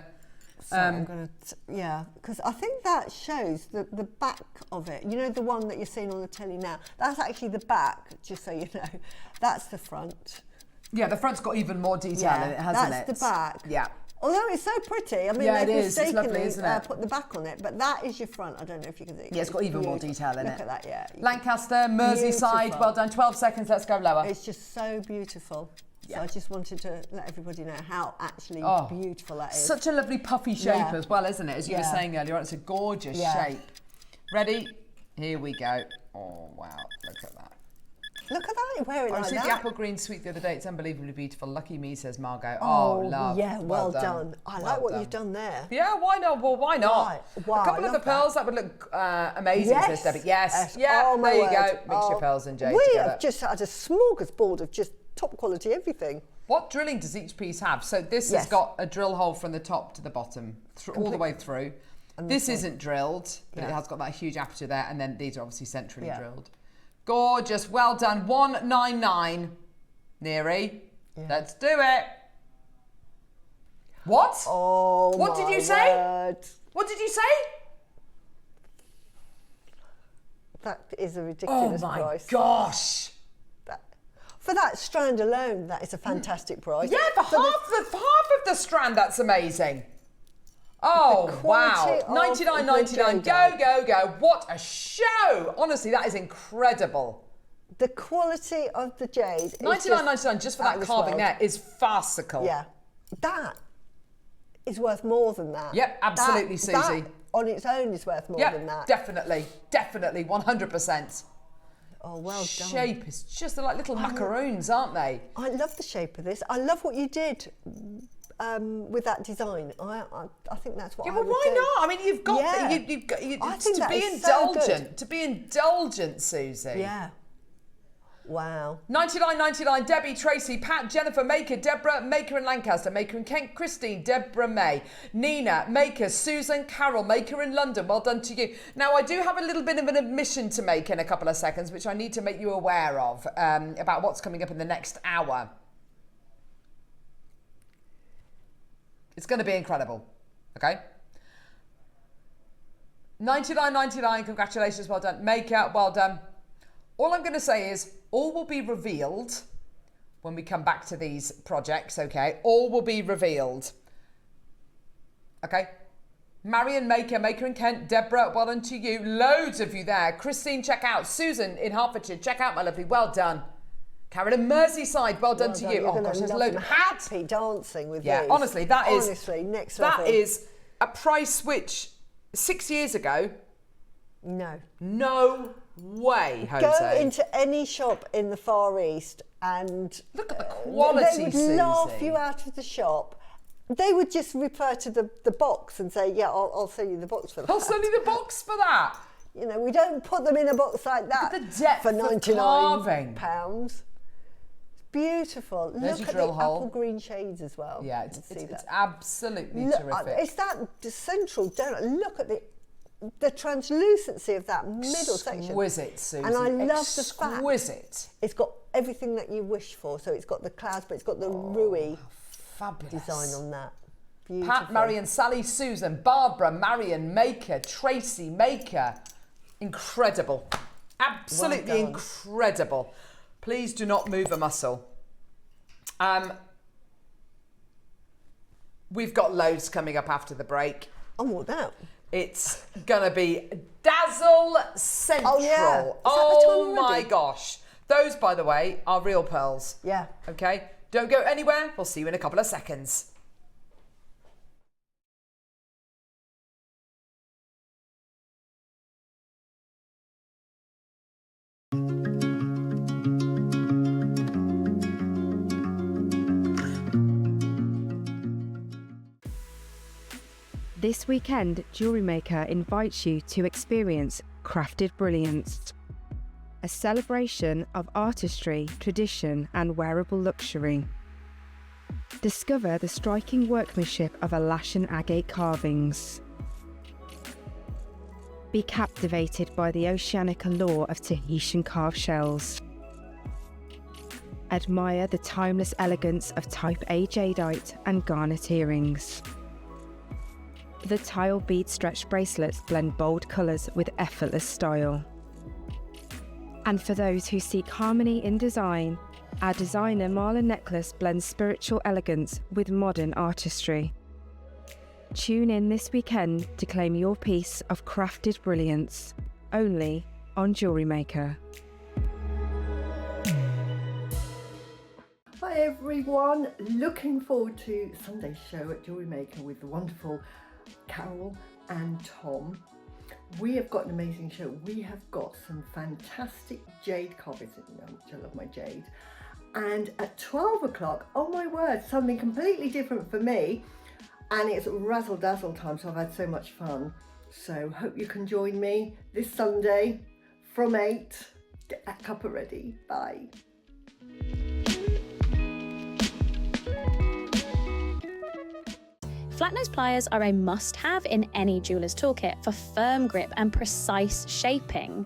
So I'm going to, because I think that shows the back of it. You know, the one that you're seeing on the telly now? That's actually the back, just so you know. That's the front. Yeah, the front's got even more detail in it, hasn't it? That's the back. Yeah. Although it's so pretty. I mean, yeah, they've it's lovely, isn't it? put the back on it, but that is your front. I don't know if you can see. Yeah, it's got even more detail in it. Look at that, yeah. Lancaster, Merseyside, well done. 12 seconds, let's go lower. It's just so beautiful. So I just wanted to let everybody know how actually beautiful that is. Such a lovely puffy shape as well, isn't it? As you were saying earlier on, it's a gorgeous shape. Ready? Here we go. Oh, wow, look at that. Look at that, you wear it like that. I received the apple green suite the other day. It's unbelievably beautiful. Lucky me, says Margot. Oh, love. Yeah, well done. I like what you've done there. Yeah, why not? Well, why not? Right. Wow, a couple of the pearls that would look amazing, says Debbie. Yes. Yeah, oh, there you word. go. Mix your pearls and jade We together. have just had a smorgasbord of just top quality everything. What drilling does each piece have? So this has got a drill hole from the top to the bottom, all the way through. And this isn't drilled, but it has got that huge aperture there, and then these are obviously centrally drilled. Gorgeous, well done. 199, Neary. Let's do it. What? Oh, what did you say? Word. What did you say? That is a ridiculous price. Oh my gosh. For that strand alone, that is a fantastic price. Yeah, for half of the strand, that's amazing. Oh, wow. 99.99. Go, go, go. What a show. Honestly, that is incredible. The quality of the jade. 99.99 just for that carving there is farcical. Yeah. That is worth more than that. Yep, absolutely, Susie. That on its own is worth more than that. Definitely. Definitely. 100%. Oh, well done. Shape is just like little macaroons, aren't they? I love the shape of this. I love what you did with that design. I think that's what I would do. Yeah, well, why not? I mean, you've got to be indulgent. To be indulgent, Susie. Yeah. Wow. 99.99. Debbie, Tracy, Pat, Jennifer, Maker, Deborah, Maker in Lancaster, Maker in Kent, Christine, Deborah May, Nina, Maker, Susan, Carol, Maker in London. Well done to you. Now, I do have a little bit of an admission to make in a couple of seconds, which I need to make you aware of about what's coming up in the next hour. It's going to be incredible. Okay? 99.99. Congratulations. Well done. Maker, well done. All I'm going to say is all will be revealed when we come back to these projects, okay? All will be revealed. Okay? Marion, Maker, Maker in Kent, Deborah, well done to you. Loads of you there. Christine, check out. Susan in Hertfordshire, check out, my lovely. Well done. Karen in Merseyside, well done to you. Oh gosh, there's loads. Happy dancing with these. Honestly, that is next level. That is a price which 6 years ago No. No way, Jose. Go into any shop in the Far East and look at the quality, they would Suzie. laugh you out of the shop. They would just refer to the box and say, yeah, I'll sell you the box for that. I'll sell you the box for that. You know, we don't put them in a box like that. Look at the depth for of £99. carving. It's beautiful. There's Look your at drill the hole. apple green shades as well. Yeah, it's absolutely terrific. It's that central donut. Look at the translucency of that middle section. Exquisite, Suzie. And I love the fact exquisite. it's got everything that you wish for. So it's got the clouds, but it's got the Rui Fabulous design on that. Beautiful. Pat, Marion, Sally, Susan, Barbara, Marion Maker, Tracy Maker. Incredible. Absolutely Well done. incredible. Please do not move a muscle. We've got loads coming up after the break. Oh, what now? It's gonna be Dazzle Central. Oh, yeah. Is that the Oh time my already? gosh. Those, by the way, are real pearls. Yeah. Okay? Don't go anywhere. We'll see you in a couple of seconds. This weekend, Jewellery Maker invites you to experience Crafted Brilliance, a celebration of artistry, tradition and wearable luxury. Discover the striking workmanship of Alaskan agate carvings. Be captivated by the oceanic allure of Tahitian carved shells. Admire the timeless elegance of Type A Jadeite and Garnet earrings. The tile bead stretch bracelets blend bold colours with effortless style. And for those who seek harmony in design, our designer Marla necklace blends spiritual elegance with modern artistry. Tune in this weekend to claim your piece of crafted brilliance, only on Jewellery Maker. Hi everyone, looking forward to Sunday's show at Jewellery Maker with the wonderful Carol and Tom. We have got an amazing show. We have got some fantastic jade carvings, which I love my jade. And at 12 o'clock, oh my word, something completely different for me. And it's razzle dazzle time, so I've had so much fun. So hope you can join me this Sunday from 8. Get that cuppa ready. Bye. Flat nose pliers are a must-have in any jeweller's toolkit for firm grip and precise shaping.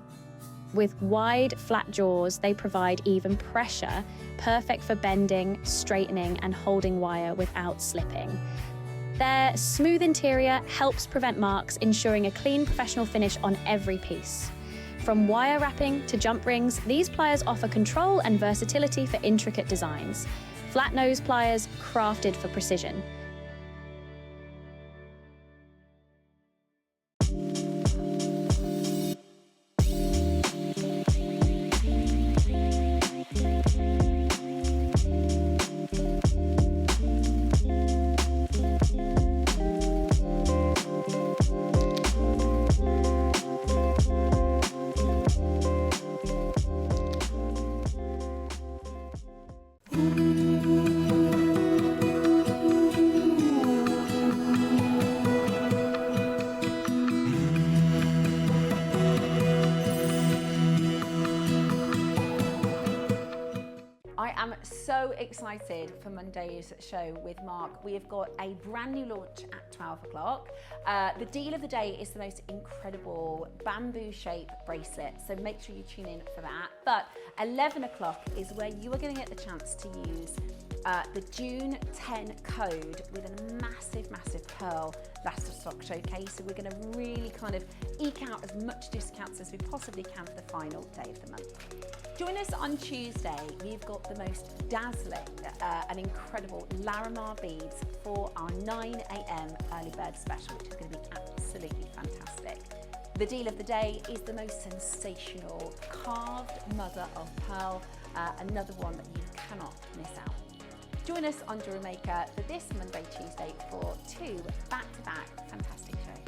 With wide, flat jaws, they provide even pressure, perfect for bending, straightening, and holding wire without slipping. Their smooth interior helps prevent marks, ensuring a clean, professional finish on every piece. From wire wrapping to jump rings, these pliers offer control and versatility for intricate designs. Flat nose pliers, crafted for precision. So excited for Monday's show with Mark. We have got a brand new launch at 12 o'clock. The deal of the day is the most incredible bamboo shape bracelet, so make sure you tune in for that. But 11 o'clock is where you are going to get the chance to use the June 10 code with a massive, massive pearl Lustre stock showcase. So we're going to really kind of eke out as much discounts as we possibly can for the final day of the month. Join us on Tuesday. We've got the most dazzling and incredible Larimar beads for our 9 a.m. early bird special, which is going to be absolutely fantastic. The deal of the day is the most sensational carved mother of pearl, another one that you cannot miss out. Join us on Jewellery Maker for this Monday, Tuesday for 2 back-to-back fantastic shows.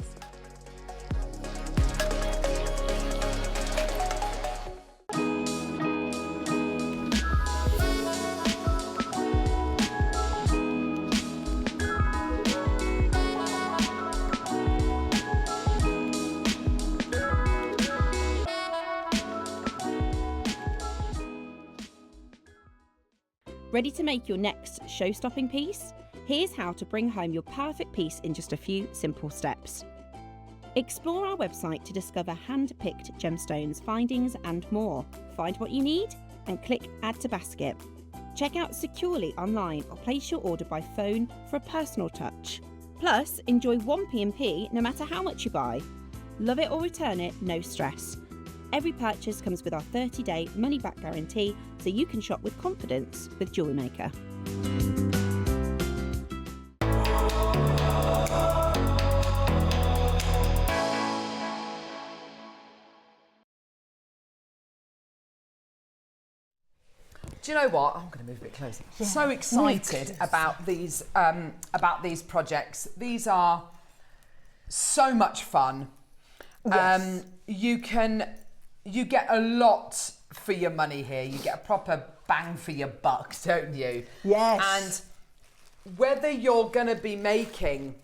Ready to make your next show-stopping piece? Here's how to bring home your perfect piece in just a few simple steps. Explore our website to discover hand-picked gemstones, findings and more. Find what you need and click Add to Basket. Check out securely online or place your order by phone for a personal touch. Plus, enjoy one P&P no matter how much you buy. Love it or return it, no stress. Every purchase comes with our 30-day money-back guarantee, so you can shop with confidence with Jewellery Maker. Do you know what? I'm going to move a bit closer. Yeah. So excited about these projects. These are so much fun. Yes. You get a lot for your money here. You get a proper bang for your buck, don't you? Yes. And whether you're going to be making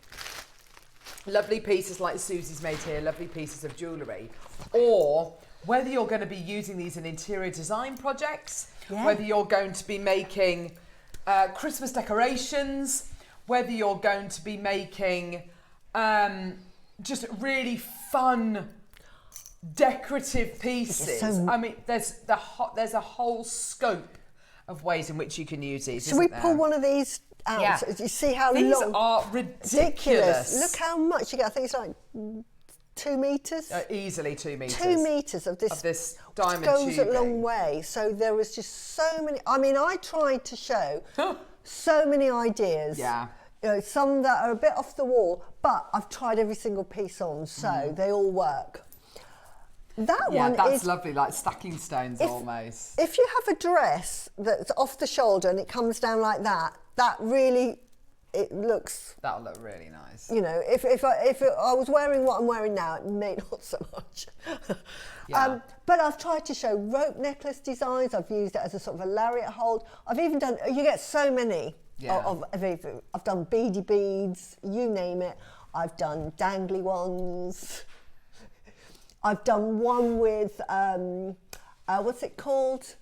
lovely pieces like Suzie's made here, lovely pieces of jewellery, or whether you're going to be using these in interior design projects, whether you're going to be making Christmas decorations, whether you're going to be making just really fun decorative pieces. I mean, there's a whole scope of ways in which you can use these. Should we pull one of these out? Yeah. You see how these long? These are ridiculous. Look how much you get. I think it's like 2 meters. Easily 2 meters. 2 meters of this diamond goes tubing. a long way. So there was just so many. I mean, I tried to show so many ideas. Yeah. You know, some that are a bit off the wall, but I've tried every single piece on, so they all work. That one that's lovely, like stacking stones almost. If you have a dress that's off the shoulder and it comes down like that, that'll look really nice. You know, if I was wearing what I'm wearing now, it may not so much. But I've tried to show rope necklace designs. I've used it as a sort of a lariat hold. I've even done. You get so many. I've done beady beads. You name it. I've done dangly ones. I've done one with what's it called?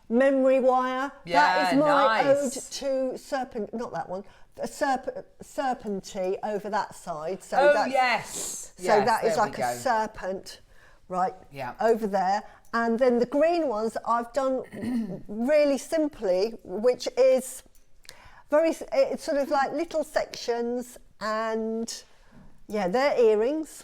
Memory wire. Yeah, that is my nice. ode to serpent. Not that one. A serpenty over that side. So that is like a serpent, right? Yeah. Over there. And then the green ones I've done really simply, which is it's sort of like little sections, and they're earrings.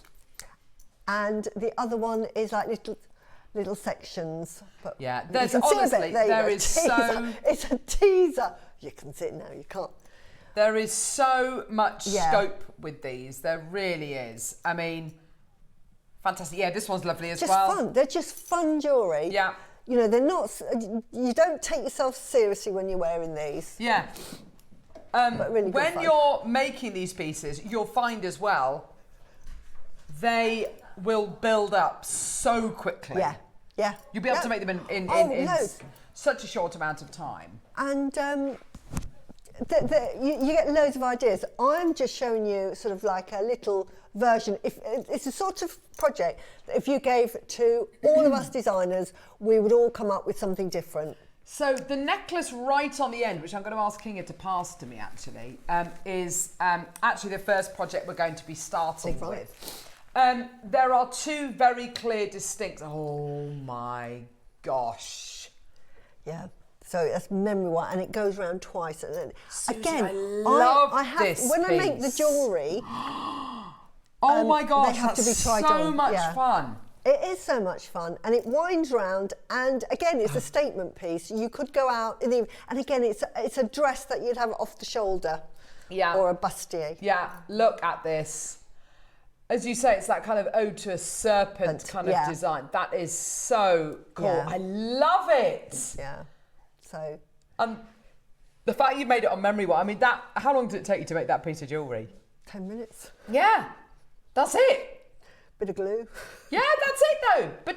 And the other one is like little sections. But there's honestly, it's a teaser. You can see it now, you can't. There is so much scope with these. There really is. I mean, fantastic. Yeah, this one's lovely as well. Fun. They're just fun jewellery. Yeah. You know, they're not. You don't take yourself seriously when you're wearing these. Yeah. But really good fun. You're making these pieces, you'll find as well, they will build up so quickly. Yeah. Yeah. You'll be able to make them in such a short amount of time. And you get loads of ideas. I'm just showing you sort of like a little version. If it's a sort of project that if you gave to all of us designers, we would all come up with something different. So the necklace right on the end, which I'm going to ask Kinga to pass to me actually, is actually the first project we're going to be starting with. There are two very clear, distinct. Oh my gosh! Yeah. So that's memory wire, and it goes around twice. And then Suzie, again, I have this when piece. I make the jewellery. Oh my gosh! They have to be tried so on. much fun. It is so much fun, and it winds round. And again, it's a statement piece. You could go out in the and again, it's a dress that you'd have off the shoulder, or a bustier. Yeah. Look at this. As you say, it's that kind of ode to a serpent kind of design. That is so cool. Yeah. I love it. Yeah. So. The fact you made it on memory wire. I mean, how long did it take you to make that piece of jewellery? 10 minutes. Yeah. That's it. Bit of glue. Yeah, that's it though. But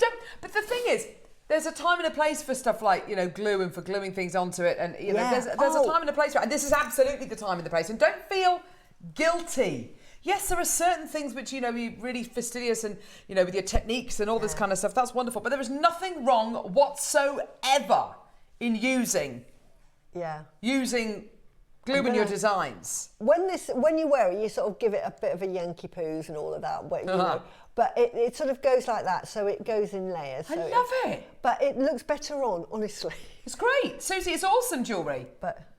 the thing is, there's a time and a place for stuff like, you know, glue and for gluing things onto it, and you know, there's a time and a place for it. And this is absolutely the time and the place. And don't feel guilty. Yes, there are certain things which, you know, be really fastidious and, you know, with your techniques and all this kind of stuff. That's wonderful. But there is nothing wrong whatsoever in using Yeah. using glue in your designs. When you wear it, you sort of give it a bit of a Yankee poos and all of that, but, you know, but it sort of goes like that, so it goes in layers. I so love it. But it looks better on, honestly. It's great. Susie, it's awesome jewellery. But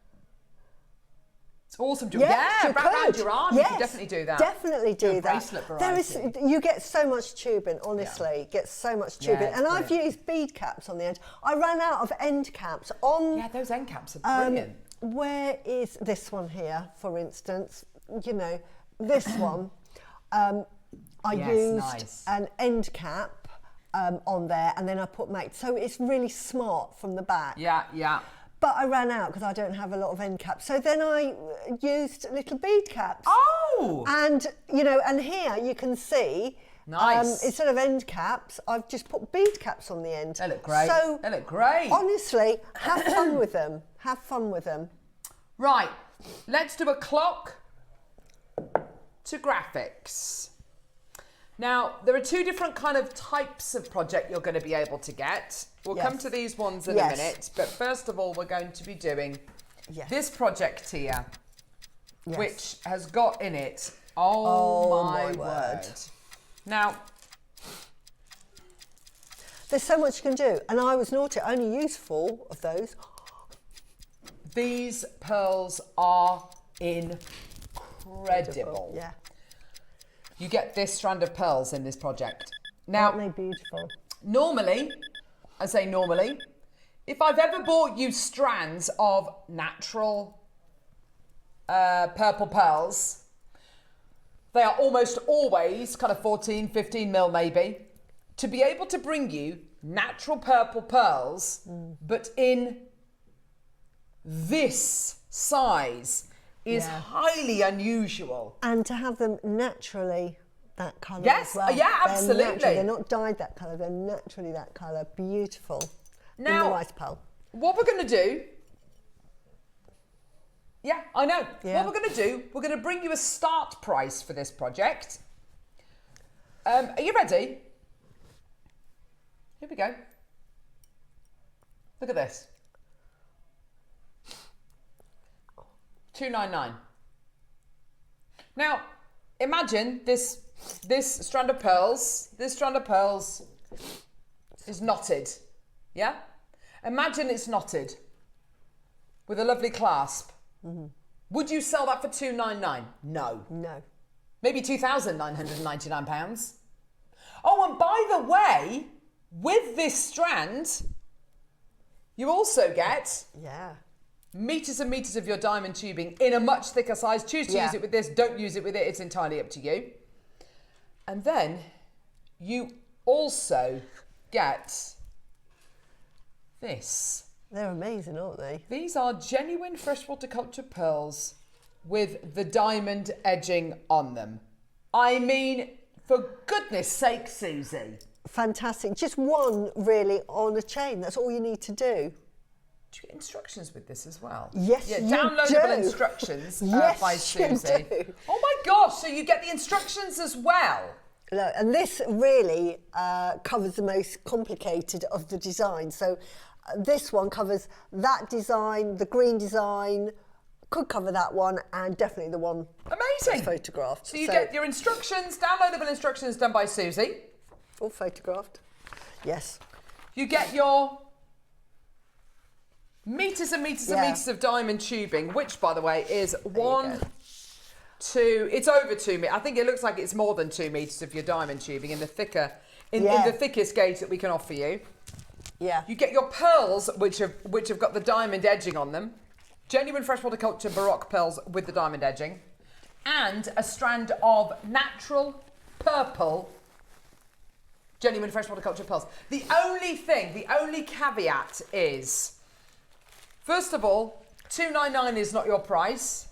it's awesome jewellery. yes, wrap around your arm. Yes, you can definitely do that. Definitely do that. Bracelet variety. You get so much tubing, honestly. Get so much tubing. it's And I've brilliant. used bead caps on the end. I ran out of end caps on. Yeah, those end caps are brilliant. Where is this one here, for instance? You know, this one. I used an end cap on there, and then I put mate. So it's really smart from the back. Yeah. But I ran out because I don't have a lot of end caps. So then I used little bead caps. Oh! And, you know, and here you can see, Nice. instead of end caps, I've just put bead caps on the end. They look great. So, they look great. honestly, have fun with them. Have fun with them. Right, let's do a clock to graphics. Now, there are two different kind of types of project you're going to be able to get. We'll come to these ones in a minute, but first of all, we're going to be doing this project here, which has got in it, oh my word. Now, there's so much you can do, and I was naughty. I only used 4 of those. These pearls are incredible. Yeah. You get this strand of pearls in this project. Now, aren't they beautiful? Normally, I say normally, if I've ever bought you strands of natural purple pearls, they are almost always kind of 14, 15 mil maybe. To be able to bring you natural purple pearls, but in this size is highly unusual. And to have them naturally that colour Yes, as well. yeah, They're absolutely. natural, they're not dyed that colour, they're naturally that colour. Beautiful. Now, in the rice pearl. What we're going to do... Yeah, I know. Yeah. What we're going to do, we're going to bring you a start price for this project. Are you ready? Here we go. Look at this. $299. Now, imagine this strand of pearls. This strand of pearls is knotted. Yeah? Imagine it's knotted with a lovely clasp. Mm-hmm. Would you sell that for $299? No. No. Maybe £2,999. Oh, and by the way, with this strand, you also get meters and meters of your diamond tubing in a much thicker size. Choose to use it with this, don't use it with it, it's entirely up to you. And then you also get this. They're amazing, aren't they? These are genuine freshwater culture pearls with the diamond edging on them. I mean, for goodness sake, Susie. Fantastic. Just one really on a chain. That's all you need to do. Do you get instructions with this as well? Yes, yeah, you downloadable do. instructions Yes, by you Susie. do. Oh my gosh, so you get the instructions as well. Look, and this really covers the most complicated of the designs. So this one covers that design, the green design, could cover that one, and definitely the one amazing photographed. So you get your instructions, downloadable instructions done by Susie. All photographed. Yes. You get your meters and meters and meters of diamond tubing, which, by the way, is it's over 2 meters. I think it looks like it's more than 2 meters of your diamond tubing in the thicker, in the thickest gauge that we can offer you. Yeah. You get your pearls, which have got the diamond edging on them. Genuine freshwater culture Baroque pearls with the diamond edging. And a strand of natural purple genuine freshwater culture pearls. The only caveat is, first of all, $299 is not your price.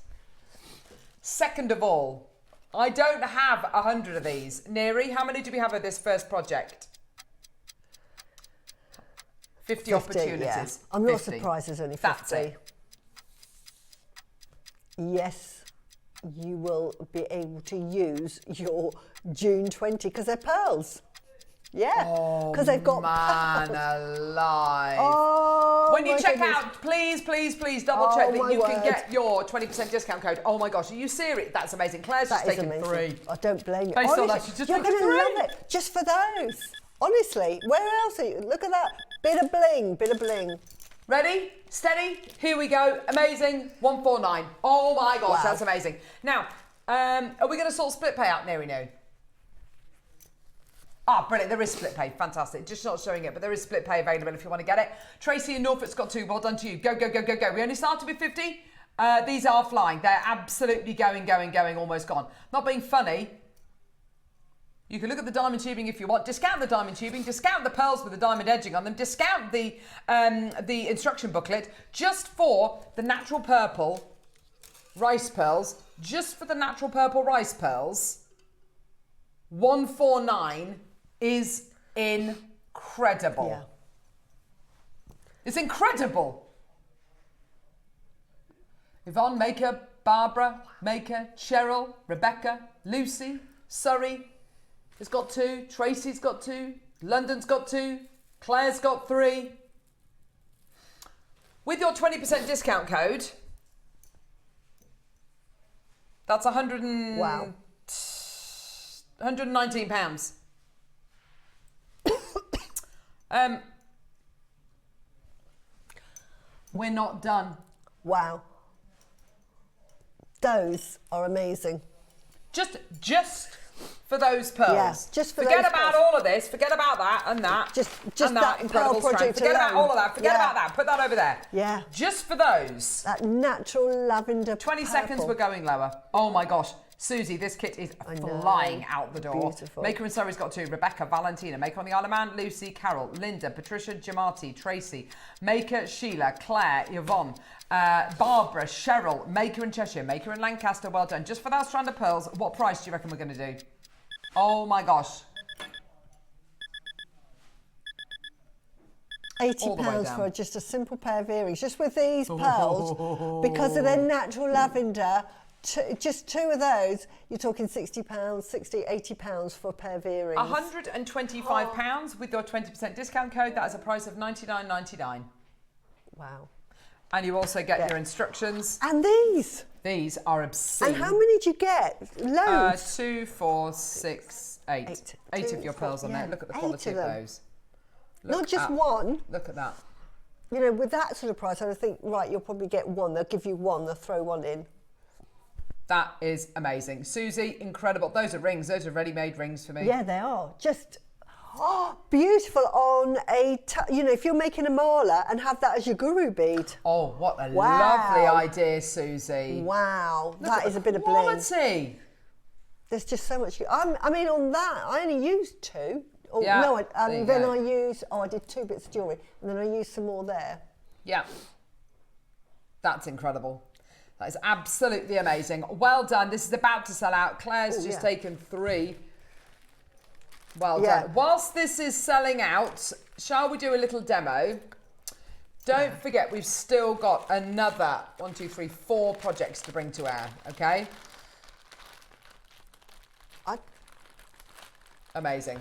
Second of all, I don't have 100 of these. Neri, how many do we have of this first project? 50 opportunities. Yeah. I'm not 50. surprised there's only 50. That's it. Yes, you will be able to use your June 20 because they're pearls. Yeah, because they've got man pearls. alive. Oh, when you my check goodness. out, please double check that my you can word. get your 20% discount code. Oh my gosh, are you serious? That's amazing. Claire's just That is taken amazing. 3. I don't blame you. Based on Honestly, that, she's just you're taken going to 3. love it just for those. Honestly, where else are you? Look at that. Bit of bling, bit of bling. Ready? Steady? Here we go. Amazing. 149. Oh my gosh, Wow. that's amazing. Now, are we going to sort split pay out, Neri? No. Ah, brilliant. There is split pay. Fantastic. Just not showing it, but there is split pay available if you want to get it. Tracy in Norfolk's got 2. Well done to you. Go, go, go, go, go. We only started with 50. These are flying. They're absolutely going, almost gone. Not being funny. You can look at the diamond tubing if you want. Discount the diamond tubing. Discount the pearls with the diamond edging on them. Discount the instruction booklet just for the natural purple rice pearls. Just for the natural purple rice pearls. 149 is incredible. Yeah. It's incredible. Yvonne, Maker, Barbara, Maker, Cheryl, Rebecca, Lucy, Surrey has got 2, Tracy's got 2, London's got 2, Claire's got 3. With your 20% discount code, that's Wow. £119. We're not done. Wow. Those are amazing. Just for those pearls. Yeah, just for forget those about pearls. all of this. Forget about that and that. Just and that incredible pearl strand. project Forget about alone. all of that. Forget Yeah. about that. Put that over there. Yeah. Just for those. That natural lavender 20 purple. seconds, we're going lower. Oh my gosh. Susie, this kit is flying out the door. Beautiful. Maker and Surrey's got 2. Rebecca, Valentina. Maker on the Isle of Man, Lucy, Carol, Linda, Patricia, Jamati, Tracy. Maker, Sheila, Claire, Yvonne, Barbara, Cheryl. Maker in Cheshire. Maker in Lancaster. Well done. Just for that strand of pearls, what price do you reckon we're going to do? Oh my gosh. £80 for just a simple pair of earrings. Just with these pearls, because of their natural lavender, just 2 of those, you're talking £60, £80 for a pair of earrings. £125 with your 20% discount code. That is a price of $99.99. Wow. And you also get your instructions. And these. These are obscene. And how many do you get? Loads. 2, 4, 6, 8. 8 Two, of your four, pearls on yeah, there. Look at the 8 quality of of them. those. Not just one. Look at that. You know, with that sort of price, I would think, right, you'll probably get 1. They'll give you 1. They'll throw 1 in. That is amazing. Susie, incredible. Those are rings. Those are ready-made rings for me. Yeah, they are. Just beautiful on a, you know, if you're making a mala and have that as your guru bead. Oh, what a Wow. lovely idea, Susie. Wow, Look that at is the a bit of bling. quality. There's just so much. I mean, on that, I only used 2. Oh, Yeah, no, there you then go. I used, I did 2 bits of jewellery, and then I used some more there. Yeah. That's incredible. That is absolutely amazing. Well done. This is about to sell out. Claire's just taken 3. Well done. Whilst this is selling out, shall we do a little demo? Don't forget, we've still got another 1, 2, 3, 4 projects to bring to air, okay? Amazing.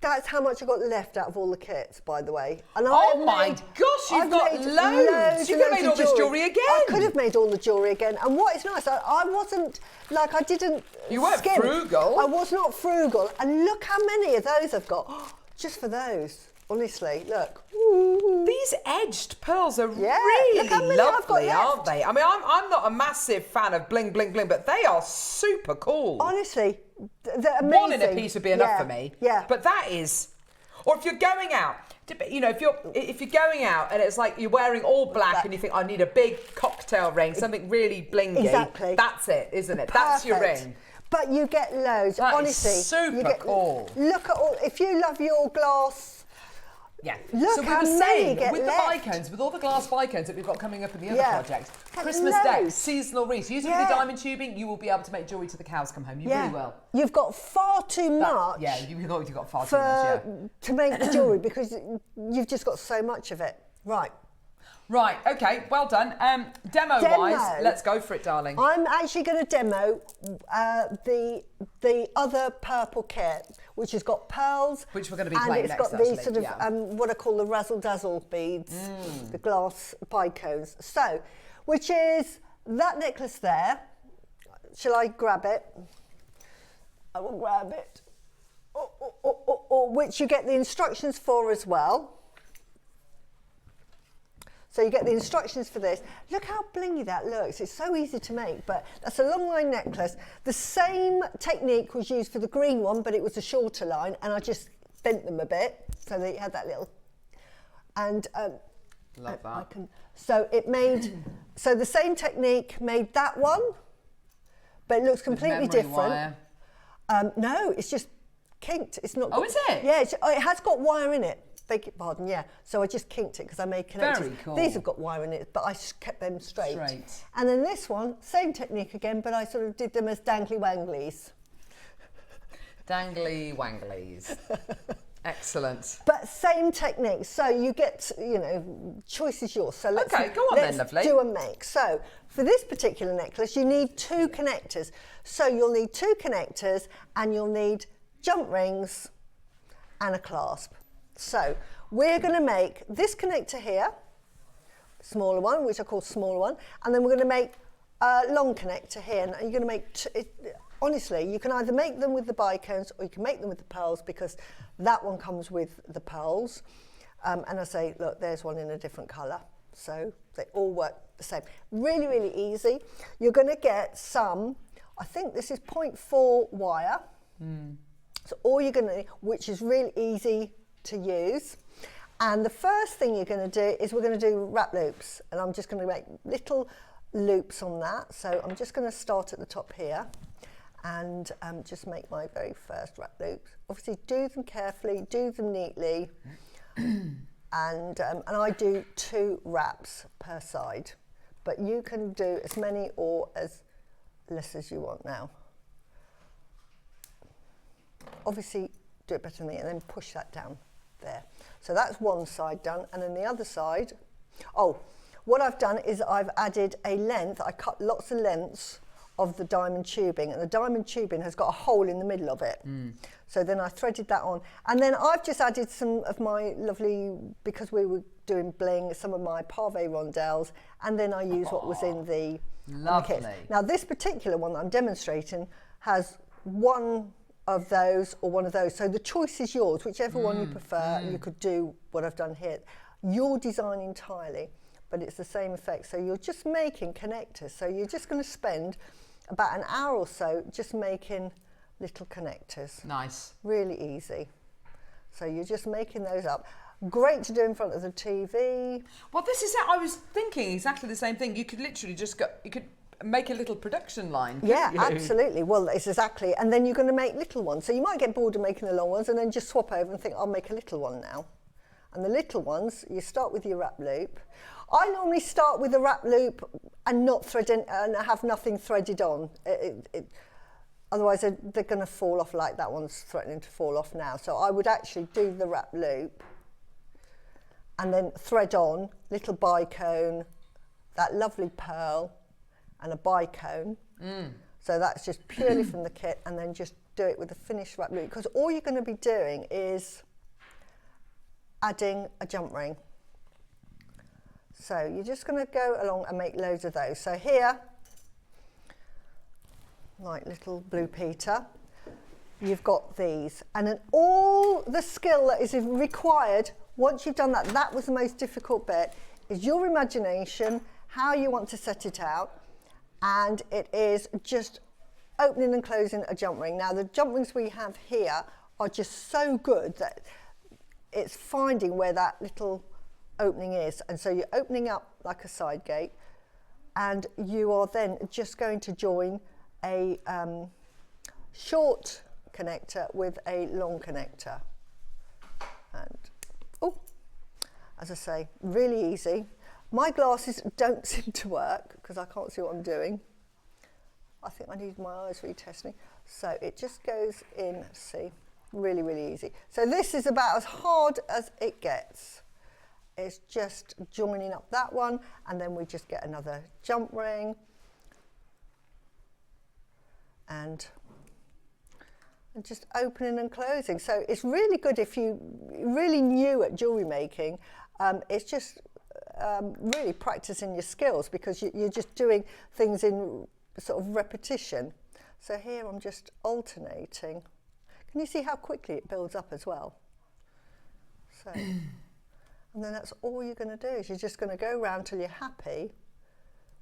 That's how much I got left out of all the kits, by the way. And Oh my gosh, you've got loads. You could have made all this jewellery again. I could have made all the jewellery again. And what is nice, I wasn't, like, I didn't You weren't skimp. frugal. I was not frugal. And look how many of those I've got. Just for those, honestly, look. These edged pearls are Yeah, really look how many I've got lovely, left. aren't they? I mean, I'm not a massive fan of bling, bling, bling, but they are super cool. Honestly, they're amazing. 1 in a piece would be enough for me. Yeah. But that is, or if you're going out, you know, if you're going out and it's like you're wearing all black and you think I need a big cocktail ring, something really blingy. Exactly. That's it, isn't it? That's your Perfect. ring. But you get loads, That is honestly. super you get, cool. Look at all, if you love your glass. Yeah. Look so we how were many saying get with left. the bicones, with all the glass bicones that we've got coming up in the other Yeah. project, Get Christmas loads. Day, seasonal rings. Using Yeah. the diamond tubing, you will be able to make jewellery to the cows come home. You really will. You've got far too much. Yeah, you've got far too much. Yeah. to make the jewellery because you've just got so much of it. Right. Right, okay, well done. Demo-wise, let's go for it, darling. I'm actually going to demo the other purple kit, which has got pearls. Which we're going to be playing next, and it's got these sort of, what I call the razzle dazzle beads, the glass bicones. So, which is that necklace there. Shall I grab it? I will grab it. Which you get the instructions for as well. So you get the instructions for this. Look how blingy that looks. It's so easy to make, but that's a long line necklace. The same technique was used for the green one, but it was a shorter line, and I just bent them a bit so that you had that little. And love that. So it made, so the same technique made that one, but it looks completely different. No, it's just kinked. It's not. Oh, is it? Yeah, it has got wire in it. Beg your pardon, yeah. So I just kinked it because I made connectors. Very cool. These have got wire in it, but I kept them straight. And then this one, same technique again, but I sort of did them as dangly wanglies. Dangly wanglies. Excellent. But same technique. So you get, you know, choice is yours. So let's, okay, go on then, lovely. Do a make. So for this particular necklace, you need 2 connectors. So you'll need 2 connectors and you'll need jump rings and a clasp. So we're going to make this connector here, smaller one, which I call smaller one, and then we're going to make a long connector here. And you're going to make, honestly, you can either make them with the bicones or you can make them with the pearls, because that one comes with the pearls. And I say, look, there's one in a different colour. So they all work the same. Really, really easy. You're going to get some, I think this is 0.4 wire. So all you're going to, which is really easy to use. And the first thing you're going to do is we're going to do wrap loops, and I'm just going to make little loops on that. So I'm just going to start at the top here and just make my very first wrap loops. Obviously do them carefully, do them neatly, and I do 2 wraps per side, but you can do as many or as less as you want now. Obviously do it better than me, and then push that down there. So that's one side done, and then the other side, what I've done is I've added a length. I cut lots of lengths of the diamond tubing, and the diamond tubing has got a hole in the middle of it. So then I threaded that on, and then I've just added some of my lovely, because we were doing bling, some of my pavé rondelles, and then I use what was in the kit. Now this particular one that I'm demonstrating has one of those or one of those, so the choice is yours, whichever one you prefer. You could do what I've done here. Your design entirely, but it's the same effect. So you're just making connectors, so you're just going to spend about an hour or so just making little connectors. Nice. Really easy. So you're just making those up. Great to do in front of the TV. Well, this is it. I was thinking exactly the same thing. You could literally just go, you could make a little production line. Yeah, absolutely. Well, it's exactly. And then you're going to make little ones. So you might get bored of making the long ones and then just swap over and think, I'll make a little one now. And the little ones, you start with your wrap loop. I normally start with a wrap loop and not thread in, and have nothing threaded on. Otherwise, they're going to fall off, like that one's threatening to fall off now. So I would actually do the wrap loop and then thread on little bicone, that lovely pearl, and a bicone. So that's just purely from the kit, and then just do it with a finished wrap loop, because all you're going to be doing is adding a jump ring. So you're just going to go along and make loads of those. So here, like little Blue Peter, you've got these, and then all the skill that is required once you've done that, that was the most difficult bit, is your imagination, how you want to set it out. And it is just opening and closing a jump ring. Now the jump rings we have here are just so good that it's finding where that little opening is. And so you're opening up like a side gate, and you are then just going to join a short connector with a long connector. And as I say, really easy. My glasses don't seem to work because I can't see what I'm doing. I think I need my eyes retesting. So it just goes in, see, really, really easy. So this is about as hard as it gets. it's just joining up that one, and then we just get another jump ring, and just opening and closing. So it's really good if you really new at jewellery making. It's just really practicing your skills, because you're just doing things in sort of repetition. So here I'm just alternating. Can you see how quickly it builds up as well? So, and then that's all you're going to do, is you're just going to go around till you're happy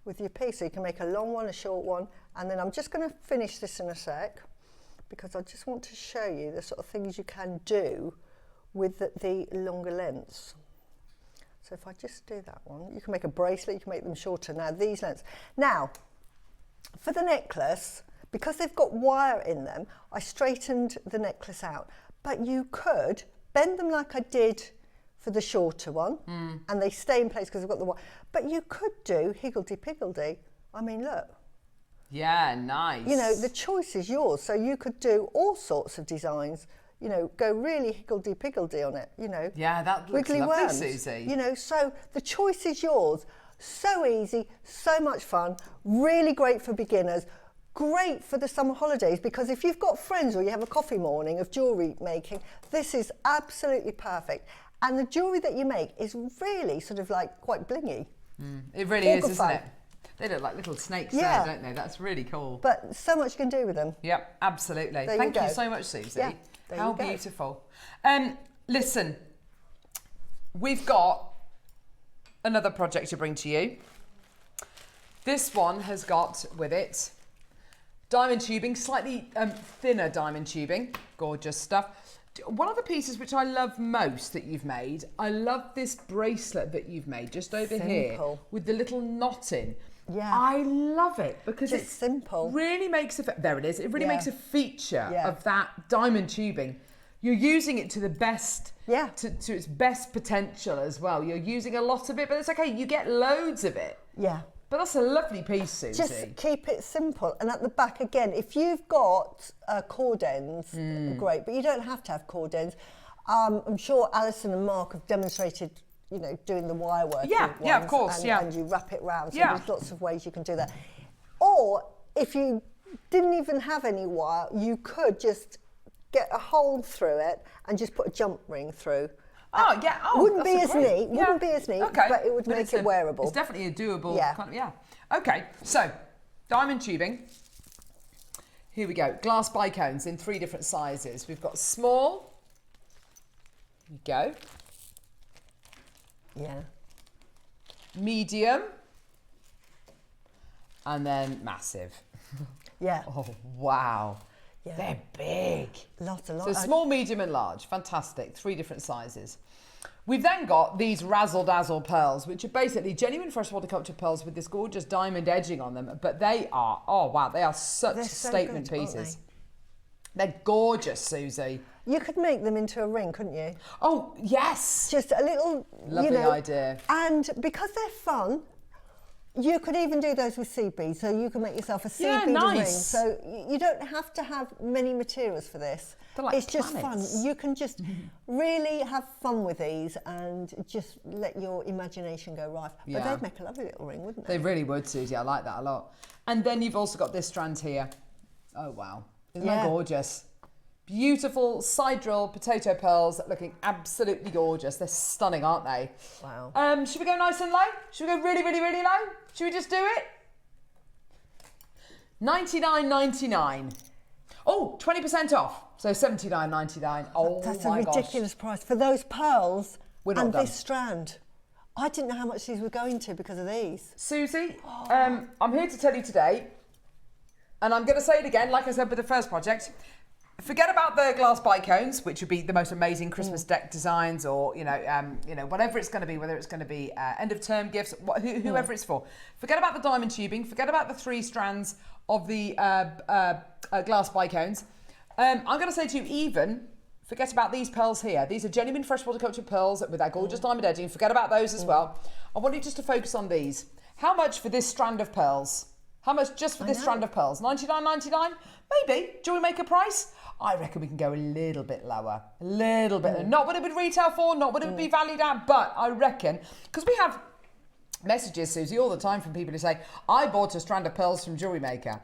with your piece. So you can make a long one, a short one, and then I'm just going to finish this in a sec, because I just want to show you the sort of things you can do with the longer lengths. So if I just do that one, you can make a bracelet, you can make them shorter. Now these lengths. Now, for the necklace, because they've got wire in them, I straightened the necklace out. But you could bend them like I did for the shorter one, and they stay in place because they've got the wire. But you could do higgledy-piggledy. I mean, look. Yeah, nice. You know, the choice is yours. So you could do all sorts of designs, you know, go really higgledy-piggledy on it, you know. Yeah, that looks wiggly lovely, worms, Suzie. You know, so the choice is yours. So easy, so much fun, really great for beginners, great for the summer holidays, because if you've got friends or you have a coffee morning of jewellery making, this is absolutely perfect. And the jewellery that you make is really sort of like quite blingy. It really is, isn't it? They look like little snakes there, don't they? That's really cool. But so much you can do with them. Yep, absolutely. There Thank you you go. so much, Suzie. Yeah, there How you go. beautiful. Listen, we've got another project to bring to you. This one has got with it diamond tubing, slightly thinner diamond tubing, gorgeous stuff. One of the pieces which I love most that you've made, I love this bracelet that you've made just over here with the little knot in. Yeah. I love it because Just it's simple. Really makes there it is. It really Yeah. makes a feature Yeah. of that diamond tubing. You're using it to the best, to its best potential as well. You're using a lot of it, but it's okay. You get loads of it. Yeah. But that's a lovely piece, Suzie. Just keep it simple. And at the back, again, if you've got cord ends, great, but you don't have to have cord ends. I'm sure Alison and Mark have demonstrated, you know, doing the wire work. Yeah, of course, and you wrap it round. So there's lots of ways you can do that. Or if you didn't even have any wire, you could just get a hole through it and just put a jump ring through. Oh, yeah. Oh, wouldn't be as neat, okay. but it would make it wearable. It's definitely a doable kind of, Okay, so diamond tubing. Here we go. Glass bicones in 3 different sizes. We've got small. Here we go. Yeah. Medium. And then massive. Yeah. Oh, wow. Yeah. They're big. Lots. So small, medium and large. Fantastic. 3 different sizes. We've then got these Razzle Dazzle pearls, which are basically genuine freshwater culture pearls with this gorgeous diamond edging on them. But they are, oh wow, they are such statement pieces. They're gorgeous, Suzie. You could make them into a ring, couldn't you? Oh, yes. Just a little, lovely idea. And because they're fun, you could even do those with seed beads. So you can make yourself a seed bead ring. So you don't have to have many materials for this. Like it's just fun. You can just really have fun with these and just let your imagination go rife. But they'd make a lovely little ring, wouldn't they? They really would, Suzie. I like that a lot. And then you've also got this strand here. Oh, wow. Isn't that gorgeous? Beautiful side drill potato pearls looking absolutely gorgeous. They're stunning, aren't they? Wow. Should we go nice and low? Should we go really, really, really low? Should we just do it? $99.99. Oh, 20% off. So $79.99. Oh, that's my a ridiculous price for those pearls and this strand. I didn't know how much these were going to because of these. Suzie, I'm here to tell you today, and I'm going to say it again, like I said with the first project. Forget about the glass bicones, which would be the most amazing Christmas deck designs, or whatever it's going to be, whether it's going to be end of term gifts, whoever it's for. Forget about the diamond tubing. Forget about the 3 strands of the glass bicones. I'm going to say to you, even forget about these pearls here. These are genuine freshwater culture pearls with that gorgeous diamond edging. Forget about those as well. I want you just to focus on these. How much for this strand of pearls? How much just for this strand of pearls? $99.99? Maybe. Jewellery Maker price? I reckon we can go a little bit lower. A little bit. Not what it would retail for, not what it would be valued at, but I reckon, because we have messages, Susie, all the time from people who say, I bought a strand of pearls from Jewellery Maker,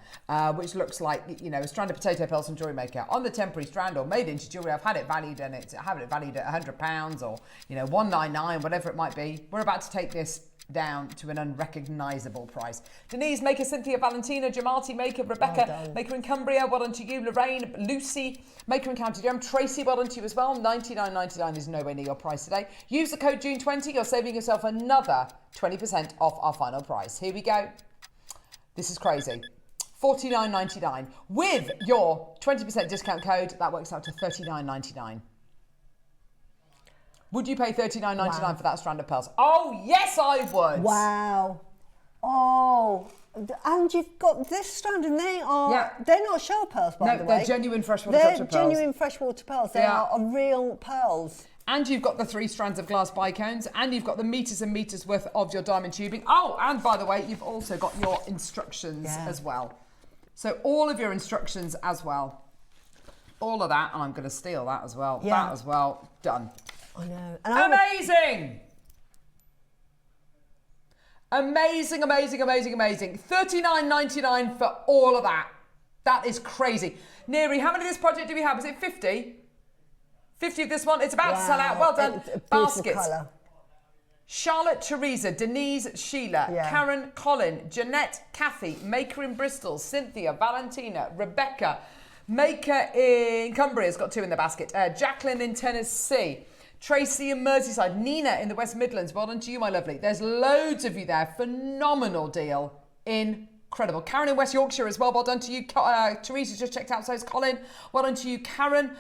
which looks like, you know, a strand of potato pearls from Jewellery Maker on the temporary strand or made into jewellery. I've had it valued and I have it valued at £100 or, you know, $199, whatever it might be. We're about to take this down to an unrecognisable price. Denise, Maker, Cynthia, Valentina, Jamati, Maker, Rebecca, Maker in Cumbria, well done to you, Lorraine, Lucy, Maker in County Durham, Tracy, well done to you as well. $99.99 is nowhere near your price today. Use the code June20, you're saving yourself another 20% off our final price. Here we go. This is crazy. $49.99. With your 20% discount code, that works out to $39.99. Would you pay $39.99 for that strand of pearls? Oh, yes, I would. Wow. Oh, and you've got this strand, and they are, they're not shell pearls, by the way. No, they're genuine freshwater pearls. They're genuine freshwater pearls. They are real pearls. And you've got the 3 strands of glass bicones, and you've got the metres and metres worth of your diamond tubing. Oh, and by the way, you've also got your instructions as well. So all of your instructions as well. All of that, and I'm going to steal that as well. Yeah. That as well. Done. I know. And amazing! Amazing, amazing, amazing, amazing. $39.99 for all of that. That is crazy. Neri, how many of this project do we have? Is it 50? 50 of this one? It's about to sell out. Well done. Baskets. Colour. Charlotte, Teresa, Denise, Sheila, Karen, Colin, Jeanette, Kathy, Maker in Bristol, Cynthia, Valentina, Rebecca, Maker in Cumbria has got 2 in the basket, Jacqueline in Tennessee, Tracy in Merseyside, Nina in the West Midlands. Well done to you, my lovely. There's loads of you there. Phenomenal deal. Incredible. Karen in West Yorkshire as well. Well done to you. Teresa just checked out. So is Colin. Well done to you. Karen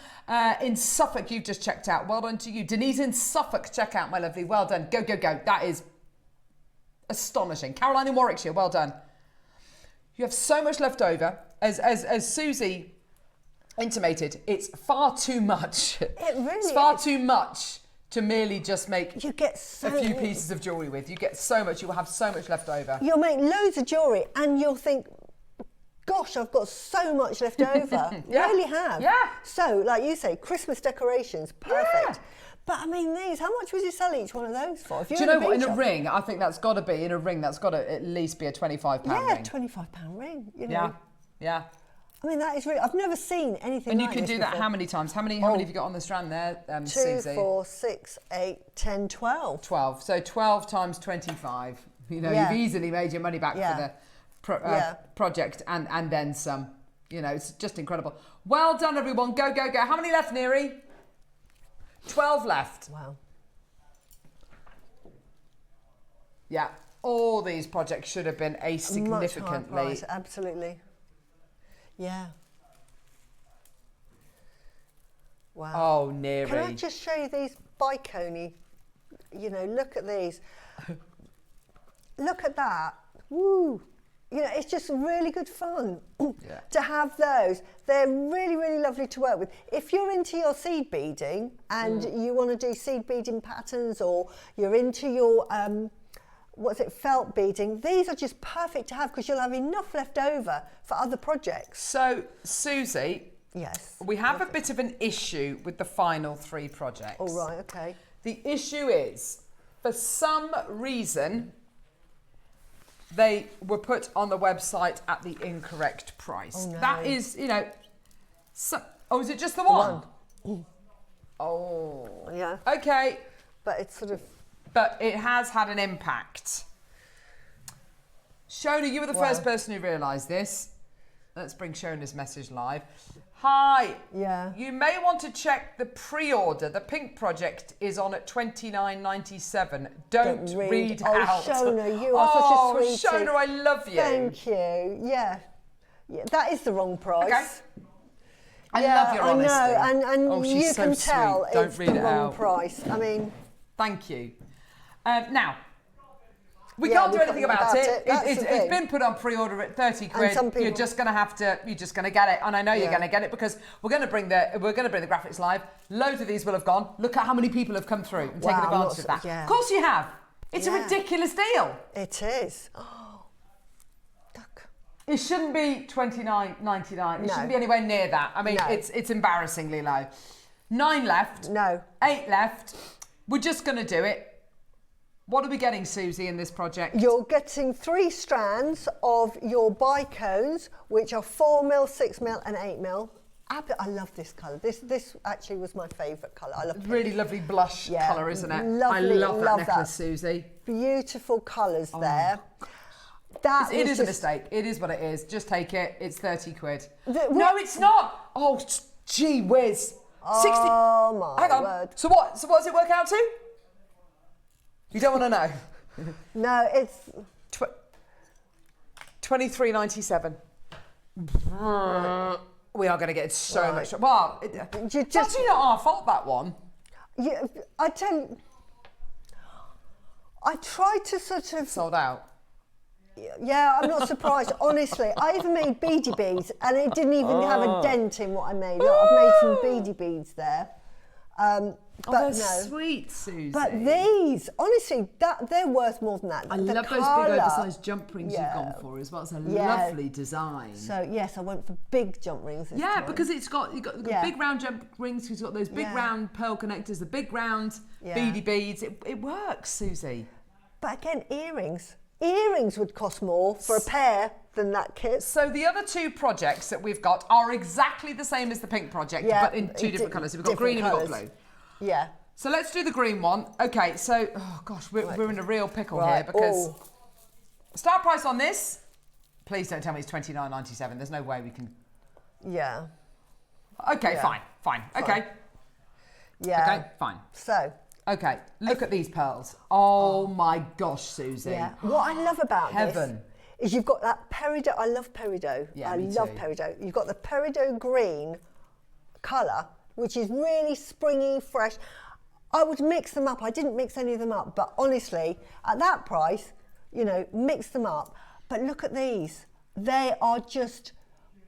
in Suffolk, you've just checked out. Well done to you. Denise in Suffolk, check out, my lovely. Well done. Go, go, go. That is astonishing. Caroline in Warwickshire, well done. You have so much left over. As Susie intimated, it's far too much. It really It's far is. too much to merely just make You get so a few pieces of jewellery with. You get so much, you will have so much left over. You'll make loads of jewellery and you'll think, gosh, I've got so much left over. You really have. Yeah. So, like you say, Christmas decorations, perfect. But I mean, these, how much would you sell each one of those for? If Do you know what? In a ring, I think that's got to be, in a ring, that's got to at least be a £25 ring. Yeah, £25 ring. You know. Yeah. I mean, that is really, I've never seen anything And like you can this do that before. how many times? How many have you got on the strand there, 2, Susie? 4, 6, 8, 10, 12. 12. So 12 times 25. You know, you've easily made your money back for the project and then some. You know, it's just incredible. Well done, everyone. Go, go, go. How many left, Neri? 12 left. Wow. Yeah. All these projects should have been a Much higher significantly... price, absolutely. Yeah. Wow. Oh, Neri. Can I just show you these bicony? You know, look at these. Look at that. Woo. You know, it's just really good fun to have those. They're really, really lovely to work with. If you're into your seed beading and you want to do seed beading patterns, or you're into your, felt beading, these are just perfect to have because you'll have enough left over for other projects. So, Susie, yes, we have a bit of an issue with the final 3 projects. All right, okay. The issue is, for some reason, they were put on the website at the incorrect price. Oh, no. That is, you know, is it just the one? Oh. Yeah. Okay. But it's sort of... But it has had an impact. Shona, you were the first person who realised this. Let's bring Shona's message live. Hi. Yeah. You may want to check the pre-order. The pink project is on at $29.97. Don't read out. Oh, Shona, you are such a sweetie. Shona, I love you. Thank you. Yeah. That is the wrong price. Okay. I love your honesty. I know, and she's you so can tell sweet. Don't it's read the it wrong out. price. I mean... Thank you. Now, we can't do anything about it. It's been put on pre-order at 30 quid. You're just going to have to. You're just going to get it, and I know you're going to get it because we're going to bring the graphics live. Loads of these will have gone. Look at how many people have come through and taken advantage of that. Yeah. Of course you have. It's a ridiculous deal. It is. Oh, look. It shouldn't be $29.99. It No. shouldn't be anywhere near that. I mean, No. it's embarrassingly low. 9 left. No. 8 left. We're just going to do it. What are we getting, Susie, in this project? You're getting 3 strands of your bicones, which are 4mm, 6mm and 8mm. I love this colour. This actually was my favourite colour. I love pink. Really lovely blush colour, isn't it? Lovely, I love that necklace, Susie. Beautiful colours there. It is a mistake. It is what it is. Just take it. It's 30 quid. No, it's not. Oh, gee whiz. 60. Oh my Hang on. word. So what does it work out to? You don't want to know. No, it's... $23.97. We are going to get so much. Well, it's actually not our fault, that one. Yeah, I tell you, I tried to sort of... Sold out. Yeah, I'm not surprised, honestly. I even made beady beads and it didn't even have a dent in what I made. Look, I've made some beady beads there. But they're sweet, Susie. But these, honestly, they're worth more than that. I love those big oversized jump rings you've gone for as well. It's a lovely design. So yes, I went for big jump rings this time. Because you've got big round jump rings, you've got those big round pearl connectors, the big round beady beads. It works, Susie. But again, earrings. Earrings would cost more for a pair than that kit. So the other 2 projects that we've got are exactly the same as the pink project, but in 2 different colours. So we've got green and we've got blue. Yeah. So let's do the green one. Okay, so, we're in a real pickle here because start price on this, please don't tell me it's $29.97. There's no way we can. Yeah. Okay, fine. Okay. Yeah. Okay, fine. So. Okay, look at these pearls. Oh my gosh, Susie. Yeah. What I love about this is you've got that peridot. I love peridot. Yeah, I me love too. peridot. You've got the peridot green colour, which is really springy, fresh. I would mix them up. I didn't mix any of them up, but honestly, at that price, mix them up. But look at these. They are just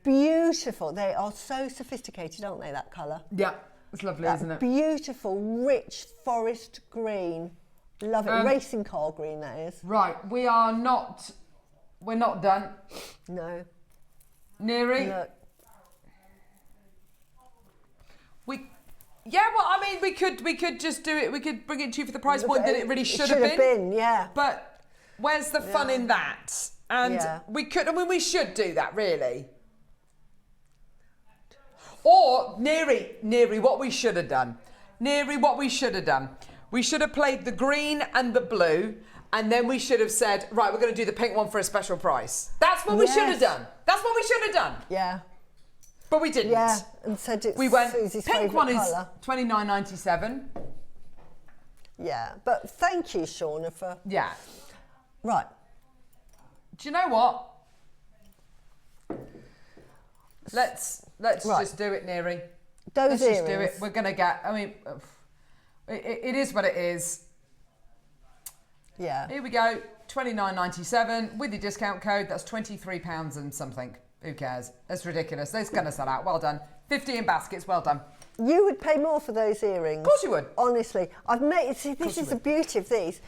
beautiful. They are so sophisticated, aren't they, that colour? Yeah. It's lovely, isn't it? Beautiful, rich forest green. Love it. Racing car green, that is. Right, we're not done. No. Neri? No. We could just do it. We could bring it to you for the price point that it really should have been. Yeah. But where's the fun in that? And we should do that, really. Or, Neri, what we should have done. We should have played the green and the blue, and then we should have said, right, we're going to do the pink one for a special price. That's what we should have done. Yeah. But we didn't. Yeah, and said it's Susie's pink one colour. is $29.97. Yeah, but thank you, Shauna, for... Yeah. Right. Do you know what? Let's just do it, Neri. Let's just do it. We're going to get... I mean, it is what it is. Yeah. Here we go. $29.97 with your discount code. That's £23 and something. Who cares? That's ridiculous. It's going to sell out. Well done. 50 in baskets. Well done. You would pay more for those earrings. Of course you would. Honestly. This is the beauty of these.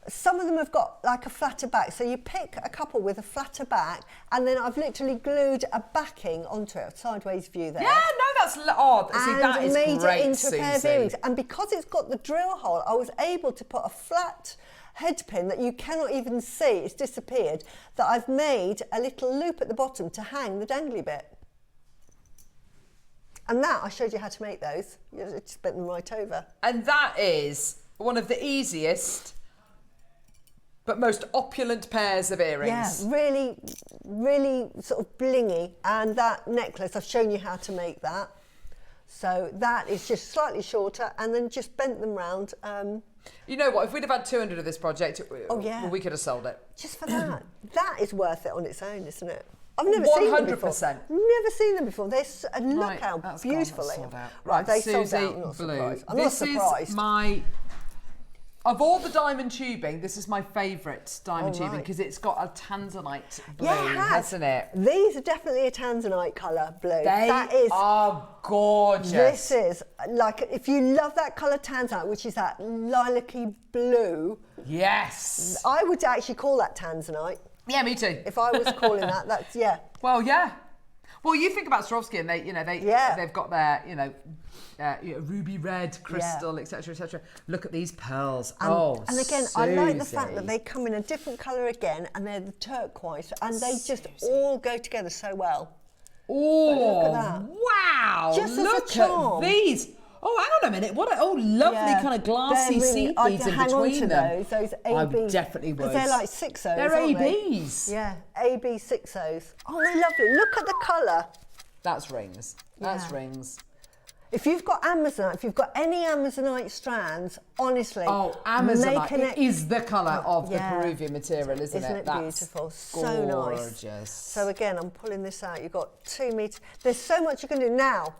Some of them have got like a flatter back. So you pick a couple with a flatter back, and then I've literally glued a backing onto it, a sideways view there. Yeah, no, that's odd. See, that is made great, it into a pair of Susie. earrings. And because it's got the drill hole, I was able to put a flat head pin that you cannot even see, it's disappeared, that I've made a little loop at the bottom to hang the dangly bit. And that, I showed you how to make those. You just bent them right over. And that is one of the easiest but most opulent pairs of earrings. Yeah, really, really sort of blingy. And that necklace, I've shown you how to make that. So that is just slightly shorter, and then just bent them round. You know what? If we'd have had 200 of this project, we could have sold it. Just for that. That is worth it on its own, isn't it? I've never seen them before. 100%. Never seen them before. Look how beautiful they are. Right, they Susie, sold out. I'm not blue. surprised. I'm not surprised. Is my... Of all the diamond tubing, this is my favourite diamond tubing because it's got a tanzanite blue, hasn't it? These are definitely a tanzanite colour blue. They are gorgeous. This is, like, if you love that colour tanzanite, which is that lilac-y blue. Yes. I would actually call that tanzanite. Yeah, me too. If I was calling that, that's, yeah. Well, yeah. Well, you think about Swarovski and they've got their, ruby red, crystal, etc., etc. Look at these pearls. And again, Suzie. I like the fact that they come in a different colour again, and they're the turquoise, and they just all go together so well. Oh, look at that. Wow. Just look as a charm. at these. Oh, hang on a minute. What a lovely kind of glassy seed beads in between them. Those AB. I definitely would. They're like 6Os, They're aren't ABs. They? Yeah, AB 6Os. Oh, they're lovely. Look at the colour. That's rings. That's rings. If you've got Amazonite, if you've got any Amazonite strands, honestly, Amazonite is the colour of the Peruvian material, isn't it? Isn't it beautiful? So gorgeous. Nice. So again, I'm pulling this out. You've got 2 meters. There's so much you can do now.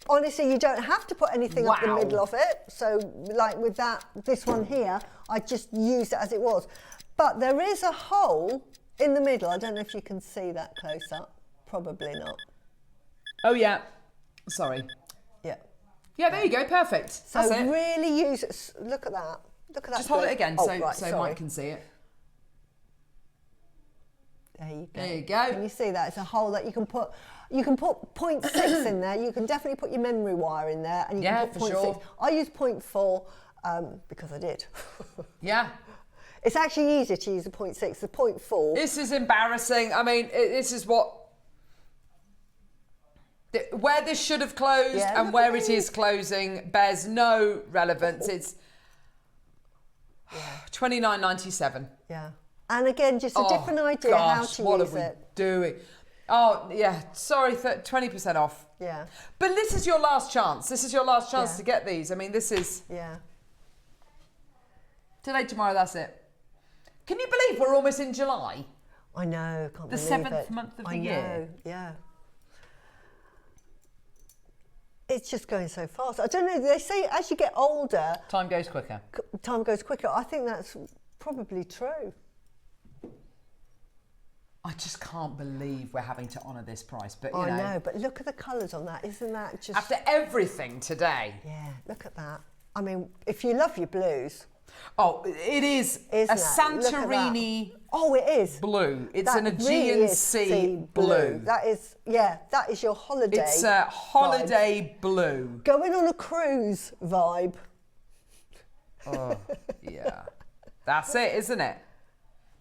Honestly, you don't have to put anything up the middle of it. So, like with this one here, I just used it as it was. But there is a hole in the middle. I don't know if you can see that close up. Probably not. Oh, yeah. Sorry. Yeah. Yeah, there you go. Perfect. So That's it. really use it. Look at that. Look at that. Just hold it again so sorry. Mike can see it. There you go. There you go. Can you see that? It's a hole that you can put. You can put 0.6 in there. You can definitely put your memory wire in there, and you can put 0.6. Sure. I use 0.4 because I did. Yeah. It's actually easier to use a 0.6. The 0.4. This is embarrassing. I mean, this is where this should have closed and where it is closing bears no relevance. It's $29.97. Yeah. And again, just a different idea how to what use are we it. doing? Oh, yeah, sorry, 20% off. Yeah. But this is your last chance. This is your last chance to get these. I mean, this is... Yeah. Today, tomorrow, that's it. Can you believe we're almost in July? I know, can't the believe it. 7th month of the year. I know, yeah. It's just going so fast. I don't know, they say as you get older... Time goes quicker. Time goes quicker. I think that's probably true. I just can't believe we're having to honour this price, but I know, but look at the colours on that. Isn't that just... After everything today. Yeah, look at that. I mean, if you love your blues... Oh, it is a Santorini... Oh, it is. Blue. It's an Aegean really Sea blue. That is, that is your holiday. It's a holiday blue. Going on a cruise vibe. Oh, yeah. That's it, isn't it?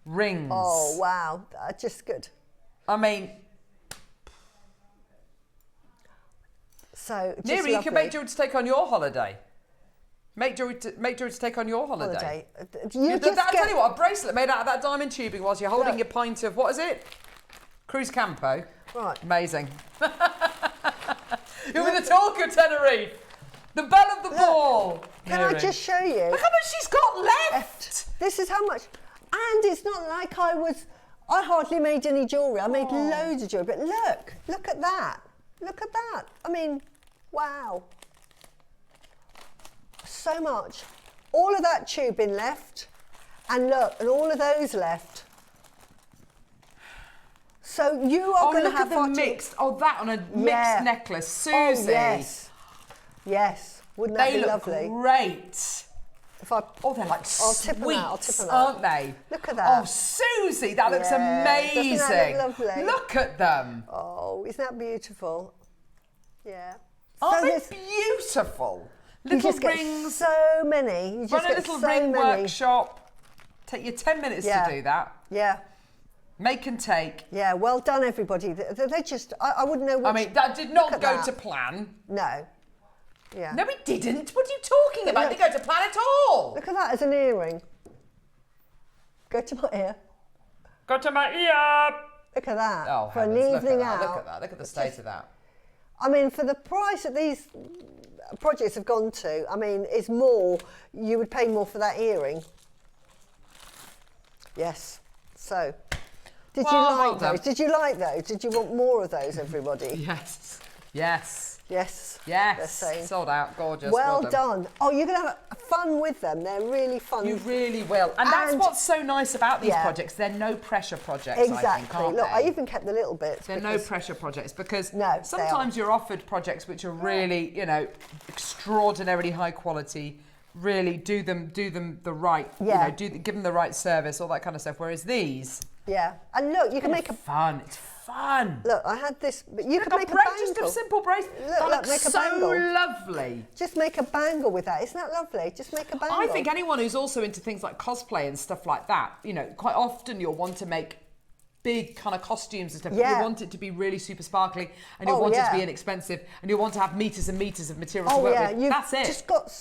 Rings. Oh, wow. Just good. I mean... So, just Neri, you can make jewellery to take on your holiday. Make jewellery to take on your holiday. I'll tell you what, a bracelet made out of that diamond tubing whilst you're holding your pint of, what is it? Cruz Campo. Right. Amazing. You're with the talk of Tenerife. The belle of the ball. Can I just show you? Look how much she's got left. This is how much. And it's not like I hardly made any jewellery. I made loads of jewellery. But look at that. Look at that. I mean, wow. So much. All of that tubing left. And look, and all of those left. So you are going to have the mixed. Oh, that on a mixed necklace. Suzie. Oh, yes. Yes. Wouldn't that be lovely? They look great. They're like sweets, aren't they? Look at that. Oh, Suzie, that looks amazing. Doesn't that look lovely? Look at them. Oh, isn't that beautiful? Yeah. Aren't they beautiful? Little rings. So many. You just run a little ring workshop. Take you 10 minutes to do that. Yeah. Make and take. Yeah, well done, everybody. They just, I wouldn't know what. I mean, that did not go to plan. No. Yeah. No, it didn't. What are you talking about? It didn't go to plan at all. Look at that as an earring. Go to my ear. Go to my ear. Look at that. Oh, for an evening out. Look at that. Look at the state of that. I mean, for the price that these projects have gone to, I mean, it's more, you would pay more for that earring. Yes. So, did you like those? Did you like those? Did you want more of those, everybody? Yes. Yes. Yes. Yes. Sold out. Gorgeous. Well done. Oh, you're going to have fun with them. They're really fun. You really will. And that's what's so nice about these projects. They're no pressure projects, exactly. I think, aren't Look, they? I even kept the little bits. They're no pressure projects because sometimes you're offered projects which are really, extraordinarily high quality, really do them the right, you know, give them the right service, all that kind of stuff. Whereas these, and look, you can make a fun. It's fun. Look, I had this, but you can make a just bangle. a simple bracelet. Look, make a so bangle. lovely. Just make a bangle with that. Isn't that lovely? Just make a bangle. I think anyone who's also into things like cosplay and stuff like that, you know, quite often you'll want to make big kind of costumes and stuff. You want it to be really super sparkly, and you'll want it to be inexpensive, and you'll want to have meters and meters of material to work with. That's it. Just got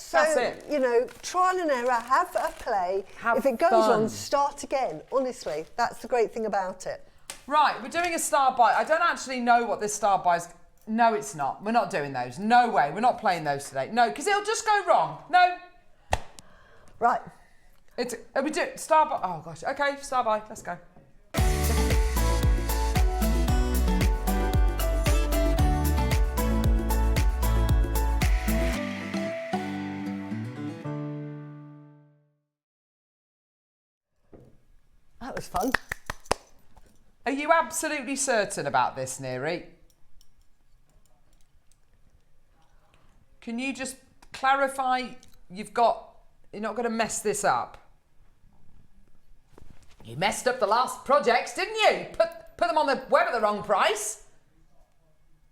you know, trial and error, have a play. If it goes wrong, start again. Honestly, that's the great thing about it. Right, we're doing a star buy. I don't actually know what this star buy is. No, it's not. We're not doing those. No way. We're not playing those today. No, because it'll just go wrong. No. Right. We do star buy. Oh gosh. Okay, star buy. Let's go. That was fun. Are you absolutely certain about this, Neri? Can you just clarify you're not going to mess this up? You messed up the last projects, didn't you? Put them on the web at the wrong price.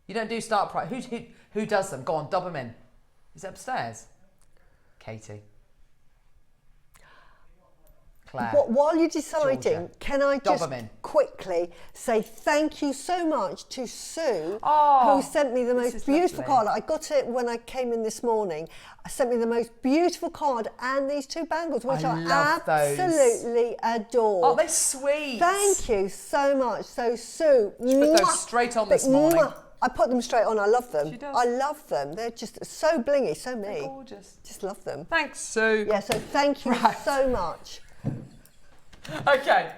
You don't do start price. Who does them? Go on, dob them in. Is it upstairs? Katie. Claire. While you're deciding, Georgia. can I just quickly say thank you so much to Sue, who sent me the most beautiful card. I got it when I came in this morning. Sent me the most beautiful card and these two bangles, which I absolutely adore. Oh, they're sweet. Thank you so much. So Sue, she put those straight on this morning. I put them straight on. I love them. She does. I love them. They're just so blingy, so me. They're gorgeous. Just love them. Thanks, Sue. Yeah. So thank you so much. Okay,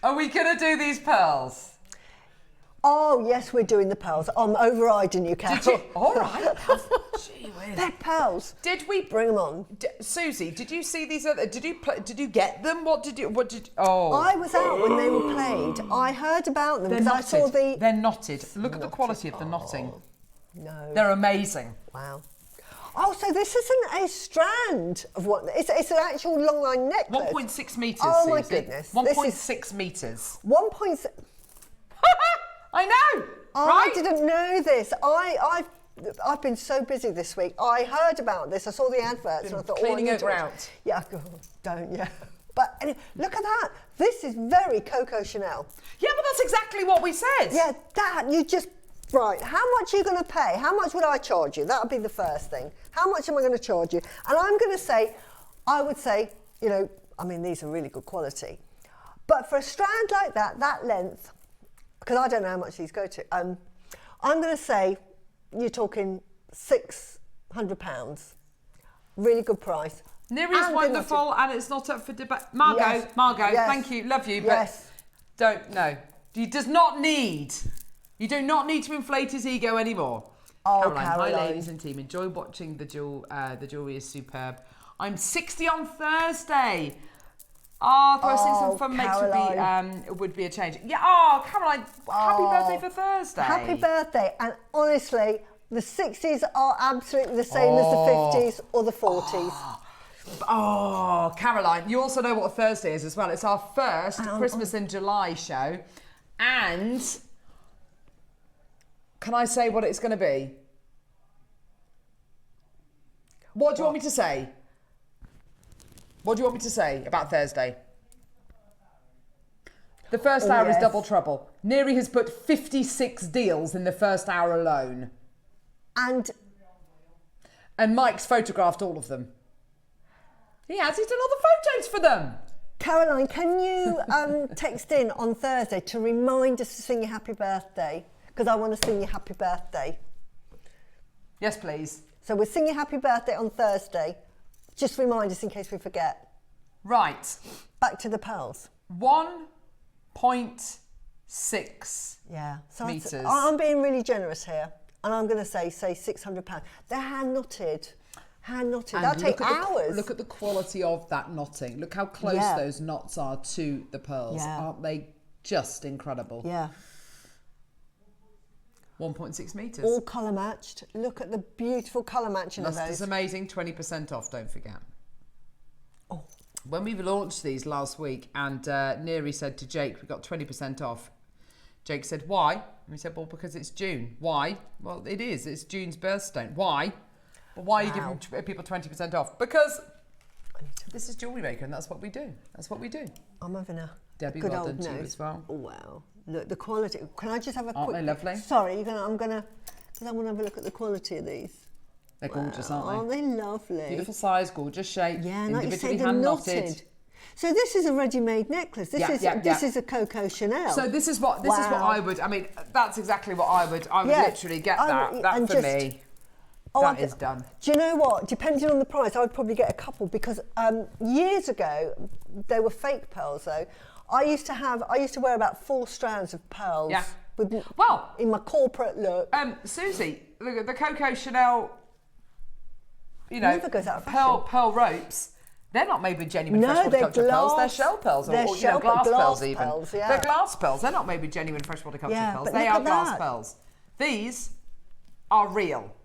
are we going to do these pearls? Oh, yes, we're doing the pearls. I'm overriding you, Carol. Did you? All right. Gee whiz. They're pearls. Did we bring them on? Susie, did you see these other? Did you get them? What did? Oh, I was out when they were played. I heard about them because I saw the. They're knotted. Look at the quality of the knotting. No. They're amazing. Wow. Oh, so this isn't a strand of what? It's an actual long line necklace. 1.6 metres. Oh my Susie. goodness. 1.6 metres. 1.6. I know. I didn't know this. I've been so busy this week. I heard about this. I saw the adverts and I thought, cleaning it out. Yeah, don't. But anyway, look at that. This is very Coco Chanel. Yeah, but that's exactly what we said. Yeah, that you just. Right, how much are you going to pay? How much would I charge you? That would be the first thing. How much am I going to charge you? And I'm going to say, I would say, you know, I mean, these are really good quality. But for a strand like that length, because I don't know how much these go to, I'm going to say you're talking £600. Really good price. Neri's wonderful and it's not up for debate. Margot, yes. Thank you, love you, but you do not need to inflate his ego anymore. Oh, Caroline. Hi, ladies and team. Enjoy watching the jewellery is superb. I'm 60 on Thursday. Posting some fun makes would be a change. Yeah. Oh, Caroline, happy birthday for Thursday. Happy birthday. And honestly, the 60s are absolutely the same as the 50s or the 40s. Oh, Caroline, you also know what a Thursday is as well. It's our first Christmas in July show. And can I say what it's going to be? What do you want me to say? What do you want me to say about Thursday? The first hour is double trouble. Neri has put 56 deals in the first hour alone. And Mike's photographed all of them. He has. He's done all the photos for them. Caroline, can you text in on Thursday to remind us to sing you happy birthday? Because I want to sing you happy birthday. Yes, please. So we'll sing you happy birthday on Thursday. Just remind us in case we forget. Right. Back to the pearls. 1.6 metres. I'm being really generous here. And I'm going to say £600. They're hand knotted. Hand knotted. That'll take hours. Look at the quality of that knotting. Look how close those knots are to the pearls. Aren't they just incredible? Yeah. 1.6 metres. All colour matched. Look at the beautiful colour matching of That's those. amazing. 20% off, don't forget. Oh. When we launched these last week and Neri said to Jake, we got 20% off. Jake said, why? And we said, well, because it's June. Why? Well, it is. It's June's birthstone. Why? But why are you giving people 20% off? Because this is Jewellery Maker and that's what we do. That's what we do. I'm having a Debbie, good well old done to you nose. as well. Oh, wow. Look, the quality. Can I just have a Aren't quick... they lovely? Sorry, I'm going to... Because I want to have a look at the quality of these. They're gorgeous, aren't they? Aren't they lovely? Beautiful size, gorgeous shape, Yeah, like you individually said, they're hand knotted. knotted. So this is a ready-made necklace. This is a Coco Chanel. So this is what I would. I mean, that's exactly what I would. I would literally get that. That for me. That is done. Do you know what? Depending on the price, I would probably get a couple because years ago they were fake pearls. Though I used to wear about 4 strands of pearls. Yeah. Well, in my corporate look. Suzie, look at the Coco Chanel. You know, never goes out of fashion. pearl ropes. They're not made with genuine freshwater culture pearls. They're shell pearls, or glass pearls even. Yeah. They're glass pearls. They're not made with genuine freshwater culture pearls. They are glass pearls. These are real.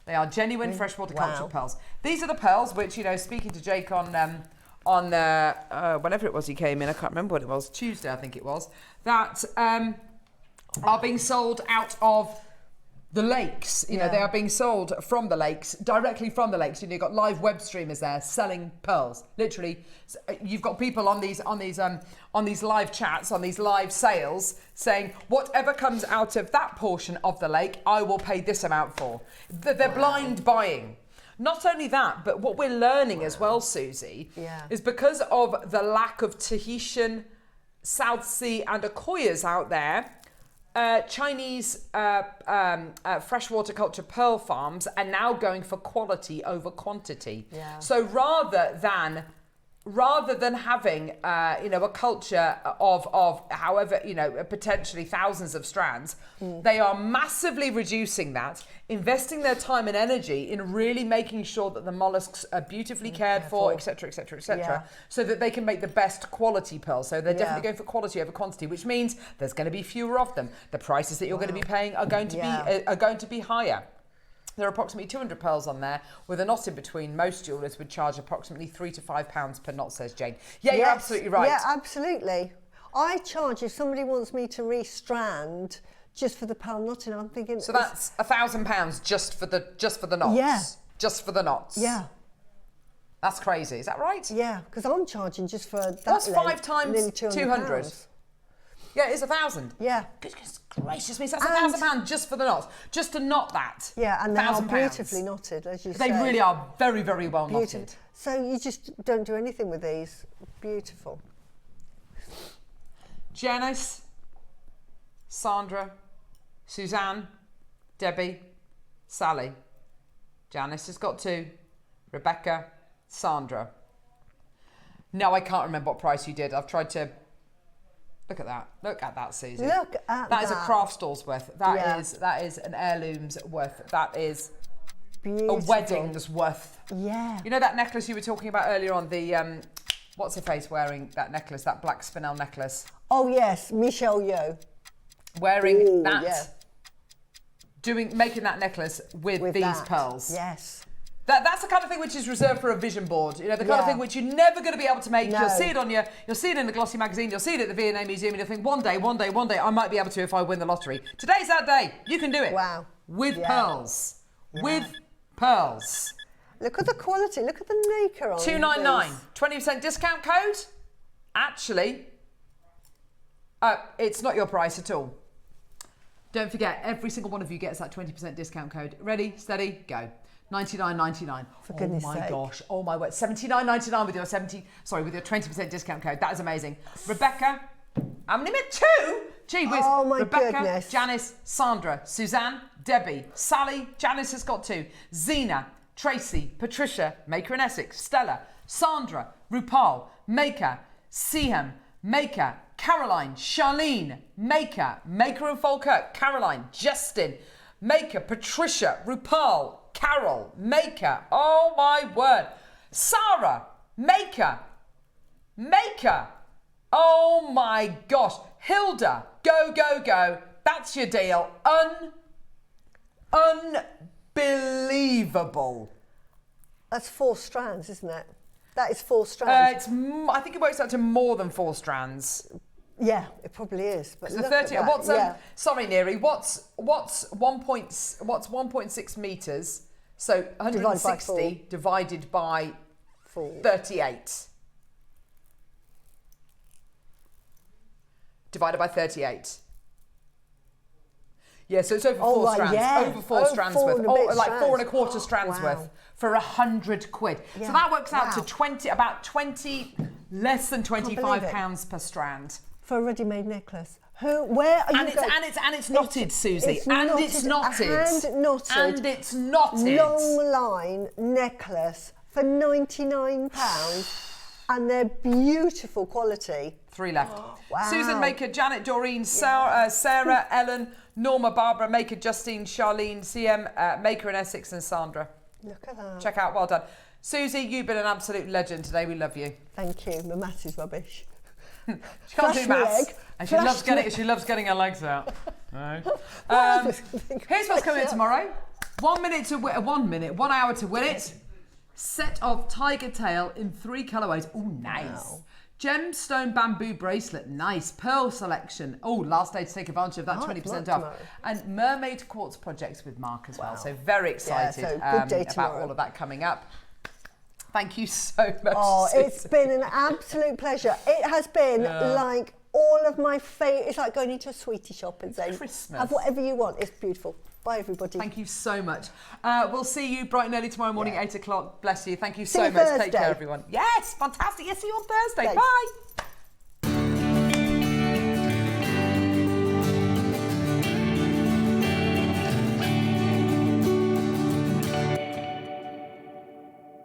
They are genuine freshwater culture pearls. These are the pearls which, you know, speaking to Jake on whenever it was he came in, I can't remember what it was, Tuesday I think it was, that are being sold out of the lakes. You know, they are being sold from the lakes, directly from the lakes. You know, you've got live web streamers there selling pearls. Literally, you've got people on these live chats, on these live sales, saying whatever comes out of that portion of the lake, I will pay this amount for. They're blind buying. Not only that, but what we're learning as well, Suzie, is because of the lack of Tahitian, South Sea and Akoyas out there, Chinese freshwater culture pearl farms are now going for quality over quantity. Yeah. So rather than having a culture of however, potentially thousands of strands, they are massively reducing that, investing their time and energy in really making sure that the mollusks are beautifully cared for, etc., so that they can make the best quality pearls. So they're definitely going for quality over quantity, which means there's going to be fewer of them. The prices that you're going to be paying are going to be higher. There are approximately 200 pearls on there with a knot in between. Most jewellers would charge approximately £3 to £5 per knot, says Jane. Yeah, you're absolutely right. Yeah, absolutely. I charge if somebody wants me to restrand just for the pearl knotting. I'm thinking. So that's £1,000 just for the knots. Yeah. Just for the knots. Yeah. That's crazy. Is that right? Yeah, because I'm charging just for that. What's 5 times nearly 200? Yeah, it's 1,000. Yeah. Goodness gracious me, so that's £1,000 just for the knots, just to knot that. Yeah, and they are beautifully knotted, as you say. They really are very, very well knotted. So you just don't do anything with these. Beautiful. Janice, Sandra, Suzanne, Debbie, Sally. Janice has got 2. Rebecca, Sandra. No, I can't remember what price you did. I've tried to... Look at that. Look at that, Suzie. Look at that. That is a craft store's worth. That is an heirloom's worth. That is beautiful. A wedding's worth. Yeah. You know that necklace you were talking about earlier on, the what's her face wearing that necklace, that black spinel necklace? Oh yes, Michelle Yeoh. Wearing that. Making that necklace with these pearls. Yes. That's the kind of thing which is reserved for a vision board. You know, the kind of thing which you're never going to be able to make. No. You'll see it you'll see it in the glossy magazine, you'll see it at the V&A Museum, and you'll think one day, I might be able to if I win the lottery. Today's that day. You can do it. Wow. With pearls. Yeah. With pearls. Look at the quality. Look at the maker on $2.99. 20% discount code. Actually, it's not your price at all. Don't forget, every single one of you gets that 20% discount code. Ready, steady, go. $99.99. For goodness sake. Oh my gosh. Oh my word. $79.99 with your 20% discount code. That is amazing. Rebecca, how many minutes? 2? Gee whiz. Oh my Rebecca, goodness. Janice, Sandra, Suzanne, Debbie, Sally, Janice has got 2. Zena, Tracy, Patricia, Maker in Essex, Stella, Sandra, Rupal, Maker, Siham, Maker, Caroline, Charlene, Maker and Falkirk, Caroline, Justin, Maker, Patricia, Rupal, Carol, Maker, oh my word, Sarah, Maker, oh my gosh, Hilda, go, That's your deal. Unbelievable. That's 4 strands, isn't it? That is 4 strands. I think it works out to more than 4 strands. Yeah, it probably is. But So look 30. at that. Sorry, Neri. What's 1.6 meters? So 160 divided by 38. Divided by 38. Yeah, so it's over 4 strands. Yeah. Over 4 strands worth. Like 4 1/4 strands Wow. worth for 100 quid. Yeah. So that works out to less than £25 per strand. For a ready-made necklace. Where are you And it's knotted, Susie. It's knotted. Hand-knotted. And it's knotted. Long line necklace for £99. And they're beautiful quality. 3 left. Wow. Susan Maker, Janet, Doreen, Sarah, Ellen, Norma, Barbara, Maker, Justine, Charlene, CM, Maker in Essex, and Sandra. Look at that. Check out, well done. Susie, you've been an absolute legend today. We love you. Thank you. My maths is rubbish. She can't do maths. And she loves getting her legs out. Right. Here's what's coming in tomorrow. 1 hour to win it. Set of tiger tail in 3 colourways. Oh, nice. Wow. Gemstone bamboo bracelet. Nice. Pearl selection. Oh, last day to take advantage of that 20% off. And mermaid quartz projects with Mark as well. So very excited about all of that coming up. Thank you so much. Oh, Susan. it's been an absolute pleasure. It has been like all of my favourite. It's like going into a sweetie shop and saying, Christmas. Have whatever you want. It's beautiful. Bye, everybody. Thank you so much. We'll see you bright and early tomorrow morning, 8 o'clock. Bless you. Thank you so much. Thursday. Take care, everyone. Yes, fantastic. Yes, see you on Thursday. Thanks. Bye.